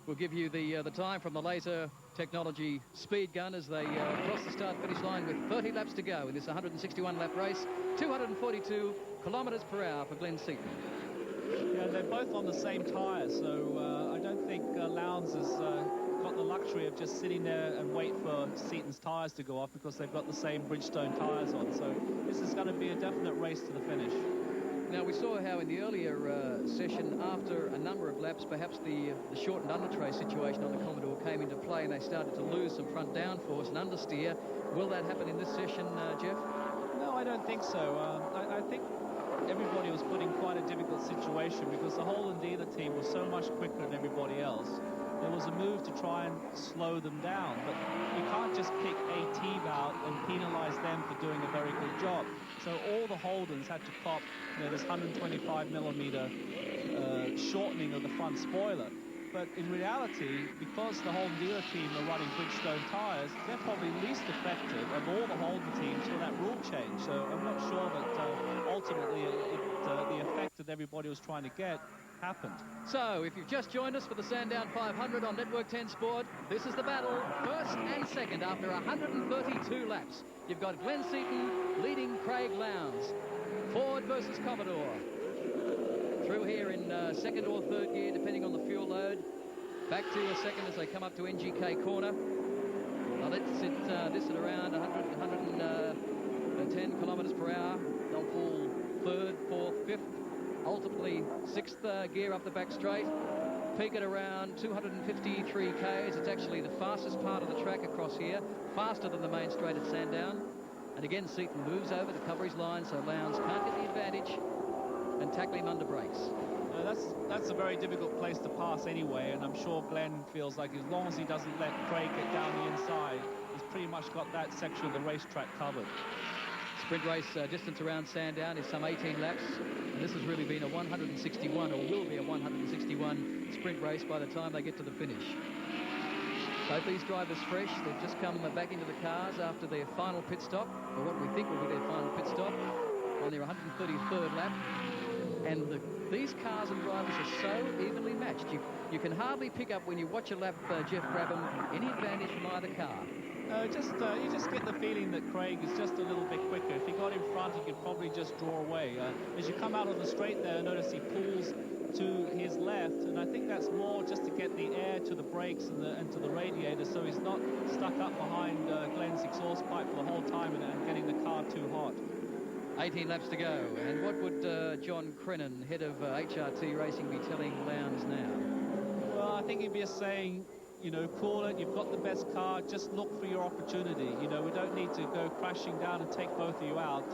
We'll give you the time from the laser technology speed gun as they cross the start-finish line with 30 laps to go in this 161-lap race. 242 kilometres per hour for Glenn Seaton. Yeah, they're both on the same tyre, so I don't think Lowndes has got the luxury of just sitting there and wait for Seaton's tyres to go off, because they've got the same Bridgestone tyres on. So this is going to be a definite race to the finish. Now, we saw how in the earlier session, after a number of laps, perhaps the shortened undertray situation on the Commodore came into play, and they started to lose some front downforce and understeer. Will that happen in this session, Jeff? No, I don't think so. I think everybody was put in quite a difficult situation, because the Holden dealer team was so much quicker than everybody else. There was a move to try and slow them down, but you can't just pick a team out and penalise them for doing a very good job. So all the Holdens had to cop, this 125mm shortening of the front spoiler. But in reality, because the Holden dealer team are running Bridgestone tyres, they're probably least effective of all the Holden teams for that rule change. So I'm not sure that ultimately the effect that everybody was trying to get happened. So, if you've just joined us for the Sandown 500 on Network 10 Sport, this is the battle, first and second after 132 laps. You've got Glenn Seaton leading Craig Lowndes. Ford versus Commodore. Through here in second or third gear, depending on the fuel load. Back to a second as they come up to NGK corner. Now let's sit this at around 110 kilometres per hour. They'll pull third, fourth, fifth. Ultimately, sixth gear up the back straight. Peak at around 253 Ks. It's actually the fastest part of the track across here. Faster than the main straight at Sandown. And again, Seaton moves over to cover his line, so Lowndes can't get the advantage and tackle him under brakes. That's a very difficult place to pass anyway, and I'm sure Glenn feels like as long as he doesn't let Craig get down the inside, he's pretty much got that section of the racetrack covered. Sprint race distance around Sandown is some 18 laps, and this has really been a 161, or will be a 161 sprint race by the time they get to the finish. Both these drivers fresh. They've just come back into the cars after their final pit stop, or what we think will be their final pit stop, on their 133rd lap. And these cars and drivers are so evenly matched. You can hardly pick up, when you watch a lap, Jeff Brabham, any advantage from either car. You just get the feeling that Craig is just a little bit quicker. If he got in front, he could probably just draw away. As you come out of the straight there, notice he pulls to his left, and I think that's more just to get the air to the brakes and to the radiator, so he's not stuck up behind Glenn's exhaust pipe the whole time and getting the car too hot. 18 laps to go, and what would John Crennan, head of HRT Racing, be telling Lowndes now? Well, I think he'd be saying, you know, call it, you've got the best car, just look for your opportunity. You know, we don't need to go crashing down and take both of you out.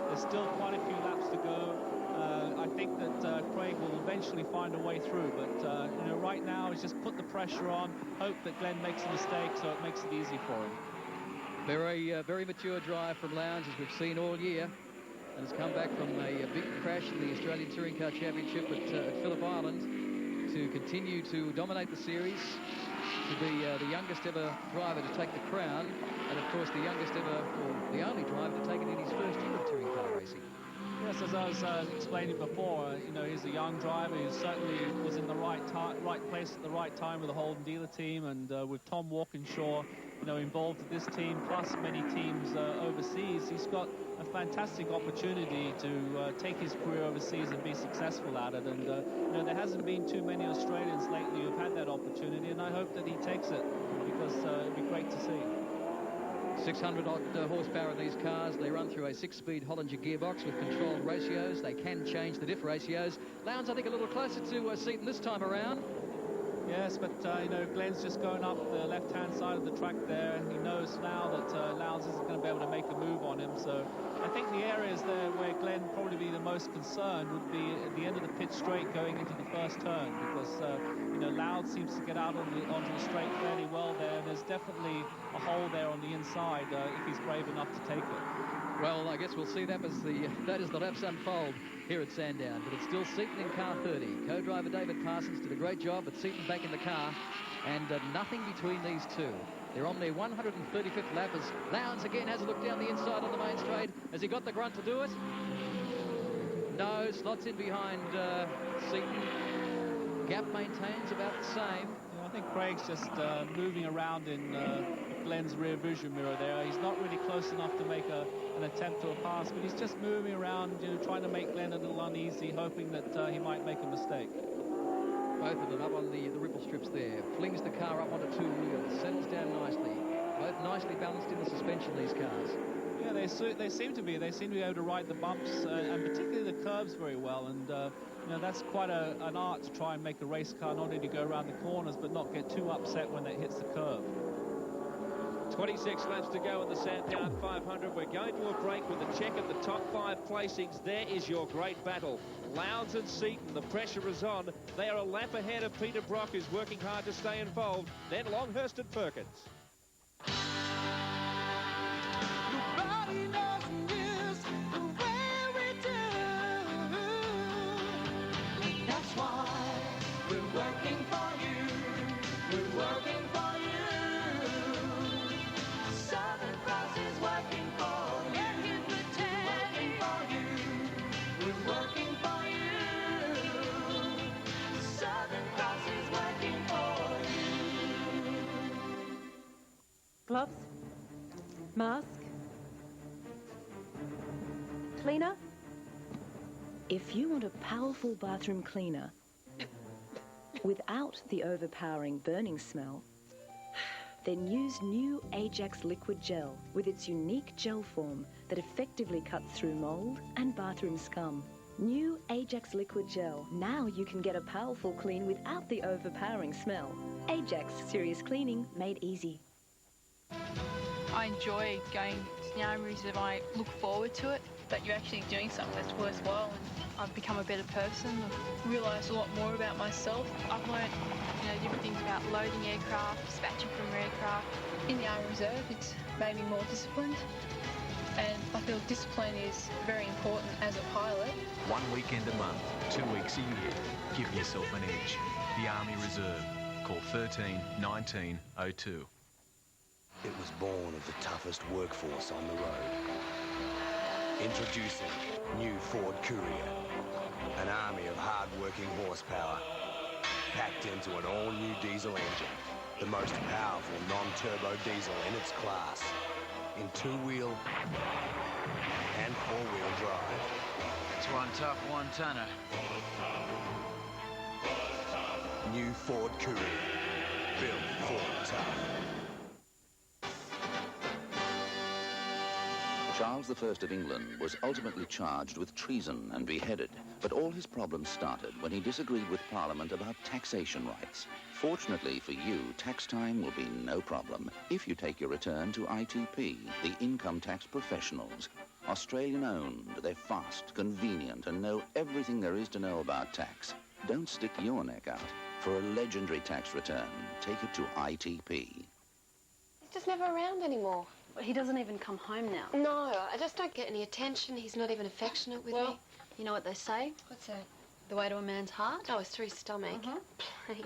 There's still quite a few laps to go. I think that Craig will eventually find a way through, but you know, right now is just put the pressure on, hope that Glenn makes a mistake so it makes it easy for him. Very mature drive from Lowndes, as we've seen all year, and has come back from a big crash in the Australian Touring Car Championship at Phillip Island to continue to dominate the series, to be the youngest ever driver to take the crown, and of course the youngest ever, or the only driver to take it in his first year of touring car racing. Yes, as I was explaining before, you know, he's a young driver. He certainly was in the right place at the right time with the Holden dealer team, and with Tom Walkinshaw, you know, involved with this team, plus many teams overseas. He's got a fantastic opportunity to take his career overseas and be successful at it. And you know, there hasn't been too many Australians lately who've had that opportunity, and I hope that he takes it, because it'd be great to see. 600-odd horsepower in these cars. They run through a 6-speed Hollinger gearbox with controlled ratios. They can change the diff ratios. Lowndes, I think, a little closer to Seaton this time around. Yes, but you know, Glenn's just going up the left-hand side of the track there. He knows now that Lowndes isn't going to be able to make a move on him. So I think the areas there where Glenn would probably be the most concerned would be at the end of the pit straight going into the first turn, because you know, Lowndes seems to get out onto the straight fairly well there. There's definitely a hole there on the inside if he's brave enough to take it. Well, I guess we'll see that as the laps unfold here at Sandown. But it's still Seaton in car 30. Co-driver David Parsons did a great job, but Seaton back in the car, and nothing between these two. They're on their 135th lap as Lowndes again has a look down the inside on the main straight. Has he got the grunt to do it? No, slots in behind Seaton. Gap maintains about the same. Yeah, I think Craig's just moving around in Glenn's rear vision mirror there. He's not really close enough to make an attempt to a pass, but he's just moving around, you know, trying to make Glenn a little uneasy, hoping that he might make a mistake. Both of them up on the ripple strips there. Flings the car up onto two wheels. Settles down nicely. Both nicely balanced in the suspension, these cars. Yeah, they seem to be. They seem to be able to ride the bumps and particularly the curves very well. And you know, that's quite an art to try and make a race car not only to go around the corners but not get too upset when it hits the curve. 26 laps to go in the Sandown 500. We're going to a break with a check of the top 5 placings. There is your great battle. Lowndes and Seaton, the pressure is on. They are a lap ahead of Peter Brock, who's working hard to stay involved. Then Longhurst and Perkins. Nobody knows this the way we do. And that's why we're working for you. We're working for you. Southern Cross is working for you. Working for you. We're working for you. Southern Cross is working for you. Gloves? Mask? Cleaner? If you want a powerful bathroom cleaner without the overpowering burning smell, then use new Ajax liquid gel with its unique gel form that effectively cuts through mold and bathroom scum. New Ajax liquid gel. Now you can get a powerful clean without the overpowering smell. Ajax serious cleaning made easy. I enjoy going to Yarmouth if I look forward to it, but you're actually doing something that's worthwhile. And I've become a better person. I've realised a lot more about myself. I've learnt, different things about loading aircraft, dispatching from aircraft. In the Army Reserve, it's made me more disciplined, and I feel discipline is very important as a pilot. 1 weekend a month, 2 weeks a year. Give yourself an edge. The Army Reserve. Call 13 19 02. It was born of the toughest workforce on the road. Introducing new Ford Courier, an army of hard-working horsepower, packed into an all-new diesel engine, the most powerful non-turbo diesel in its class, in two-wheel and four-wheel drive. It's one tough one-tonner. New Ford Courier, built Ford tough. Charles I of England was ultimately charged with treason and beheaded, but all his problems started when he disagreed with Parliament about taxation rights. Fortunately for you, tax time will be no problem if you take your return to ITP, the income tax professionals. Australian-owned, they're fast, convenient, and know everything there is to know about tax. Don't stick your neck out. For a legendary tax return, take it to ITP. He's just never around anymore. He doesn't even come home now. No, I just don't get any attention. He's not even affectionate with me. You know what they say? What's that? The way to a man's heart? Oh, it's through his stomach. Please.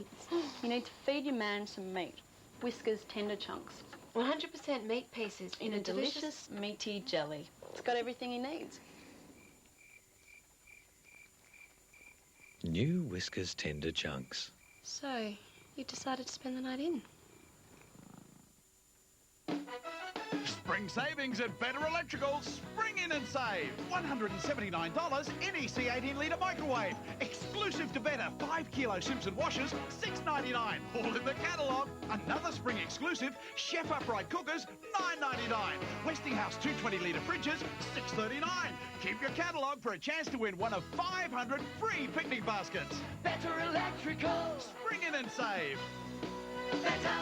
You need to feed your man some meat. Whiskers tender chunks. 100% meat pieces. In a delicious, meaty jelly. It's got everything he needs. New Whiskers tender chunks. So, you decided to spend the night in? Spring savings at Better Electricals. Spring in and save. $179 NEC 18-litre microwave. Exclusive to Better 5-kilo Simpson washers, $6.99. All in the catalogue. Another spring exclusive, Chef Upright cookers, $9.99. Westinghouse 220-litre fridges, $6.39. Keep your catalogue for a chance to win one of 500 free picnic baskets. Better Electricals. Spring in and save. Better.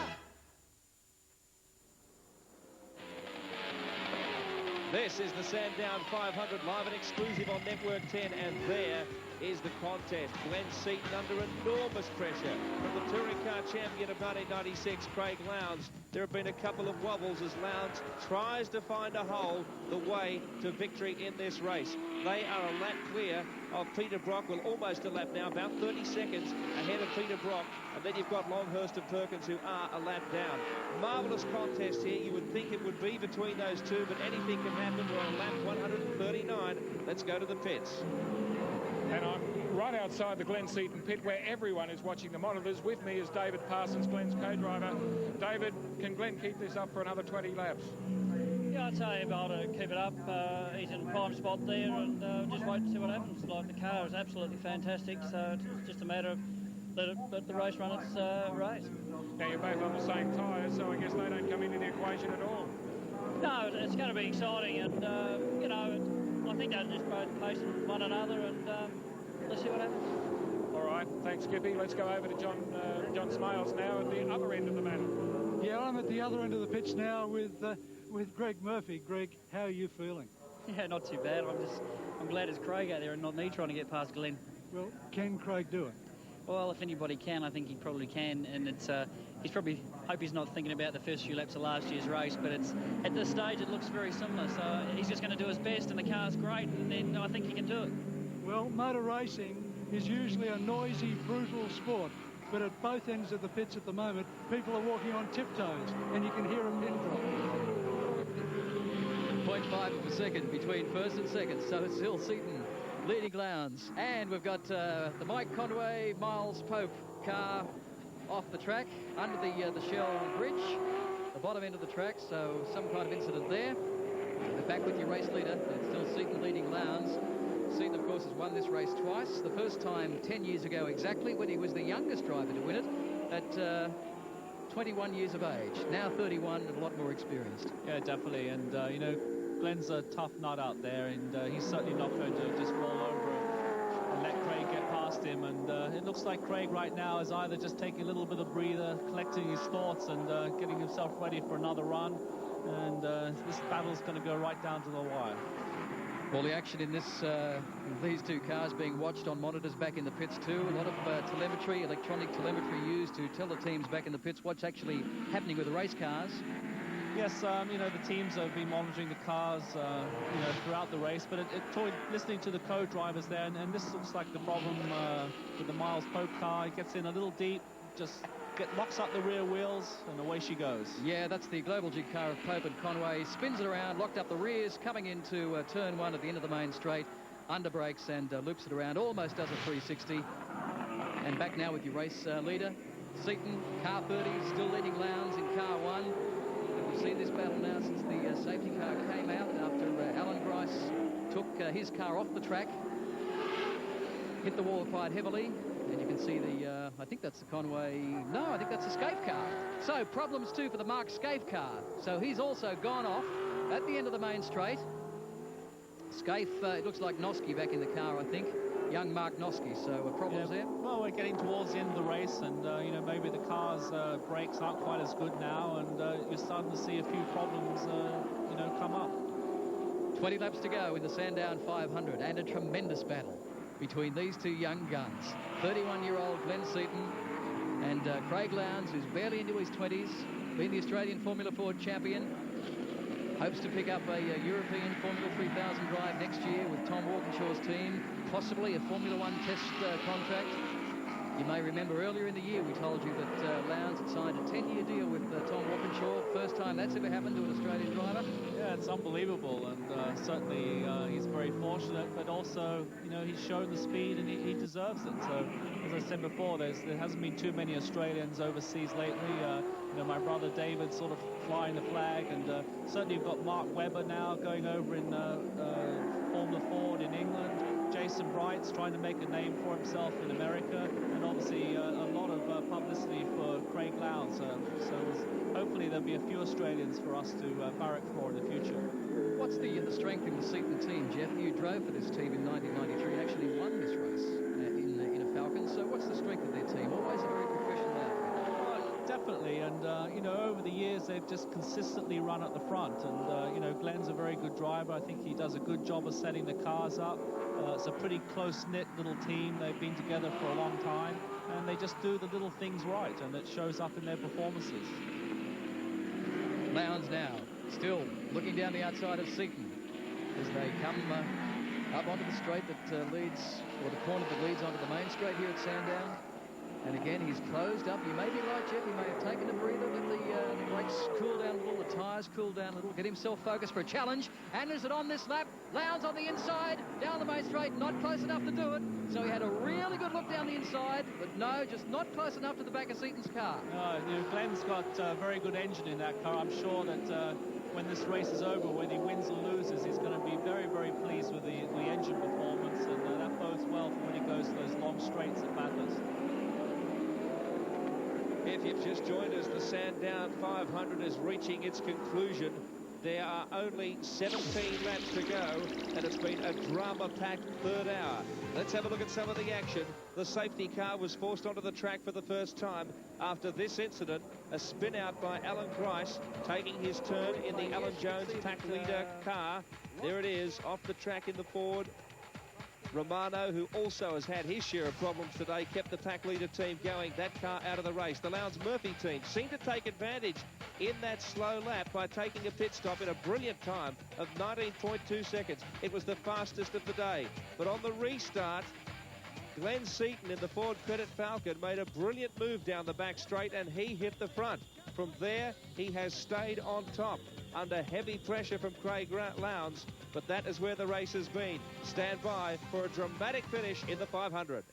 This is the Sandown 500 live and exclusive on Network 10, and there is the contest. Glenn Seaton under enormous pressure from the touring car champion of 1996, Craig Lowndes. There have been a couple of wobbles as Lowndes tries to find a hole the way to victory in this race. They are a lap clear of Peter Brock, well, almost a lap now, about 30 seconds ahead of Peter Brock. And then you've got Longhurst and Perkins, who are a lap down. Marvellous contest here. You would think it would be between those two, but anything can happen. We're on lap 139. Let's go to the pits. And I'm right outside the Glenn Seaton pit where everyone is watching the monitors. With me is David Parsons, Glenn's co-driver. David, can Glenn keep this up for another 20 laps? Yeah, I'd say about to keep it up. He's in a prime spot there, and just wait to see what happens. Like, the car is absolutely fantastic, so it's just a matter of let the race run its race. Now, you're both on the same tyres, so I guess they don't come into the equation at all. No, it's going to be exciting, and, I think they're just both pacing one another, and let's see what happens. All right, thanks, Skippy. Let's go over to John Smales now at the other end of the matter. Yeah, I'm at the other end of the pitch now with Greg Murphy. Greg, how are you feeling? Yeah, not too bad. I'm glad it's Craig out there and not me trying to get past Glenn. Well, can Craig do it? Well, if anybody can, I think he probably can, and he's probably hope he's not thinking about the first few laps of last year's race, but at this stage it looks very similar, so he's just going to do his best, and the car's great, and then I think he can do it. Well, motor racing is usually a noisy, brutal sport, but at both ends of the pits at the moment, people are walking on tiptoes, and you can hear a pin drop. 0.5 of a second between first and second, so it's still Seaton leading Lowndes. And we've got the Mike Conway, Miles Pope car off the track under the Shell Bridge, the bottom end of the track, so some kind of incident there. We're back with your race leader. It's still Seaton leading Lowndes. Seaton, of course, has won this race twice. The first time 10 years ago exactly, when he was the youngest driver to win it at 21 years of age. Now 31 and a lot more experienced. Yeah, definitely. And, Glenn's a tough nut out there, and he's certainly not going to just roll over and let Craig get past him. And it looks like Craig right now is either just taking a little bit of breather, collecting his thoughts, and getting himself ready for another run. And this battle's going to go right down to the wire. Well, the action in this, these two cars being watched on monitors back in the pits too. A lot of telemetry, electronic telemetry used to tell the teams back in the pits what's actually happening with the race cars. Yes, you know, the teams have been monitoring the cars, you know, throughout the race, but listening to the co-drivers there, and this looks like the problem with the Miles Pope car. It gets in a little deep, just locks up the rear wheels, and away she goes. Yeah, that's the Global Jig car of Pope and Conway. Spins it around, locked up the rears, coming into turn one at the end of the main straight, under brakes and loops it around, almost does a 360. And back now with your race leader, Seaton, car 30, still leading Lowndes in car 1. We've seen this battle now since the safety car came out after Alan Grice took his car off the track, hit the wall quite heavily, and you can see the, I think that's the Conway, no, I think that's the Scaife car. So problems too for the Mark Scaife car. So he's also gone off at the end of the main straight. Scaife, it looks like Noski back in the car, I think. Young Mark Noski, so problems there? Well, we're getting towards the end of the race, and, you know, maybe the car's brakes aren't quite as good now, and you're starting to see a few problems, you know, come up. 20 laps to go in the Sandown 500, and a tremendous battle between these two young guns. 31-year-old Glenn Seaton and Craig Lowndes, who's barely into his 20s, been the Australian Formula Ford champion. Hopes to pick up a European Formula 3000 drive next year with Tom Walkinshaw's team, possibly a Formula 1 test contract. You may remember earlier in the year we told you that Lowndes had signed a 10-year deal with Tom Walkinshaw. First time that's ever happened to an Australian driver. Yeah, it's unbelievable, and certainly he's very fortunate, but also, you know, he's shown the speed and he deserves it. So, as I said before, there hasn't been too many Australians overseas lately. You know, my brother David sort of flying the flag, and certainly you've got Mark Webber now going over in Formula Ford in England. Jason Bright's trying to make a name for himself in America, and obviously a lot of publicity for Craig Lowndes. So hopefully there'll be a few Australians for us to barrack for in the future. What's the strength in the Seaton team, Jeff? You drove for this team in 1993 and actually won this race in a Falcon. So what's the strength of their team? Always a very professional outfit. Definitely, and you know, over the years they've just consistently run at the front, and you know, Glenn's a very good driver. I think he does a good job of setting the cars up. It's a pretty close-knit little team. They've been together for a long time, and they just do the little things right, and it shows up in their performances. Lowndes now still looking down the outside of Seaton as they come up onto the straight that leads, or the corner that leads onto the main straight here at Sandown. And again, he's closed up. You may be right, Jeff. He may have taken a breather, let the brakes cool down a little, the tyres cool down a little, get himself focused for a challenge. And is it on this lap? Lowndes on the inside, down the main straight, not close enough to do it. So he had a really good look down the inside, but no, just not close enough to the back of Seaton's car. You know, Glenn's got a very good engine in that car. I'm sure that when this race is over, whether he wins or loses, he's going to be very, very pleased with the engine performance, and that bodes well for when he goes to those long straights at Bathurst. If you've just joined us, the Sandown 500 is reaching its conclusion. There are only 17 laps to go, and it's been a drama-packed third hour. Let's have a look at some of the action. The safety car was forced onto the track for the first time after this incident. A spin out by Alan Grice, taking his turn in the Alan Jones pack leader car. There it is, off the track in the Ford. Romano, who also has had his share of problems today, kept the pack leader team going. That car out of the race. The Lowndes Murphy team seemed to take advantage in that slow lap by taking a pit stop in a brilliant time of 19.2 seconds. It was the fastest of the day. But on the restart, Glenn Seaton in the Ford Credit Falcon made a brilliant move down the back straight, and he hit the front. From there, he has stayed on top under heavy pressure from Craig Lowndes, but that is where the race has been. Stand by for a dramatic finish in the 500.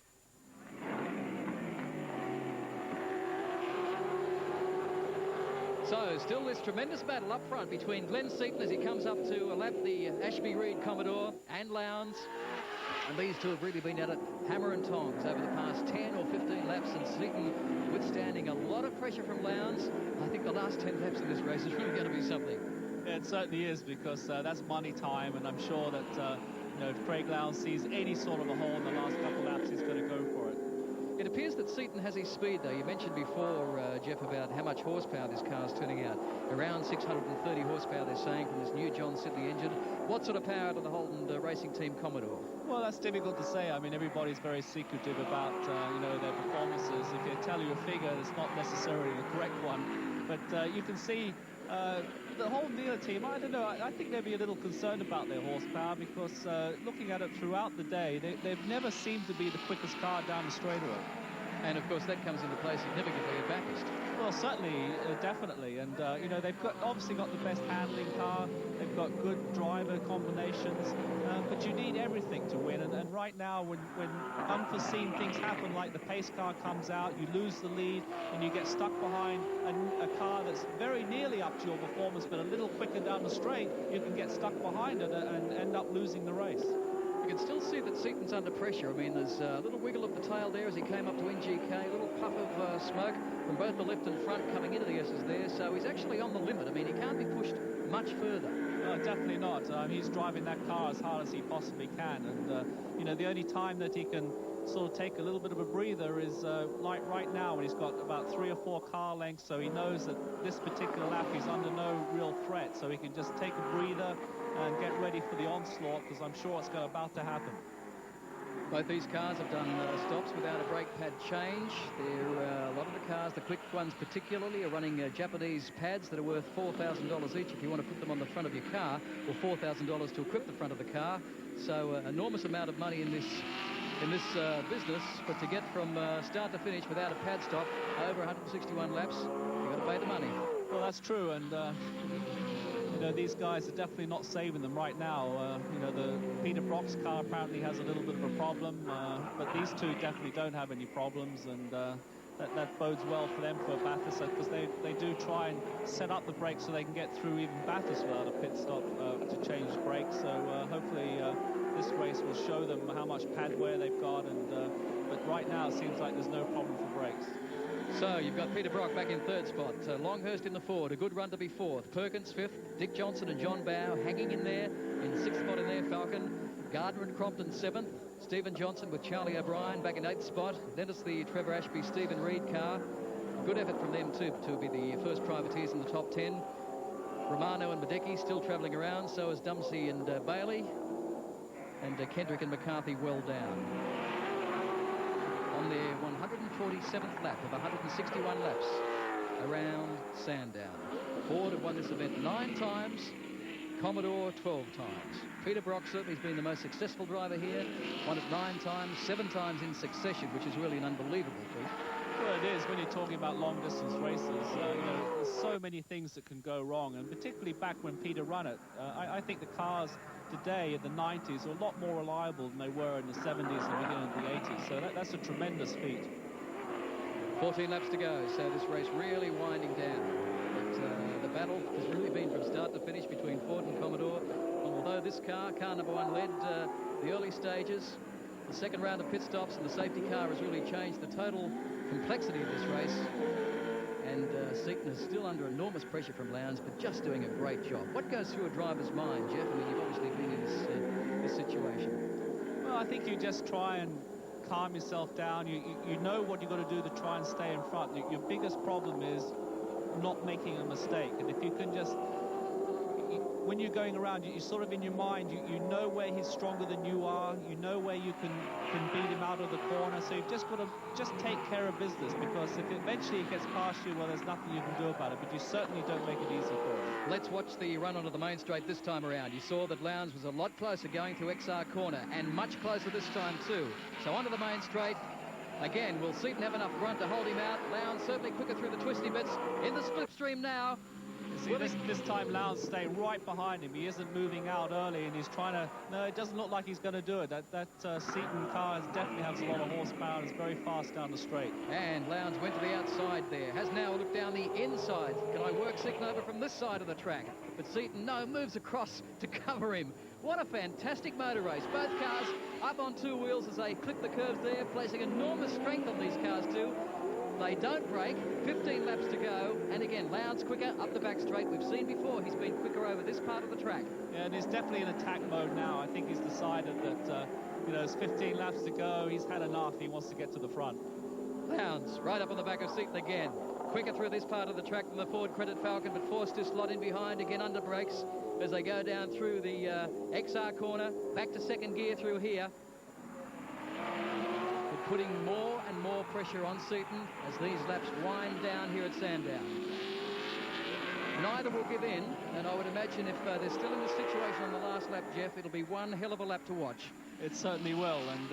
So, still this tremendous battle up front between Glenn Seaton as he comes up to lap the Ashby Reed Commodore and Lowndes. And these two have really been at it hammer and tongs over the past 10 or 15 laps, and Seaton withstanding a lot of pressure from Lowndes. I think the last 10 laps of this race is really going to be something. Yeah, it certainly is, because that's money time, and I'm sure that you know, if Craig Lowndes sees any sort of a hole in the last couple of laps, he's going to go for it. It appears that Seaton has his speed, though. You mentioned before, Jeff, about how much horsepower this car's turning out. Around 630 horsepower, they're saying, from this new John Sidley engine. What sort of power to the Holden racing team Commodore? Well, that's difficult to say. I mean, everybody's very secretive about, you know, their performances. If they tell you a figure, it's not necessarily the correct one. But you can see the whole dealer team, I don't know, I think they'd be a little concerned about their horsepower because looking at it throughout the day, they've never seemed to be the quickest car down the straightaway. And, of course, that comes into play significantly at Bathurst. Well, certainly, definitely. And, you know, they've obviously got the best handling car. They've got good driver combinations. But you need everything to win. And right now, when unforeseen things happen, like the pace car comes out, you lose the lead, and you get stuck behind a car that's very nearly up to your performance, but a little quicker down the straight, you can get stuck behind it and end up losing the race. You can still see that Seaton's under pressure. I mean, there's a little wiggle of the tail there as he came up to NGK, a little puff of smoke from both the left and front coming into the S's there, so he's actually on the limit. I mean, he can't be pushed much further. No, definitely not. He's driving that car as hard as he possibly can, and, you know, the only time that he can sort of take a little bit of a breather is like right now when he's got about 3 or 4 car lengths, so he knows that this particular lap he's under no real threat, so he can just take a breather and get ready for the onslaught, because I'm sure it's about to happen. Both these cars have done stops without a brake pad change. A lot of the cars, the quick ones particularly, are running Japanese pads that are worth $4,000 each if you want to put them on the front of your car, or $4,000 to equip the front of the car. So enormous amount of money in this business, but to get from start to finish without a pad stop over 161 laps, you've got to pay the money. Well, that's true, and you know, these guys are definitely not saving them right now. You know, the Peter Brock's car apparently has a little bit of a problem, but these two definitely don't have any problems, and that bodes well for them for Bathurst, because they do try and set up the brakes so they can get through even Bathurst without a pit stop to change brakes. So hopefully this race will show them how much pad wear they've got, and but right now it seems like there's no problem for brakes. So you've got Peter Brock back in 3rd spot, Longhurst in the 4th, a good run to be 4th, Perkins 5th, Dick Johnson and John Bow hanging in there, in 6th spot in there, Falcon, Gardner and Crompton 7th, Stephen Johnson with Charlie O'Brien back in 8th spot, then it's the Trevor Ashby, Stephen Reed car, good effort from them too to be the first privateers in the top 10, Romano and Madecki still travelling around, so is Dumsey and Bailey, and Kendrick and McCarthy well down. On their 147th lap of 161 laps around Sandown. Ford have won this event 9 times, Commodore 12 times. Peter Brock certainly has been the most successful driver here, won it 9 times, 7 times in succession, which is really an unbelievable feat. Well, it is when you're talking about long-distance races. You know, there's so many things that can go wrong, and particularly back when Peter ran it, I think the cars today in the 90s are a lot more reliable than they were in the 70s and beginning of the 80s, so that's a tremendous feat. 14 laps to go, so this race really winding down. But the battle has really been from start to finish between Ford and Commodore, and although this car number 1, led the early stages, the second round of pit stops and the safety car has really changed the total complexity of this race, and Seaton is still under enormous pressure from Lowndes, but just doing a great job. What goes through a driver's mind, Jeff? I mean, you've obviously been in this situation. Well, I think you just try and calm yourself down. You know what you've got to do to try and stay in front. Your biggest problem is not making a mistake, and if you can just, when you're going around, you sort of in your mind, you know where he's stronger than you are, you know where you can beat him out of the corner, so you've just got to take care of business, because if eventually it gets past you, well, there's nothing you can do about it, but you certainly don't make it easy for him. Let's watch the run onto the main straight this time around. You saw that Lowndes was a lot closer going through XR corner, and much closer this time too. So onto the main straight. Again, will Seaton have enough grunt to hold him out? Lowndes certainly quicker through the twisty bits. In the slipstream now. See, this time Lowndes staying right behind him. He isn't moving out early, and he's trying to... No, it doesn't look like he's going to do it. That Seaton car definitely has a lot of horsepower and is very fast down the straight. And Lowndes went to the outside there. Has now looked down the inside. Can I work Seaton over from this side of the track? But Seaton, no, moves across to cover him. What a fantastic motor race. Both cars up on 2 wheels as they clip the curves there, placing enormous strength on these cars too. They don't break. 15 laps to go, and again Lowndes quicker up the back straight. We've seen before he's been quicker over this part of the track. Yeah, and he's definitely in attack mode now. I think he's decided that you know, there's 15 laps to go. He's had enough. He wants to get to the front. Lowndes right up on the back of Seaton again. Quicker through this part of the track than the Ford Credit Falcon, but forced to slot in behind again under brakes as they go down through the XR corner, back to second gear through here. But putting more and more pressure on Seaton as these laps wind down here at Sandown. Neither will give in, and I would imagine if they're still in this situation on the last lap, Jeff, it'll be one hell of a lap to watch. It certainly will, and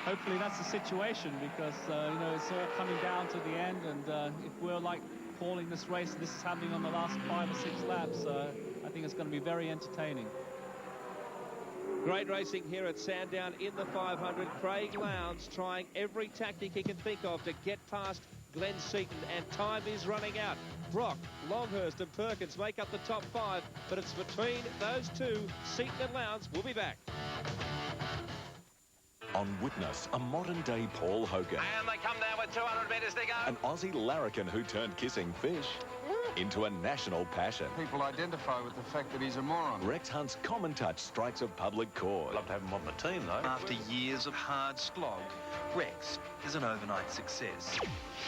hopefully that's the situation, because you know, it's all coming down to the end, and if we're like calling this race, this is happening on the last 5 or 6 laps, I think it's going to be very entertaining. Great racing here at Sandown in the 500. Craig Lowndes trying every tactic he can think of to get past Glenn Seaton, and time is running out. Brock, Longhurst and Perkins make up the top 5, but it's between those two. Seaton and Lowndes will be back. On witness, a modern-day Paul Hogan. And they come down with 200 metres to go. An Aussie larrikin who turned kissing fish into a national passion. People identify with the fact that he's a moron. Rex Hunt's common touch strikes a public chord. I'd love to have him on the team, though. After years of hard slog, Rex is an overnight success.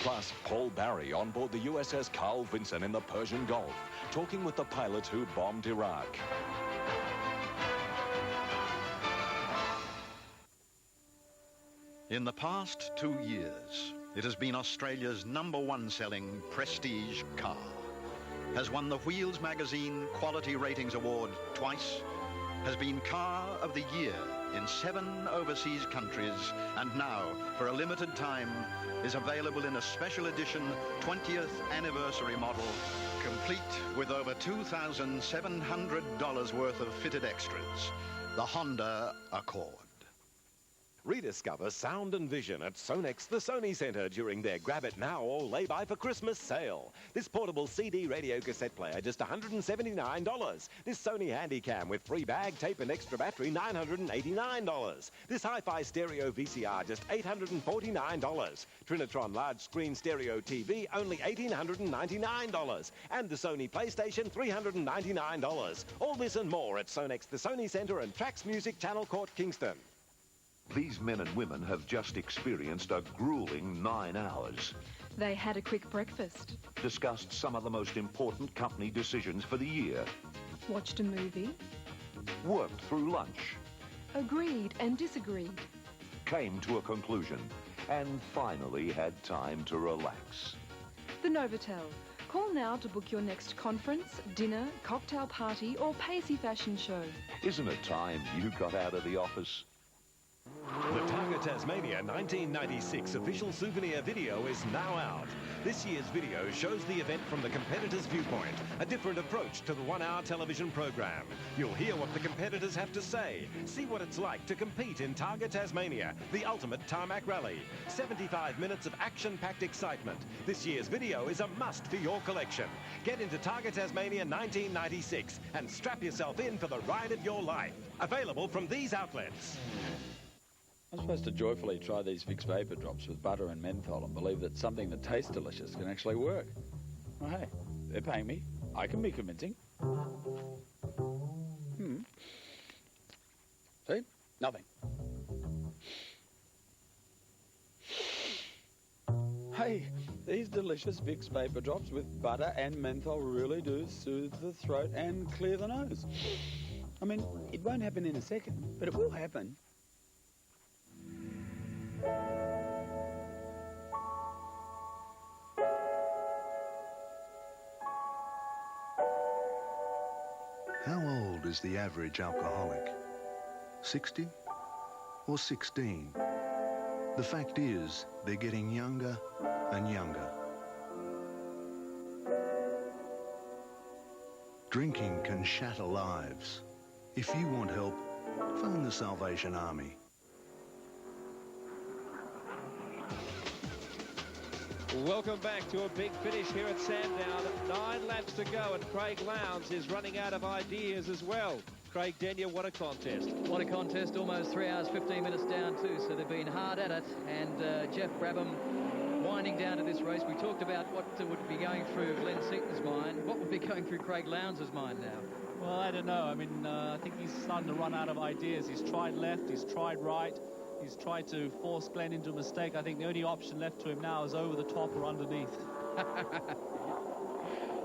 Plus, Paul Barry on board the USS Carl Vinson in the Persian Gulf, talking with the pilots who bombed Iraq. In the past 2 years, it has been Australia's #1 selling prestige car. Has won the Wheels Magazine Quality Ratings Award twice, has been Car of the Year in 7 overseas countries, and now, for a limited time, is available in a special edition 20th anniversary model, complete with over $2,700 worth of fitted extras. The Honda Accord. Rediscover sound and vision at Sonex, the Sony Centre, during their Grab It Now or Lay By for Christmas sale. This portable CD radio cassette player, just $179. This Sony Handycam with free bag, tape and extra battery, $989. This hi-fi stereo VCR, just $849. Trinitron large screen stereo TV, only $1,899. And the Sony PlayStation, $399. All this and more at Sonex, the Sony Centre and Trax Music Channel Court, Kingston. These men and women have just experienced a grueling 9 hours. They had a quick breakfast. Discussed some of the most important company decisions for the year. Watched a movie. Worked through lunch. Agreed and disagreed. Came to a conclusion. And finally had time to relax. The Novotel. Call now to book your next conference, dinner, cocktail party or pacey fashion show. Isn't it time you got out of the office? The Targa Tasmania 1996 official souvenir video is now out. This year's video shows the event from the competitor's viewpoint, a different approach to the 1-hour television program. You'll hear what the competitors have to say, see what it's like to compete in Targa Tasmania, the ultimate tarmac rally. 75 minutes of action-packed excitement. This year's video is a must for your collection. Get into Targa Tasmania 1996 and strap yourself in for the ride of your life. Available from these outlets. I'm supposed to joyfully try these Vicks Vapor Drops with butter and menthol and believe that something that tastes delicious can actually work. Well, hey, they're paying me. I can be convincing. See? Nothing. Hey, these delicious Vicks Vapor Drops with butter and menthol really do soothe the throat and clear the nose. I mean, it won't happen in a second, but it will happen. How old is the average alcoholic? 60 or 16? The fact is, they're getting younger and younger. Drinking can shatter lives. If you want help, phone the Salvation Army. Welcome back to a big finish here at Sandown. 9 laps to go, and Craig Lowndes is running out of ideas as well. Craig Denyer, what a contest. What a contest, almost 3 hours, 15 minutes down too, so they've been hard at it. And Jeff Brabham winding down to this race. We talked about what would be going through Glenn Seaton's mind. What would be going through Craig Lowndes' mind now? Well, I don't know. I mean, I think he's starting to run out of ideas. He's tried left, he's tried right. He's tried to force Glenn into a mistake. I think the only option left to him now is over the top or underneath.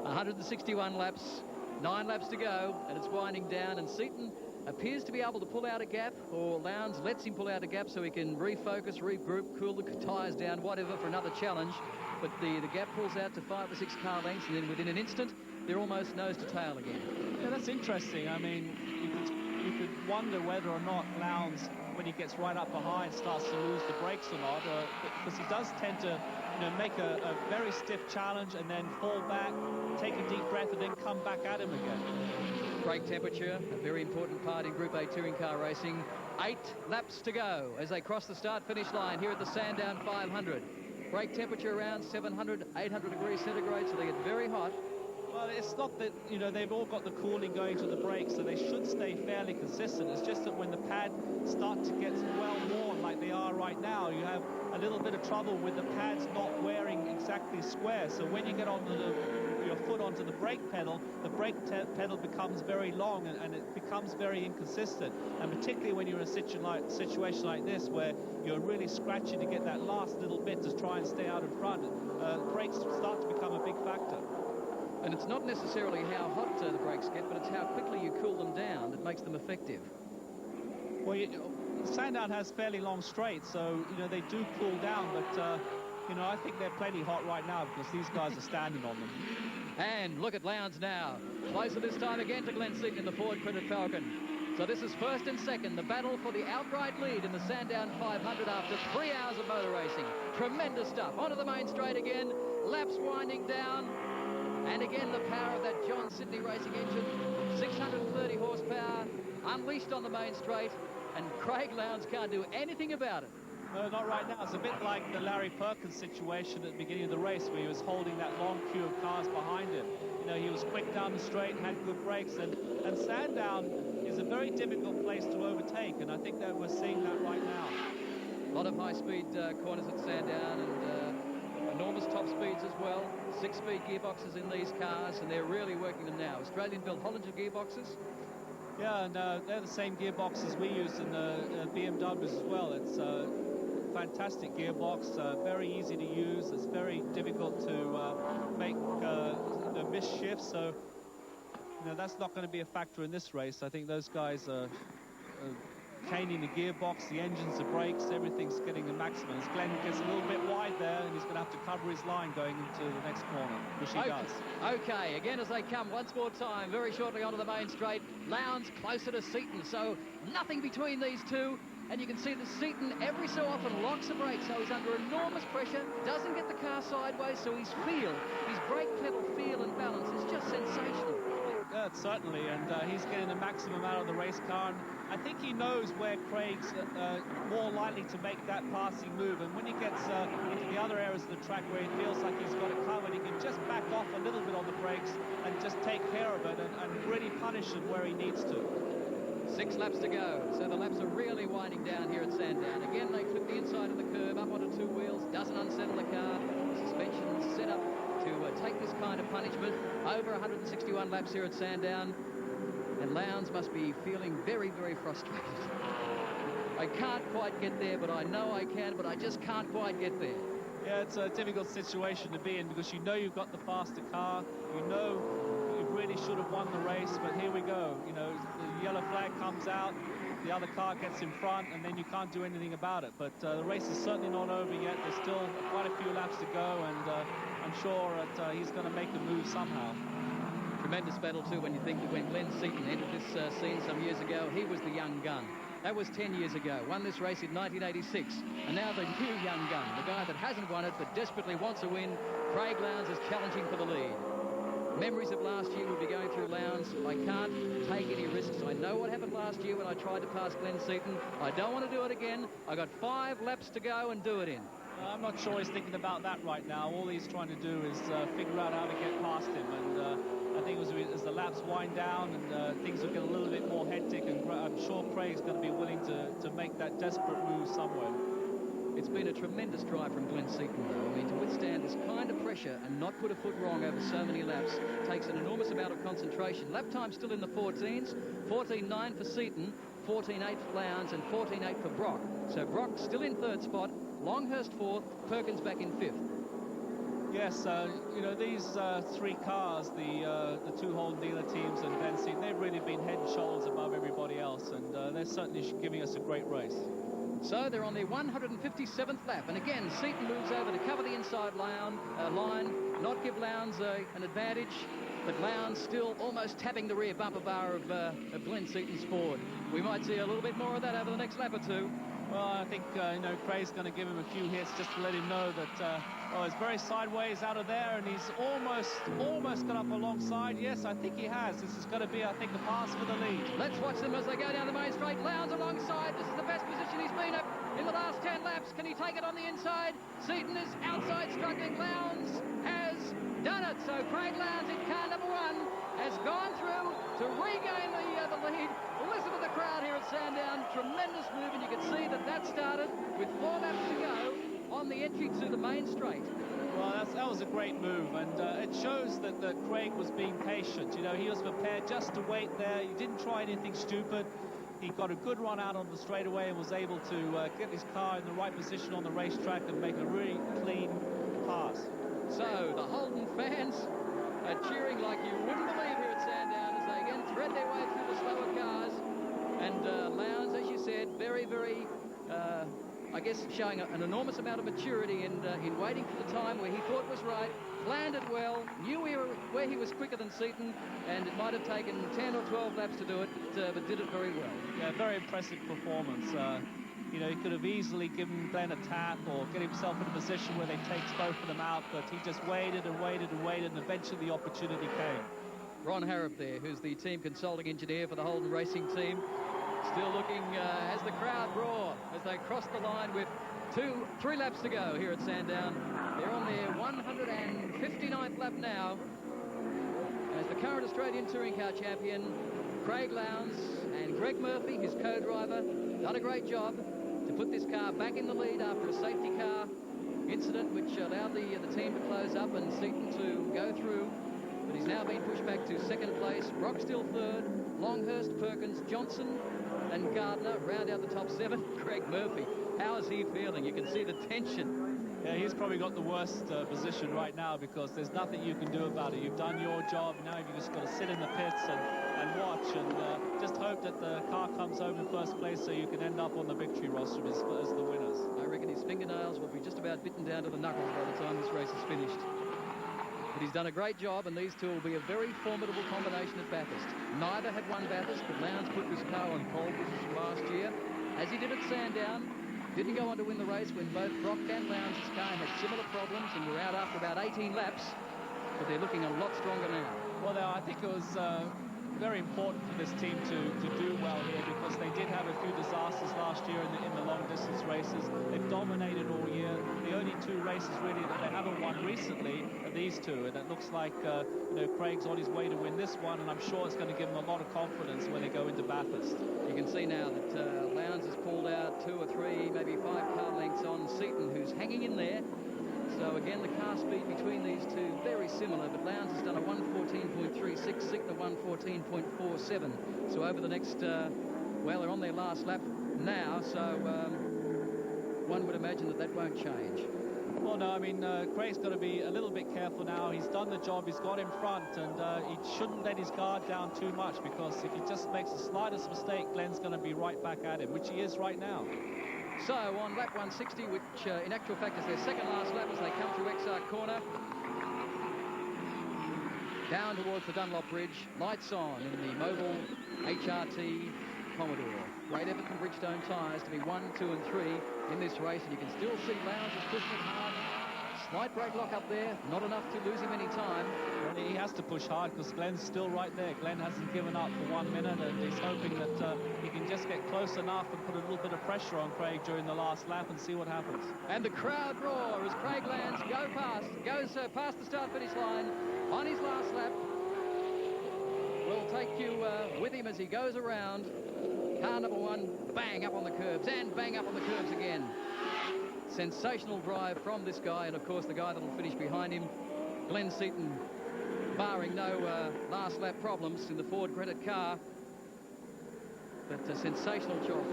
161 laps, 9 laps to go, and it's winding down, and Seaton appears to be able to pull out a gap, or Lowndes lets him pull out a gap so he can refocus, regroup, cool the tyres down, whatever, for another challenge. But the gap pulls out to 5 or 6 car lengths, and then within an instant, they're almost nose to tail again. Yeah, that's interesting. I mean, you could wonder whether or not Lowndes, when he gets right up behind, starts to lose the brakes or not, because he does tend to, make a very stiff challenge and then fall back, take a deep breath, and then come back at him again. Brake temperature, a very important part in Group A touring car racing. 8 laps to go as they cross the start-finish line here at the Sandown 500. Brake temperature around 700, 800 degrees centigrade, so they get very hot. Well, it's not that, they've all got the cooling going to the brakes, so they should stay fairly consistent. It's just that when the pad starts to get well worn like they are right now, you have a little bit of trouble with the pads not wearing exactly square. So when you get onto your foot onto the brake pedal, the brake pedal becomes very long and it becomes very inconsistent. And particularly when you're in a situation like this where you're really scratching to get that last little bit to try and stay out in front, brakes start to become a big factor. And it's not necessarily how hot the brakes get, but it's how quickly you cool them down that makes them effective. Well, Sandown has fairly long straights, so, they do cool down, but, I think they're plenty hot right now because these guys are standing on them. And look at Lowndes now. Closer this time again to Glenn Seaton in the Ford Printed Falcon. So this is first and second, the battle for the outright lead in the Sandown 500 after 3 hours of motor racing. Tremendous stuff. Onto the main straight again. Laps winding down. And again, the power of that John Sidney racing engine. 630 horsepower, unleashed on the main straight. And Craig Lowndes can't do anything about it. No, not right now. It's a bit like the Larry Perkins situation at the beginning of the race where he was holding that long queue of cars behind him. He was quick down the straight, had good brakes, and Sandown is a very difficult place to overtake, and I think that we're seeing that right now. A lot of high-speed corners at Sandown and enormous top speeds as well. 6-speed gearboxes in these cars, and they're really working them now. Australian-built Hollinger gearboxes. Yeah, and they're the same gearboxes we use in the BMWs as well. It's a fantastic gearbox, very easy to use. It's very difficult to make miss shifts, so that's not going to be a factor in this race. I think those guys are caning the gearbox, the engines, the brakes, everything's getting the maximum. As Glenn gets a little bit wide there, and he's going to have to cover his line going into the next corner, which he does. Okay, again as they come once more time, very shortly onto the main straight. Lowndes closer to Seaton, so nothing between these two. And you can see that Seaton every so often locks the brakes, so he's under enormous pressure, doesn't get the car sideways, so his brake pedal feel and balance is just sensational. Yeah, certainly, and he's getting the maximum out of the race car. And I think he knows where Craig's more likely to make that passing move, and when he gets into the other areas of the track where he feels like he's got it covered, he can just back off a little bit on the brakes and just take care of it and really punish him where he needs to. 6 laps to go, so the laps are really winding down here at Sandown. Again, they clip the inside of the curb up onto 2 wheels, doesn't unsettle the car. Suspension set up to take this kind of punishment. Over 161 laps here at Sandown, and Lowndes must be feeling very, very frustrated. I can't quite get there, but I know I can, but I just can't quite get there. Yeah, it's a difficult situation to be in because you know you've got the faster car, you know you really should have won the race, but here we go. The yellow flag comes out, the other car gets in front, and then you can't do anything about it. But the race is certainly not over yet. There's still quite a few laps to go, and I'm sure that he's going to make a move somehow. Tremendous battle, too, when you think that when Glenn Seaton entered this scene some years ago, he was the young gun. That was 10 years ago. Won this race in 1986. And now the new young gun, the guy that hasn't won it but desperately wants a win, Craig Lowndes is challenging for the lead. Memories of last year will be going through Lowndes. I can't take any risks. I know what happened last year when I tried to pass Glenn Seaton. I don't want to do it again. I got 5 laps to go and do it in. I'm not sure he's thinking about that right now. All he's trying to do is figure out how to get past him. And I think as the laps wind down and things will get a little bit more hectic, and I'm sure Craig's going to be willing to make that desperate move somewhere. It's been a tremendous drive from Glenn Seaton, though. I mean, to withstand this kind of pressure and not put a foot wrong over so many laps takes an enormous amount of concentration. Lap time still in the 14s, 14.9 for Seaton, 14.8 for Lowndes and 14.8 for Brock. So Brock still in third spot, Longhurst fourth, Perkins back in fifth. Yes, you know, these three cars, the two Holden dealer teams and Glen Seaton, they've really been head and shoulders above everybody else, and they're certainly giving us a great race. So they're on their 157th lap, and again Seaton moves over to cover the inside line, not give Lowndes an advantage, but Lowndes still almost tapping the rear bumper bar of Glen Seaton's Ford. We might see a little bit more of that over the next lap or two. Well, I think, you know, Craig's going to give him a few hits just to let him know that, oh, it's very sideways out of there, and he's almost got up alongside. Yes, I think he has. This is going to be, I think, a pass for the lead. Let's watch them as they go down the main straight. Lowndes alongside. This is the best position he's been in the last 10 laps. Can he take it on the inside? Seaton is outside struggling. Lowndes has done it. So Craig Lowndes in car number one has gone through to regain the lead. Listen to the crowd here at Sandown. Tremendous move, and you can see that started with 4 laps to go on the entry to the main straight. Well, that was a great move, and it shows that Craig was being patient. You know, he was prepared just to wait there. He didn't try anything stupid. He got a good run out on the straightaway and was able to get his car in the right position on the racetrack and make a really clean pass. So the Holden fans are cheering like you wouldn't believe here at Sandown as they again thread their way through the slower cars. And Lowndes, as you said, very, I guess, showing an enormous amount of maturity in waiting for the time where he thought was right, planned it well, knew where he was quicker than Seaton, and it might have taken 10 or 12 laps to do it, but did it very well. Yeah, very impressive performance. You know, he could have easily given Glenn a tap or get himself in a position where they takes both of them out, but he just waited and waited and waited, and eventually the opportunity came. Ron Harrop there, who's the team consulting engineer for the Holden racing team, still looking as the crowd roar as they cross the line with 3 laps to go here at Sandown. They're on their 159th lap now as the current Australian Touring Car champion, Craig Lowndes, and Greg Murphy, his co-driver, done a great job to put this car back in the lead after a safety car incident which allowed the team to close up and Seaton to go through. But he's now been pushed back to second place. Brock still third. Longhurst, Perkins, Johnson and Gardner round out the top 7. Greg Murphy, how is he feeling? You can see the tension. Yeah, he's probably got the worst position right now because there's nothing you can do about it. You've done your job. Now you've just got to sit in the pits and watch and just hope that the car comes home in first place so you can end up on the victory roster as the winners. I reckon his fingernails will be just about bitten down to the knuckles by the time this race is finished. But he's done a great job, and these two will be a very formidable combination at Bathurst. Neither had won Bathurst, but Lowndes put this car on pole position last year, as he did at Sandown. Didn't go on to win the race when both Brock and Lowndes' car had similar problems and were out after about 18 laps, but they're looking a lot stronger now. Well, I think it was very important for this team to do well here because they did have a few disasters last year in the long distance races. They've dominated all year. The only 2 races really that they haven't won recently are these 2, and it looks like you know, Craig's on his way to win this one, and I'm sure it's going to give them a lot of confidence when they go into Bathurst. You can see now that Lowndes has pulled out 2 or 3, maybe 5 car lengths on Seaton, who's hanging in there. So again, the car speed between these two very similar, but Lowndes has done a 1:14.36, Seaton a 1:14.47. So over the next, well, they're on their last lap now, so one would imagine that won't change. Well, no, I mean, Craig's got to be a little bit careful now. He's done the job, he's got in front, and he shouldn't let his guard down too much because if he just makes the slightest mistake, Glenn's going to be right back at him, which he is right now. So on lap 160, which in actual fact is their second last lap as they come through Exarch Corner, down towards the Dunlop Bridge, lights on in the Mobil HRT Commodore. Great effort from Bridgestone tyres to be 1, 2 and 3 in this race, and you can still see Lowndes is pushing it hard. Slight brake lock up there, not enough to lose him any time. Well, he has to push hard because Glenn's still right there. Glenn hasn't given up for 1 minute, and he's hoping that he can just get close enough and put a little bit of pressure on Craig during the last lap and see what happens. And the crowd roar as Craig Lowndes goes past the start-finish line on his last lap. We'll take you with him as he goes around. Car number 1, bang up on the curbs, and bang up on the curbs again. Sensational drive from this guy, and of course the guy that'll finish behind him, Glen Seaton, barring no last lap problems in the Ford credit car. But a sensational job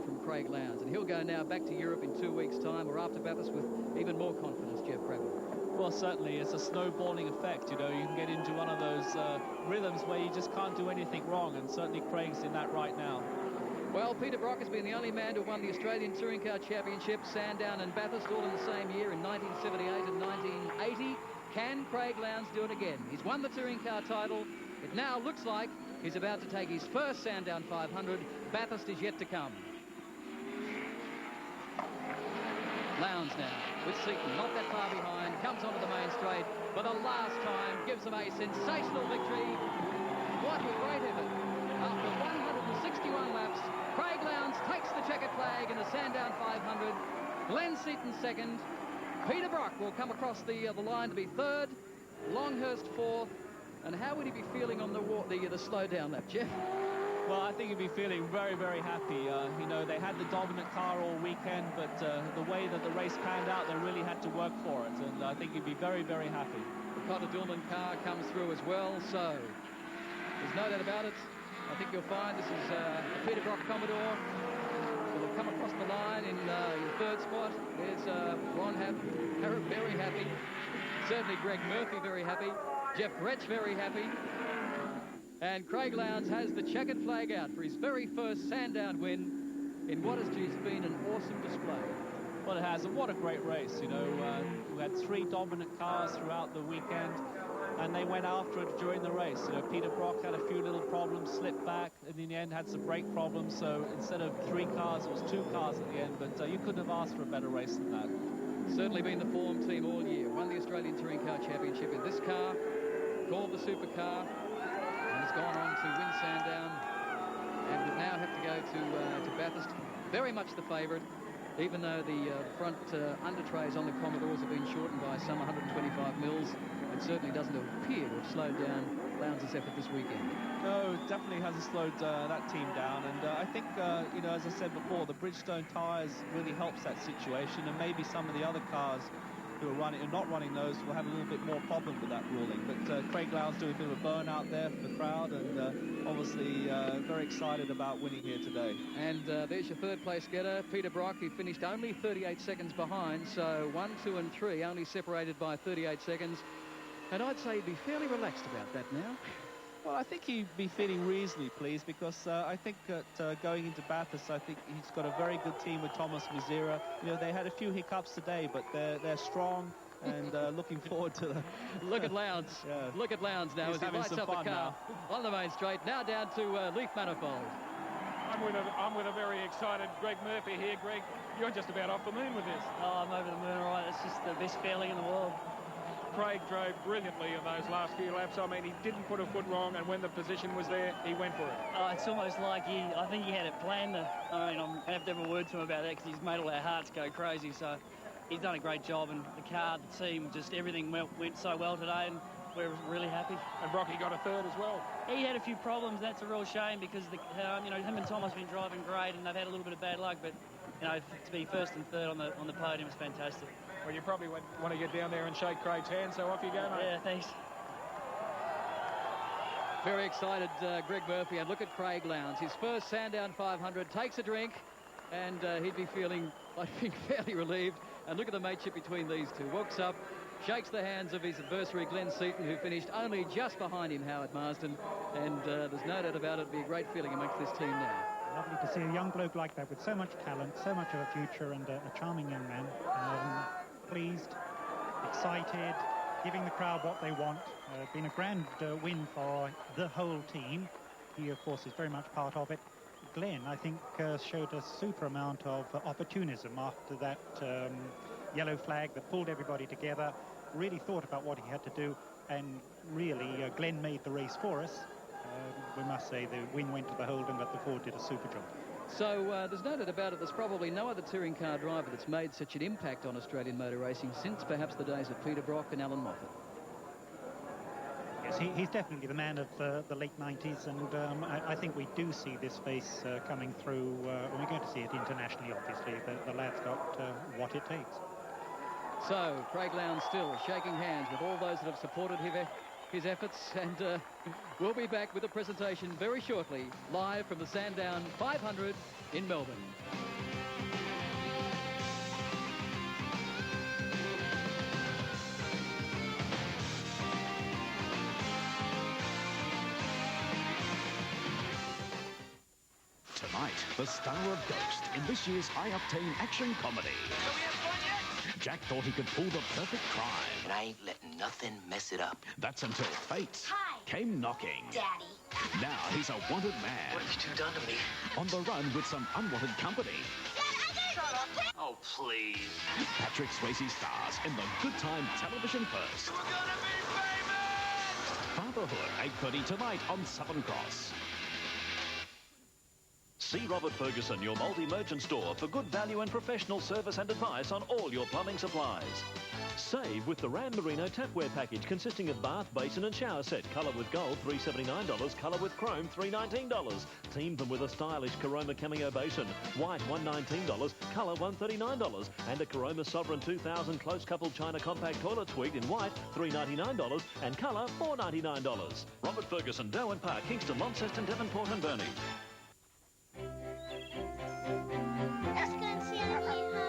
from Craig Lowndes. And he'll go now back to Europe in 2 weeks' time, or after Bathurst, with even more confidence, Jeff Brabham. Well, certainly, it's a snowballing effect. You know, you can get into one of those rhythms where you just can't do anything wrong, and certainly Craig's in that right now. Well, Peter Brock has been the only man to have won the Australian Touring Car Championship, Sandown and Bathurst, all in the same year in 1978 and 1980. Can Craig Lowndes do it again? He's won the Touring Car title. It now looks like he's about to take his first Sandown 500. Bathurst is yet to come. Lowndes now, with Seaton not that far behind, comes onto the main straight for the last time, gives them a sensational victory. What a great effort. After 161 laps, Craig Lowndes takes the checkered flag in the Sandown 500. Glenn Seaton second. Peter Brock will come across the line to be third. Longhurst fourth. And how would he be feeling on the slow-down lap, Jeff? Well, I think he'd be feeling very, very happy. You know, they had the dominant car all weekend, but the way that the race panned out, they really had to work for it. And I think he'd be very, very happy. The Cotter Dillman car comes through as well, so there's no doubt about it. I think you'll find this is a Peter Brock Commodore. So they'll come across the line in third spot. There's Ron Harrop very happy. Certainly Greg Murphy very happy. Jeff Gretsch very happy. And Craig Lowndes has the checkered flag out for his very first Sandown win in what has just been an awesome display. Well, it has, and what a great race. You know, we had 3 dominant cars throughout the weekend, and they went after it during the race. You know, Peter Brock had a few little problems, slipped back, and in the end had some brake problems. So instead of 3 cars, it was 2 cars at the end. But you couldn't have asked for a better race than that. Certainly been the form team all year. Won the Australian Touring Car Championship in this car, called the supercar, and has gone on to win Sandown, and would now have to go to Bathurst. Very much the favourite, even though the front under-trays on the Commodores have been shortened by some 125 mils. It certainly doesn't appear to have slowed down Lowndes' effort this weekend. No, it definitely hasn't slowed that team down. And I think, you know, as I said before, the Bridgestone tyres really helps that situation. And maybe some of the other cars who are not running those will have a little bit more problem with that ruling. But Craig Lowndes doing a bit of a burnout there for the crowd, and obviously very excited about winning here today. And there's your third place getter, Peter Brock, who finished only 38 seconds behind. So 1, 2 and 3 only separated by 38 seconds. And I'd say he'd be fairly relaxed about that now. Well, I think he'd be feeling reasonably pleased, because I think that going into Bathurst, I think he's got a very good team with Thomas Mizera. You know, they had a few hiccups today, but they're strong, and looking forward to the... Look at Lowndes. Yeah. Look at Lowndes now as he lights up the car now on the main straight. Now down to Leaf Manifold. I'm with a very excited Greg Murphy here. Greg, you're just about off the moon with this. Oh, I'm over the moon, all right. It's just the best feeling in the world. Craig drove brilliantly in those last few laps. I mean, he didn't put a foot wrong, and when the position was there, he went for it. It's almost like I think he had it planned. I mean, I'm going to have to have a word to him about that, because he's made all our hearts go crazy. So he's done a great job, and the car, the team, just everything went so well today, and we're really happy. And Brocky got a third as well. He had a few problems. That's a real shame, because you know, him and Thomas have been driving great, and they've had a little bit of bad luck. But you know, to be first and third on the podium is fantastic. Well, you probably want to get down there and shake Craig's hand, so off you go, mate. Yeah, thanks. Very excited, Greg Murphy. And look at Craig Lowndes. His first Sandown 500, takes a drink, and he'd be feeling, I think, fairly relieved. And look at the mateship between these two. Walks up, shakes the hands of his adversary, Glenn Seaton, who finished only just behind him, Howard Marsden. And there's no doubt about it, it'll be a great feeling amongst this team now. Lovely to see a young bloke like that with so much talent, so much of a future, and a charming young man. Pleased, excited, giving the crowd what they want. Been a grand win for the whole team. He, of course, is very much part of it. Glenn, I think, showed a super amount of opportunism after that yellow flag that pulled everybody together, really thought about what he had to do, and really, Glenn made the race for us. We must say the win went to the Holden, but the Ford did a super job. So there's no doubt about it, there's probably no other touring car driver that's made such an impact on Australian motor racing since perhaps the days of Peter Brock and Alan Moffat. Yes, he's definitely the man of the late 90s, and I think we do see this face coming through, and we're going to see it internationally, obviously. The lad's got what it takes. So, Craig Lowndes still shaking hands with all those that have supported him his efforts, and we'll be back with a presentation very shortly, live from the Sandown 500 in Melbourne. Tonight, the star of Ghost in this year's high-octane action comedy. Jack thought he could pull the perfect crime. And I ain't letting nothing mess it up. That's until fate came knocking. Daddy. Now he's a wanted man. What have you two done to me? On the run with some unwanted company. Shut up. Oh, please. Patrick Swayze stars in the Good Time television first. We're gonna be famous! Fatherhood, 8:30 tonight on Southern Cross. See Robert Ferguson, your multi-merchant store, for good value and professional service and advice on all your plumbing supplies. Save with the Ram Merino tapware package consisting of bath, basin and shower set. Colour with gold, $379. Colour with chrome, $319. Team them with a stylish Caroma Cameo basin. White, $119. Colour, $139. And a Caroma Sovereign 2000 close coupled China compact toilet suite in white, $399. And colour, $499. Robert Ferguson, Darwin Park, Kingston, Launceston, Devonport and Burnie. Let's go and see our new home.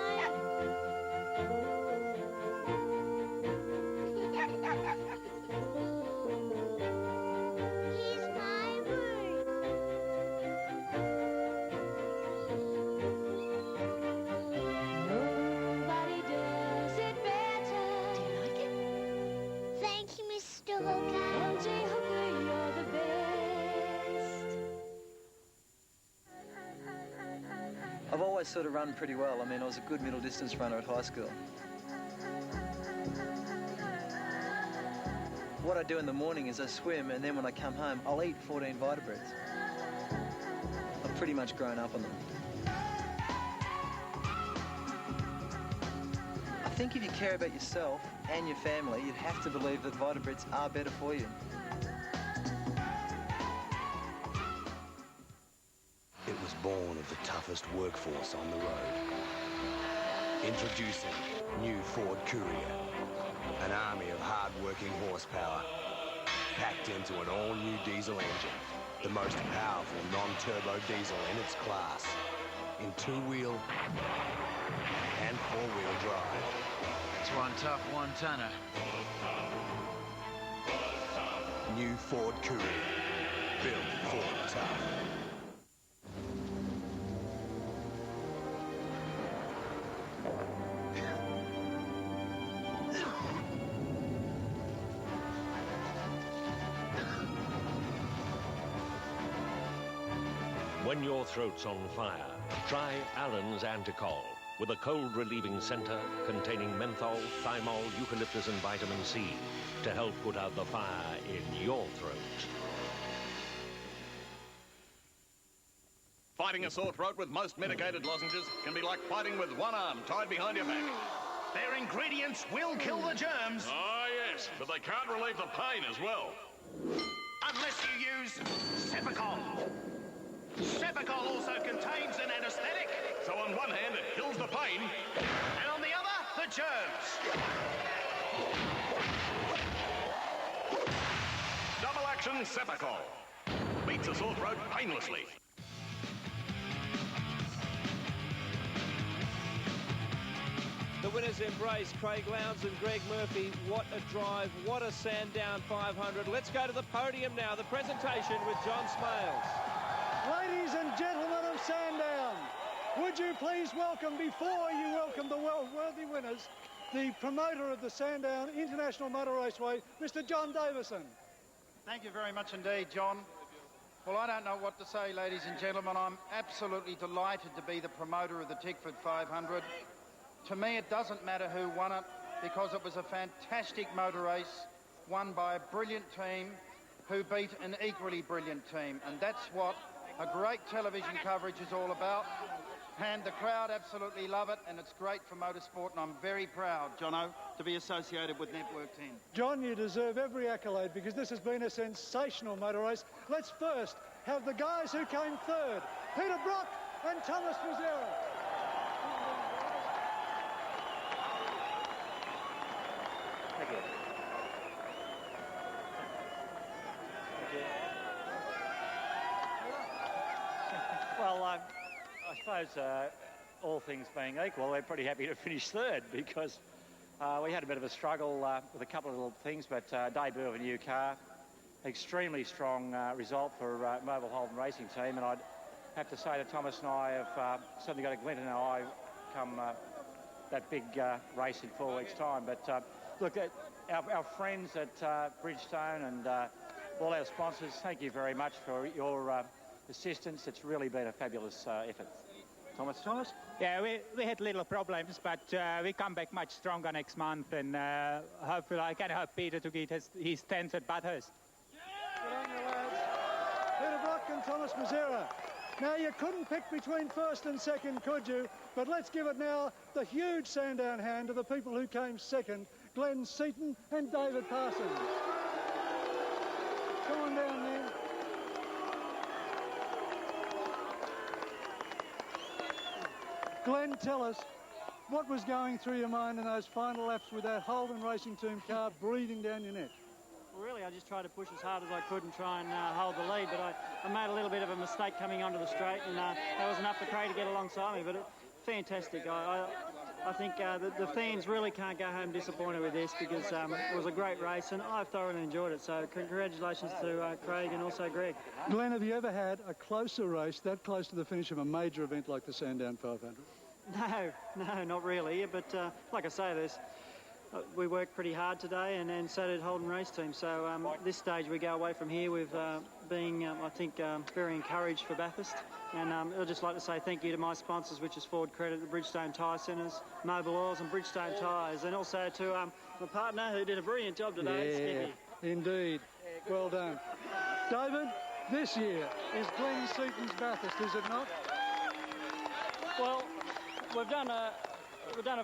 Here's my room. Nobody does it better. Do you like it? Thank you, Mr. Hooker. MJ Hooker, you're the best. I've always sort of run pretty well. I mean, I was a good middle distance runner at high school. What I do in the morning is I swim, and then when I come home, I'll eat 14 Vitabreads. I've pretty much grown up on them. I think if you care about yourself and your family, you'd have to believe that Vitabreads are better for you. It was born of the toughest workforce on the road. Introducing new Ford Courier, an army of hard-working horsepower, packed into an all-new diesel engine, the most powerful non-turbo diesel in its class, in two-wheel and four-wheel drive. It's one tough one-tonner. New Ford Courier, built for the tough. When your throat's on fire, try Allen's Anticol with a cold-relieving center containing menthol, thymol, eucalyptus and vitamin C to help put out the fire in your throat. Fighting a sore throat with most medicated lozenges can be like fighting with one arm tied behind your back. Their ingredients will kill the germs. Oh, yes, but they can't relieve the pain as well. Unless you use Cepacol. Cepacol also contains an anesthetic. So on one hand, it kills the pain, and on the other, the germs. Double action Cepacol. Beats a sore throat painlessly. The winners embrace Craig Lowndes and Greg Murphy. What a drive, what a Sandown 500. Let's go to the podium now. The presentation with John Smales. Ladies and gentlemen of Sandown, would you please welcome, before you welcome the worthy winners, the promoter of the Sandown International Motor Raceway, Mr. John Davison. Thank you very much indeed, John. Well, I don't know what to say, ladies and gentlemen. I'm absolutely delighted to be the promoter of the Tickford 500. To me, it doesn't matter who won it, because it was a fantastic motor race, won by a brilliant team who beat an equally brilliant team. And that's what a great television coverage is all about. And the crowd absolutely love it, and it's great for motorsport, and I'm very proud, Jono, to be associated with Network 10. John, you deserve every accolade, because this has been a sensational motor race. Let's first have the guys who came third, Peter Brock and Thomas Frizera. suppose all things being equal, we're pretty happy to finish third because we had a bit of a struggle with a couple of little things, but debut of a new car, extremely strong result for Mobile Holden Racing Team, and I'd have to say that Thomas and I have certainly got a glint in our eye come that big race in 4 weeks' time. But look, our friends at Bridgestone and all our sponsors, thank you very much for your assistance. It's really been a fabulous effort. Thomas? Yeah, we had little problems, but we come back much stronger next month, and hopefully I can help Peter to get his 10th at Bathurst. Good on you, lads. Peter Brock and Thomas Mazzera. Now, you couldn't pick between first and second, could you? But let's give it now the huge Sandown hand to the people who came second, Glenn Seaton and David Parsons. Come on down there. Glenn, tell us, what was going through your mind in those final laps with that Holden Racing Team car breathing down your neck? Well, really, I just tried to push as hard as I could and try and hold the lead, but I made a little bit of a mistake coming onto the straight, and that was enough for Craig to get alongside me, but fantastic. I think the fans really can't go home disappointed with this because it was a great race, and I thoroughly enjoyed it, so congratulations to Craig and also Greg. Glenn, have you ever had a closer race, that close to the finish of a major event like the Sandown 500? No, not really, but like I say, we worked pretty hard today, and so did Holden Race Team. So at this stage, we go away from here with being, I think, very encouraged for Bathurst. And I'd just like to say thank you to my sponsors, which is Ford Credit, the Bridgestone Tyre Centres, Mobile Oils and Bridgestone Tyres, and also to my partner who did a brilliant job today, Skippy. Indeed. Well done. David, this year is Glenn Seaton's Bathurst, is it not? Well, we've done a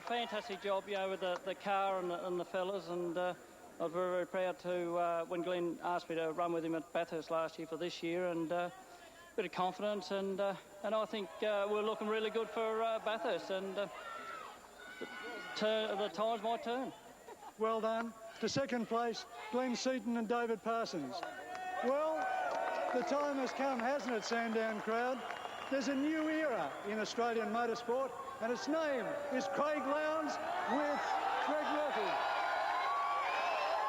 fantastic job, with the car and the fellas, and I was very, very proud to when Glenn asked me to run with him at Bathurst last year for this year, and a bit of confidence, and I think we're looking really good for Bathurst, and the tides might turn. Well done. To second place, Glenn Seaton and David Parsons. Well, the time has come, hasn't it, Sandown crowd? There's a new era in Australian motorsport, and its name is Craig Lowndes with Greg Murphy.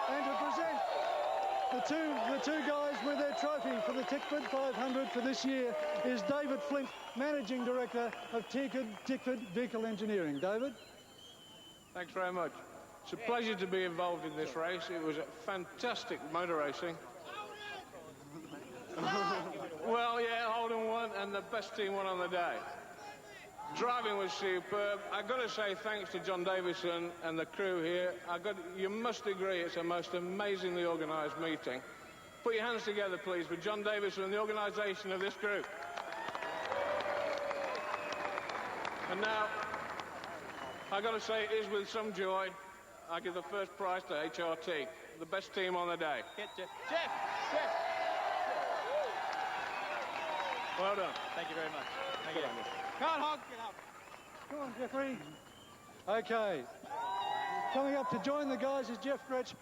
And to present the two guys with their trophy for the Tickford 500 for this year is David Flint, Managing Director of Tickford Vehicle Engineering. David? Thanks very much. It's a pleasure to be involved in this race. It was a fantastic motor racing. Well, yeah, Holden won, and the best team won on the day. Driving was superb. I've got to say thanks to John Davison and the crew here. You must agree it's a most amazingly organised meeting. Put your hands together, please, for John Davison and the organisation of this group. And now, I've got to say it is with some joy I give the first prize to HRT, the best team on the day. Jeff! Well done. Thank you very much. Thank you. Come on, Hog, get up. Come on, Jeffrey. Okay. Coming up to join the guys is Jeff Gretsch,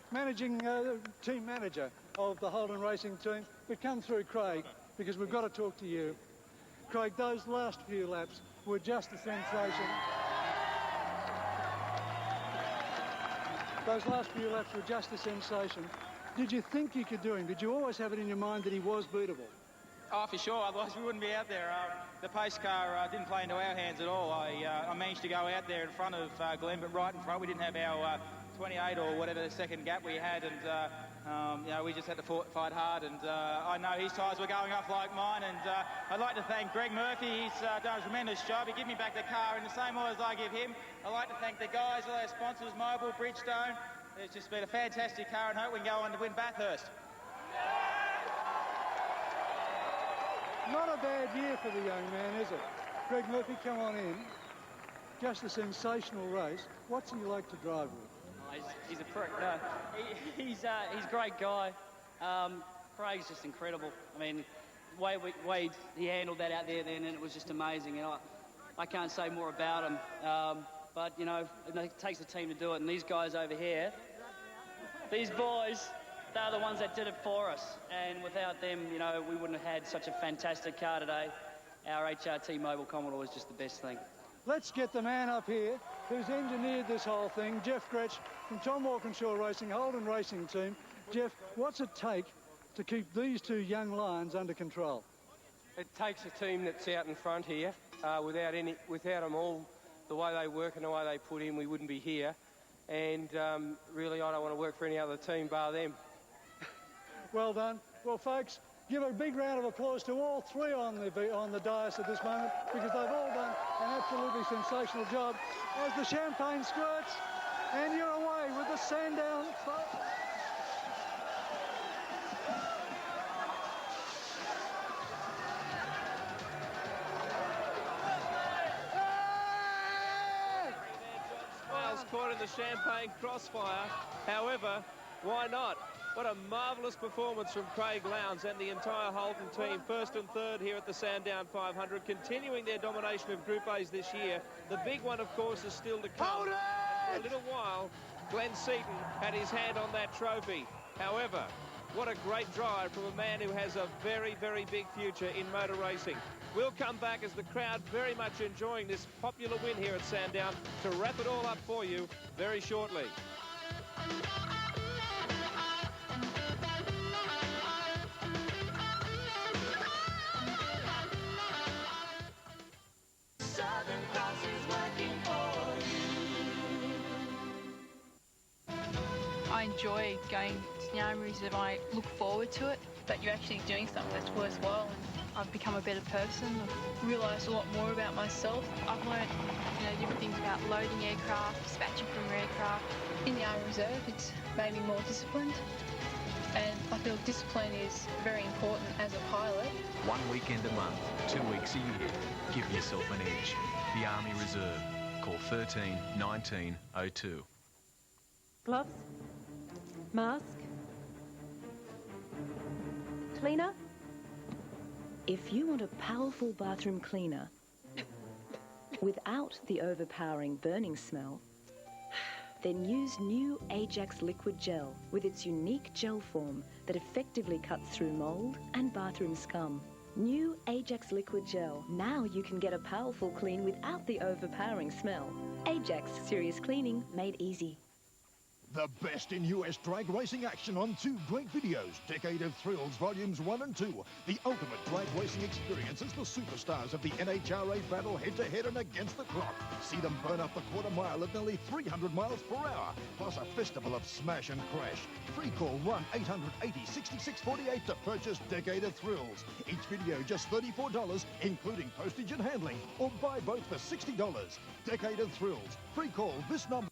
team manager of the Holden Racing Team. We come through Craig because we've got to talk to you. Craig, those last few laps were just a sensation. Those last few laps were just a sensation. Did you think you could do him? Did you always have it in your mind that he was beatable? Oh, for sure, otherwise we wouldn't be out there. The pace car didn't play into our hands at all. I managed to go out there in front of Glenn, but right in front we didn't have our 28 or whatever the second gap we had, and we just had to fight hard, and I know his tyres were going off like mine, and I'd like to thank Greg Murphy. He's done a tremendous job. He gave me back the car in the same order as I give him. I'd like to thank the guys, all our sponsors, Mobile, Bridgestone. It's just been a fantastic car, and hope we can go on to win Bathurst. Not a bad year for the young man, is it? Greg Murphy, come on in. Just a sensational race. What's he like to drive with? Oh, he's a prick. He's a great guy. Craig's just incredible. I mean, way he handled that out there then, and it was just amazing. I can't say more about him. But, it takes a team to do it. And these guys over here, these boys, they're the ones that did it for us, and without them, we wouldn't have had such a fantastic car today. our HRT Mobile Commodore was just the best thing. Let's get the man up here who's engineered this whole thing, Jeff Gretsch from Tom Walkinshaw Racing, Holden Racing Team. Jeff, what's it take to keep these two young lions under control? It takes a team that's out in front here. Without them all, the way they work and the way they put in, we wouldn't be here. And really, I don't want to work for any other team bar them. Well done. Well, folks, give a big round of applause to all three on the dais at this moment, because they've all done an absolutely sensational job. As the champagne squirts, and you're away with the Sandown. Caught in the champagne crossfire. However, why not? What a marvellous performance from Craig Lowndes and the entire Holden team. First and third here at the Sandown 500, continuing their domination of Group A's this year. The big one, of course, is still to come. For a little while, Glenn Seaton had his hand on that trophy. However, what a great drive from a man who has a very, very big future in motor racing. We'll come back as the crowd very much enjoying this popular win here at Sandown to wrap it all up for you very shortly. Southern Cross is working for you. I enjoy going to the Army Reserve. I look forward to it, that you're actually doing something that's worthwhile. I've become a better person. I've realised a lot more about myself. I've learned, different things about loading aircraft, dispatching from aircraft. In the Army Reserve, it's made me more disciplined, and I feel discipline is very important as a pilot. 1 weekend a month, 2 weeks a year. Give yourself an edge. The Army Reserve. Call 13 19 02. Gloves, mask, cleaner. If you want a powerful bathroom cleaner without the overpowering burning smell, then use new Ajax Liquid Gel with its unique gel form that effectively cuts through mould and bathroom scum. New Ajax Liquid Gel. Now you can get a powerful clean without the overpowering smell. Ajax Serious Cleaning made easy. The best in US drag racing action on 2 great videos. Decade of Thrills Volumes 1 and 2. The ultimate drag racing experience as the superstars of the NHRA battle head-to-head and against the clock. See them burn up the quarter mile at nearly 300 miles per hour. Plus a festival of smash and crash. Free call 1-800-80-6648 to purchase Decade of Thrills. Each video just $34, including postage and handling. Or buy both for $60. Decade of Thrills. Free call this number.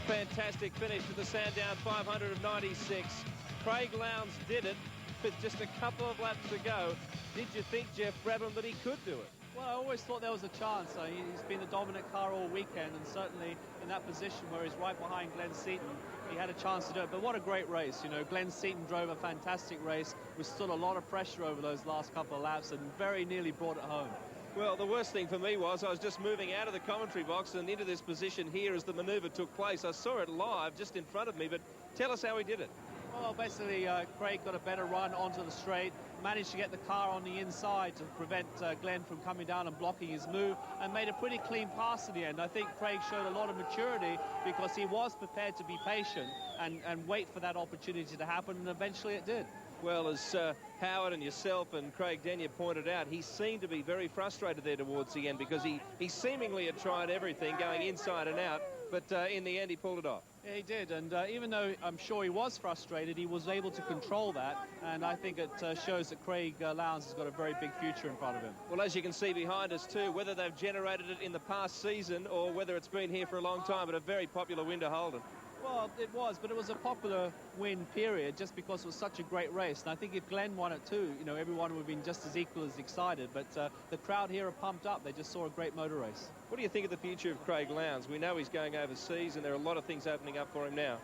Fantastic finish to the Sandown 500 of 96. Craig Lowndes did it with just a couple of laps to go. Did you think, Jeff Brabham, that he could do it? Well, I always thought there was a chance. He's been the dominant car all weekend, and certainly in that position where he's right behind Glenn Seaton, he had a chance to do it. But what a great race. Glenn Seaton drove a fantastic race with still a lot of pressure over those last couple of laps and very nearly brought it home. Well, the worst thing for me was I was just moving out of the commentary box and into this position here as the manoeuvre took place. I saw it live just in front of me, but tell us how he did it. Well, basically, Craig got a better run onto the straight, managed to get the car on the inside to prevent Glenn from coming down and blocking his move, and made a pretty clean pass in the end. I think Craig showed a lot of maturity because he was prepared to be patient and wait for that opportunity to happen, and eventually it did. Well, as Howard and yourself and Craig Denyer pointed out, he seemed to be very frustrated there towards the end because he seemingly had tried everything, going inside and out, but in the end he pulled it off. Yeah, he did, and even though I'm sure he was frustrated, he was able to control that, and I think it shows that Craig Lowndes has got a very big future in front of him. Well, as you can see behind us too, whether they've generated it in the past season or whether it's been here for a long time, but a very popular win to Holden. Well, it was, but it was a popular win, period, just because it was such a great race. And I think if Glenn won it too, everyone would have been just as equal as excited. But the crowd here are pumped up. They just saw a great motor race. What do you think of the future of Craig Lowndes? We know he's going overseas, and there are a lot of things opening up for him now.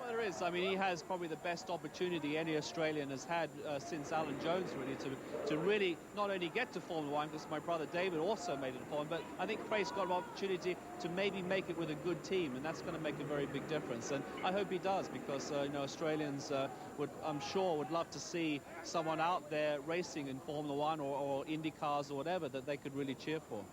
Well, there is. I mean, he has probably the best opportunity any Australian has had since Alan Jones, really, to really not only get to Formula 1, because my brother David also made it to Formula 1, but I think Craig's got an opportunity to maybe make it with a good team, and that's going to make a very big difference. And I hope he does, because you know, Australians I'm sure would love to see someone out there racing in Formula 1 or Indy cars or whatever that they could really cheer for.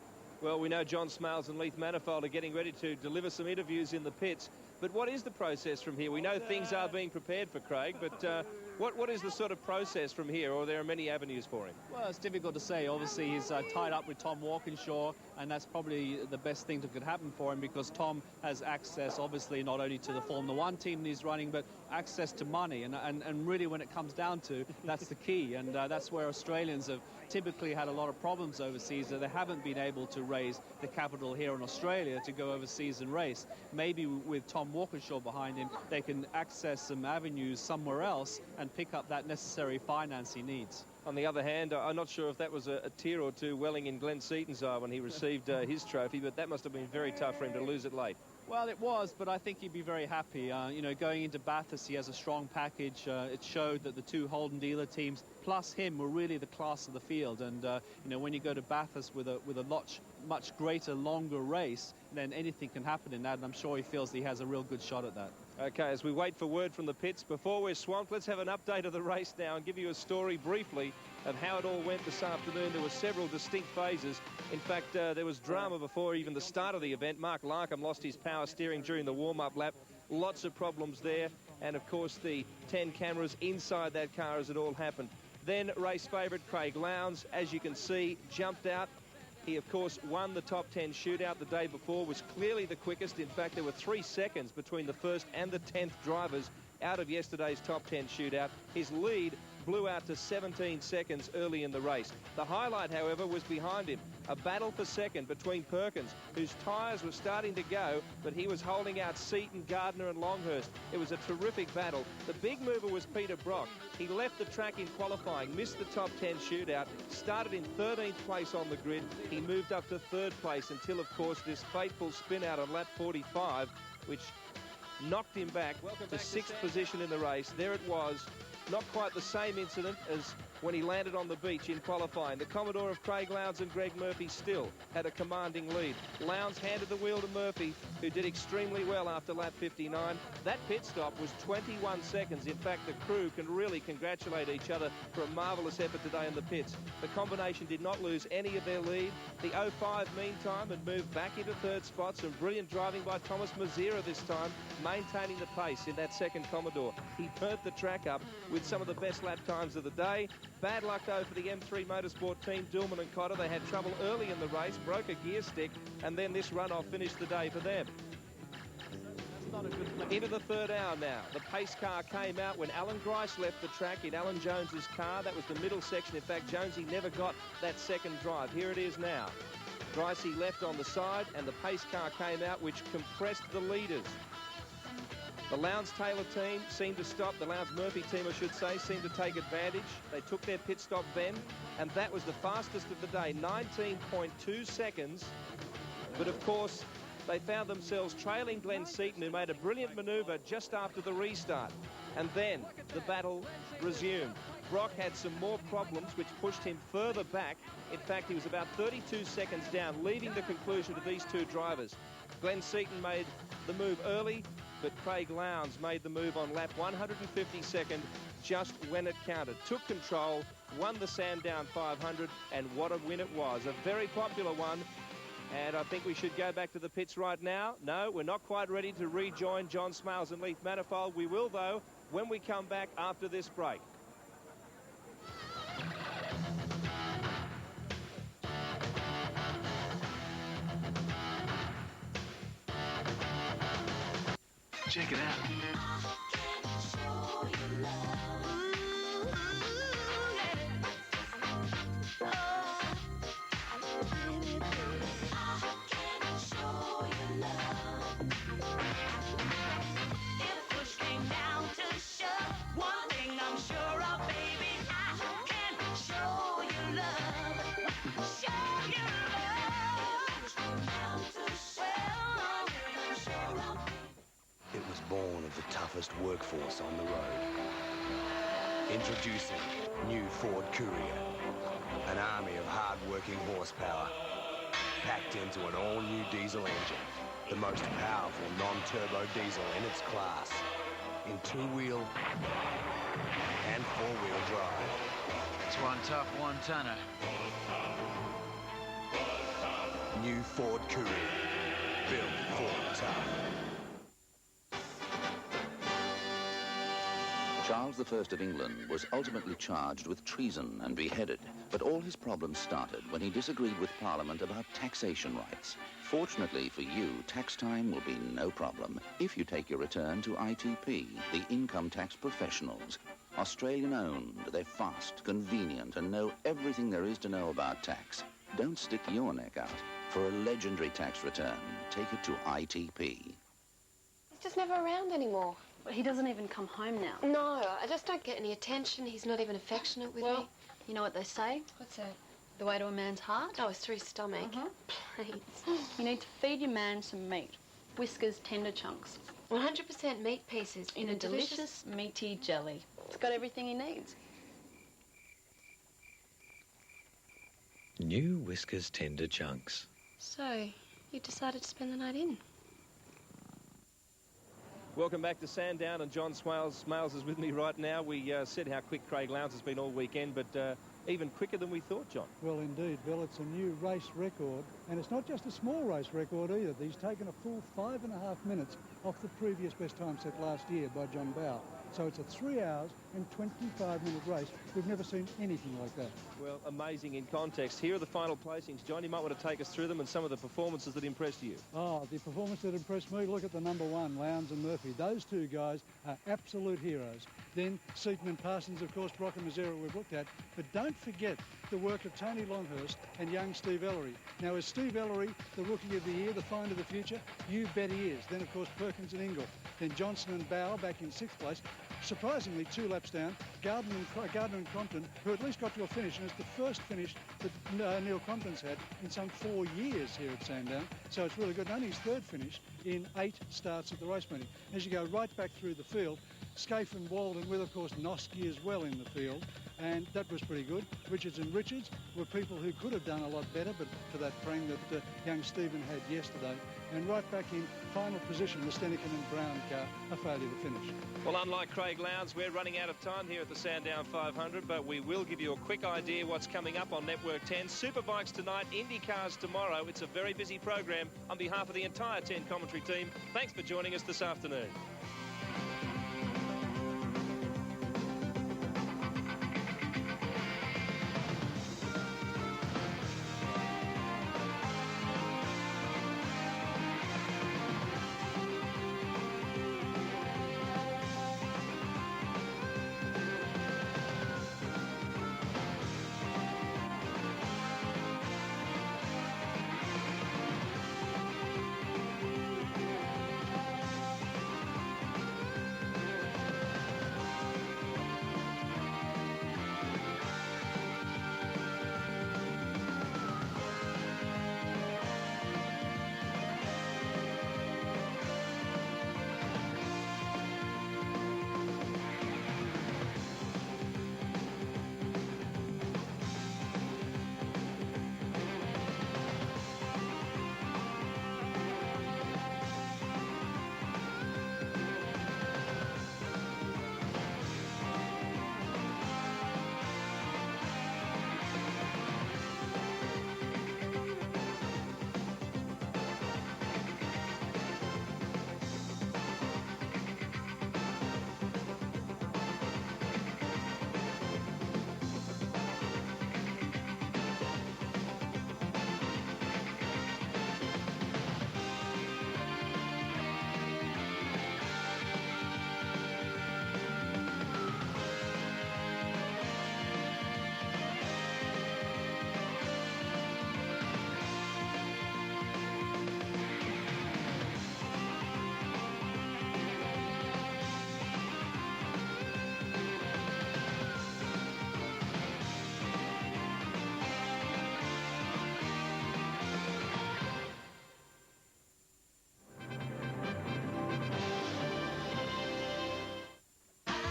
Well, we know John Smales and Leith Manifold are getting ready to deliver some interviews in the pits. But what is the process from here? We know things are being prepared for Craig, but what is the sort of process from here, or there are many avenues for him? Well, it's difficult to say. Obviously, he's tied up with Tom Walkinshaw, and that's probably the best thing that could happen for him, because Tom has access, obviously, not only to the Formula 1 team he's running, but access to money. And really, when it comes down to, that's the key. And that's where Australians have typically had a lot of problems overseas, that they haven't been able to raise the capital here in Australia to go overseas and race. Maybe with Tom Walkinshaw behind him, they can access some avenues somewhere else and pick up that necessary finance he needs. On the other hand, I'm not sure if that was a tear or two welling in Glenn Seaton's eye when he received his trophy, but that must have been very tough for him to lose it late. Well, it was, but I think he'd be very happy. You know, going into Bathurst, he has a strong package. It showed that the two Holden dealer teams, plus him, were really the class of the field. And, you know, when you go to Bathurst with a much greater, longer race, then anything can happen in that, and I'm sure he feels that he has a real good shot at that. OK, as we wait for word from the pits, before we're swamped, let's have an update of the race now and give you a story briefly of how it all went this afternoon. There were several distinct phases. In fact, there was drama before even the start of the event. Mark Larkham lost his power steering during the warm-up lap. Lots of problems there. And, of course, the 10 cameras inside that car as it all happened. Then race favourite Craig Lowndes, as you can see, jumped out. He, of course, won the top 10 shootout the day before, was clearly the quickest. In fact, there were 3 seconds between the first and the 10th drivers out of yesterday's top 10 shootout. His lead blew out to 17 seconds early in the race. The highlight, however, was behind him. A battle for second between Perkins, whose tyres were starting to go, but he was holding out Seaton, Gardner and Longhurst. It was a terrific battle. The big mover was Peter Brock. He left the track in qualifying, missed the top 10 shootout, started in 13th place on the grid. He moved up to 3rd place until, of course, this fateful spin out on lap 45, which knocked him back to 6th position in the race. There it was. Not quite the same incident as when he landed on the beach in qualifying. The Commodore of Craig Lowndes and Greg Murphy still had a commanding lead. Lowndes handed the wheel to Murphy, who did extremely well after lap 59. That pit stop was 21 seconds. In fact, the crew can really congratulate each other for a marvellous effort today in the pits. The combination did not lose any of their lead. The 05, meantime, had moved back into 3rd spot. Some brilliant driving by Thomas Mazera this time, maintaining the pace in that second Commodore. He burnt the track up with some of the best lap times of the day. Bad luck, though, for the M3 Motorsport team, Dillman and Cotter. They had trouble early in the race, broke a gear stick, and then this runoff finished the day for them. Into the 3rd hour now. The pace car came out when Alan Grice left the track in Alan Jones's car. That was the middle section. In fact, Jonesy never got that second drive. Here it is now. Gricey left on the side, and the pace car came out, which compressed the leaders. The Lowndes-Taylor team seemed to stop. The Lowndes-Murphy team, I should say, seemed to take advantage. They took their pit stop then, and that was the fastest of the day, 19.2 seconds. But, of course, they found themselves trailing Glenn Seaton, who made a brilliant manoeuvre just after the restart. And then the battle resumed. Brock had some more problems, which pushed him further back. In fact, he was about 32 seconds down, leaving the conclusion to these two drivers. Glenn Seaton made the move early, but Craig Lowndes made the move on lap 152nd, just when it counted. Took control, won the Sandown 500, and what a win it was. A very popular one, and I think we should go back to the pits right now. No, we're not quite ready to rejoin John Smales and Leith Manifold. We will, though, when we come back after this break. Check it out. It was born of the toughest workforce on the road. Introducing new Ford Courier, an army of hard-working horsepower, packed into an all-new diesel engine, the most powerful non-turbo diesel in its class, in two-wheel and four-wheel drive. It's one tough one-tonner. New Ford Courier, built for tough. Charles I of England was ultimately charged with treason and beheaded, but all his problems started when he disagreed with Parliament about taxation rights. Fortunately for you, tax time will be no problem if you take your return to ITP, the income tax professionals. Australian-owned, they're fast, convenient, and know everything there is to know about tax. Don't stick your neck out. For a legendary tax return, take it to ITP. He's just never around anymore. Well, he doesn't even come home now. No, I just don't get any attention. He's not even affectionate with me. You know what they say? What's that? The way to a man's heart? Oh, it's through his stomach. Please. You need to feed your man some meat. Whiskers tender chunks. 100% meat pieces. In a delicious, meaty jelly. It's got everything he needs. New Whiskers tender chunks. So, you decided to spend the night in? Welcome back to Sandown, and John Smales is with me right now. We said how quick Craig Lowndes has been all weekend, but even quicker than we thought, John. Well, indeed, Bill, it's a new race record, and it's not just a small race record either. He's taken a full 5.5 minutes off the previous best time set last year by John Bowe. So it's a 3 hours and 25-minute race. We've never seen anything like that. Well, amazing in context. Here are the final placings. John, you might want to take us through them and some of the performances that impressed you. Oh, the performance that impressed me, look at the number one, Lowndes and Murphy. Those two guys are absolute heroes. Then Seaton and Parsons, of course, Brock and Mazzara we've looked at. But don't forget the work of Tony Longhurst and young Steve Ellery. Now, is Steve Ellery the Rookie of the Year, the find of the future? You bet he is. Then, of course, Perkins and Ingle. Then Johnson and Bowe back in 6th place. Surprisingly, 2 laps down, Gardner and Crompton, who at least got to a finish, and it's the first finish that Neil Crompton's had in some 4 years here at Sandown. So it's really good. And only his 3rd finish in 8 starts at the race meeting. As you go right back through the field, Scaife and Walden with, of course, Noski as well in the field, and that was pretty good. Richards and Richards were people who could have done a lot better, but for that frame that young Stephen had yesterday. And right back in final position, the Steniken and Brown car, a failure to finish. Well, unlike Craig Lowndes, we're running out of time here at the Sandown 500, but we will give you a quick idea what's coming up on Network 10. Superbikes tonight, Indy cars tomorrow. It's a very busy program. On behalf of the entire 10 commentary team, thanks for joining us this afternoon.